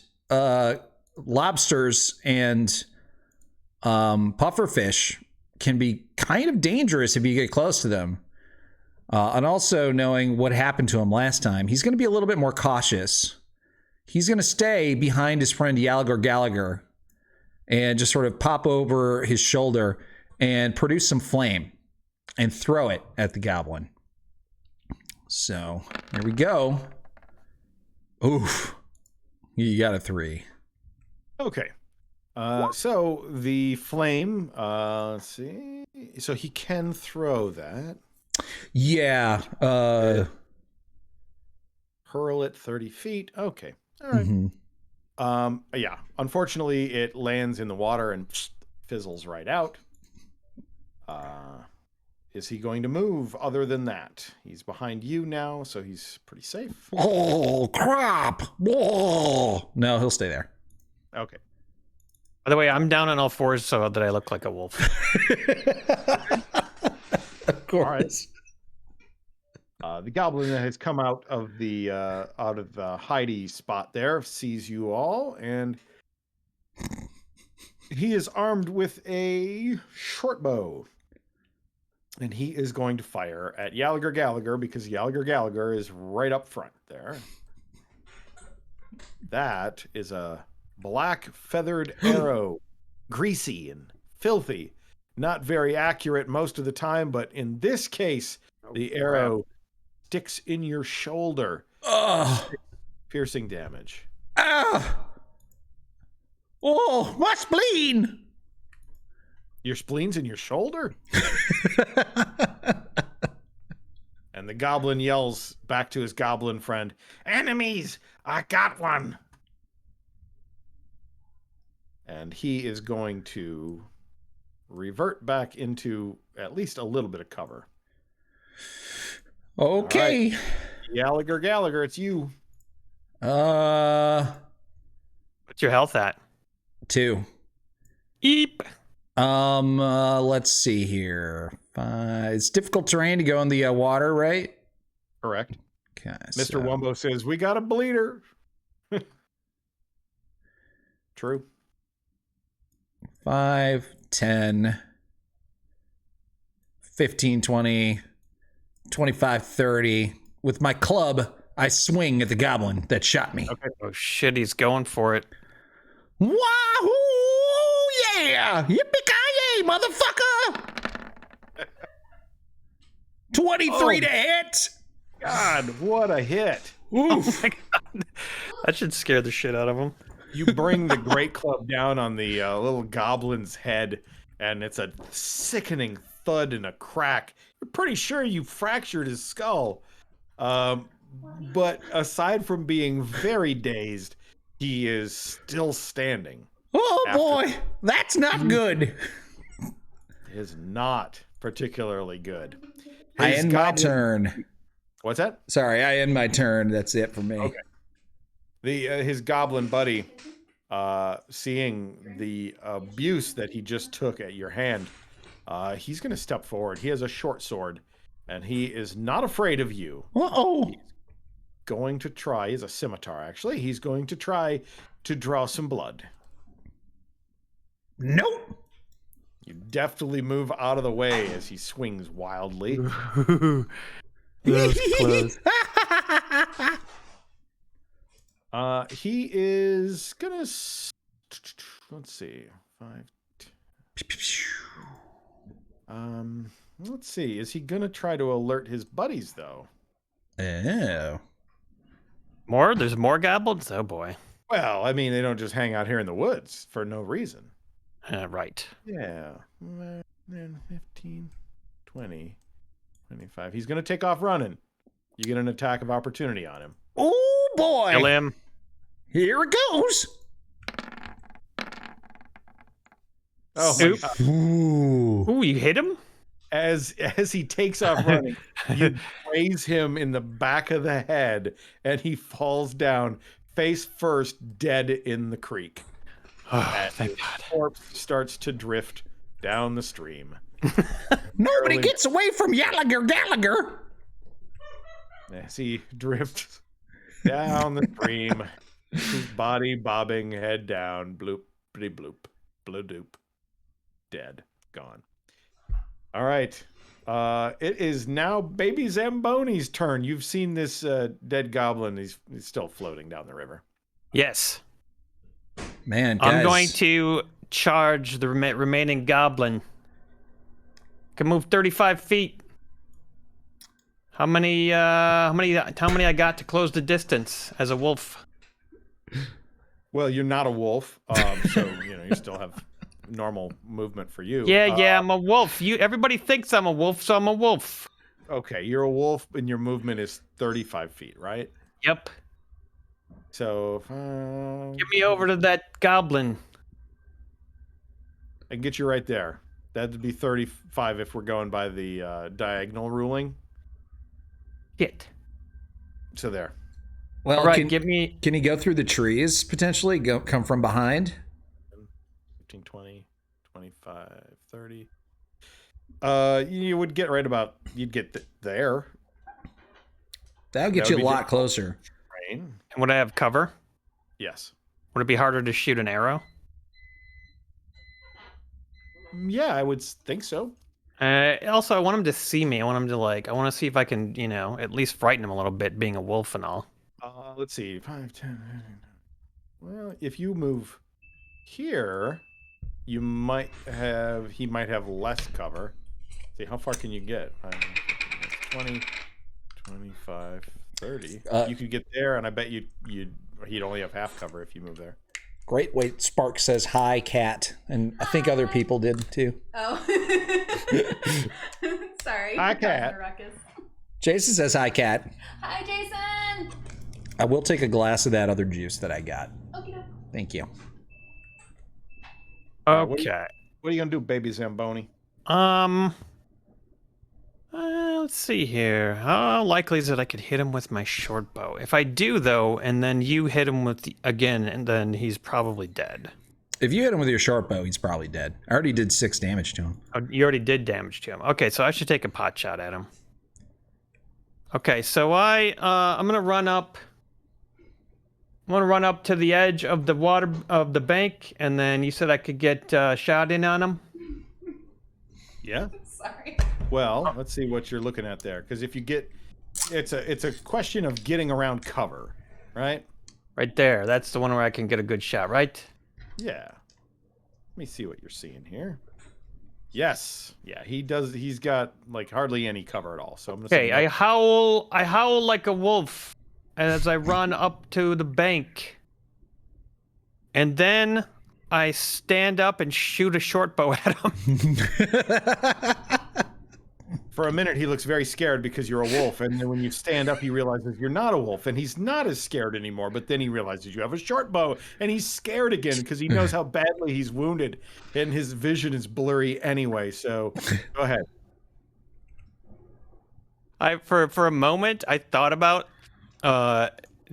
lobsters and pufferfish can be kind of dangerous if you get close to them, and also knowing what happened to him last time, he's going to be a little bit more cautious. He's going to stay behind his friend Gallagher and just sort of pop over his shoulder and produce some flame and throw it at the goblin. So here we go. Oof. You got a 3. Okay. So the flame, let's see. So he can throw that. Yeah. Hurl it 30 feet. Okay. All right. Yeah. Unfortunately, it lands in the water and fizzles right out. Is he going to move other than that? He's behind you now, so he's pretty safe. Oh, crap. Whoa. No, he'll stay there. Okay. By the way, I'm down on all fours so that I look like a wolf. Of course. The goblin that has come out of the hidey spot there sees you all, and he is armed with a short bow. And he is going to fire at Gallagher because Gallagher is right up front there. That is a black feathered arrow, greasy and filthy. Not very accurate most of the time, but in this case, the arrow sticks in your shoulder. Piercing damage. Oh, my spleen! Your spleen's in your shoulder? And the goblin yells back to his goblin friend, "Enemies! I got one!" And he is going to revert back into at least a little bit of cover. Okay. Right. Gallagher, it's you. What's your health at? 2. Eep. Let's see here. It's difficult terrain to go in the water, right? Correct. Okay. Mr. Wumbo says, "We got a bleeder." True. 5, 10, 15, 20, 25, 30. With my club, I swing at the goblin that shot me. Okay. Oh shit, he's going for it. Wahoo! Yeah! Yippee-ki-yay, motherfucker! 23 to hit! God, what a hit. Oh my god. That should scare the shit out of him. You bring the great club down on the little goblin's head, and it's a sickening thud and a crack. You're pretty sure you fractured his skull. But aside from being very dazed, he is still standing. Oh boy, that's not good. It is not particularly good. I end my turn. What's that? Sorry, I end my turn. That's it for me. Okay. His goblin buddy, seeing the abuse that he just took at your hand, he's going to step forward. He has a short sword, and he is not afraid of you. Uh-oh. He's going to try, he's a scimitar actually, he's going to try to draw some blood. Nope. You deftly move out of the way as he swings wildly. That was close. He is gonna let's see, 5. Let's see. Is he gonna try to alert his buddies though? Oh. More? There's more goblins? Oh boy. Well, I mean, they don't just hang out here in the woods for no reason. Right. Yeah. 15, 20, 25. He's going to take off running. You get an attack of opportunity on him. Oh boy! Kill him. Here it goes. Oh, Oop. my God. Ooh, you hit him? As he takes off running, you graze him in the back of the head, and he falls down face first, dead in the creek. Oh, thank God. Corpse starts to drift down the stream. Nobody gets away from Gallagher. As he drifts down the stream, his body bobbing, head down, bloop, bitty bloop, bloop, dead, gone. All right. It is now Baby Zamboni's turn. You've seen this dead goblin. He's still floating down the river. Yes. Man, guys. I'm going to charge the remaining goblin. Can move 35 feet. How many I got to close the distance as a wolf? Well, you're not a wolf, so you still have normal movement for you. Yeah, I'm a wolf. Everybody thinks I'm a wolf, so I'm a wolf. Okay, you're a wolf, and your movement is 35 feet, right? Yep. So Get me over to that goblin. I can get you right there. That'd be 35 if we're going by the diagonal ruling. Shit. So there. Well, All right, can he go through the trees potentially? Come from behind? 15, 20, 25, 30. You would get right about. You'd get there. That would get you a lot closer. Rain. And would I have cover? Yes. Would it be harder to shoot an arrow? Yeah, I would think so. Also, I want him to see me. I want him to I want to see if I can, at least frighten him a little bit, being a wolf and all. Let's see. 5, 10. Well, if you move here, he might have less cover. See, how far can you get? 20, 25, 30. You could get there, and I bet he'd only have half cover if you move there. Great. Wait, Spark says hi, cat. And I think other people did too. Oh. Sorry. Hi, cat. Jason says hi, cat. Hi, Jason. I will take a glass of that other juice that I got. Okay. Thank you. Okay. What are you gonna do, Baby Zamboni? Let's see here. How likely is it I could hit him with my short bow? If I do, though, and then you hit him again, and then he's probably dead. If you hit him with your short bow, he's probably dead. I already did 6 damage to him. Oh, you already did damage to him. Okay, so I should take a pot shot at him. Okay, so I'm gonna run up. I'm gonna run up to the edge of the water of the bank, and then you said I could get shot in on him. Yeah. Sorry. Well, let's see what you're looking at there, because if you get, it's a question of getting around cover, right? Right there. That's the one where I can get a good shot, right? Yeah. Let me see what you're seeing here. Yes. Yeah, he does. He's got hardly any cover at all. So I'm gonna say I howl like a wolf as I run up to the bank, and then I stand up and shoot a short bow at him. For a minute, he looks very scared because you're a wolf, and then when you stand up, he realizes you're not a wolf, and he's not as scared anymore. But then he realizes you have a short bow, and he's scared again because he knows how badly he's wounded, and his vision is blurry anyway. So, go ahead. For a moment, I thought about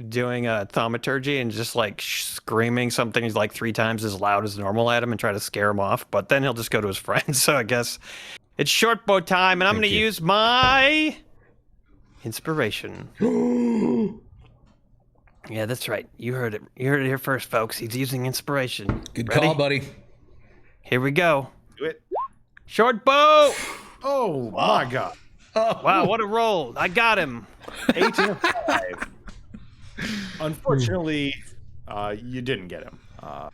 doing a thaumaturgy and just screaming something 3 times as loud as normal at him and try to scare him off. But then he'll just go to his friends. So I guess. It's short bow time, and I'm going to use my inspiration. Yeah, that's right. You heard it. You heard it here first, folks. He's using inspiration. Good Ready? call, buddy. Here we go. Do it. Short bow! Oh, my God. Wow, what a roll. I got him. 8 and a 5. Unfortunately, you didn't get him,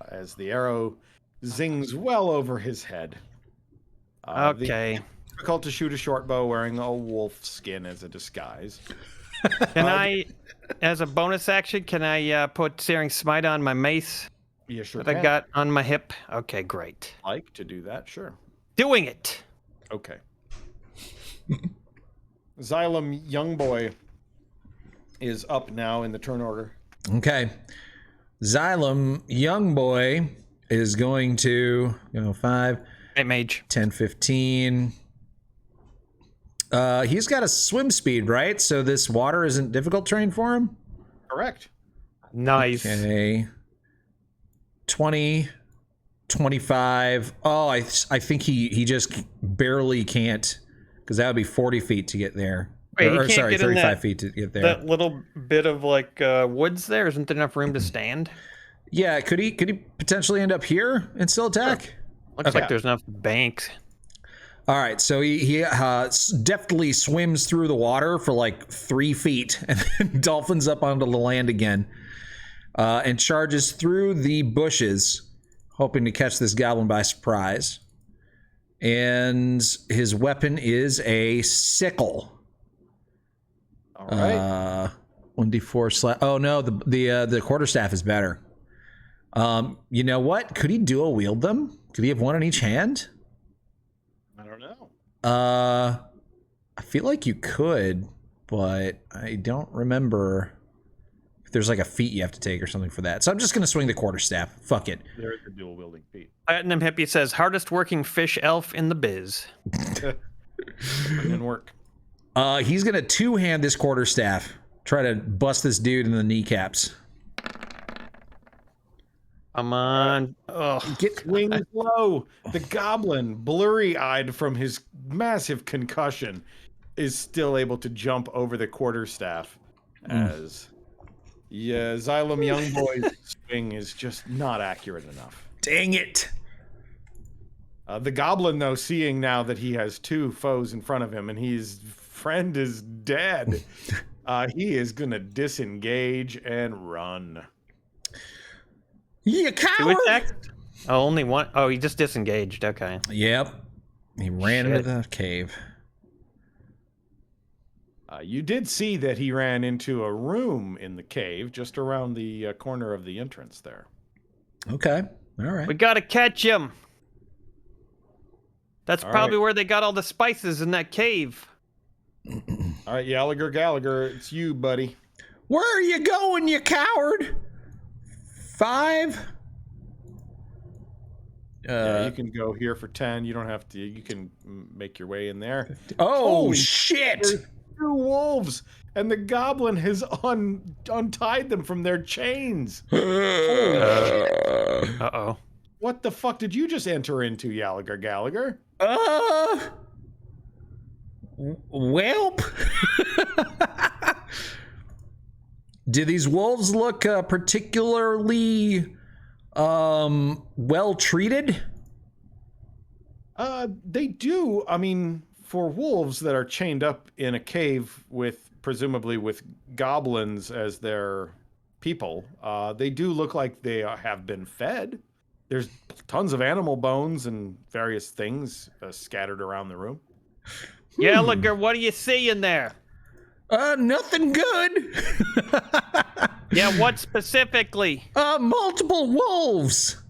as the arrow zings well over his head. Okay. Difficult to shoot a short bow wearing a wolf skin as a disguise. Can I, as a bonus action, can I put Searing Smite on my mace You sure that I can. got on my hip? Okay, great. Like to do that? Sure. Doing it. Okay. Xylem Youngboy is up now in the turn order. Okay. Xylem, young boy, is going to 5, Hey, mage. 10, 15. He's got a swim speed, right? So this water isn't difficult terrain for him? Correct. Nice. Okay. 20, 25. Oh, I think he just barely can't, because that would be 40 feet to get there. Wait, he or can't sorry, get in 35 feet to get there. That little bit of like woods there, isn't there enough room to stand? Yeah, could he potentially end up here and still attack? Looks Okay. like there's enough banks. All right, so he deftly swims through the water for like 3 feet and then dolphins up onto the land again and charges through the bushes, hoping to catch this goblin by surprise. And his weapon is a sickle. All right. 1d4 / oh no, the quarterstaff is better. You know what? Could he dual wield them? Could he have one in each hand? I don't know. I feel like you could, but I don't remember if there's like a feat you have to take or something for that. So I'm just gonna swing the quarterstaff. Fuck it. There is a dual wielding feat. Platinum Hippie says, hardest working fish elf in the biz. Didn't work. He's gonna two-hand this quarterstaff. Try to bust this dude in the kneecaps. Come on. Oh, Swings low. The goblin, blurry-eyed from his massive concussion, is still able to jump over the quarterstaff as Xylem Youngboy's swing is just not accurate enough. Dang it. The goblin, though, seeing now that he has two foes in front of him and his friend is dead, he is going to disengage and run. You Who coward! attacked? Oh, only one. Oh, he just disengaged. Okay. Yep. He ran into the cave. You did see that he ran into a room in the cave just around the corner of the entrance there. Okay. All right. We gotta catch him. That's All probably right. where they got all the spices in that cave. All right, Gallagher, it's you, buddy. Where are you going, you coward? 5. Yeah, you can go here for 10. You don't have to. You can make your way in there. Oh, Holy shit! There's 2 wolves, and the goblin has untied them from their chains. Uh-oh. What the fuck did you just enter into, Gallagher? Welp. Do these wolves look particularly well treated? They do. I mean, for wolves that are chained up in a cave presumably with goblins as their people, they do look like they have been fed. There's tons of animal bones and various things scattered around the room. Gallagher, what do you see in there? Nothing good. Yeah, what specifically? Multiple wolves.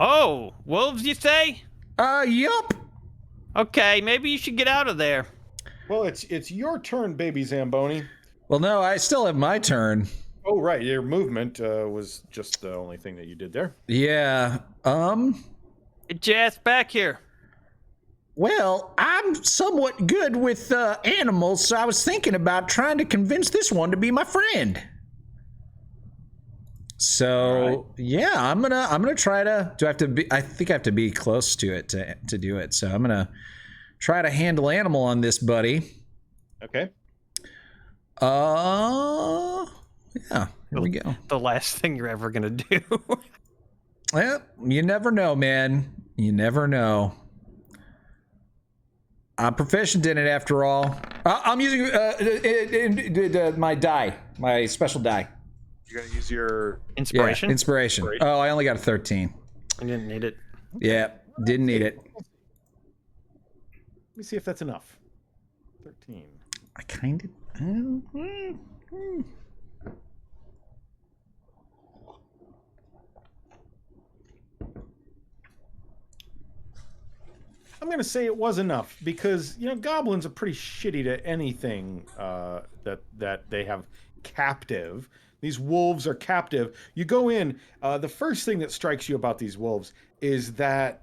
Oh, wolves, you say? Yup. Okay, maybe you should get out of there. Well, it's your turn, baby Zamboni. Well, no, I still have my turn. Oh, right. Your movement was just the only thing that you did there. Yeah. Get your ass back here. Well, I'm somewhat good with animals, so I was thinking about trying to convince this one to be my friend. So yeah, I'm gonna try to. Do I have to be? I think I have to be close to it to do it. So I'm gonna try to handle animal on this buddy. Okay. Yeah. Here we go. The last thing you're ever gonna do. Well, you never know, man. You never know. I'm proficient in it after all. I'm using my die, my special die. You're going to use your... Inspiration? Yeah, inspiration. Oh, I only got a 13. I didn't need it. Yeah, didn't need it. Let me see if that's enough. 13. I kind of. I'm gonna say it was enough because goblins are pretty shitty to anything that they have captive. These wolves are captive. You go in. The first thing that strikes you about these wolves is that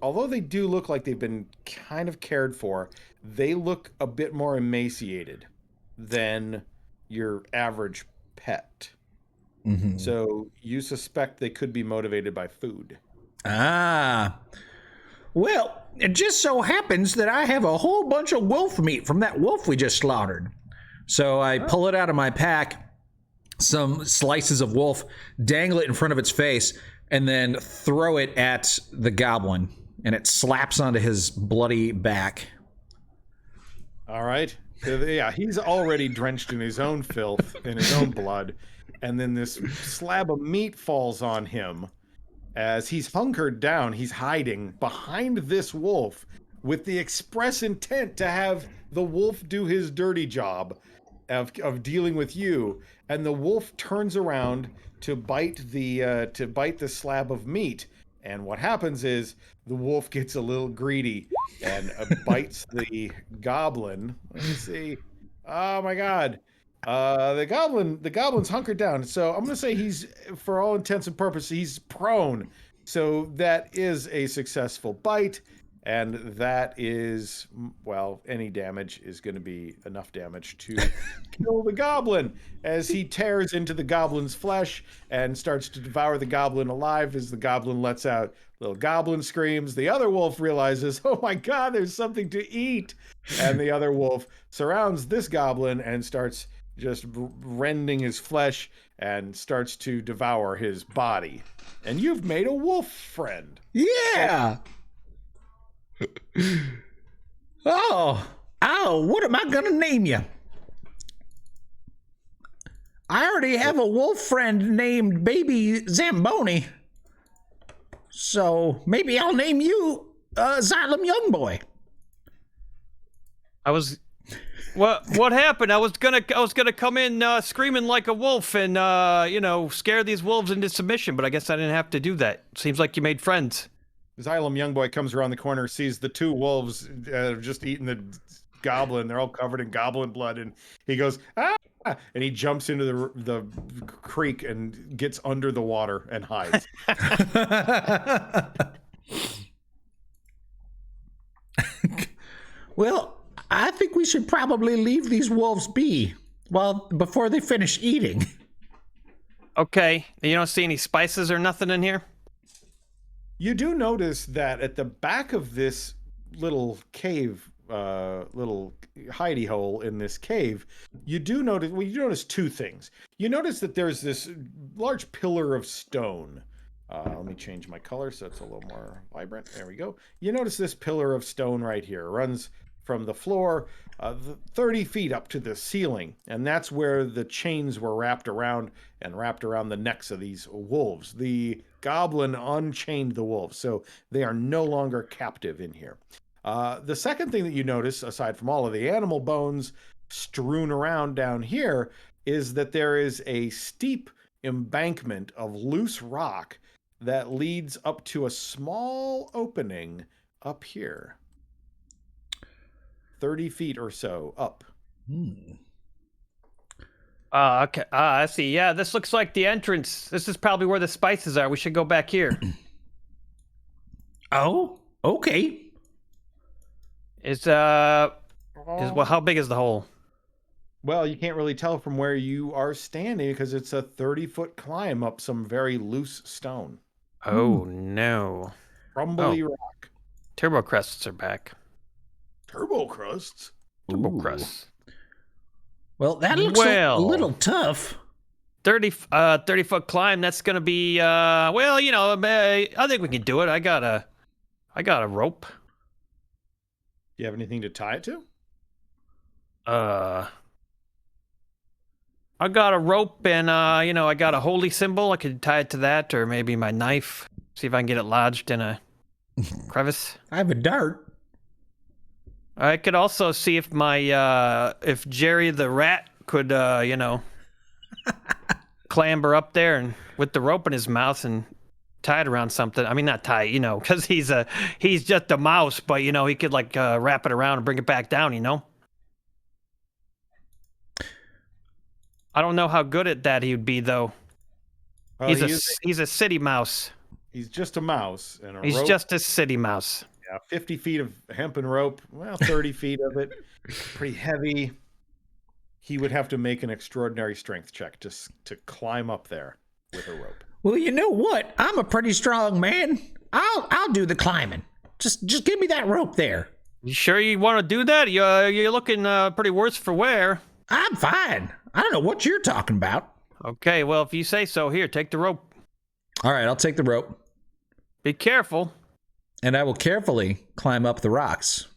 although they do look like they've been kind of cared for, they look a bit more emaciated than your average pet. Mm-hmm. So you suspect they could be motivated by food. Ah. Well, it just so happens that I have a whole bunch of wolf meat from that wolf we just slaughtered. So I pull it out of my pack, some slices of wolf, dangle it in front of its face, and then throw it at the goblin. And it slaps onto his bloody back. All right. Yeah, he's already drenched in his own filth, in his own blood. And then this slab of meat falls on him. As he's hunkered down, he's hiding behind this wolf with the express intent to have the wolf do his dirty job of dealing with you. And the wolf turns around to bite the slab of meat. And what happens is the wolf gets a little greedy and bites the goblin. Let me see. Oh my God. The goblin's hunkered down. So I'm going to say he's, for all intents and purposes, he's prone. So that is a successful bite. And that is, well, any damage is going to be enough damage to kill the goblin as he tears into the goblin's flesh and starts to devour the goblin alive as the goblin lets out little goblin screams. The other wolf realizes, oh my God, there's something to eat. And the other wolf surrounds this goblin and starts just rending his flesh and starts to devour his body. And you've made a wolf friend. Yeah. Oh, what am I gonna name you? I already have a wolf friend named Baby Zamboni. So maybe I'll name you Xylem Youngboy. What happened? I was gonna come in screaming like a wolf and scare these wolves into submission, but I guess I didn't have to do that. Seems like you made friends. Xylem Youngboy comes around the corner, sees the two wolves just eating the goblin. They're all covered in goblin blood, and he goes, ah! And he jumps into the creek and gets under the water and hides. Well, I think we should probably leave these wolves be before they finish eating. Okay. You don't see any spices or nothing in here? You do notice that at the back of this little cave, little hidey hole in this cave, you notice two things. You notice that there's this large pillar of stone. Let me change my color so it's a little more vibrant. There we go. You notice this pillar of stone right here. It runs from the floor 30 feet up to the ceiling, and that's where the chains were wrapped around the necks of these wolves. The goblin unchained the wolves, so they are no longer captive in here. The second thing that you notice, aside from all of the animal bones strewn around down here, is that there is a steep embankment of loose rock that leads up to a small opening up here. 30 feet or so up. Okay. I see. Yeah, this looks like the entrance. This is probably where the spices are. We should go back here. Oh, okay. How big is the hole? Well, you can't really tell from where you are standing because it's a 30-foot climb up some very loose stone. Oh, no. Crumbly rock. Turbo crusts are back. Turbo crusts? Turbo crusts. Well, that looks a little tough. 30-foot climb, that's going to be, I think we can do it. I got a rope. Do you have anything to tie it to? I got a rope and, I got a holy symbol. I could tie it to that, or maybe my knife. See if I can get it lodged in a crevice. I have a dart. I could also see if if Jerry the rat could, clamber up there and with the rope in his mouth and tie it around something. I mean, not tie, because he's just a mouse, but he could wrap it around and bring it back down. I don't know how good at that he would be though. Well, He's a city mouse. He's just a mouse and He's rope. just a city mouse. Yeah, 50 feet of hempen rope. Well, 30 feet of it. Pretty heavy. He would have to make an extraordinary strength check just to climb up there with a rope. Well, you know what? I'm a pretty strong man. I'll do the climbing. Just give me that rope there. You sure you want to do that? You're looking pretty worse for wear. I'm fine. I don't know what you're talking about. Okay, well, if you say so, here, take the rope. All right, I'll take the rope. Be careful. And I will carefully climb up the rocks.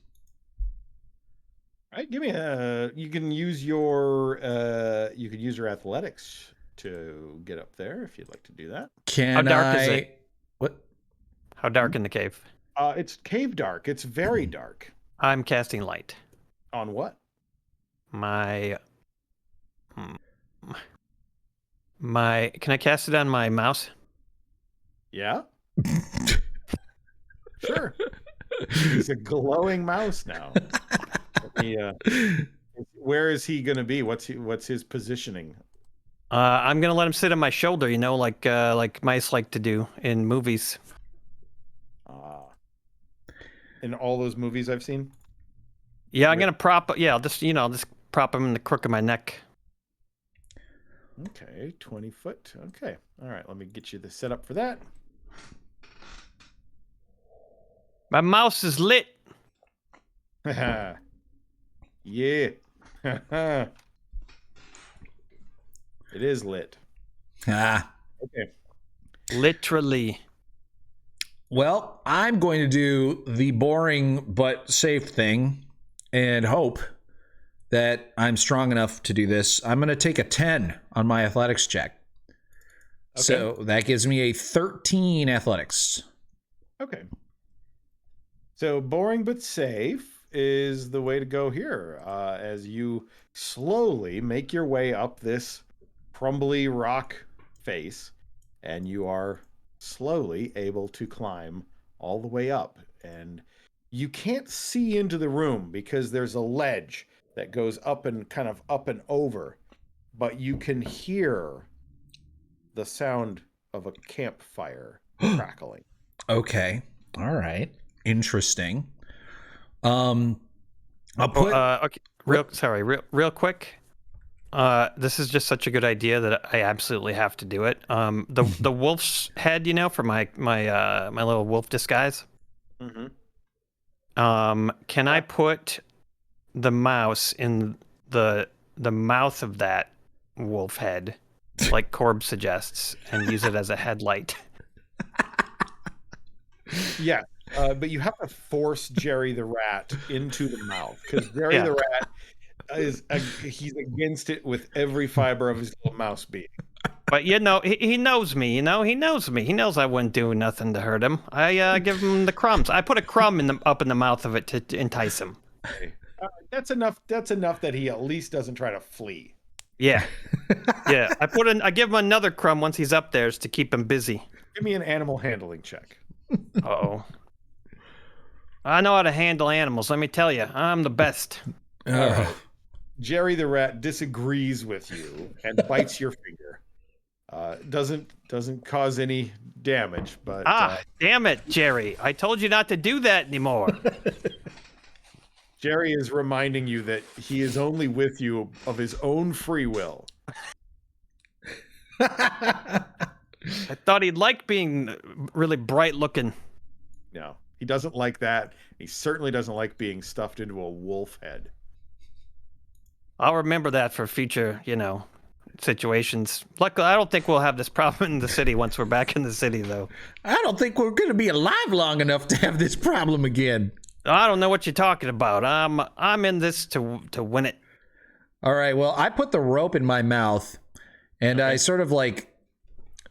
All right, give me a. You can use your athletics to get up there if you'd like to do that. How dark is it? What? How dark in the cave? It's cave dark. It's very dark. I'm casting light. On what? My. Can I cast it on my mouse? Yeah. Sure. He's a glowing mouse now. Where is he going to be? What's his positioning? I'm gonna let him sit on my shoulder. Like mice like to do in movies. In all those movies I've seen. Yeah, I'm gonna prop. Yeah, I'll just prop him in the crook of my neck. Okay, 20 foot. Okay, all right. Let me get you the setup for that. My mouse is lit. Yeah. It is lit. Ah. Okay. Literally. Well, I'm going to do the boring but safe thing and hope that I'm strong enough to do this. I'm going to take a 10 on my athletics check. Okay. So that gives me a 13 athletics. Okay. So boring but safe is the way to go here as you slowly make your way up this crumbly rock face, and you are slowly able to climb all the way up. And you can't see into the room because there's a ledge that goes up and kind of up and over, but you can hear the sound of a campfire crackling. Okay. All right. Interesting. I'll put. Okay. Real quick. This is just such a good idea that I absolutely have to do it. The wolf's head, for my little wolf disguise. Mm-hmm. Can I put the mouse in the mouth of that wolf head, like Corb suggests, and use it as a headlight? Yeah, but you have to force Jerry the rat into the mouth because Jerry the rat he's against it with every fiber of his little mouse being. But he knows me. He knows me. He knows I wouldn't do nothing to hurt him. I give him the crumbs. I put a crumb up in the mouth of it to entice him. That's enough. That's enough that he at least doesn't try to flee. Yeah, yeah. I give him another crumb once he's up there to keep him busy. Give me an animal handling check. Uh-oh. I know how to handle animals. Let me tell you, I'm the best. Right. Jerry the rat disagrees with you and bites your finger. Doesn't cause any damage, but damn it, Jerry! I told you not to do that anymore. Jerry is reminding you that he is only with you of his own free will. I thought he'd like being really bright looking. No, he doesn't like that. He certainly doesn't like being stuffed into a wolf head. I'll remember that for future, situations. Luckily, I don't think we'll have this problem in the city once we're back in the city, though. I don't think we're going to be alive long enough to have this problem again. I don't know what you're talking about. I'm in this to win it. All right. Well, I put the rope in my mouth, and I sort of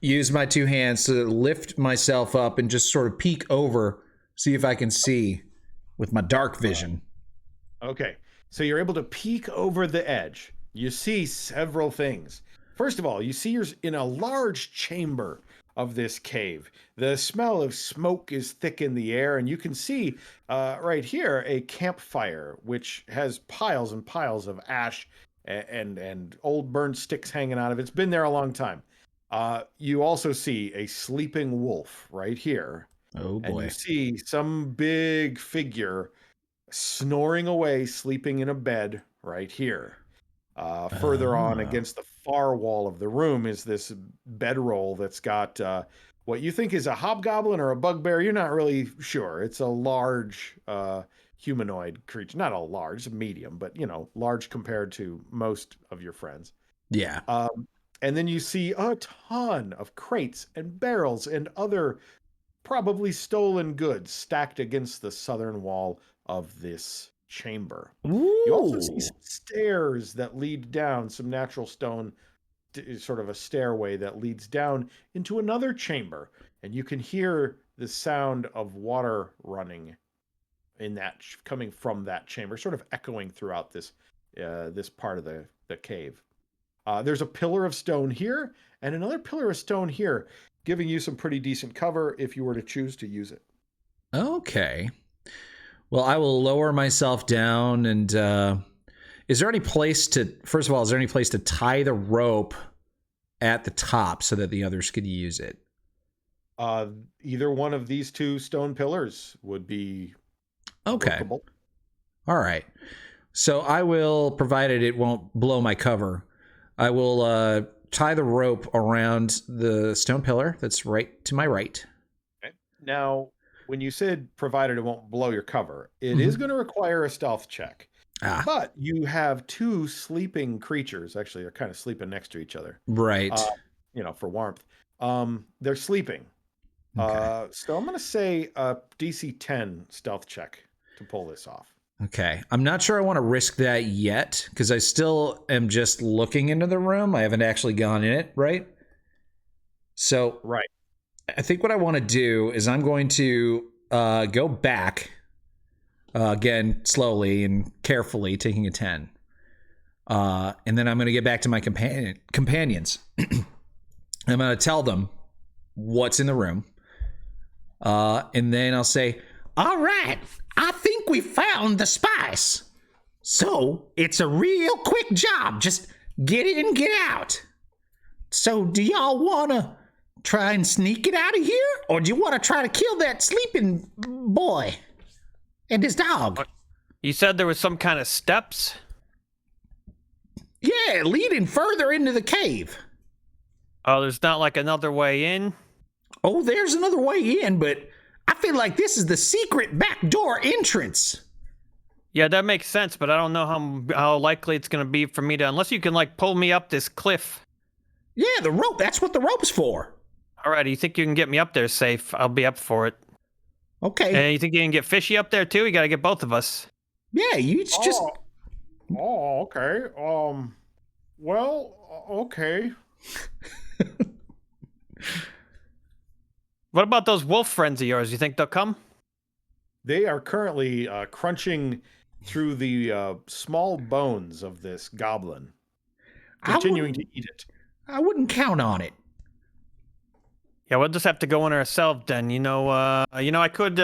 use my two hands to lift myself up and just sort of peek over, see if I can see with my dark vision. Okay, so you're able to peek over the edge. You see several things. First of all, you see you're in a large chamber of this cave. The smell of smoke is thick in the air, and you can see right here a campfire which has piles and piles of ash and old burned sticks hanging out of it. It's been there a long time. You also see a sleeping wolf right here. Oh And you boy. see some big figure snoring away, sleeping in a bed right here. Further on Ah. against the far wall of the room is this bedroll that's got what you think is a hobgoblin or a bugbear. You're not really sure. It's a large humanoid creature. Not a large, a medium, but large compared to most of your friends. Yeah. And then you see a ton of crates and barrels and other probably stolen goods stacked against the southern wall of this chamber. You also see Ooh. some stairs that lead down, some natural stone, sort of a stairway that leads down into another chamber. And you can hear the sound of water running in that, coming from that chamber, sort of echoing throughout this part of the cave. There's a pillar of stone here and another pillar of stone here, giving you some pretty decent cover if you were to choose to use it. Okay. Well, I will lower myself down and is there any place to first of all, is there any place to tie the rope at the top so that the others could use it? Either one of these two stone pillars would be Okay. workable. All right. So I will, provided it won't blow my cover, I will tie the rope around the stone pillar that's right to my right. Okay. Now, when you said provided it won't blow your cover, it is going to require a stealth check. Ah, But you have two sleeping creatures. Actually, they're kind of sleeping next to each other. right. For warmth. They're sleeping. Okay. So I'm going to say a DC 10 stealth check to pull this off. Okay. I'm not sure I want to risk that yet because I still am just looking into the room. I haven't actually gone in it, right? So Right. I think what I want to do is I'm going to go back again, slowly and carefully, taking a 10. And then I'm going to get back to my companions. I'm going to tell them what's in the room. And then I'll say, all right, I think we found the spice. So it's a real quick job. Just get in, get out. So do y'all want to try and sneak it out of here? Or do you want to try to kill that sleeping boy and his dog? You said there was some kind of steps? Yeah, leading further into the cave. Oh, there's not like another way in? Oh, there's another way in, but I feel like this is the secret back door entrance. Yeah, that makes sense, but I don't know how likely it's going to be for me to, unless you can like pull me up this cliff. Yeah, the rope, that's what the rope's for. All right, you think you can get me up there safe? I'll be up for it. Okay. And you think you can get Fishy up there too? You got to get both of us. Yeah, it's just... Oh, okay. Well, okay. What about those wolf friends of yours? You think they'll come? They are currently crunching through the small bones of this goblin, continuing to eat it. I wouldn't count on it. Yeah, we'll just have to go in ourselves then. I could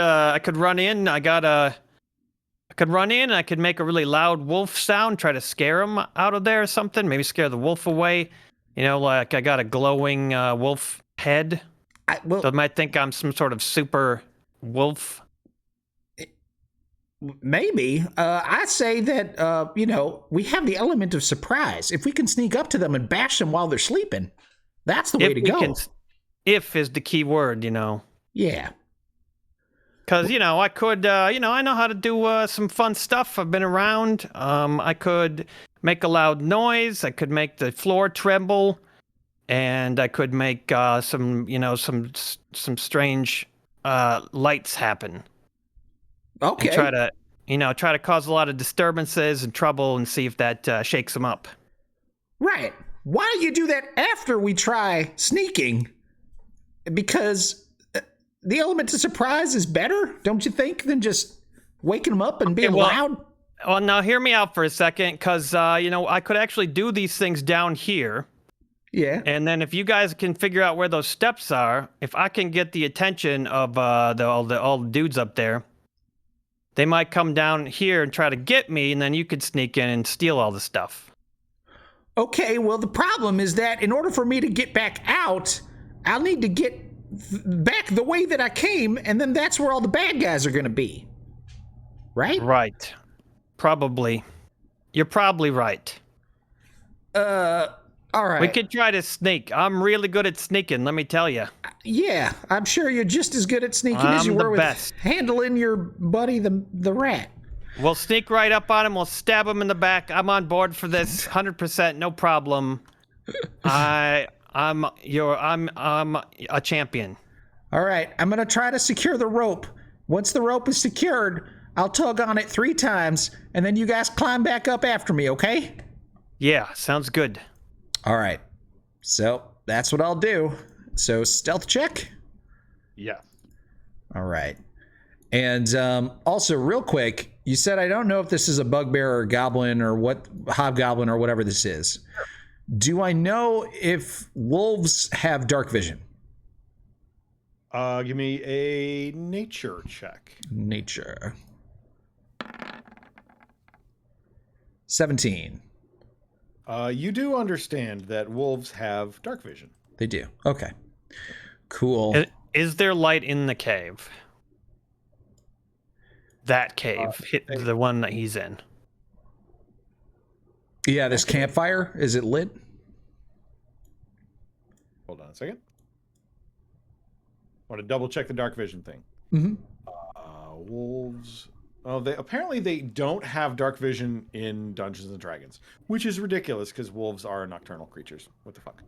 run in. I could run in. I could make a really loud wolf sound, try to scare him out of there or something. Maybe scare the wolf away. Like I got a glowing wolf head. They might think I'm some sort of super wolf. Maybe. I say that, we have the element of surprise. If we can sneak up to them and bash them while they're sleeping, that's the way to go. If is the key word, Yeah. Because, I could, I know how to do some fun stuff. I've been around. I could make a loud noise. I could make the floor tremble. And I could make some strange lights happen. Okay. And try to cause a lot of disturbances and trouble and see if that shakes them up. Right. Why don't you do that after we try sneaking? Because the element of surprise is better, don't you think, than just waking them up and being loud? Well, now hear me out for a second, because I could actually do these things down here. Yeah. And then if you guys can figure out where those steps are, if I can get the attention of all the dudes up there, they might come down here and try to get me, and then you could sneak in and steal all the stuff. Okay, well, the problem is that in order for me to get back out, I'll need to get back the way that I came, and then that's where all the bad guys are going to be. Right? Right. Probably. You're probably right. All right. We could try to sneak. I'm really good at sneaking, let me tell you. Yeah, I'm sure you're just as good at sneaking as you I'm the were with best. handling your buddy, the rat. We'll sneak right up on him. We'll stab him in the back. I'm on board for this, 100%, no problem. I'm a champion. All right, I'm gonna try to secure the rope. Once the rope is secured, I'll tug on it 3 times, and then you guys climb back up after me, okay? Yeah, sounds good. All right. So that's what I'll do. So stealth check. Yeah. All right. And also, real quick, you said I don't know if this is a bugbear or a goblin or what hobgoblin or whatever this is. Do I know if wolves have dark vision? Give me a nature check. Nature. 17. You do understand that wolves have dark vision. They do. Okay. Cool. Is there light in the cave? That cave, the one that he's in. Yeah, this campfire, is it lit? Hold on a second. Want to double check the dark vision thing. Mm-hmm. Wolves. Oh, they don't have dark vision in Dungeons and Dragons, which is ridiculous because wolves are nocturnal creatures. What the fuck?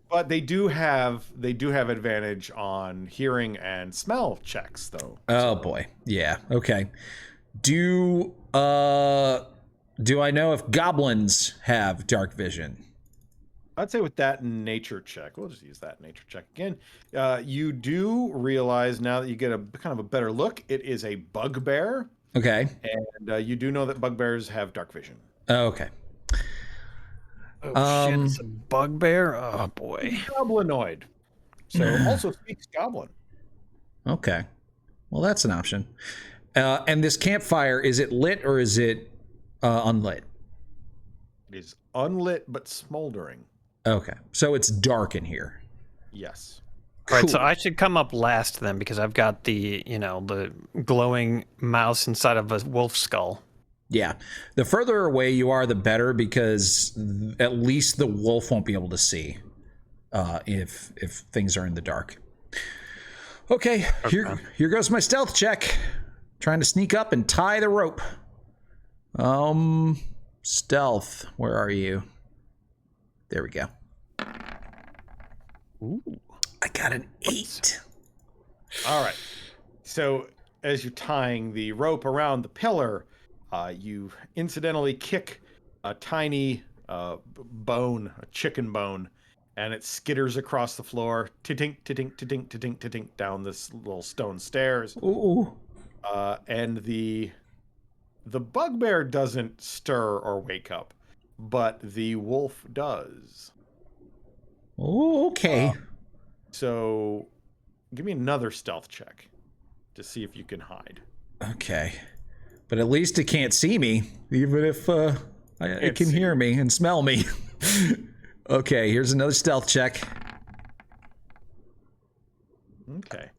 But they do have advantage on hearing and smell checks, though. Oh boy, yeah. Okay. Do I know if goblins have dark vision? I'd say with that nature check, we'll just use that nature check again. You do realize now that you get a kind of a better look, it is a bugbear. Okay. And you do know that bugbears have dark vision. Okay. Oh shit, it's a bugbear? Oh boy. Goblinoid. So also speaks goblin. Okay. Well, that's an option. And this campfire, is it lit or is it unlit? It is unlit but smoldering. Okay. So it's dark in here. Yes. All right, Cool. so I should come up last then because I've got the glowing mouse inside of a wolf skull. Yeah. The further away you are, the better, because at least the wolf won't be able to see if things are in the dark. Okay. Here goes my stealth check. Trying to sneak up and tie the rope. Stealth. Where are you? There we go. Ooh. I got an 8. All right. So as you're tying the rope around the pillar, you incidentally kick a tiny bone, a chicken bone, and it skitters across the floor, titink, titink, titink, titink, titink, down this little stone stairs. Ooh. And the bugbear doesn't stir or wake up, but the wolf does. Oh, okay. So give me another stealth check to see if you can hide. Okay. But at least it can't see me, even if it can hear me and smell me. Okay, here's another stealth check. Okay.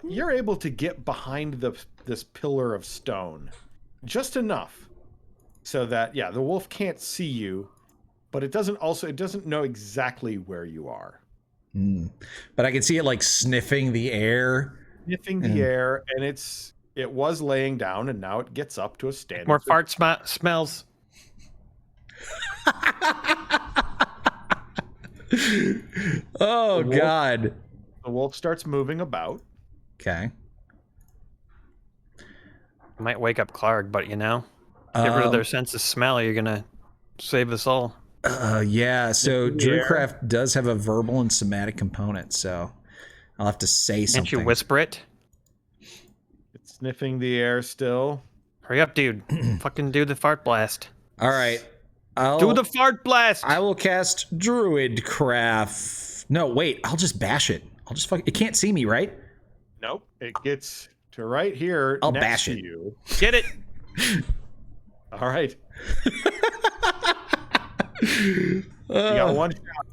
You're able to get behind this pillar of stone just enough so that, yeah, the wolf can't see you, but it doesn't know exactly where you are. But I can see it like sniffing the air. Sniffing the air, and it was laying down, and now it gets up to a standing. More fart smells. Oh, God. The wolf starts moving about. Okay. Might wake up Clark, but get rid of their sense of smell. You're gonna save us all. Yeah, so Druidcraft does have a verbal and somatic component, so I'll have to say something. Can't you whisper it? Sniffing the air still. Hurry up, dude. Fucking do the fart blast. All right. Do the fart blast. I will cast Druidcraft. No, wait. I'll just bash it. I'll just fuck. It can't see me, right? Nope. It gets to right here. I'll next bash to it. You. Get it. All right. You got one shot.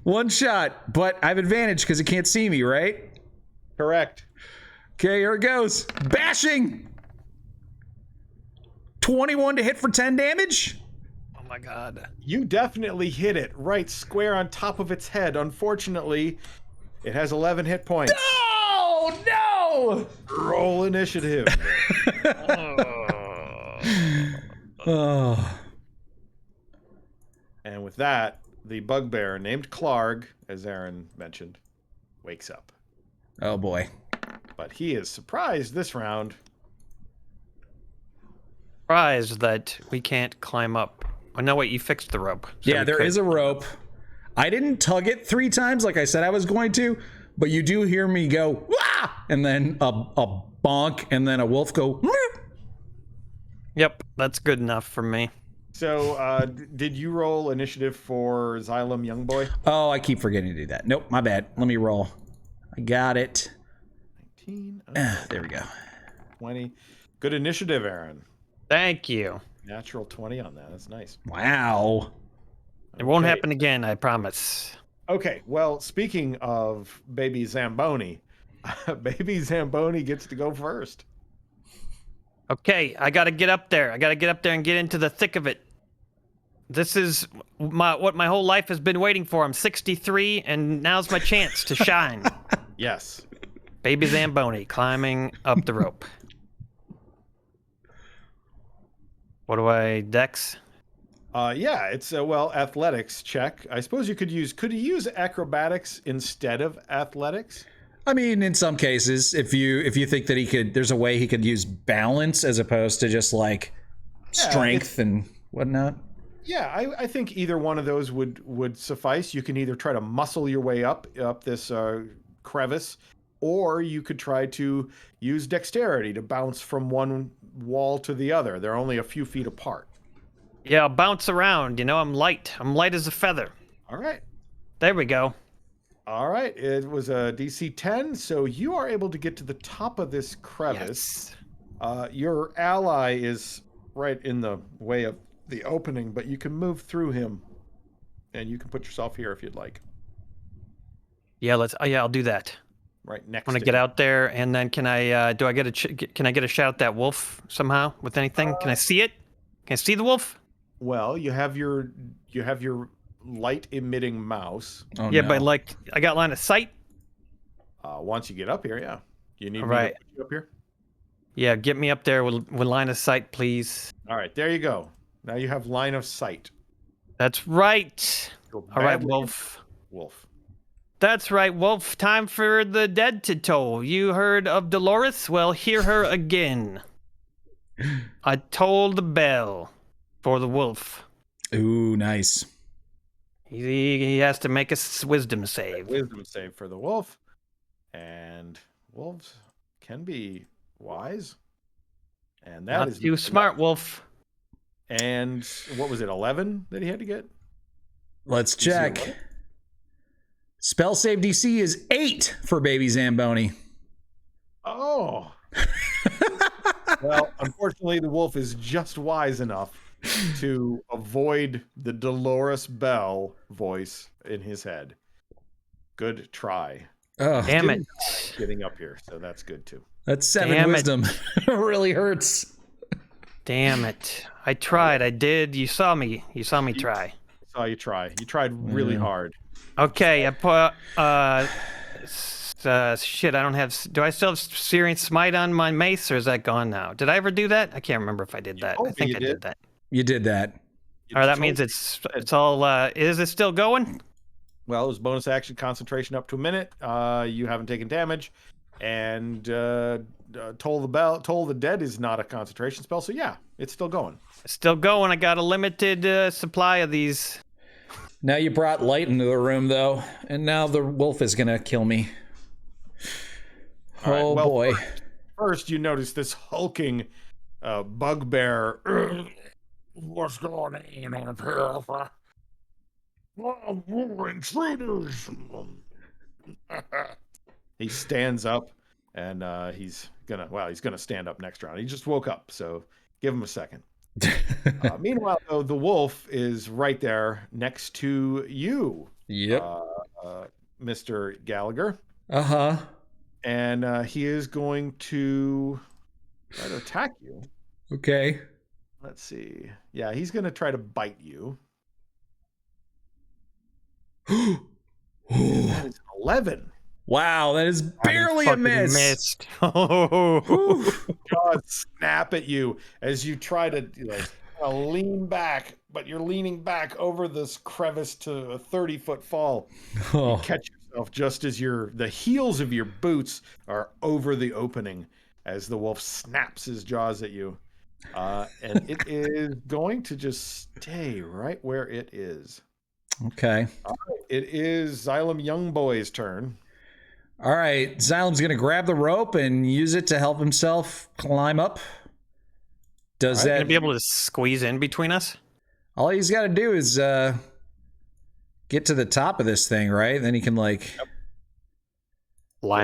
One shot, but I have advantage because it can't see me, right? Correct. Okay, here it goes. Bashing. 21 to hit for 10 damage. Oh my god. You definitely hit it right square on top of its head. Unfortunately, it has 11 hit points. Oh, no! Roll initiative. Oh. And with that, the bugbear named Clarg, as Aaron mentioned, wakes up. Oh, boy. But he is surprised this round. Surprised that we can't climb up. Oh, no, wait, you fixed the rope. So Yeah, there is a rope. I didn't tug it 3 times like I said I was going to, but you do hear me go, wah! And then a bonk, and then a wolf go, meow. Yep, that's good enough for me. So, did you roll initiative for Xylem Youngboy? Oh, I keep forgetting to do that. Nope, my bad. Let me roll. I got it. 19. There we go. 20. Good initiative, Aaron. Thank you. Natural 20 on that. That's nice. Wow. It won't Okay. happen again, I promise. Okay, well, speaking of Baby Zamboni, Baby Zamboni gets to go first. Okay, I gotta get up there. I gotta get up there and get into the thick of it. This is what my whole life has been waiting for. I'm 63, and now's my chance to shine. Yes. Baby Zamboni climbing up the rope. What do I dex? Yeah, it's well, athletics check. I suppose you could you use acrobatics instead of athletics? I mean, in some cases, if you think that he could, there's a way he could use balance as opposed to just like strength and whatnot. Yeah, I think either one of those would suffice. You can either try to muscle your way up this crevice, or you could try to use dexterity to bounce from one wall to the other. They're only a few feet apart. Yeah, I'll bounce around. You know, I'm light. I'm light as a feather. All right. There we go. All right. It was a DC 10, so you are able to get to the top of this crevice. Yes. Your ally is right in the way of the opening, but you can move through him, and you can put yourself here if you'd like. Yeah, I'll do that. Right next. I'm gonna get out there, and then can I can I get a shot at that wolf somehow with anything? Can I see it? Can I see the wolf? Well, you have your light emitting mouse. Oh, Yeah, no. but like I got line of sight. Once you get up here, yeah. You need All me to right. put you up here? Yeah, get me up there with line of sight, please. All right, there you go. Now you have line of sight. That's right. Go All right, badly- wolf. Wolf. That's right, wolf. Time for the dead to toll. You heard of Dolores? Well, hear her again. I tolled the bell for the wolf. Ooh, nice. He has to make a wisdom save. Wisdom save for the wolf. And wolves can be wise. And that Not is too smart, wolf. And what was it, 11 that he had to get? Let's DC check. 11? Spell save DC is 8 for Baby Zamboni. Oh. Well, unfortunately, the wolf is just wise enough to avoid the Dolores Bell voice in his head. Good try. Oh, Damn it. Getting up here, so that's good too. that's 7 Damn it. wisdom. It really hurts. Damn it. I tried. I did. You saw me. You saw me try. Saw you try. You tried really hard. Okay, I put shit, I don't have. Do I still have Syrian Smite on my mace, or is that gone now? Did I ever do that? I can't remember if I did that. I told me think you I did. did that. You did that. All right, that means it's all. Is it still going? Well, it was bonus action concentration up to a minute. You haven't taken damage, and toll the dead is not a concentration spell. So yeah, it's still going. It's still going. I got a limited supply of these. Now you brought light into the room, though, and now the wolf is gonna kill me. All right, Oh well, boy. first you notice this hulking bugbear. What's going on up here? Oh, we're intruders. He stands up, and he's gonna stand up next round. He just woke up, so give him a second. Meanwhile, though, the wolf is right there next to you. Yep. Mr. Gallagher. Uh-huh. And he is going to try to attack you. Okay. Let's see. Yeah, he's going to try to bite you. That is 11. Wow, that is barely a miss. Missed. Oh. God, snap at you as you try to lean back, but you're leaning back over this crevice to a 30-foot fall. Oh. You catch yourself just as the heels of your boots are over the opening as the wolf snaps his jaws at you. And it is going to just stay right where it is. Okay. All right, it is Xylem Youngboy's turn. All right, Xylem's going to grab the rope and use it to help himself climb up. Does that Gonna be able to squeeze in between us? all he's got to do is get to the top of this thing, right? Then he can Lie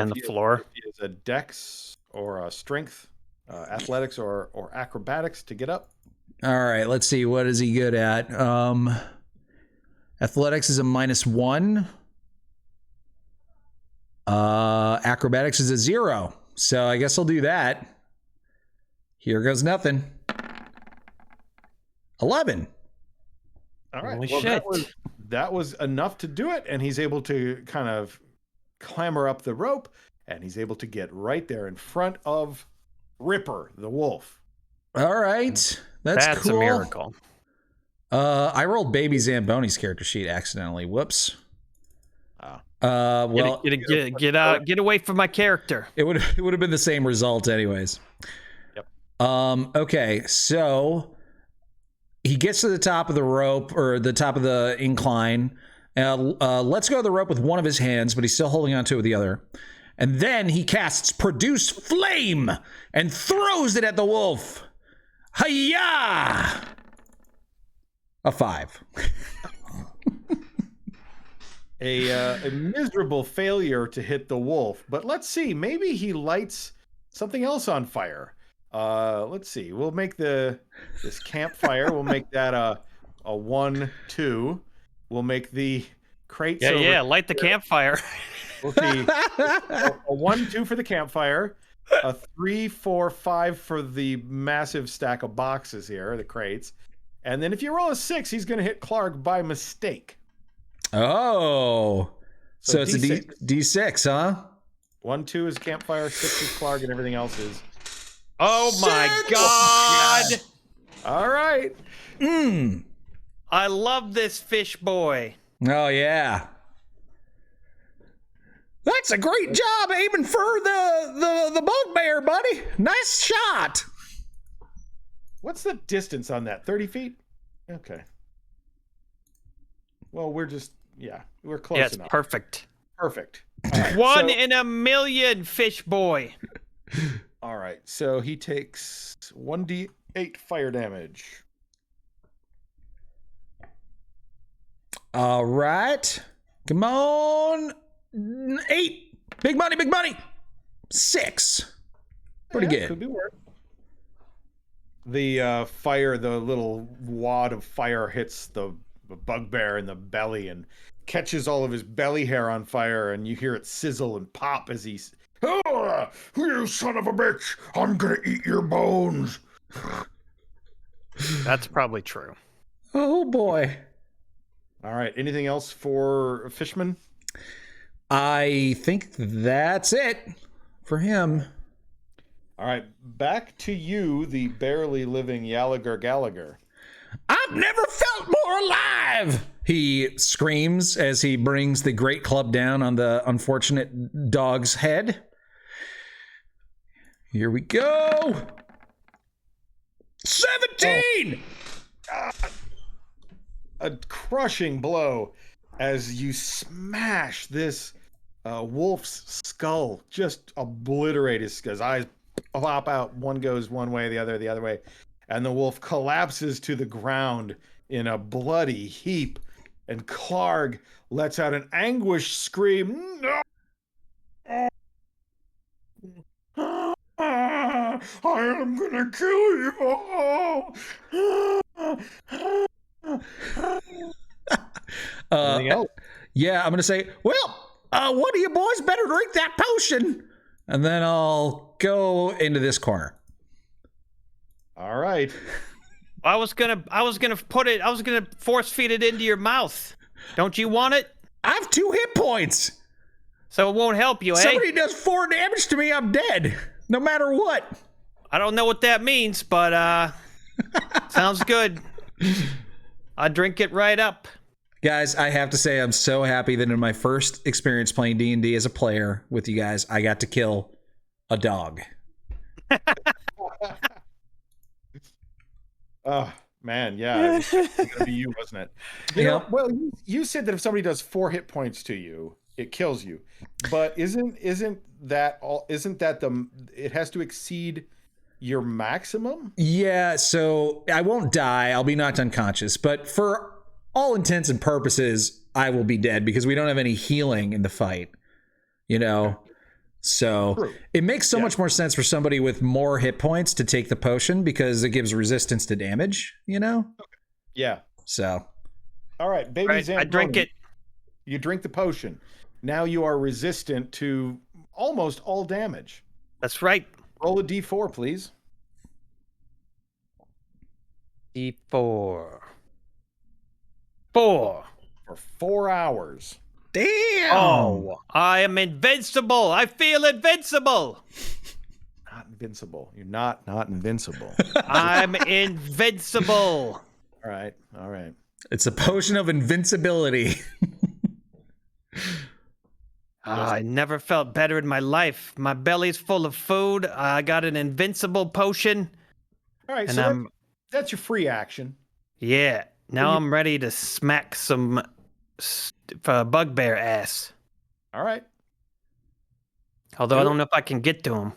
on If the he- floor. If he has a dex or a strength, athletics or acrobatics to get up. All right, let's see. What is he good at? Athletics is a -1. Acrobatics is a 0. So I guess I'll do that. Here goes nothing. 11. All right. Holy Well, shit. that was enough to do it, and he's able to kind of clamber up the rope, and he's able to get right there in front of Ripper, the wolf. All right. That's cool. a miracle. I rolled Baby Zamboni's character sheet accidentally. Whoops. Oh. Well, Get out! Get away from my character. it would have been the same result anyways. Yep. Okay, so he gets to the top of the rope or the top of the incline. Lets go of the rope with one of his hands, but he's still holding onto it with the other. And then he casts Produce Flame and throws it at the wolf. Hi-ya! A 5. A miserable failure to hit the wolf, but let's see. Maybe he lights something else on fire. Let's see. We'll make this campfire. We'll make that a 1-2. We'll make the crates. Yeah. Light the campfire. We'll see a 1-2 for the campfire, a 3-4-5 for the massive stack of boxes here, the crates, and then if you roll a 6, he's going to hit Clark by mistake. Oh, so it's D6. a D6, huh? 1-2 is campfire, 6 is Clark, and everything else is. Oh my God! All right. I love this fish boy. Oh yeah. That's a great job aiming for the bugbear, buddy. Nice shot. What's the distance on that? 30 feet? Okay. Well, we're close Yes, enough. perfect. Perfect. All right, One in a million, fish boy. All right, so he takes 1d8 fire damage. All right. Come on. 8. Big money, big money. 6. Pretty good. Could be worse. The fire, the little wad of fire hits the bugbear in the belly and catches all of his belly hair on fire, and you hear it sizzle and pop as he's. Oh, you son of a bitch! I'm gonna eat your bones. That's probably true. Oh boy. All right. Anything else for Fishman? I think that's it for him. All right. Back to you, the barely living Gallagher. I've never felt more alive, he screams as he brings the great club down on the unfortunate dog's head. Here we go. 17! A crushing blow as you smash this wolf's skull, just obliterate his eyes pop out. One goes one way, the other way. And the wolf collapses to the ground in a bloody heap. And Clark lets out an anguished scream. No! I am gonna kill you! Anything else? Yeah, I'm gonna say, well, one of you boys better drink that potion, and then I'll go into this corner. All right. I was gonna force feed it into your mouth. Don't you want it? I have 2 hit points. So it won't help you, eh? Somebody does 4 damage to me, I'm dead. No matter what. I don't know what that means, but sounds good. I drink it right up. Guys, I have to say I'm so happy that in my first experience playing D&D as a player with you guys, I got to kill a dog. Oh, man, yeah. It was gonna be you, wasn't it? You know, well, you said that if somebody does 4 hit points to you, it kills you. But isn't that it has to exceed your maximum? Yeah, so I won't die. I'll be knocked unconscious. But for all intents and purposes, I will be dead because we don't have any healing in the fight. You know? So True. It makes so much more sense for somebody with more hit points to take the potion because it gives resistance to damage, you know? Yeah. So. All right, baby Right, I drink it. You drink the potion. Now you are resistant to almost all damage. That's right. Roll a d4, please. D4. 4. For 4 hours. Damn! Oh, I am invincible. I feel invincible. Not invincible. You're not invincible. I'm invincible. All right. All right. It's a potion of invincibility. I never felt better in my life. My belly's full of food. I got an invincible potion. All right. And So that's your free action. Yeah. Now I'm ready to smack some bugbear ass. All right. Although I don't know if I can get to him.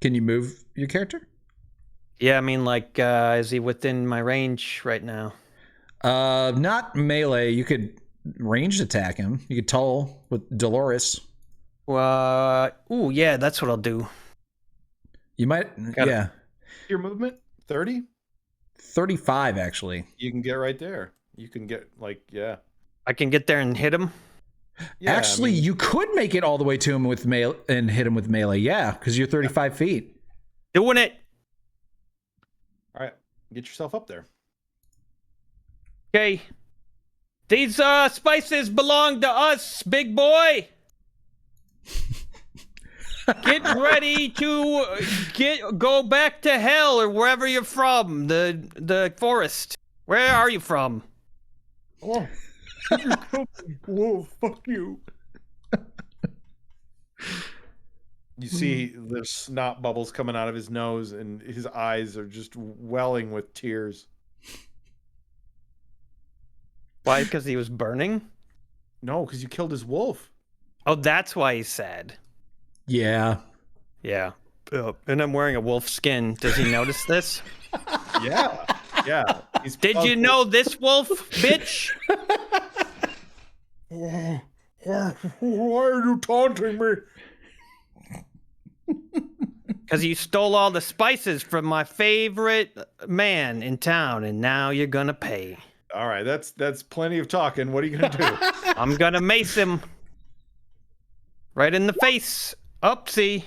Can you move your character? Yeah, I mean, like, is he within my range right now? Not melee. You could ranged attack him. You could tull with Dolores. Ooh, yeah, that's what I'll do. You might, yeah. Your movement 30. 35 actually. You can get right there. You can get I can get there and hit him. Yeah, actually, you could make it all the way to him with melee and hit him with melee. Yeah, because you're 35 feet. Doing it. All right, get yourself up there. Okay. These spices belong to us, big boy. Get ready to go back to hell or wherever you're from. The forest. Where are you from? Oh, whoa, fuck you. You see there's snot bubbles coming out of his nose and his eyes are just welling with tears. Why? Because he was burning? No, because you killed his wolf. Oh, that's why he's sad. Yeah. Yeah. And I'm wearing a wolf skin. Does he notice this? Yeah. Yeah. Did you know this wolf, bitch? Why are you taunting me? Because you stole all the spices from my favorite man in town, and now you're gonna pay. All right, that's plenty of talking. What are you gonna do? I'm gonna mace him. Right in the face. Upsie.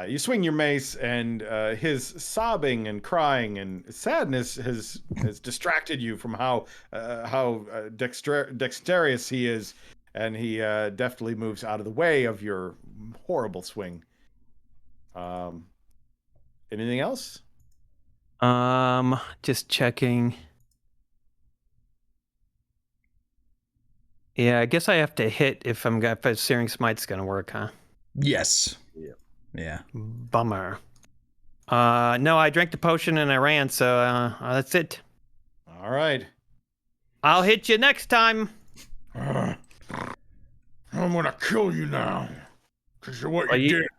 You swing your mace, and his sobbing and crying and sadness has distracted you from how dexterous he is, and he deftly moves out of the way of your horrible swing. Anything else? Just checking. Yeah, I guess I have to hit if a Searing Smite's gonna work, huh? Yes. Yeah. Yeah. Bummer. No, I drank the potion and I ran, so that's it. All right. I'll hit you next time. I'm gonna kill you now. Because what Are you you- did,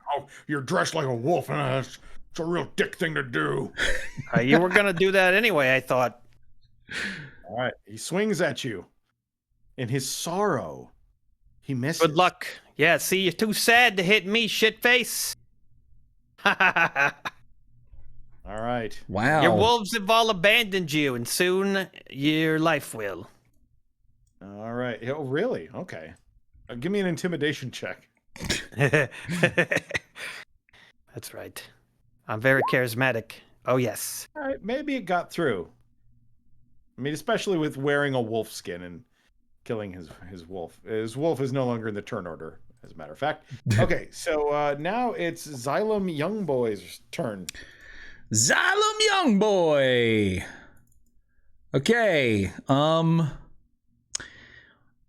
you're dressed like a wolf, and it's a real dick thing to do. You were gonna do that anyway, I thought. All right. He swings at you. In his sorrow, he misses. Good luck. Yeah, see, you're too sad to hit me, shitface. All right. Wow. Your wolves have all abandoned you, and soon your life will. All right. Oh, really? Okay. Give me an intimidation check. That's right. I'm very charismatic. Oh, yes. All right. Maybe it got through. I mean, especially with wearing a wolf skin and killing his wolf. His wolf is no longer in the turn order, as a matter of fact. Okay, so now it's Xylem Youngboy's turn. Xylem Young Boy. Okay.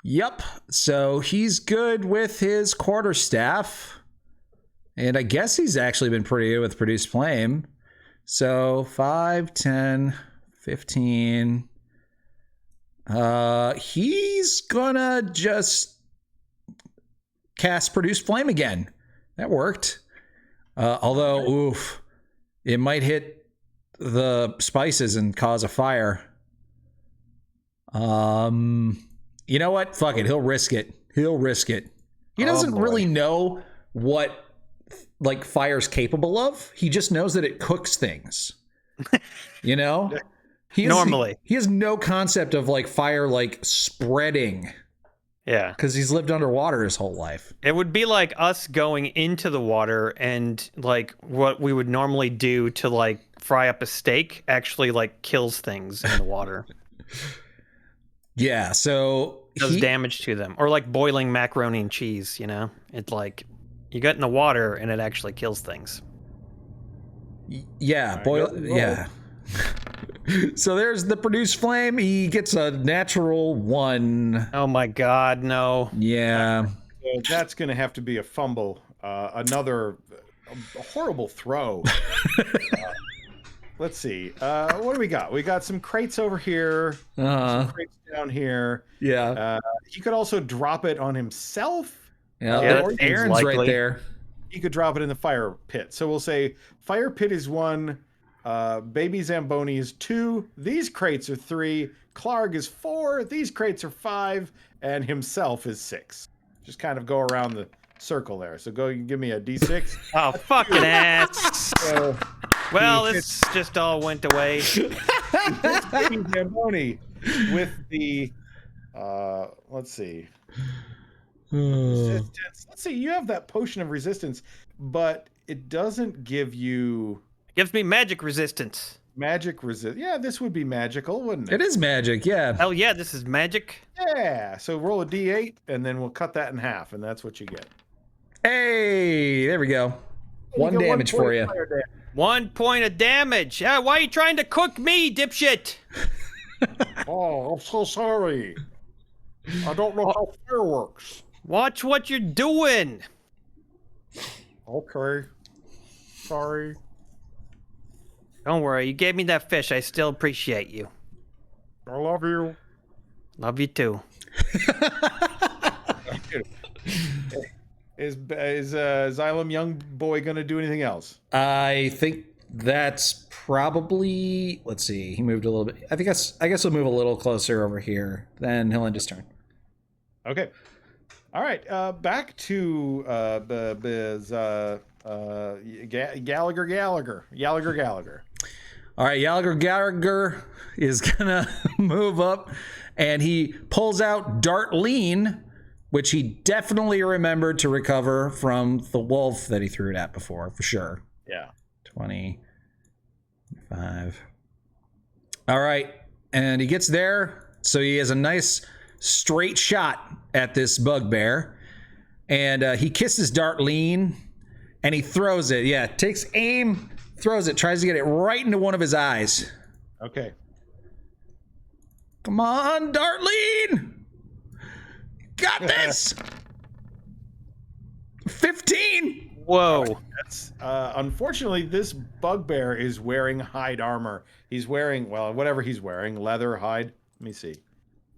Yep. So he's good with his quarterstaff. And I guess he's actually been pretty good with Produce Flame. So 5, 10, 15. He's gonna just cast Produce Flame again. That worked. Although, oof, it might hit the spices and cause a fire. You know what? Fuck it. He'll risk it. He'll risk it. He doesn't really know what like fire's capable of. He just knows that it cooks things. You know? He has no concept of like fire like spreading. Yeah. Because he's lived underwater his whole life. It would be like us going into the water and like what we would normally do to like fry up a steak actually like kills things in the water. Yeah, so does damage to them. Or like boiling macaroni and cheese, you know? It's like you get in the water and it actually kills things. Yeah, yeah. So there's the Produce Flame. He gets a natural 1. Oh my god, no. Yeah. So that's going to have to be a fumble. Another horrible throw. Let's see. What do we got? We got some crates over here. Some crates down here. Yeah. He could also drop it on himself. Yeah, or Aaron's likely. right there. He could drop it in the fire pit. So we'll say fire pit is 1. Baby Zamboni is 2. These crates are 3. Clark is 4. These crates are 5. And himself is 6. Just kind of go around the circle there. So go give me a D6. Oh, fucking ass. Well, this just all went away. Baby Zamboni with the, let's see. Resistance. Let's see, you have that potion of resistance, but it doesn't give you... Gives me magic resistance. Magic resist. Yeah, this would be magical, wouldn't it? It is magic, yeah. Hell yeah, this is magic. Yeah, so roll a D8, and then we'll cut that in half, and that's what you get. Hey, there we go. One damage for you. 1 point of damage. Why are you trying to cook me, dipshit? Oh, I'm so sorry. I don't know how fire works. Watch what you're doing. Okay. Sorry. Don't worry, you gave me that fish. I still appreciate you. I love you. Love you too. Is Xylem Young Boy gonna do anything else? I think that's probably. Let's see. He moved a little bit. I guess he'll move a little closer over here. Then he'll end his turn. Okay. All right. Back to Gallagher. All right, Gallagher is gonna move up, and he pulls out Dart Lean, which he definitely remembered to recover from the wolf that he threw it at before, for sure. Yeah. 25. All right, and he gets there, so he has a nice straight shot at this bugbear, and he kisses Dart Lean, and he throws it. Yeah, takes aim, throws it, tries to get it right into one of his eyes. Okay. Come on, Dart Lean! Got this! 15! Whoa. That's unfortunately this bugbear is wearing hide armor. He's wearing, well, whatever he's wearing, leather, hide. Let me see.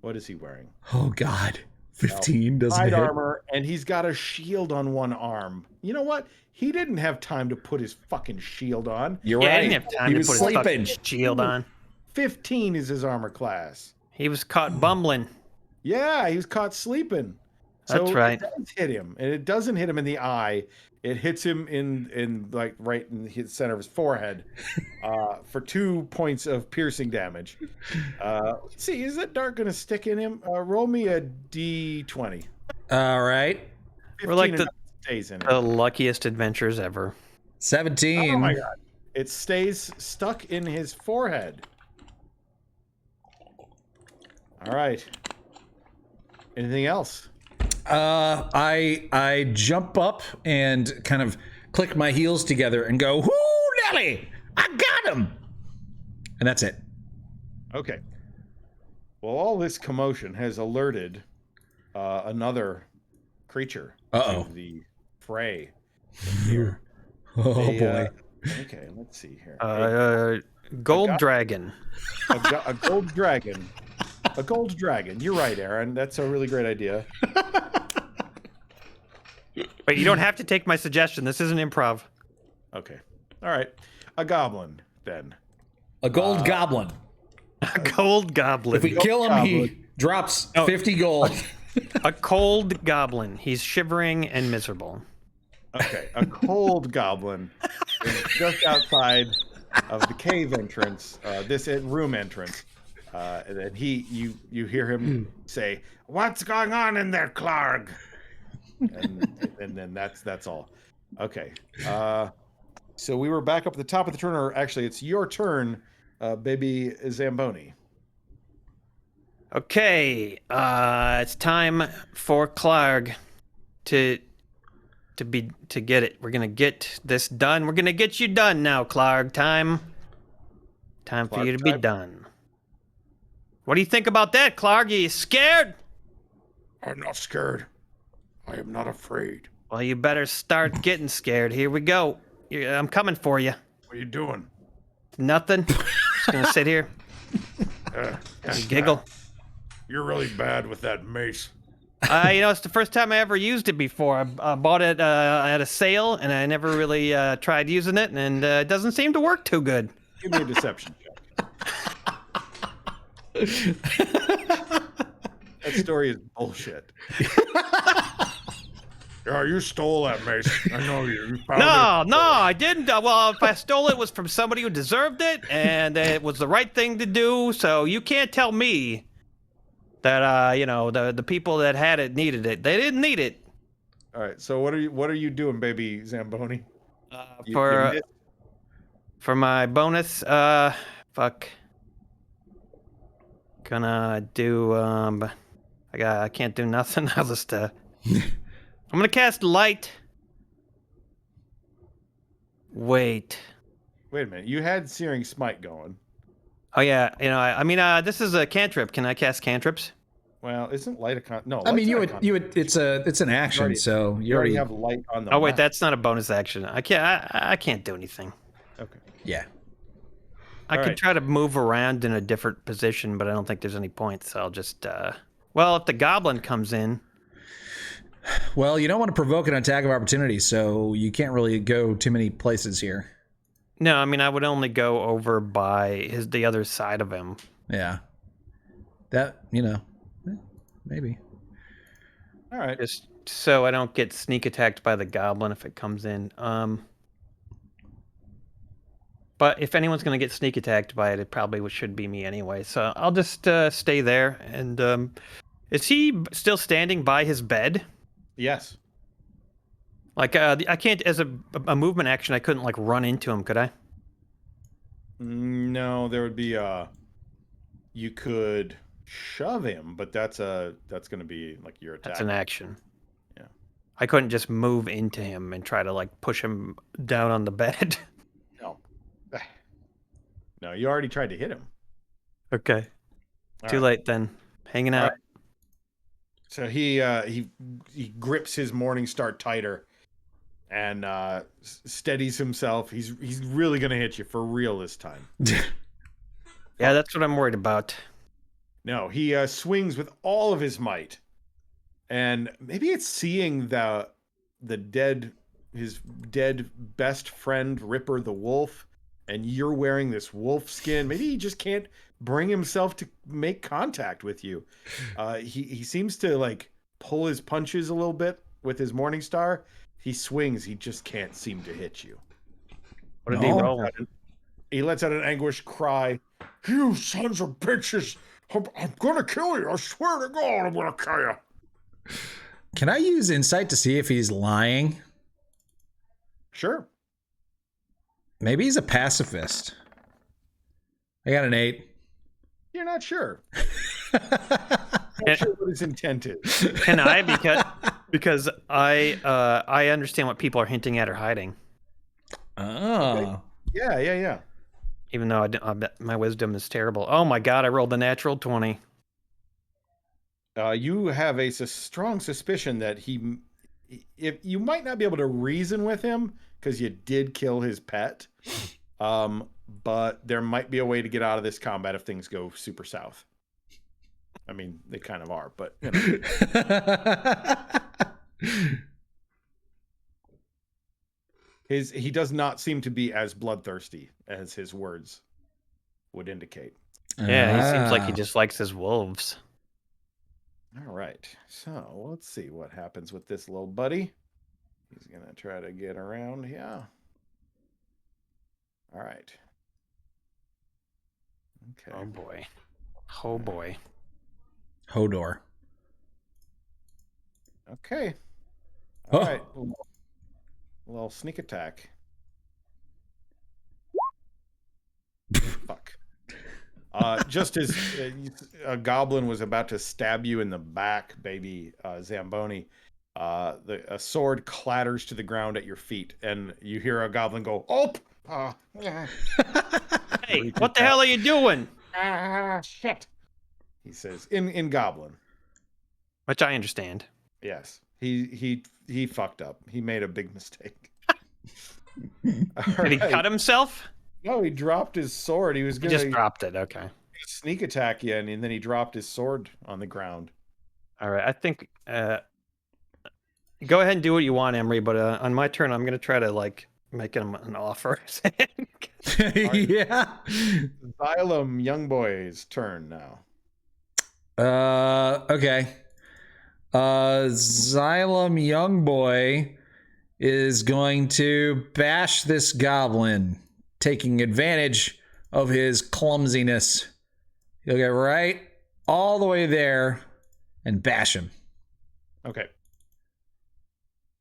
What is he wearing? Oh, God. 15 doesn't Hide hit. armor, and he's got a shield on one arm. You know what? He didn't have time to put his fucking shield on. You're Yeah, right. he didn't have time He to was put his fucking sleeping. shield on. 15 is his armor class. He was caught bumbling. Yeah, he was caught sleeping. That's So right. It does hit him, and it doesn't hit him in the eye. It hits him in like right in the center of his forehead, for 2 points of piercing damage. Let's see, is that dart gonna stick in him? Roll me a d20. All right. We're like 15 the, enough stays in it. the luckiest adventures ever. 17. Oh my god! It stays stuck in his forehead. All right. Anything else? I jump up and kind of click my heels together and go, "Whoo, Nelly! I got him!" And that's it. Okay. Well, all this commotion has alerted another creature Uh-oh. to the fray here. Oh They, boy. Okay, let's see here. Gold got- dragon. A gold dragon. A gold dragon. You're right, Aaron. That's a really great idea. But you don't have to take my suggestion. This isn't improv. Okay. All right. A goblin, then. A gold goblin. A gold goblin. If we kill him, he goblin. drops 50 gold. A cold goblin. He's shivering and miserable. Okay. A cold goblin is just outside of the cave entrance, this room entrance. And then you hear him say, "What's going on in there, Clark?" And then that's all. Okay. So we were back up at the top of the turn, or actually, it's your turn, baby Zamboni. Okay. It's time for Clark to get it. We're gonna get this done. We're gonna get you done now, Clark. Time for you to be done. What do you think about that, Clark? Are you scared? I'm not scared. I am not afraid. Well, you better start getting scared. Here we go. I'm coming for you. What are you doing? Nothing. Just gonna sit here and giggle. You're really bad with that mace. It's the first time I ever used it before. I bought it at a sale, and I never really tried using it, and it doesn't seem to work too good. Give me a deception check. That story is bullshit. Yeah, you stole that mace. I know you. You found No, I didn't. Well, if I stole it was from somebody who deserved it, and it was the right thing to do. So you can't tell me that the people that had it needed it. They didn't need it. All right. So what are you doing, baby Zamboni? You For missed. my bonus, fuck. Gonna do I can't do nothing. I'll just I'm gonna cast light. Wait a minute. You had Searing Smite going. Oh yeah, I mean this is a cantrip. Can I cast cantrips? Well, isn't light a con? No. I mean, light's not a con- it's an action, already- so You already have light on the. Oh wait, map. that's not a bonus action. I can't do anything. Okay. yeah. I could right. try to move around in a different position, but I don't think there's any point. So I'll just well, if the goblin comes in. Well, you don't want to provoke an attack of opportunity, so you can't really go too many places here. No, I mean I would only go over by the other side of him. Yeah. That, maybe. All right. Just so I don't get sneak attacked by the goblin if it comes in. But if anyone's going to get sneak attacked by it, it probably should be me anyway. So I'll just stay there. And is he still standing by his bed? Yes. Like I can't, as a movement action, I couldn't like run into him, could I? No, there would be you could shove him, but that's going to be like your attack. That's an action. Yeah. I couldn't just move into him and try to like push him down on the bed. No. No, you already tried to hit him. Okay. All Too right. late then. Hanging out. right. So he grips his morning star tighter and steadies himself. He's really gonna hit you for real this time. Yeah, that's what I'm worried about. No, he swings with all of his might and maybe it's seeing his dead best friend Ripper the wolf, and you're wearing this wolf skin. Maybe he just can't bring himself to make contact with you. He seems to like pull his punches a little bit with his Morning Star. He swings, he just can't seem to hit you. What did he roll? He lets out an anguished cry. You sons of bitches! I'm gonna kill you! I swear to God, I'm gonna kill you! Can I use insight to see if he's lying? Sure. Maybe he's a pacifist. I got an 8. You're not sure. Not sure what his intent is. Can I? Because I understand what people are hinting at or hiding. Oh. Okay. Yeah. Even though I bet my wisdom is terrible. Oh my God, I rolled a natural 20. You have a strong suspicion that if you might not be able to reason with him because you did kill his pet, but there might be a way to get out of this combat if things go super south. I mean, they kind of are, but you know. He does not seem to be as bloodthirsty as his words would indicate. Yeah, he seems like he just likes his wolves. All right, so let's see what happens with this little buddy. He's gonna try to get around here. All right. Okay. Oh boy. Oh boy. Hodor. Okay. All Oh. right. A little sneak attack. Fuck. Just as a goblin was about to stab you in the back, baby Zamboni, a sword clatters to the ground at your feet, and you hear a goblin go, "Oh!" Hey, what the hell are you doing? Shit. He says in goblin. Which I understand. Yes. He fucked up. He made a big mistake. Did he cut himself? No, he dropped his sword. He was He gonna just dropped it. Okay. sneak attack you, and then he dropped his sword on the ground. All right. I think. Go ahead and do what you want, Emery. But on my turn, I'm gonna try to like make him an offer. Yeah. Xylem Youngboy's turn now. Okay. Xylem Youngboy is going to bash this goblin, taking advantage of his clumsiness. He'll get right all the way there and bash him. Okay.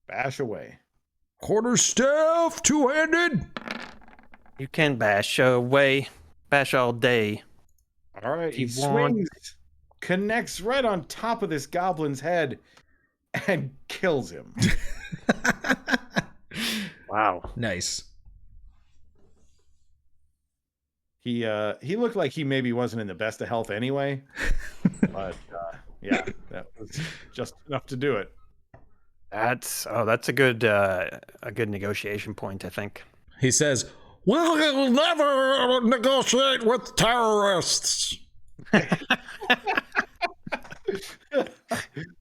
Bash away. Quarterstaff, two-handed. You can bash away, bash all day. All right. He If you want. swings, connects right on top of this goblin's head, and kills him. Wow. Nice. He looked like he maybe wasn't in the best of health anyway, but yeah, that was just enough to do it. That's a good negotiation point, I think. He says, "We'll never negotiate with terrorists."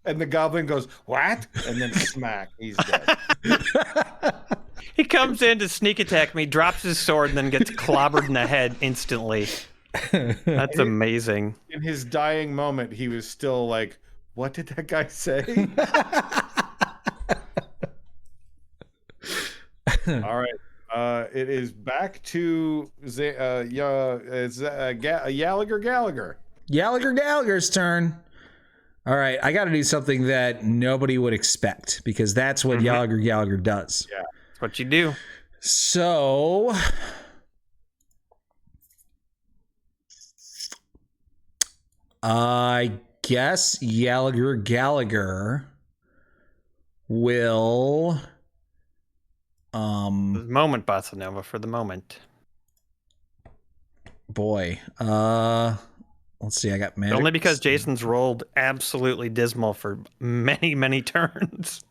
And the goblin goes, "What?" And then smack, he's dead. He comes in to sneak attack me, drops his sword, and then gets clobbered in the head instantly. That's amazing. In his dying moment, he was still like, "What did that guy say?" All right. It is back to Gallagher. Gallagher's turn. All right, I got to do something that nobody would expect because that's what Gallagher does. Yeah. That's what you do. So I guess Gallagher will Moment, Bossa Nova, for the moment. boy. Let's see, I got magic. Only because Jason's rolled absolutely dismal for many, many turns.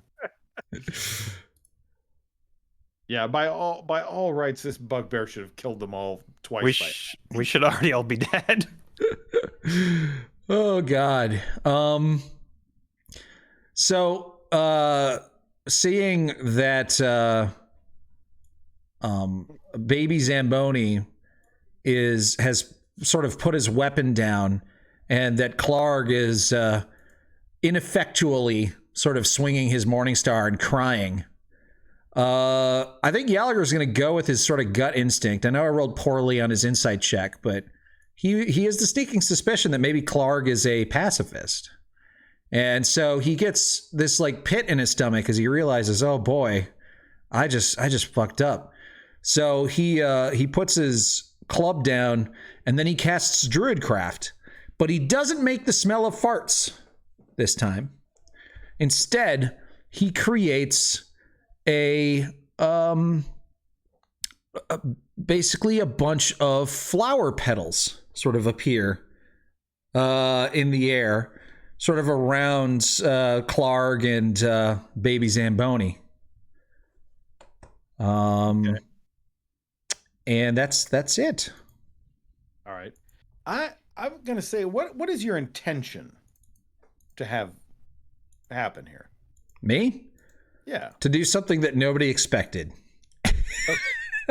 Yeah, by all rights, this bugbear should have killed them all twice. We should already all be dead. Oh God. So, seeing that baby Zamboni has sort of put his weapon down, and that Clark is ineffectually sort of swinging his Morningstar and crying. I think Gallagher is going to go with his sort of gut instinct. I know I rolled poorly on his insight check, but he has the sneaking suspicion that maybe Clark is a pacifist. And so he gets this like pit in his stomach as he realizes, oh boy, I just fucked up. So he puts his club down and then he casts Druidcraft, but he doesn't make the smell of farts this time. Instead, he creates basically a bunch of flower petals sort of appear in the air, sort of around Clark and baby Zamboni. Okay. And that's it. All right. I'm gonna say, what is your intention to have happen here? Me? Yeah. To do something that nobody expected. Okay.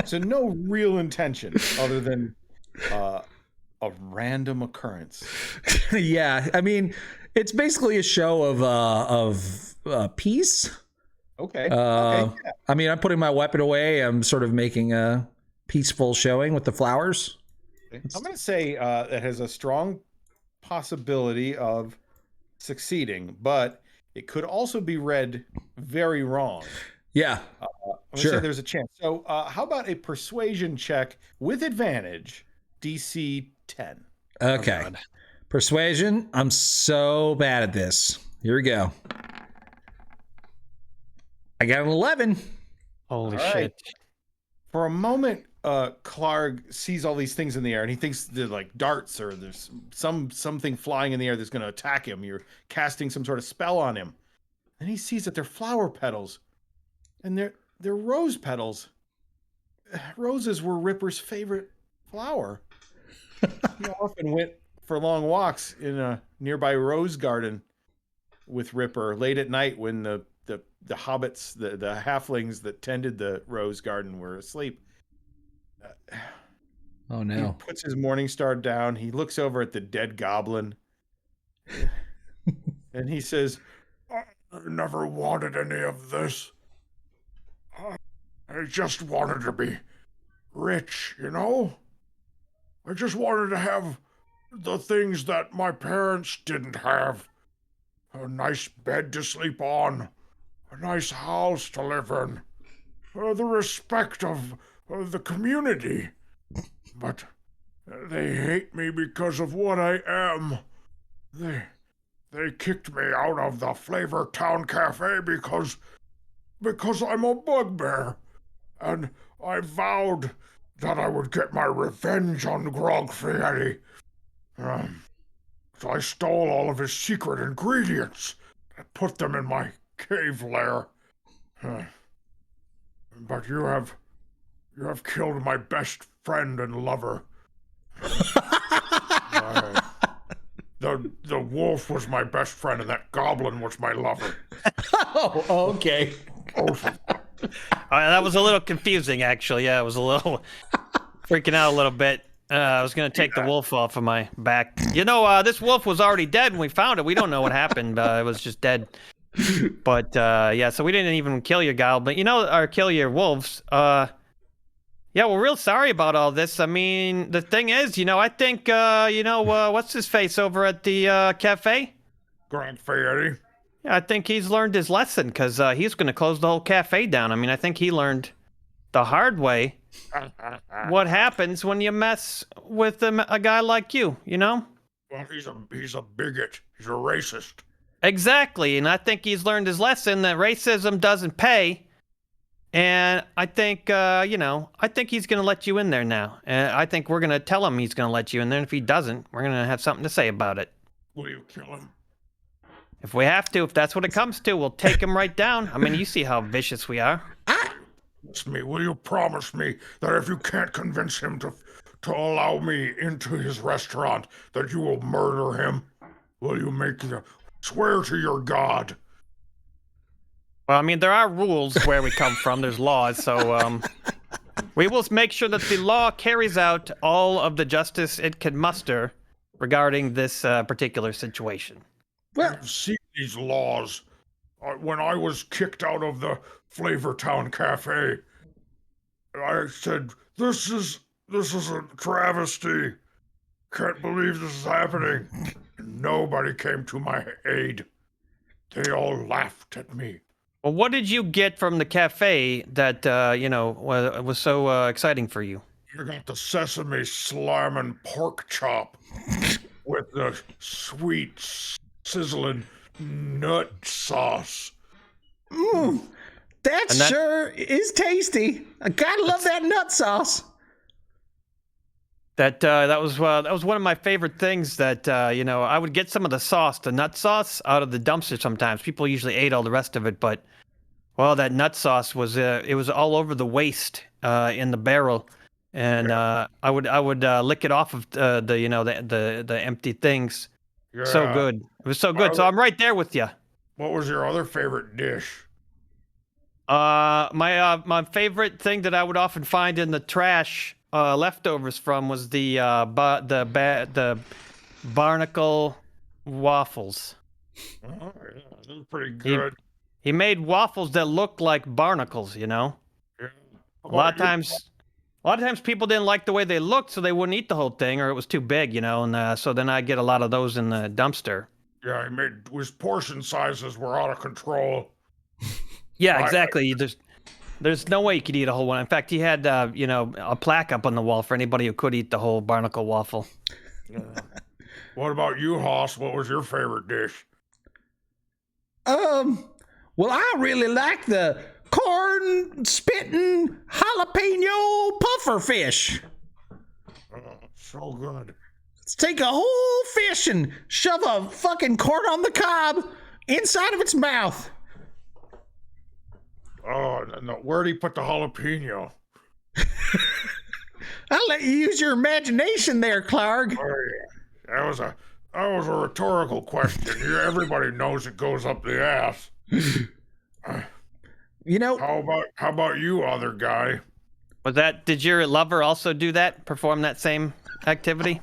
So no real intention other than a random occurrence. Yeah, I mean, it's basically a show of peace. Okay. Okay. Yeah. I mean, I'm putting my weapon away. I'm sort of making a peaceful showing with the flowers. I'm going to say it has a strong possibility of succeeding, but it could also be read very wrong. Yeah. I'm gonna Sure. say there's a chance. So how about a persuasion check with advantage, DC 10? Okay. Persuasion. I'm so bad at this. Here we go. I got an 11. Holy All right. shit. For a moment, Clark sees all these things in the air, and he thinks they're like darts or there's something flying in the air that's going to attack him. You're casting some sort of spell on him. And he sees that they're flower petals, and they're rose petals. Roses were Ripper's favorite flower. He often went for long walks in a nearby rose garden with Ripper late at night when the hobbits, the halflings that tended the rose garden were asleep. Oh He no. puts his Morningstar down. He looks over at the dead goblin. And he says, I never wanted any of this. I just wanted to be rich, you know? I just wanted to have the things that my parents didn't have. A nice bed to sleep on, a nice house to live in, the respect of the community. But they hate me because of what I am. They kicked me out of the Flavor Town Cafe because I'm a bugbear. And I vowed that I would get my revenge on Grog Fieri. So I stole all of his secret ingredients and put them in my cave lair. But you have killed my best friend and lover. The wolf was my best friend, and that goblin was my lover. Oh, okay. That was a little confusing, actually. Yeah, it was a little freaking out a little bit. I was going to take the wolf off of my back. You know, this wolf was already dead when we found it. We don't know what happened. It was just dead. But, yeah, so we didn't even kill your goblin. You know, or kill your wolves. Yeah, we're real sorry about all this. I mean, the thing is, you know, I think, what's his face over at the cafe? Grog Fieri. Yeah, I think he's learned his lesson because he's going to close the whole cafe down. I mean, I think he learned the hard way what happens when you mess with a guy like you, you know? Well, he's a bigot. He's a racist. Exactly, and I think he's learned his lesson that racism doesn't pay. And I think, I think he's going to let you in there now. And I think we're going to tell him he's going to let you in there. And if he doesn't, we're going to have something to say about it. Will you kill him? If we have to, if that's what it comes to, we'll take him right down. I mean, you see how vicious we are. Will you promise me that if you can't convince him to allow me into his restaurant, that you will murder him? Will you swear to your god Well, I mean, there are rules where we come from. There's laws, so we will make sure that the law carries out all of the justice it can muster regarding this particular situation. Well, I've seen these laws. When I was kicked out of the Flavortown Cafe, I said, "This is a travesty. Can't believe this is happening." And nobody came to my aid. They all laughed at me. Well, what did you get from the cafe that was so exciting for you? I got the sesame slamming pork chop with the sweet sizzling nut sauce. That sure is tasty. I gotta love that nut sauce. That was one of my favorite things. That I would get some of the sauce, the nut sauce, out of the dumpster sometimes. People usually ate all the rest of it, but that nut sauce was it was all over the waste in the barrel, and I would lick it off of the empty things. Yeah. So good. It was so good. So I'm right there with you. What was your other favorite dish? My favorite thing that I would often find in the trash leftovers from was the barnacle waffles. Oh, yeah, that was pretty good. He made waffles that looked like barnacles, you know? Yeah. A lot of times people didn't like the way they looked, so they wouldn't eat the whole thing, or it was too big, and so then I'd get a lot of those in the dumpster. Yeah, his portion sizes were out of control. Yeah, exactly. There's no way you could eat a whole one. In fact, he had a plaque up on the wall for anybody who could eat the whole barnacle waffle. Yeah. What about you, Hoss? What was your favorite dish? Well, I really like the corn spitting jalapeno puffer fish. Oh, so good. Let's take a whole fish and shove a fucking corn on the cob inside of its mouth. Oh, no, where'd he put the jalapeno? I'll let you use your imagination there, Clark. Oh, yeah. That was a rhetorical question. Everybody knows it goes up the ass. How about you, other guy? Did your lover also do that? Perform that same activity?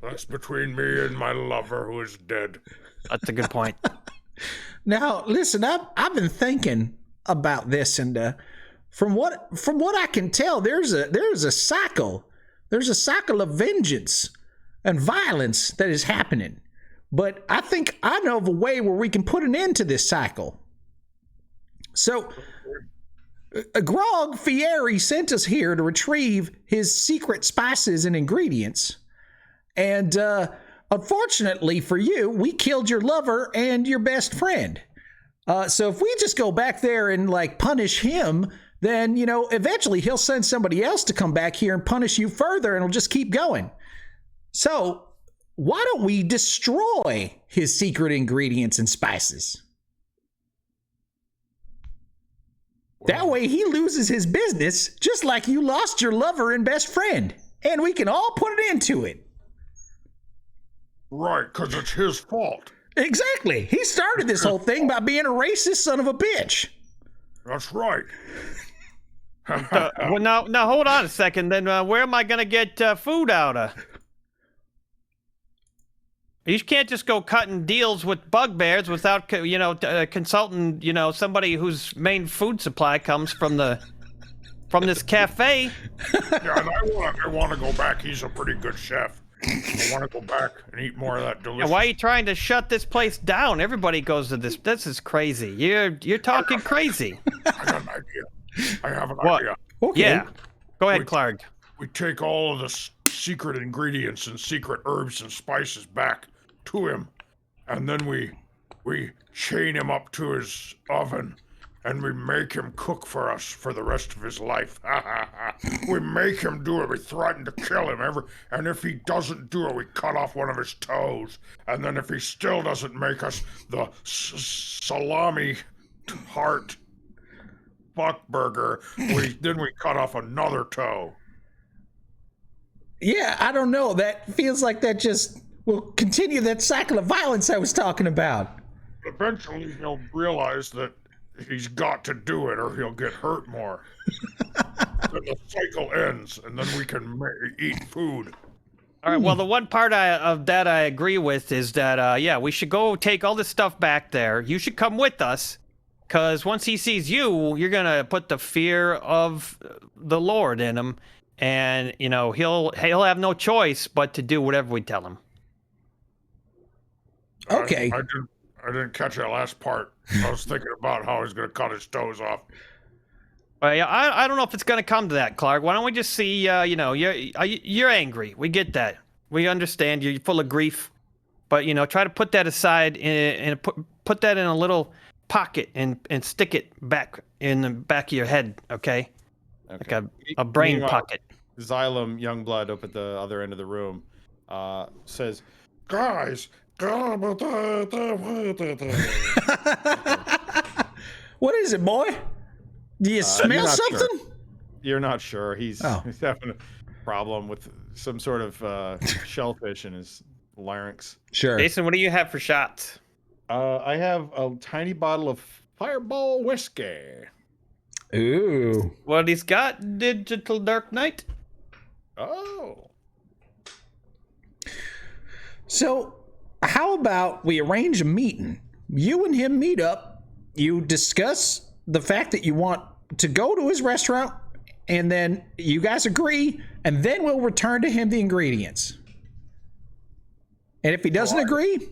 That's between me and my lover who is dead. That's a good point. Now, listen, I've been thinking about this, and from what I can tell, there's a cycle of vengeance and violence that is happening. But I think I know of a way where we can put an end to this cycle. So, Grog Fieri sent us here to retrieve his secret spices and ingredients, and unfortunately for you, we killed your lover and your best friend. So if we just go back there and punish him, then eventually he'll send somebody else to come back here and punish you further, and it'll just keep going. So why don't we destroy his secret ingredients and spices? That way he loses his business, just like you lost your lover and best friend, and we can all put an end to it. Right, because it's his fault. Exactly. He started this whole thing by being a racist son of a bitch. That's right. Well, now hold on a second. Then where am I going to get food out of? You can't just go cutting deals with bugbears without, consulting, somebody whose main food supply comes from this cafe. Yeah, and I want to go back. He's a pretty good chef. I want to go back and eat more of that delicious. And why are you trying to shut this place down? Everybody goes to this. This is crazy. You're talking crazy. I got an idea. I have an idea. Okay. Yeah. Go ahead, Clark. We take all of the secret ingredients and secret herbs and spices back to him, and then we chain him up to his oven, and we make him cook for us for the rest of his life. We make him do it. We threaten to kill him and if he doesn't do it, we cut off one of his toes. And then if he still doesn't make us the salami heart fuck burger, then we cut off another toe. Yeah, I don't know. That feels like that just will continue that cycle of violence I was talking about. Eventually, he'll realize that he's got to do it or he'll get hurt more. Then the cycle ends, and then we can eat food. All right. Well, the one part of that I agree with is that, yeah, we should go take all this stuff back there. You should come with us, because once he sees you, you're gonna put the fear of the Lord in him, and you know he'll have no choice but to do whatever we tell him. Okay. I didn't catch that last part. I was thinking about how he's gonna cut his toes off. Yeah, I don't know if it's gonna come to that, Clark. Why don't we just see? You know, you're angry. We get that. We understand. You're full of grief, but you know, try to put that aside and put that in a little pocket and stick it back in the back of your head. Okay, like a brain Meanwhile, pocket. Xylem Youngblood up at the other end of the room says, Guys, What is it, boy? Do you smell you're not something? sure. You're not sure. He's having a problem with some sort of shellfish in his larynx. Sure. Jason, what do you have for shots? I have a tiny bottle of Fireball whiskey. Ooh. What he's got? Digital Dark Knight. Oh. So, how about we arrange a meeting? You and him meet up. You discuss the fact that you want to go to his restaurant, and then you guys agree, and then we'll return to him the ingredients. And if he doesn't agree,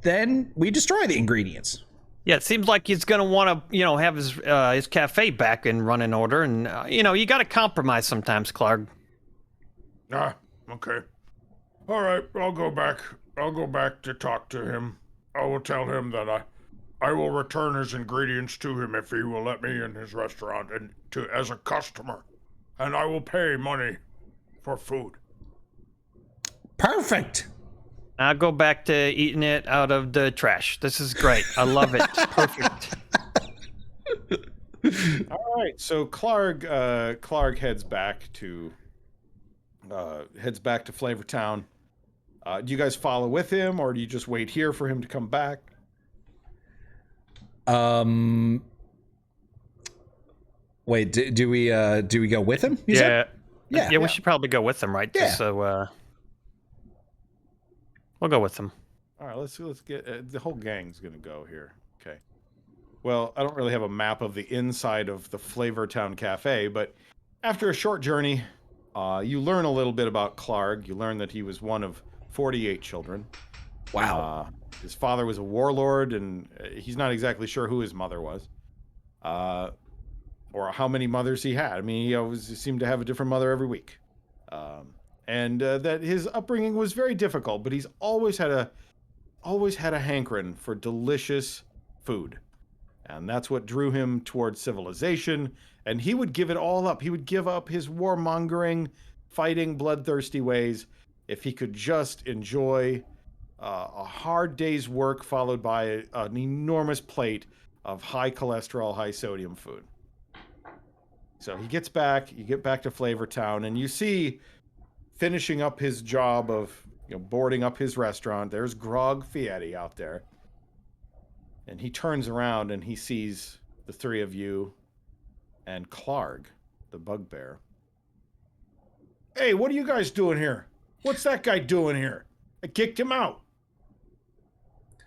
then we destroy the ingredients. Yeah, it seems like he's gonna want to, you know, have his cafe back and running order, and you know, you got to compromise sometimes, Clark. Ah, okay. All right, I'll go back. I'll go back to talk to him. I will tell him that I will return his ingredients to him if he will let me in his restaurant and as a customer, and I will pay money for food. Perfect. I'll go back to eating it out of the trash. This is great. I love it. Perfect. All right. So Clark heads back to Flavortown. Do you guys follow with him, or do you just wait here for him to come back? Wait, do we go with him? You Yeah. said? Yeah, we should probably go with him, right? Yeah. Just so we'll go with him. All right, let's get the whole gang's gonna go here. Okay. Well, I don't really have a map of the inside of the Flavortown Cafe, but after a short journey, you learn a little bit about Clark. You learn that he was one of 48 children. Wow. His father was a warlord, and he's not exactly sure who his mother was, or how many mothers he had. I mean, he always seemed to have a different mother every week. And that his upbringing was very difficult, but he's always had a hankering for delicious food, and that's what drew him towards civilization. And he would give it all up. He would give up his warmongering, fighting, bloodthirsty ways if he could just enjoy a hard day's work followed by an enormous plate of high cholesterol, high sodium food. So you get back to Flavortown, and you see, finishing up his job of boarding up his restaurant, there's Grog Fieri out there. And he turns around and he sees the three of you and Clark, the bugbear. Hey, what are you guys doing here? What's that guy doing here? I kicked him out.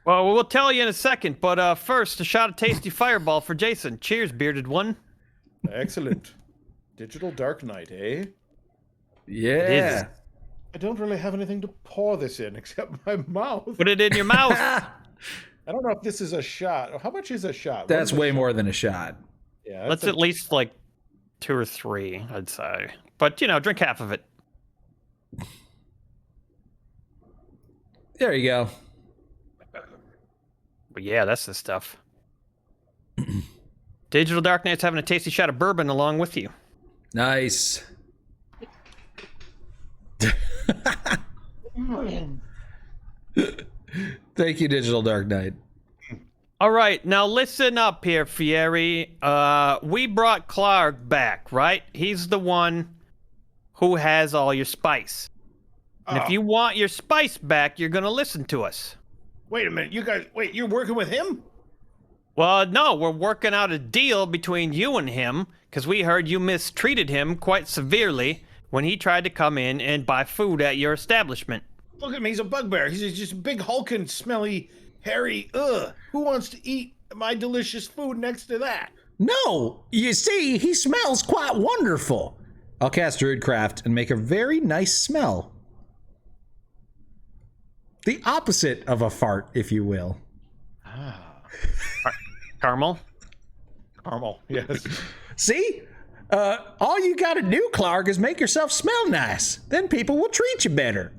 Well, we'll tell you in a second, but first, a shot of tasty fireball for Jason. Cheers, bearded one. Excellent. Digital Dark Knight, eh? Yeah. I don't really have anything to pour this in except my mouth. Put it in your mouth. I don't know if this is a shot. How much is a shot? That's way more than a shot. Yeah, Let's at least like 2 or 3, I'd say. But drink half of it. There you go. But yeah, that's the stuff. Digital Dark Knight's having a tasty shot of bourbon along with you. Nice. Thank you, Digital Dark Knight. All right, now listen up here, Fieri. We brought Clark back, right? He's the one who has all your spice. And if you want your spice back, you're going to listen to us. Wait a minute, you guys. Wait, you're working with him? Well, no, we're working out a deal between you and him because we heard you mistreated him quite severely when he tried to come in and buy food at your establishment. Look at me, he's a bugbear. He's just a big, hulking, smelly, hairy, Who wants to eat my delicious food next to that? No, you see, he smells quite wonderful. I'll cast Druidcraft and make a very nice smell. The opposite of a fart, if you will. Caramel? Caramel, yes. See? All you gotta do, Clark, is make yourself smell nice. Then people will treat you better.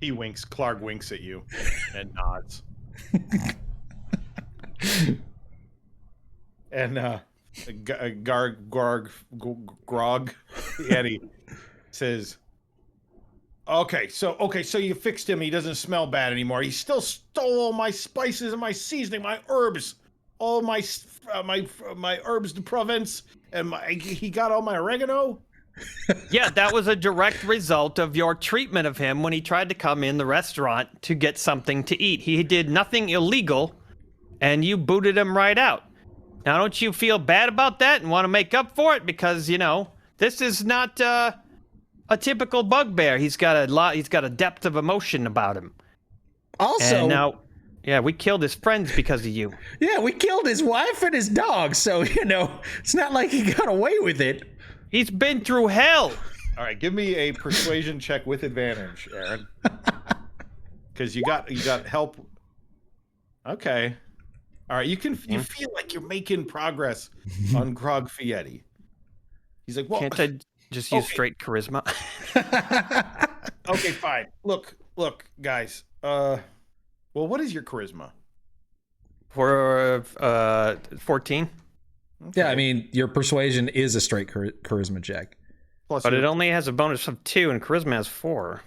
He winks. Clark winks at you and nods. And Grog Eddie says, okay, so you fixed him. He doesn't smell bad anymore. He still stole all my spices and my seasoning, my herbs, all my herbs de Provence, and he got all my oregano. Yeah, that was a direct result of your treatment of him when he tried to come in the restaurant to get something to eat. He did nothing illegal, and you booted him right out. Now, don't you feel bad about that and want to make up for it? Because, you know, this is not a typical bugbear. He's got a depth of emotion about him. Also, and now, yeah, we killed his friends because of you. Yeah, we killed his wife and his dog, so, you know, it's not like he got away with it. He's been through hell. All right, give me a persuasion check with advantage, Aaron. Because you got help. Okay. All right, you feel like you're making progress on Grog Fietti. He's like, well, can't I just use straight charisma? Okay, fine. Look, guys. Well, what is your charisma? For 14. Okay. Yeah, I mean, your persuasion is a straight charisma check. Plus But it only has a bonus of 2, and charisma has 4.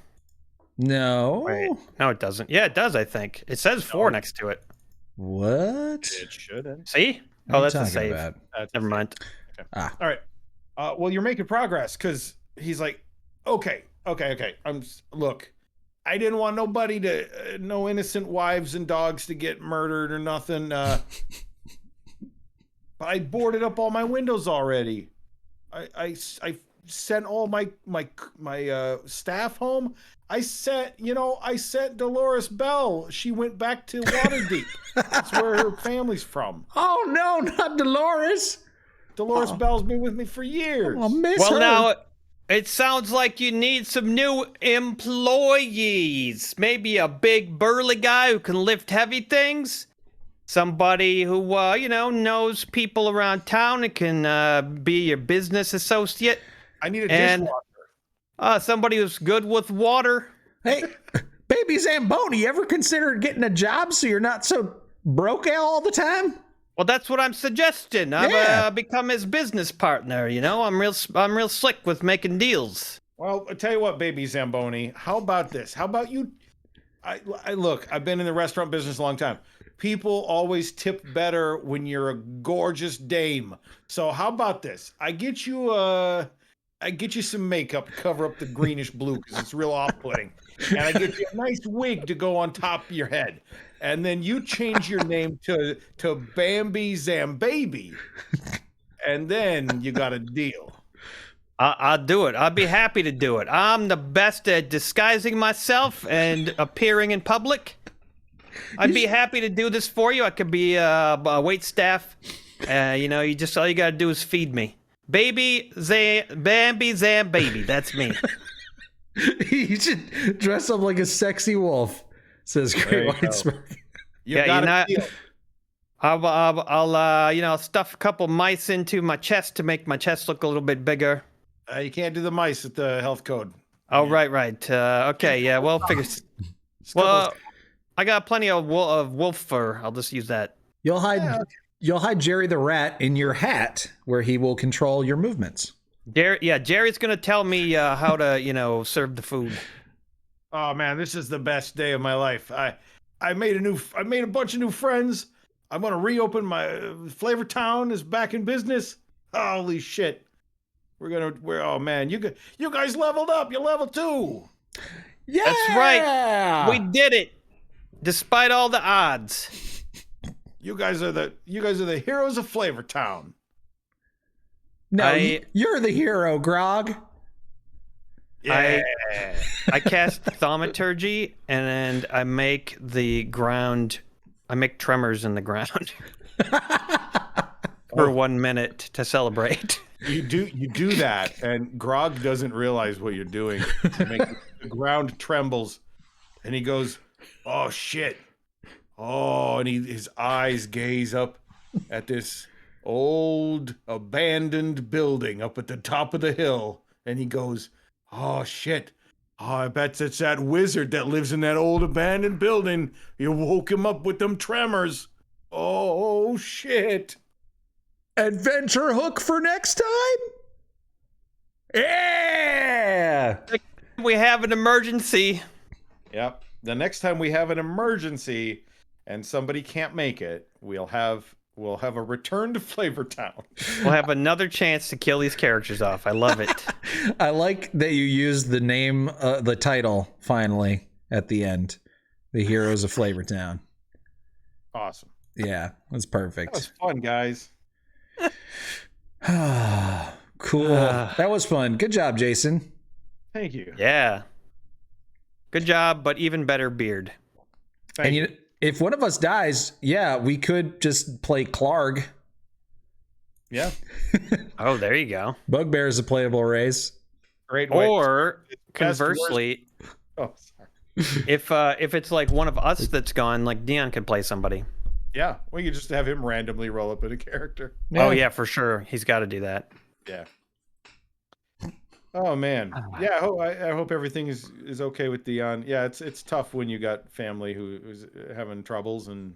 No. Wait, no, it doesn't. Yeah, it does, I think. It says 4 next to it. What? It shouldn't. See? What are Oh, you that's a talking save. about? Never mind. Okay. Ah. All right. Well, you're making progress because he's like, okay. Look, I didn't want nobody to, no innocent wives and dogs to get murdered or nothing. But I boarded up all my windows already. I sent all my staff home. I sent Dolores Bell. She went back to Waterdeep. That's where her family's from. Oh no, not Dolores. Dolores Bell's been with me for years. I'll miss Well, her. now, it sounds like you need some new employees. Maybe a big burly guy who can lift heavy things. Somebody who, knows people around town and can be your business associate. I need a dishwasher. Somebody who's good with water. Hey, baby Zamboni, you ever considered getting a job so you're not so broke all the time? Well, that's what I'm suggesting. I've become his business partner. You know, I'm real slick with making deals. Well, I tell you what, baby Zamboni. How about this? How about you? Look, I've been in the restaurant business a long time. People always tip better when you're a gorgeous dame. So how about this? I get you some makeup to cover up the greenish blue because it's real off-putting, and I get you a nice wig to go on top of your head. And then you change your name to Bambi Zambaby. And then you got a deal. I'll do it. I'll be happy to do it. I'm the best at disguising myself and appearing in public. I'd be happy to do this for you. I could be a wait staff. All you got to do is feed me. Bambi Zambaby. That's me. You should dress up like a sexy wolf. Says Great White Smoke. I'll stuff a couple mice into my chest to make my chest look a little bit bigger. You can't do the mice at the health code. Oh, right. Okay, yeah, well, well, I got plenty of wolf fur. I'll just use that. You'll hide Jerry the Rat in your hat where he will control your movements. Jerry's going to tell me how to, serve the food. Oh man, this is the best day of my life. I made a bunch of new friends. I'm gonna reopen my Flavor Town is back in business. Holy shit. Oh man, you guys leveled up. You're level 2. Yeah. That's right. We did it. Despite all the odds. You guys are the heroes of Flavor Town. No, I- you're the hero, Grog. Yeah. I cast thaumaturgy, and I make tremors in the ground for 1 minute to celebrate. You do that, and Grog doesn't realize what you're doing. The ground trembles, and he goes, "Oh shit!" Oh, and his eyes gaze up at this old abandoned building up at the top of the hill, and he goes, "Oh shit! Oh, I bet it's that wizard that lives in that old abandoned building. You woke him up with them tremors. Oh shit!" Adventure hook for next time? Yeah! We have an emergency. Yep. The next time we have an emergency and somebody can't make it, we'll have a return to Flavor Town. We'll have another chance to kill these characters off. I love it. I like that you used the name, the title, finally, at the end. The Heroes of Flavor Town. Awesome. Yeah, that's perfect. That was fun, guys. Cool. That was fun. Good job, Jason. Thank you. Yeah. Good job, but even better beard. Thank you. If one of us dies, yeah, we could just play Clarg. Yeah. Oh, there you go. Bugbear is a playable race. Great way. Or Best, conversely, Oh, sorry. if it's like one of us that's gone, like Deon could play somebody. Yeah. We could just have him randomly roll up in a character. Oh yeah, for sure. He's got to do that. Yeah. Oh man. Yeah. I hope everything is okay with Deon. Yeah. It's tough when you got family who's having troubles, and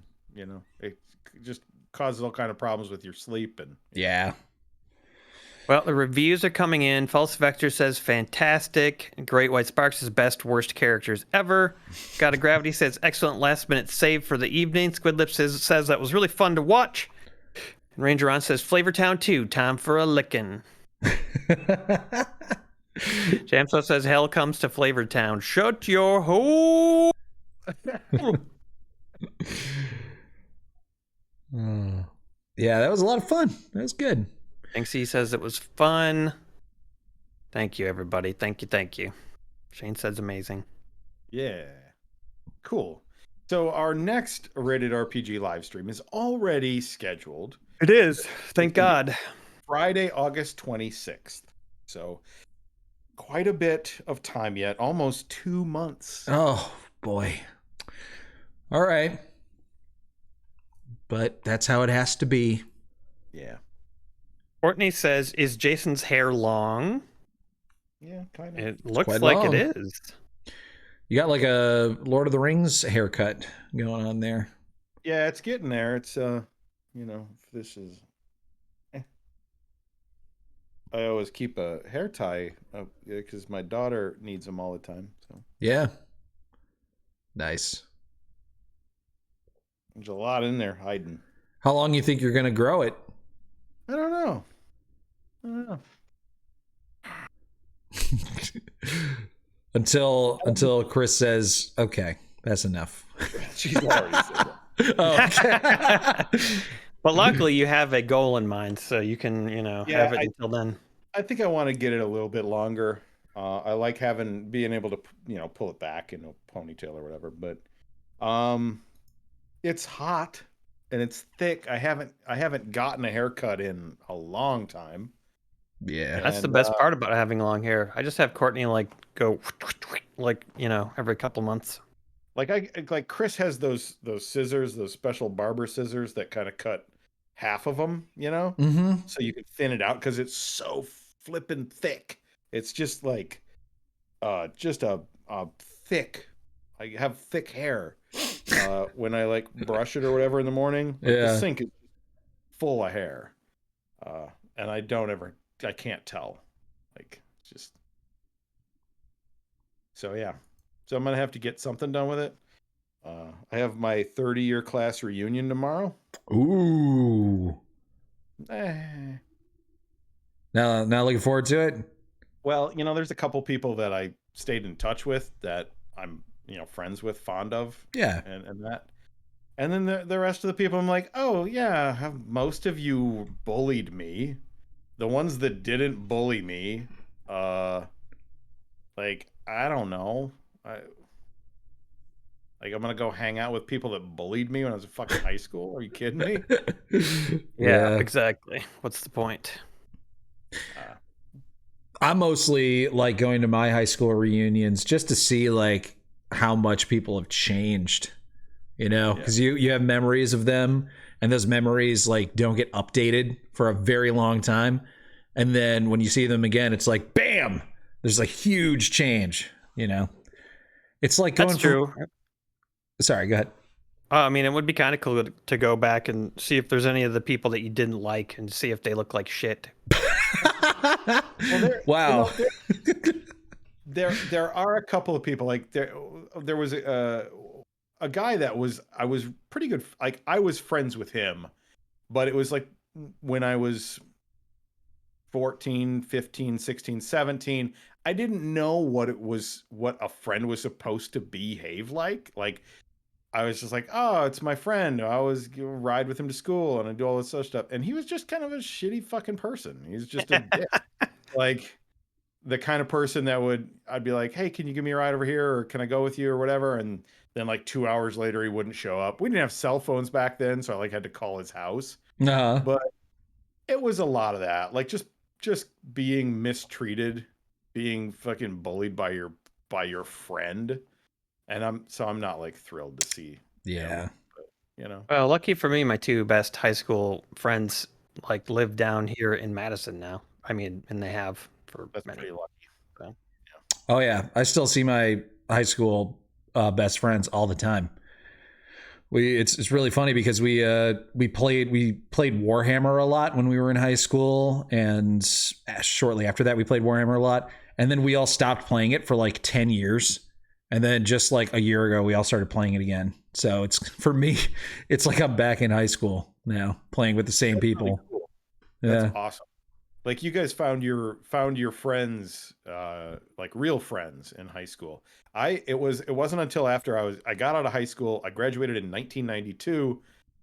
it just causes all kind of problems with your sleep and. Yeah. Well, the reviews are coming in. False Vector says fantastic. Great White Sparks is best worst characters ever. Got a Gravity says excellent last minute save for the evening. Squidlip says that was really fun to watch. And Ranger On says Flavor Town 2, time for a lickin'. Jamso says hell comes to Flavor Town. Shut your hole. Yeah, that was a lot of fun. That was good. Banksy says it was fun. Thank you, everybody. Thank you. Shane says amazing. Yeah. Cool. So our next Rated RPG live stream is already scheduled. It is. Thank God. Friday, August 26th. So quite a bit of time yet. Almost 2 months. Oh, boy. All right. But that's how it has to be. Yeah. Courtney says, is Jason's hair long? Yeah, kind of. It looks quite like long. it is. You got like a Lord of the Rings haircut going on there. Yeah, it's getting there. It's this is. I always keep a hair tie because my daughter needs them all the time. So Yeah. Nice. there's a lot in there hiding. How long you think you're going to grow it? I don't know. until Chris says, okay, that's enough. She's already said that. Oh, okay. But luckily you have a goal in mind, so you can, have it until then. I think I want to get it a little bit longer. I like being able to, pull it back in a ponytail or whatever. But it's hot and it's thick. I haven't gotten a haircut in a long time. Yeah. That's the best part about having long hair. I just have Courtney go every couple months. Like Chris has those scissors, those special barber scissors that kind of cut half of them, Mm-hmm. so you can thin it out because it's so flippin' thick. It's just like, just a thick. I have thick hair when I brush it or whatever in the morning. Yeah. The sink is full of hair, and I can't tell, just. So yeah. So I'm going to have to get something done with it. I have my 30-year class reunion tomorrow. Ooh. Now looking forward to it? Well, there's a couple people that I stayed in touch with that I'm, friends with, fond of. Yeah. And that. And then the rest of the people, I'm like, oh yeah, most of you bullied me. The ones that didn't bully me, like, I don't know. Like, I'm gonna go hang out with people that bullied me when I was in fucking high school. Are you kidding me? Yeah, exactly. What's the point? I'm mostly like going to my high school reunions just to see like how much people have changed, you know, because you have memories of them, and those memories like don't get updated for a very long time, and then when you see them again, it's like bam, there's a huge change, you know. It's like going That's true. Sorry, go ahead. I mean, it would be kind of cool to go back and see if there's any of the people that you didn't like and see if they look like shit. Well, wow. There are a couple of people, like there was a guy that I was pretty good, like I was friends with him, but it was like when I was 14, 15, 16, 17, I didn't know what a friend was supposed to behave like. Like I was just like, oh, it's my friend. I always ride with him to school and I do all this other stuff. And he was just kind of a shitty fucking person. He's just a dick. Like the kind of person that I'd be like, hey, can you give me a ride over here? Or can I go with you or whatever? And then like 2 hours later, he wouldn't show up. We didn't have cell phones back then. So I like had to call his house. But it was a lot of that. Like just being mistreated, being fucking bullied by your friend. And I'm not like thrilled to see. Yeah. You know. Well, lucky for me, my two best high school friends like live down here in Madison now. I mean, and they have for That's many. pretty lucky. So, yeah. Oh yeah, I still see my high school best friends all the time. It's really funny because we played Warhammer a lot when we were in high school, and shortly after that we played Warhammer a lot, and then we all stopped playing it for like 10 years. And then just like a year ago, we all started playing it again. So it's, for me, it's like I'm back in high school now, playing with the same people. Really cool. That's awesome. Like you guys found your friends, like real friends in high school. It wasn't until after I got out of high school, I graduated in 1992,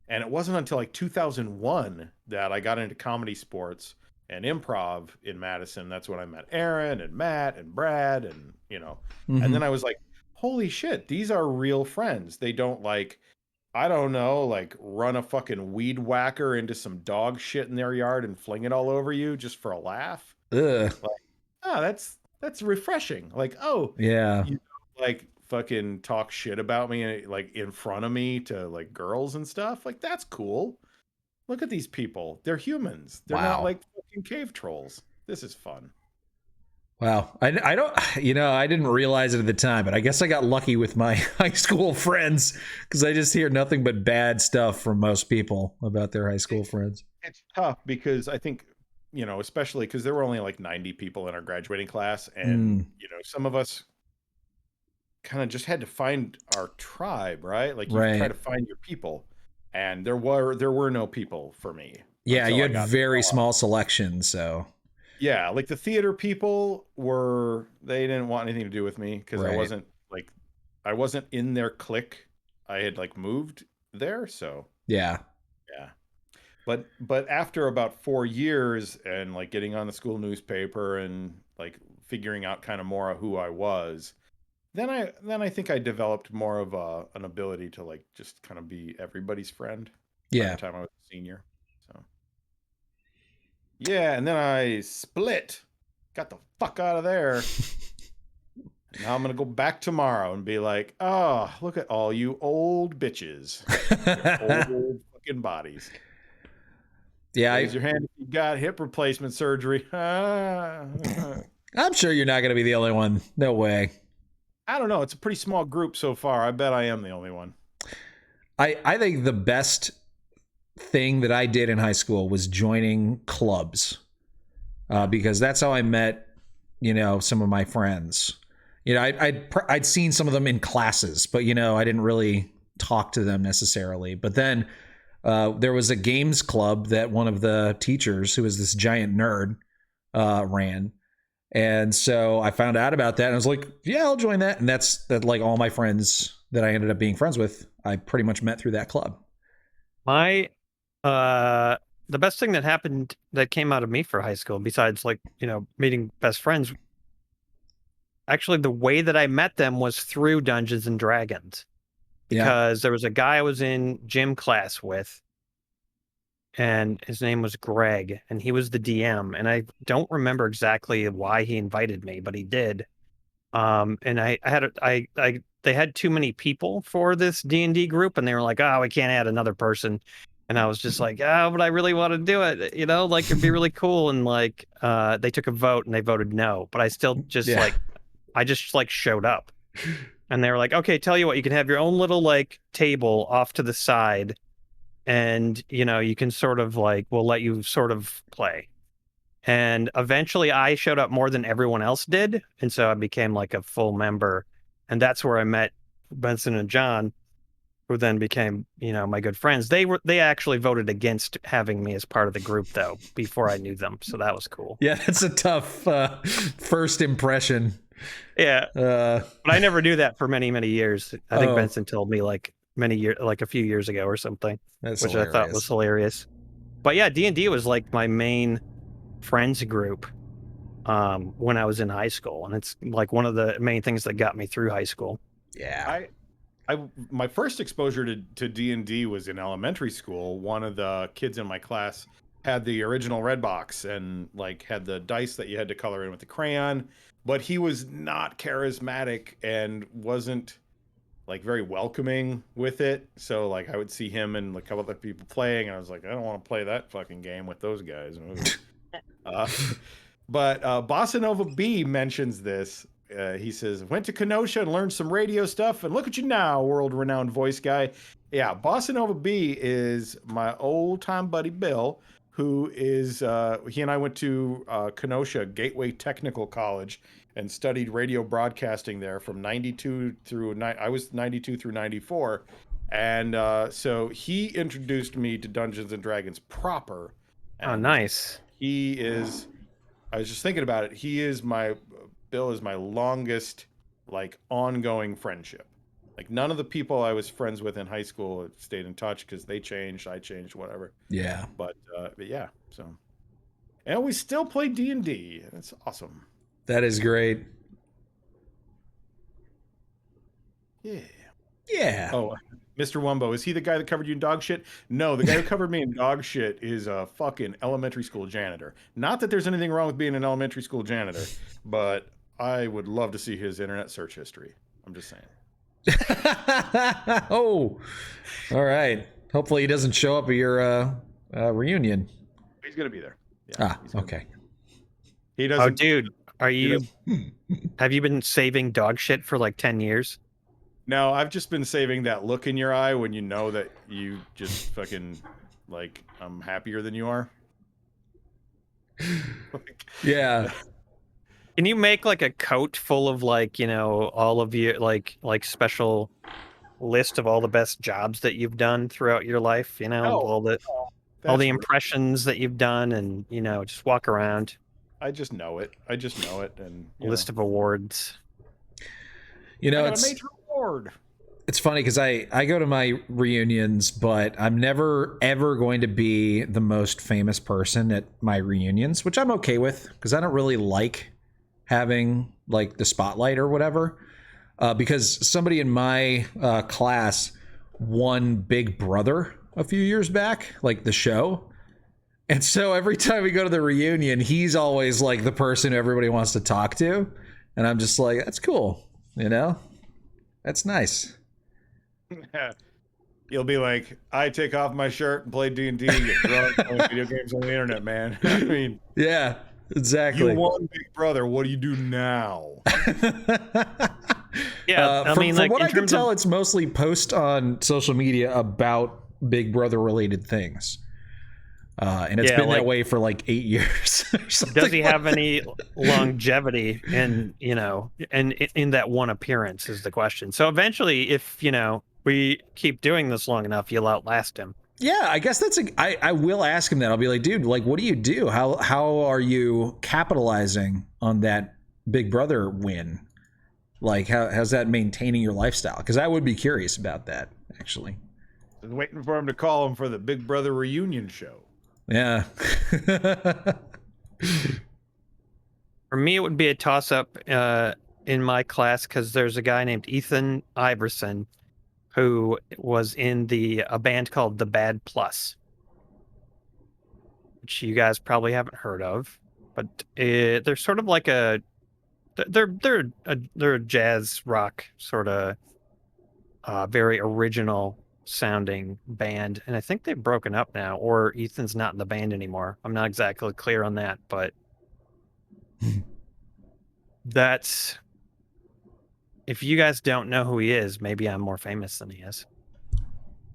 and it wasn't until like 2001 that I got into comedy sports and improv in Madison. That's when I met Aaron and Matt and Brad and, you know, and then I was like, holy shit, these are real friends. They don't like, I don't know, like run a fucking weed whacker into some dog shit in their yard and fling it all over you just for a laugh. Ugh. Like, oh, that's refreshing. Like, oh, yeah, you like fucking talk shit about me like in front of me to like girls and stuff. Like, that's cool. Look at these people. They're humans. They're not like fucking cave trolls. This is fun. Wow. I don't, you know, I didn't realize it at the time, but I guess I got lucky with my high school friends because I just hear nothing but bad stuff from most people about their high school friends. It's tough because I think, you know, especially because there were only like 90 people in our graduating class. And, you know, some of us kind of just had to find our tribe, right? Like you try to find your people. And there were no people for me. Yeah, you had very small selections, so... Yeah, like the theater people they didn't want anything to do with me because I wasn't in their clique. I had like moved there, so yeah. But after about 4 years and like getting on the school newspaper and like figuring out kind of more of who I was, then I think I developed more of an ability to like just kind of be everybody's friend. By the time I was a senior. Yeah, and then I split. Got the fuck out of there. Now I'm going to go back tomorrow and be like, oh, look at all you old bitches. Old fucking bodies. Yeah. Raise your hand if you got hip replacement surgery. I'm sure you're not going to be the only one. No way. I don't know. It's a pretty small group so far. I bet I am the only one. I think the best thing that I did in high school was joining clubs, because that's how I met, you know, some of my friends. You know, I'd seen some of them in classes, but you know, I didn't really talk to them necessarily. But then there was a games club that one of the teachers, who was this giant nerd, ran, and so I found out about that and I was like, yeah, I'll join that. And that's like all my friends that I ended up being friends with, I pretty much met through that club. My the best thing that happened that came out of me for high school, besides like, meeting best friends, actually the way that I met them was through Dungeons and Dragons. Because there was a guy I was in gym class with, and his name was Greg, and he was the DM, and I don't remember exactly why he invited me, but he did. And they had too many people for this D&D group, and they were like, "Oh, we can't add another person." And I was just like, "Oh, but I really want to do it, like it'd be really cool." And like, they took a vote and they voted no, but I still just I just like showed up, and they were like, "Okay, tell you what, you can have your own little like table off to the side, and you can sort of like, we'll let you sort of play." And eventually I showed up more than everyone else did. And so I became like a full member. And that's where I met Benson and John, who then became, my good friends. They actually voted against having me as part of the group though, before I knew them. So that was cool. Yeah, that's a tough first impression. Yeah. But I never knew that for many, many years. I think Benson told me like a few years ago or something, which hilarious. I thought was hilarious. But yeah, D&D was like my main friends group when I was in high school, and it's like one of the main things that got me through high school. Yeah, my first exposure to D&D was in elementary school. One of the kids in my class had the original red box and like had the dice that you had to color in with the crayon, but he was not charismatic and wasn't like very welcoming with it. So like I would see him and a couple other people playing, and I was like, I don't want to play that fucking game with those guys. But Bossa Nova B mentions this. He says, went to Kenosha and learned some radio stuff, and look at you now, world-renowned voice guy. Yeah, Bossa Nova B is my old-time buddy Bill, who is, he and I went to Kenosha Gateway Technical College and studied radio broadcasting there from 92 through, I was 92 through 94. And so he introduced me to Dungeons and Dragons proper. Oh, nice. He is, I was just thinking about it. Bill is my longest, like, ongoing friendship. Like, none of the people I was friends with in high school stayed in touch because they changed, I changed, whatever. Yeah. But yeah, so. And we still play D&D. That's awesome. That is great. Yeah. Yeah. Oh, Mr. Wumbo, is he the guy that covered you in dog shit? No, the guy who covered me in dog shit is a fucking elementary school janitor. Not that there's anything wrong with being an elementary school janitor, but I would love to see his internet search history. I'm just saying. Oh, all right. Hopefully he doesn't show up at your reunion. He's going to be there. Yeah, okay. He doesn't. Oh, dude, have you been saving dog shit for like 10 years? No, I've just been saving that look in your eye when you know that you just fucking, like, I'm happier than you are. Yeah. Can you make like a coat full of like, all of your like special list of all the best jobs that you've done throughout your life, all the impressions that you've done, and just walk around. I just know it. And list of awards. It's a major award. It's funny because I go to my reunions, but I'm never ever going to be the most famous person at my reunions, which I'm okay with because I don't really like having like the spotlight or whatever. Because somebody in my class won Big Brother a few years back, like the show. And so every time we go to the reunion, he's always like the person who everybody wants to talk to. And I'm just like, that's cool. That's nice. You'll be like, I take off my shirt and play D&D, get drunk, play video games on the internet, man. I mean, yeah, exactly. You won Big Brother. What do you do now? Yeah, from what I can tell, it's mostly post on social media about Big Brother related things. And it's been that way for like 8 years. Does he have any longevity in that one appearance is the question. So eventually, if we keep doing this long enough, you'll outlast him. Yeah, I guess I will ask him that. I'll be like, dude, like, what do you do? How are you capitalizing on that Big Brother win? Like, how's that maintaining your lifestyle? Because I would be curious about that, actually. I was waiting for him to call him for the Big Brother reunion show. Yeah. For me, it would be a toss-up in my class because there's a guy named Ethan Iverson who was in a band called The Bad Plus, which you guys probably haven't heard of, but they're sort of like they're a jazz rock sort of very original sounding band, and I think they've broken up now, or Ethan's not in the band anymore. I'm not exactly clear on that, but that's, if you guys don't know who he is, maybe I'm more famous than he is.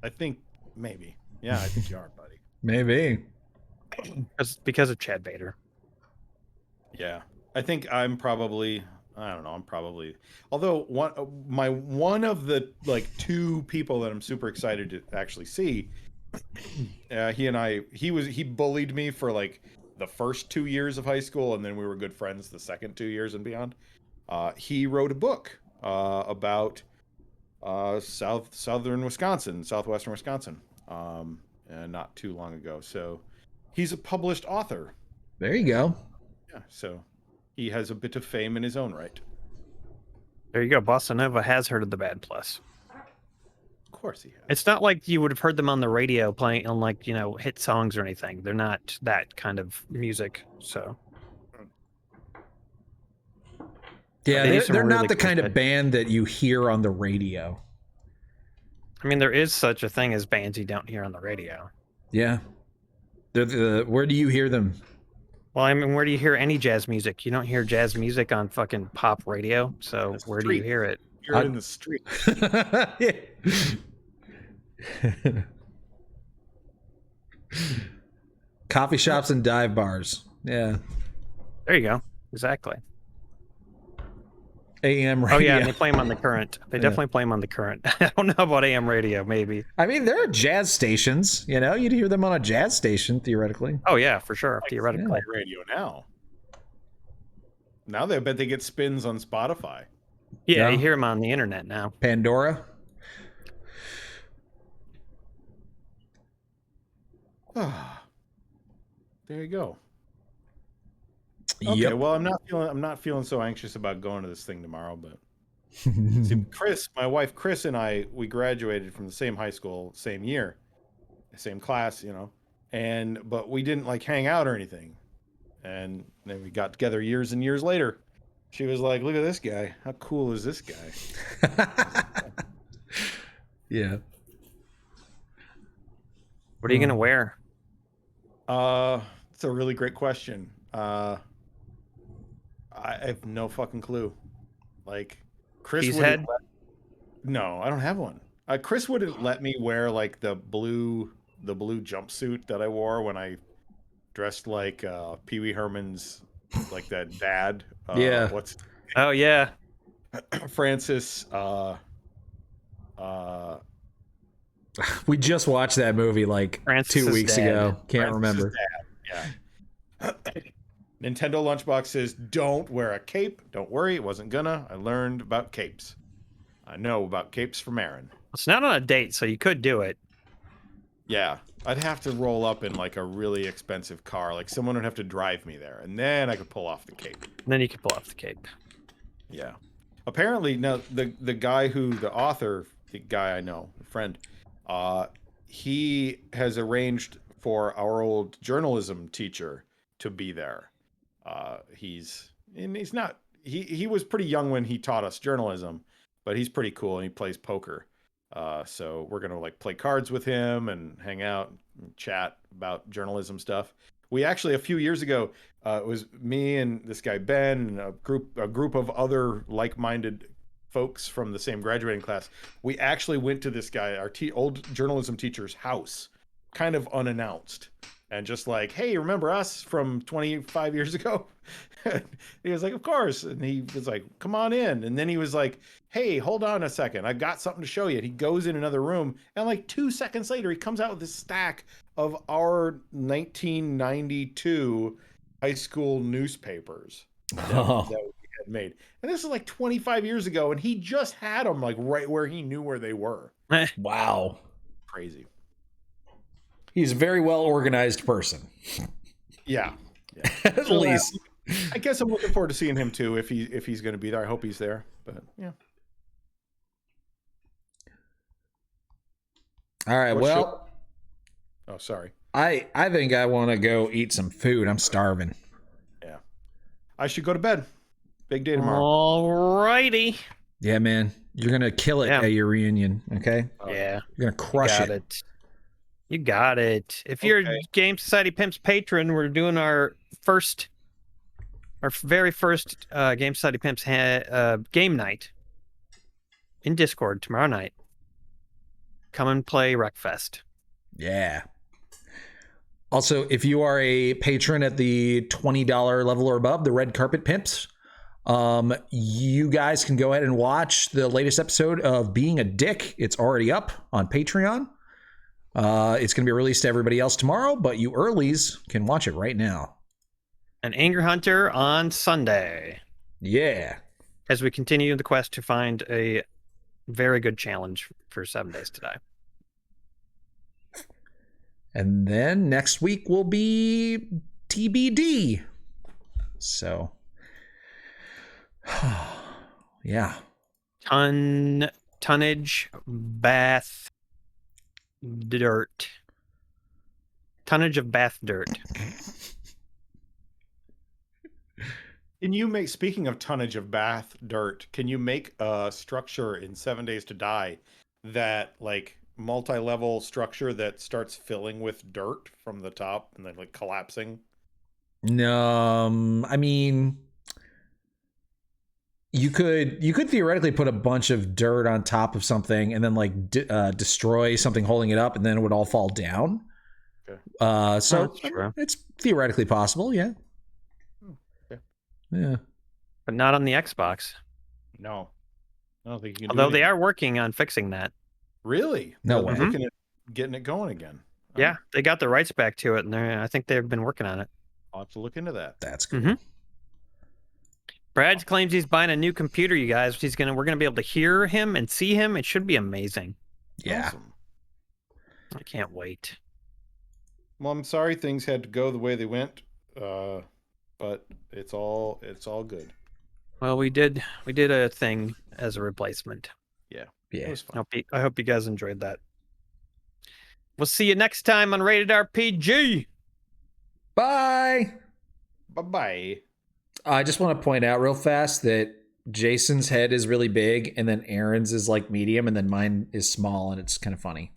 I think maybe. Yeah, I think you are, buddy. Maybe. Because of Chad Bader. Yeah. I think I'm probably, I don't know, I'm probably, although one of the like two people that I'm super excited to actually see, he bullied me for like the first 2 years of high school, and then we were good friends the second 2 years and beyond. He wrote a book about southwestern Wisconsin, and not too long ago. So he's a published author. There you go. Yeah, so he has a bit of fame in his own right. There you go. Bossa Nova has heard of the Bad Plus. Of course he has. It's not like you would have heard them on the radio playing on, like, hit songs or anything. They're not that kind of music. So Yeah, they're not really the cool kind of shit. band that you hear on the radio. I mean, there is such a thing as bands you don't hear on the radio. Yeah. Where do you hear them? Well, I mean, where do you hear any jazz music? You don't hear jazz music on fucking pop radio. So where do you hear it? You're in the street. Coffee shops and dive bars. Yeah. There you go. Exactly. AM radio. Oh yeah, and they play them on the current. They definitely play them on the current. I don't know about AM radio, maybe. I mean, there are jazz stations. You'd hear them on a jazz station theoretically. Oh yeah, for sure. Theoretically. Like radio now. Now I bet they get spins on Spotify. Yeah, you hear them on the internet now. Pandora. There you go. Okay, well, I'm not feeling so anxious about going to this thing tomorrow, but see, Chris, my wife Chris, and we graduated from the same high school, same year, same class, but we didn't like hang out or anything. And then we got together years and years later. She was like, "Look at this guy. How cool is this guy?" Yeah. What are you gonna wear? It's a really great question. I have no fucking clue. Like, Chris wouldn't no, I don't have one. Chris wouldn't let me wear like the blue jumpsuit that I wore when I dressed like Pee Wee Herman's, like that dad. Yeah. Oh yeah. Francis. We just watched that movie like Francis's 2 weeks dad. ago. Can't Francis's remember. Dad. Yeah. Nintendo Lunchbox says, "Don't wear a cape." Don't worry, it wasn't gonna. I learned about capes. I know about capes from Aaron. It's not on a date, so you could do it. Yeah, I'd have to roll up in like a really expensive car. Like someone would have to drive me there, and then I could pull off the cape. And then you could pull off the cape. Yeah. Apparently, now the guy the author, the guy I know, a friend, he has arranged for our old journalism teacher to be there. He was pretty young when he taught us journalism, but he's pretty cool and he plays poker. So we're gonna like play cards with him and hang out and chat about journalism stuff. We actually, a few years ago, it was me and this guy Ben and a group of other like-minded folks from the same graduating class. We actually went to this guy, our old journalism teacher's house, kind of unannounced, and just like, "Hey, remember us from 25 years ago?" He was like, "Of course." And he was like, "Come on in." And then he was like, "Hey, hold on a second. I've got something to show you." And he goes in another room, and like 2 seconds later, he comes out with this stack of our 1992 high school newspapers that we had made. And this is like 25 years ago, and he just had them like right where he knew where they were. Wow. Crazy. He's a very well organized person. Yeah. At least. I guess I'm looking forward to seeing him too if he's going to be there. I hope he's there. But yeah. All right. Well, oh, sorry. I think I want to go eat some food. I'm starving. Yeah. I should go to bed. Big day tomorrow. Alrighty. Yeah, man. You're gonna kill it Yeah. at your reunion. Okay. Yeah. You're gonna crush Got it. You got it. If you're Okay. Game Society Pimps patron, we're doing our very first Game Society Pimps game night in Discord tomorrow night. Come and play Wreckfest. Yeah. Also, if you are a patron at the $20 level or above, the Red Carpet Pimps, you guys can go ahead and watch the latest episode of Being a Dick. It's already up on Patreon. It's going to be released to everybody else tomorrow, but you earlies can watch it right now. An Anger Hunter on Sunday. Yeah. As we continue the quest to find a very good challenge for 7 days today. And then next week will be TBD. So, yeah. Tonnage, bath, dirt. Tonnage of bath dirt. Can you make, speaking of tonnage of bath dirt, can you make a structure in 7 Days to Die that like multi-level structure that starts filling with dirt from the top and then like collapsing? I mean, you could theoretically put a bunch of dirt on top of something and then like destroy something holding it up, and then it would all fall down. Okay. So That's true. it's theoretically possible, yeah. Okay. Yeah. But not on the Xbox. No, I don't think you can. Although they are working on fixing that. Really? No They're way. looking at getting it going again. Yeah, they got the rights back to it, and I think they've been working on it. I'll have to look into that. That's cool. Mhm. Brad claims he's buying a new computer, you guys. We're gonna be able to hear him and see him. It should be amazing. Yeah. Awesome. I can't wait. Well, I'm sorry things had to go the way they went, but it's all good. Well, we did a thing as a replacement. It Yeah. was fun. I hope you guys enjoyed that. We'll see you next time on Rated RPG. Bye. Bye-bye. I just want to point out real fast that Jason's head is really big, and then Aaron's is like medium, and then mine is small, and it's kind of funny.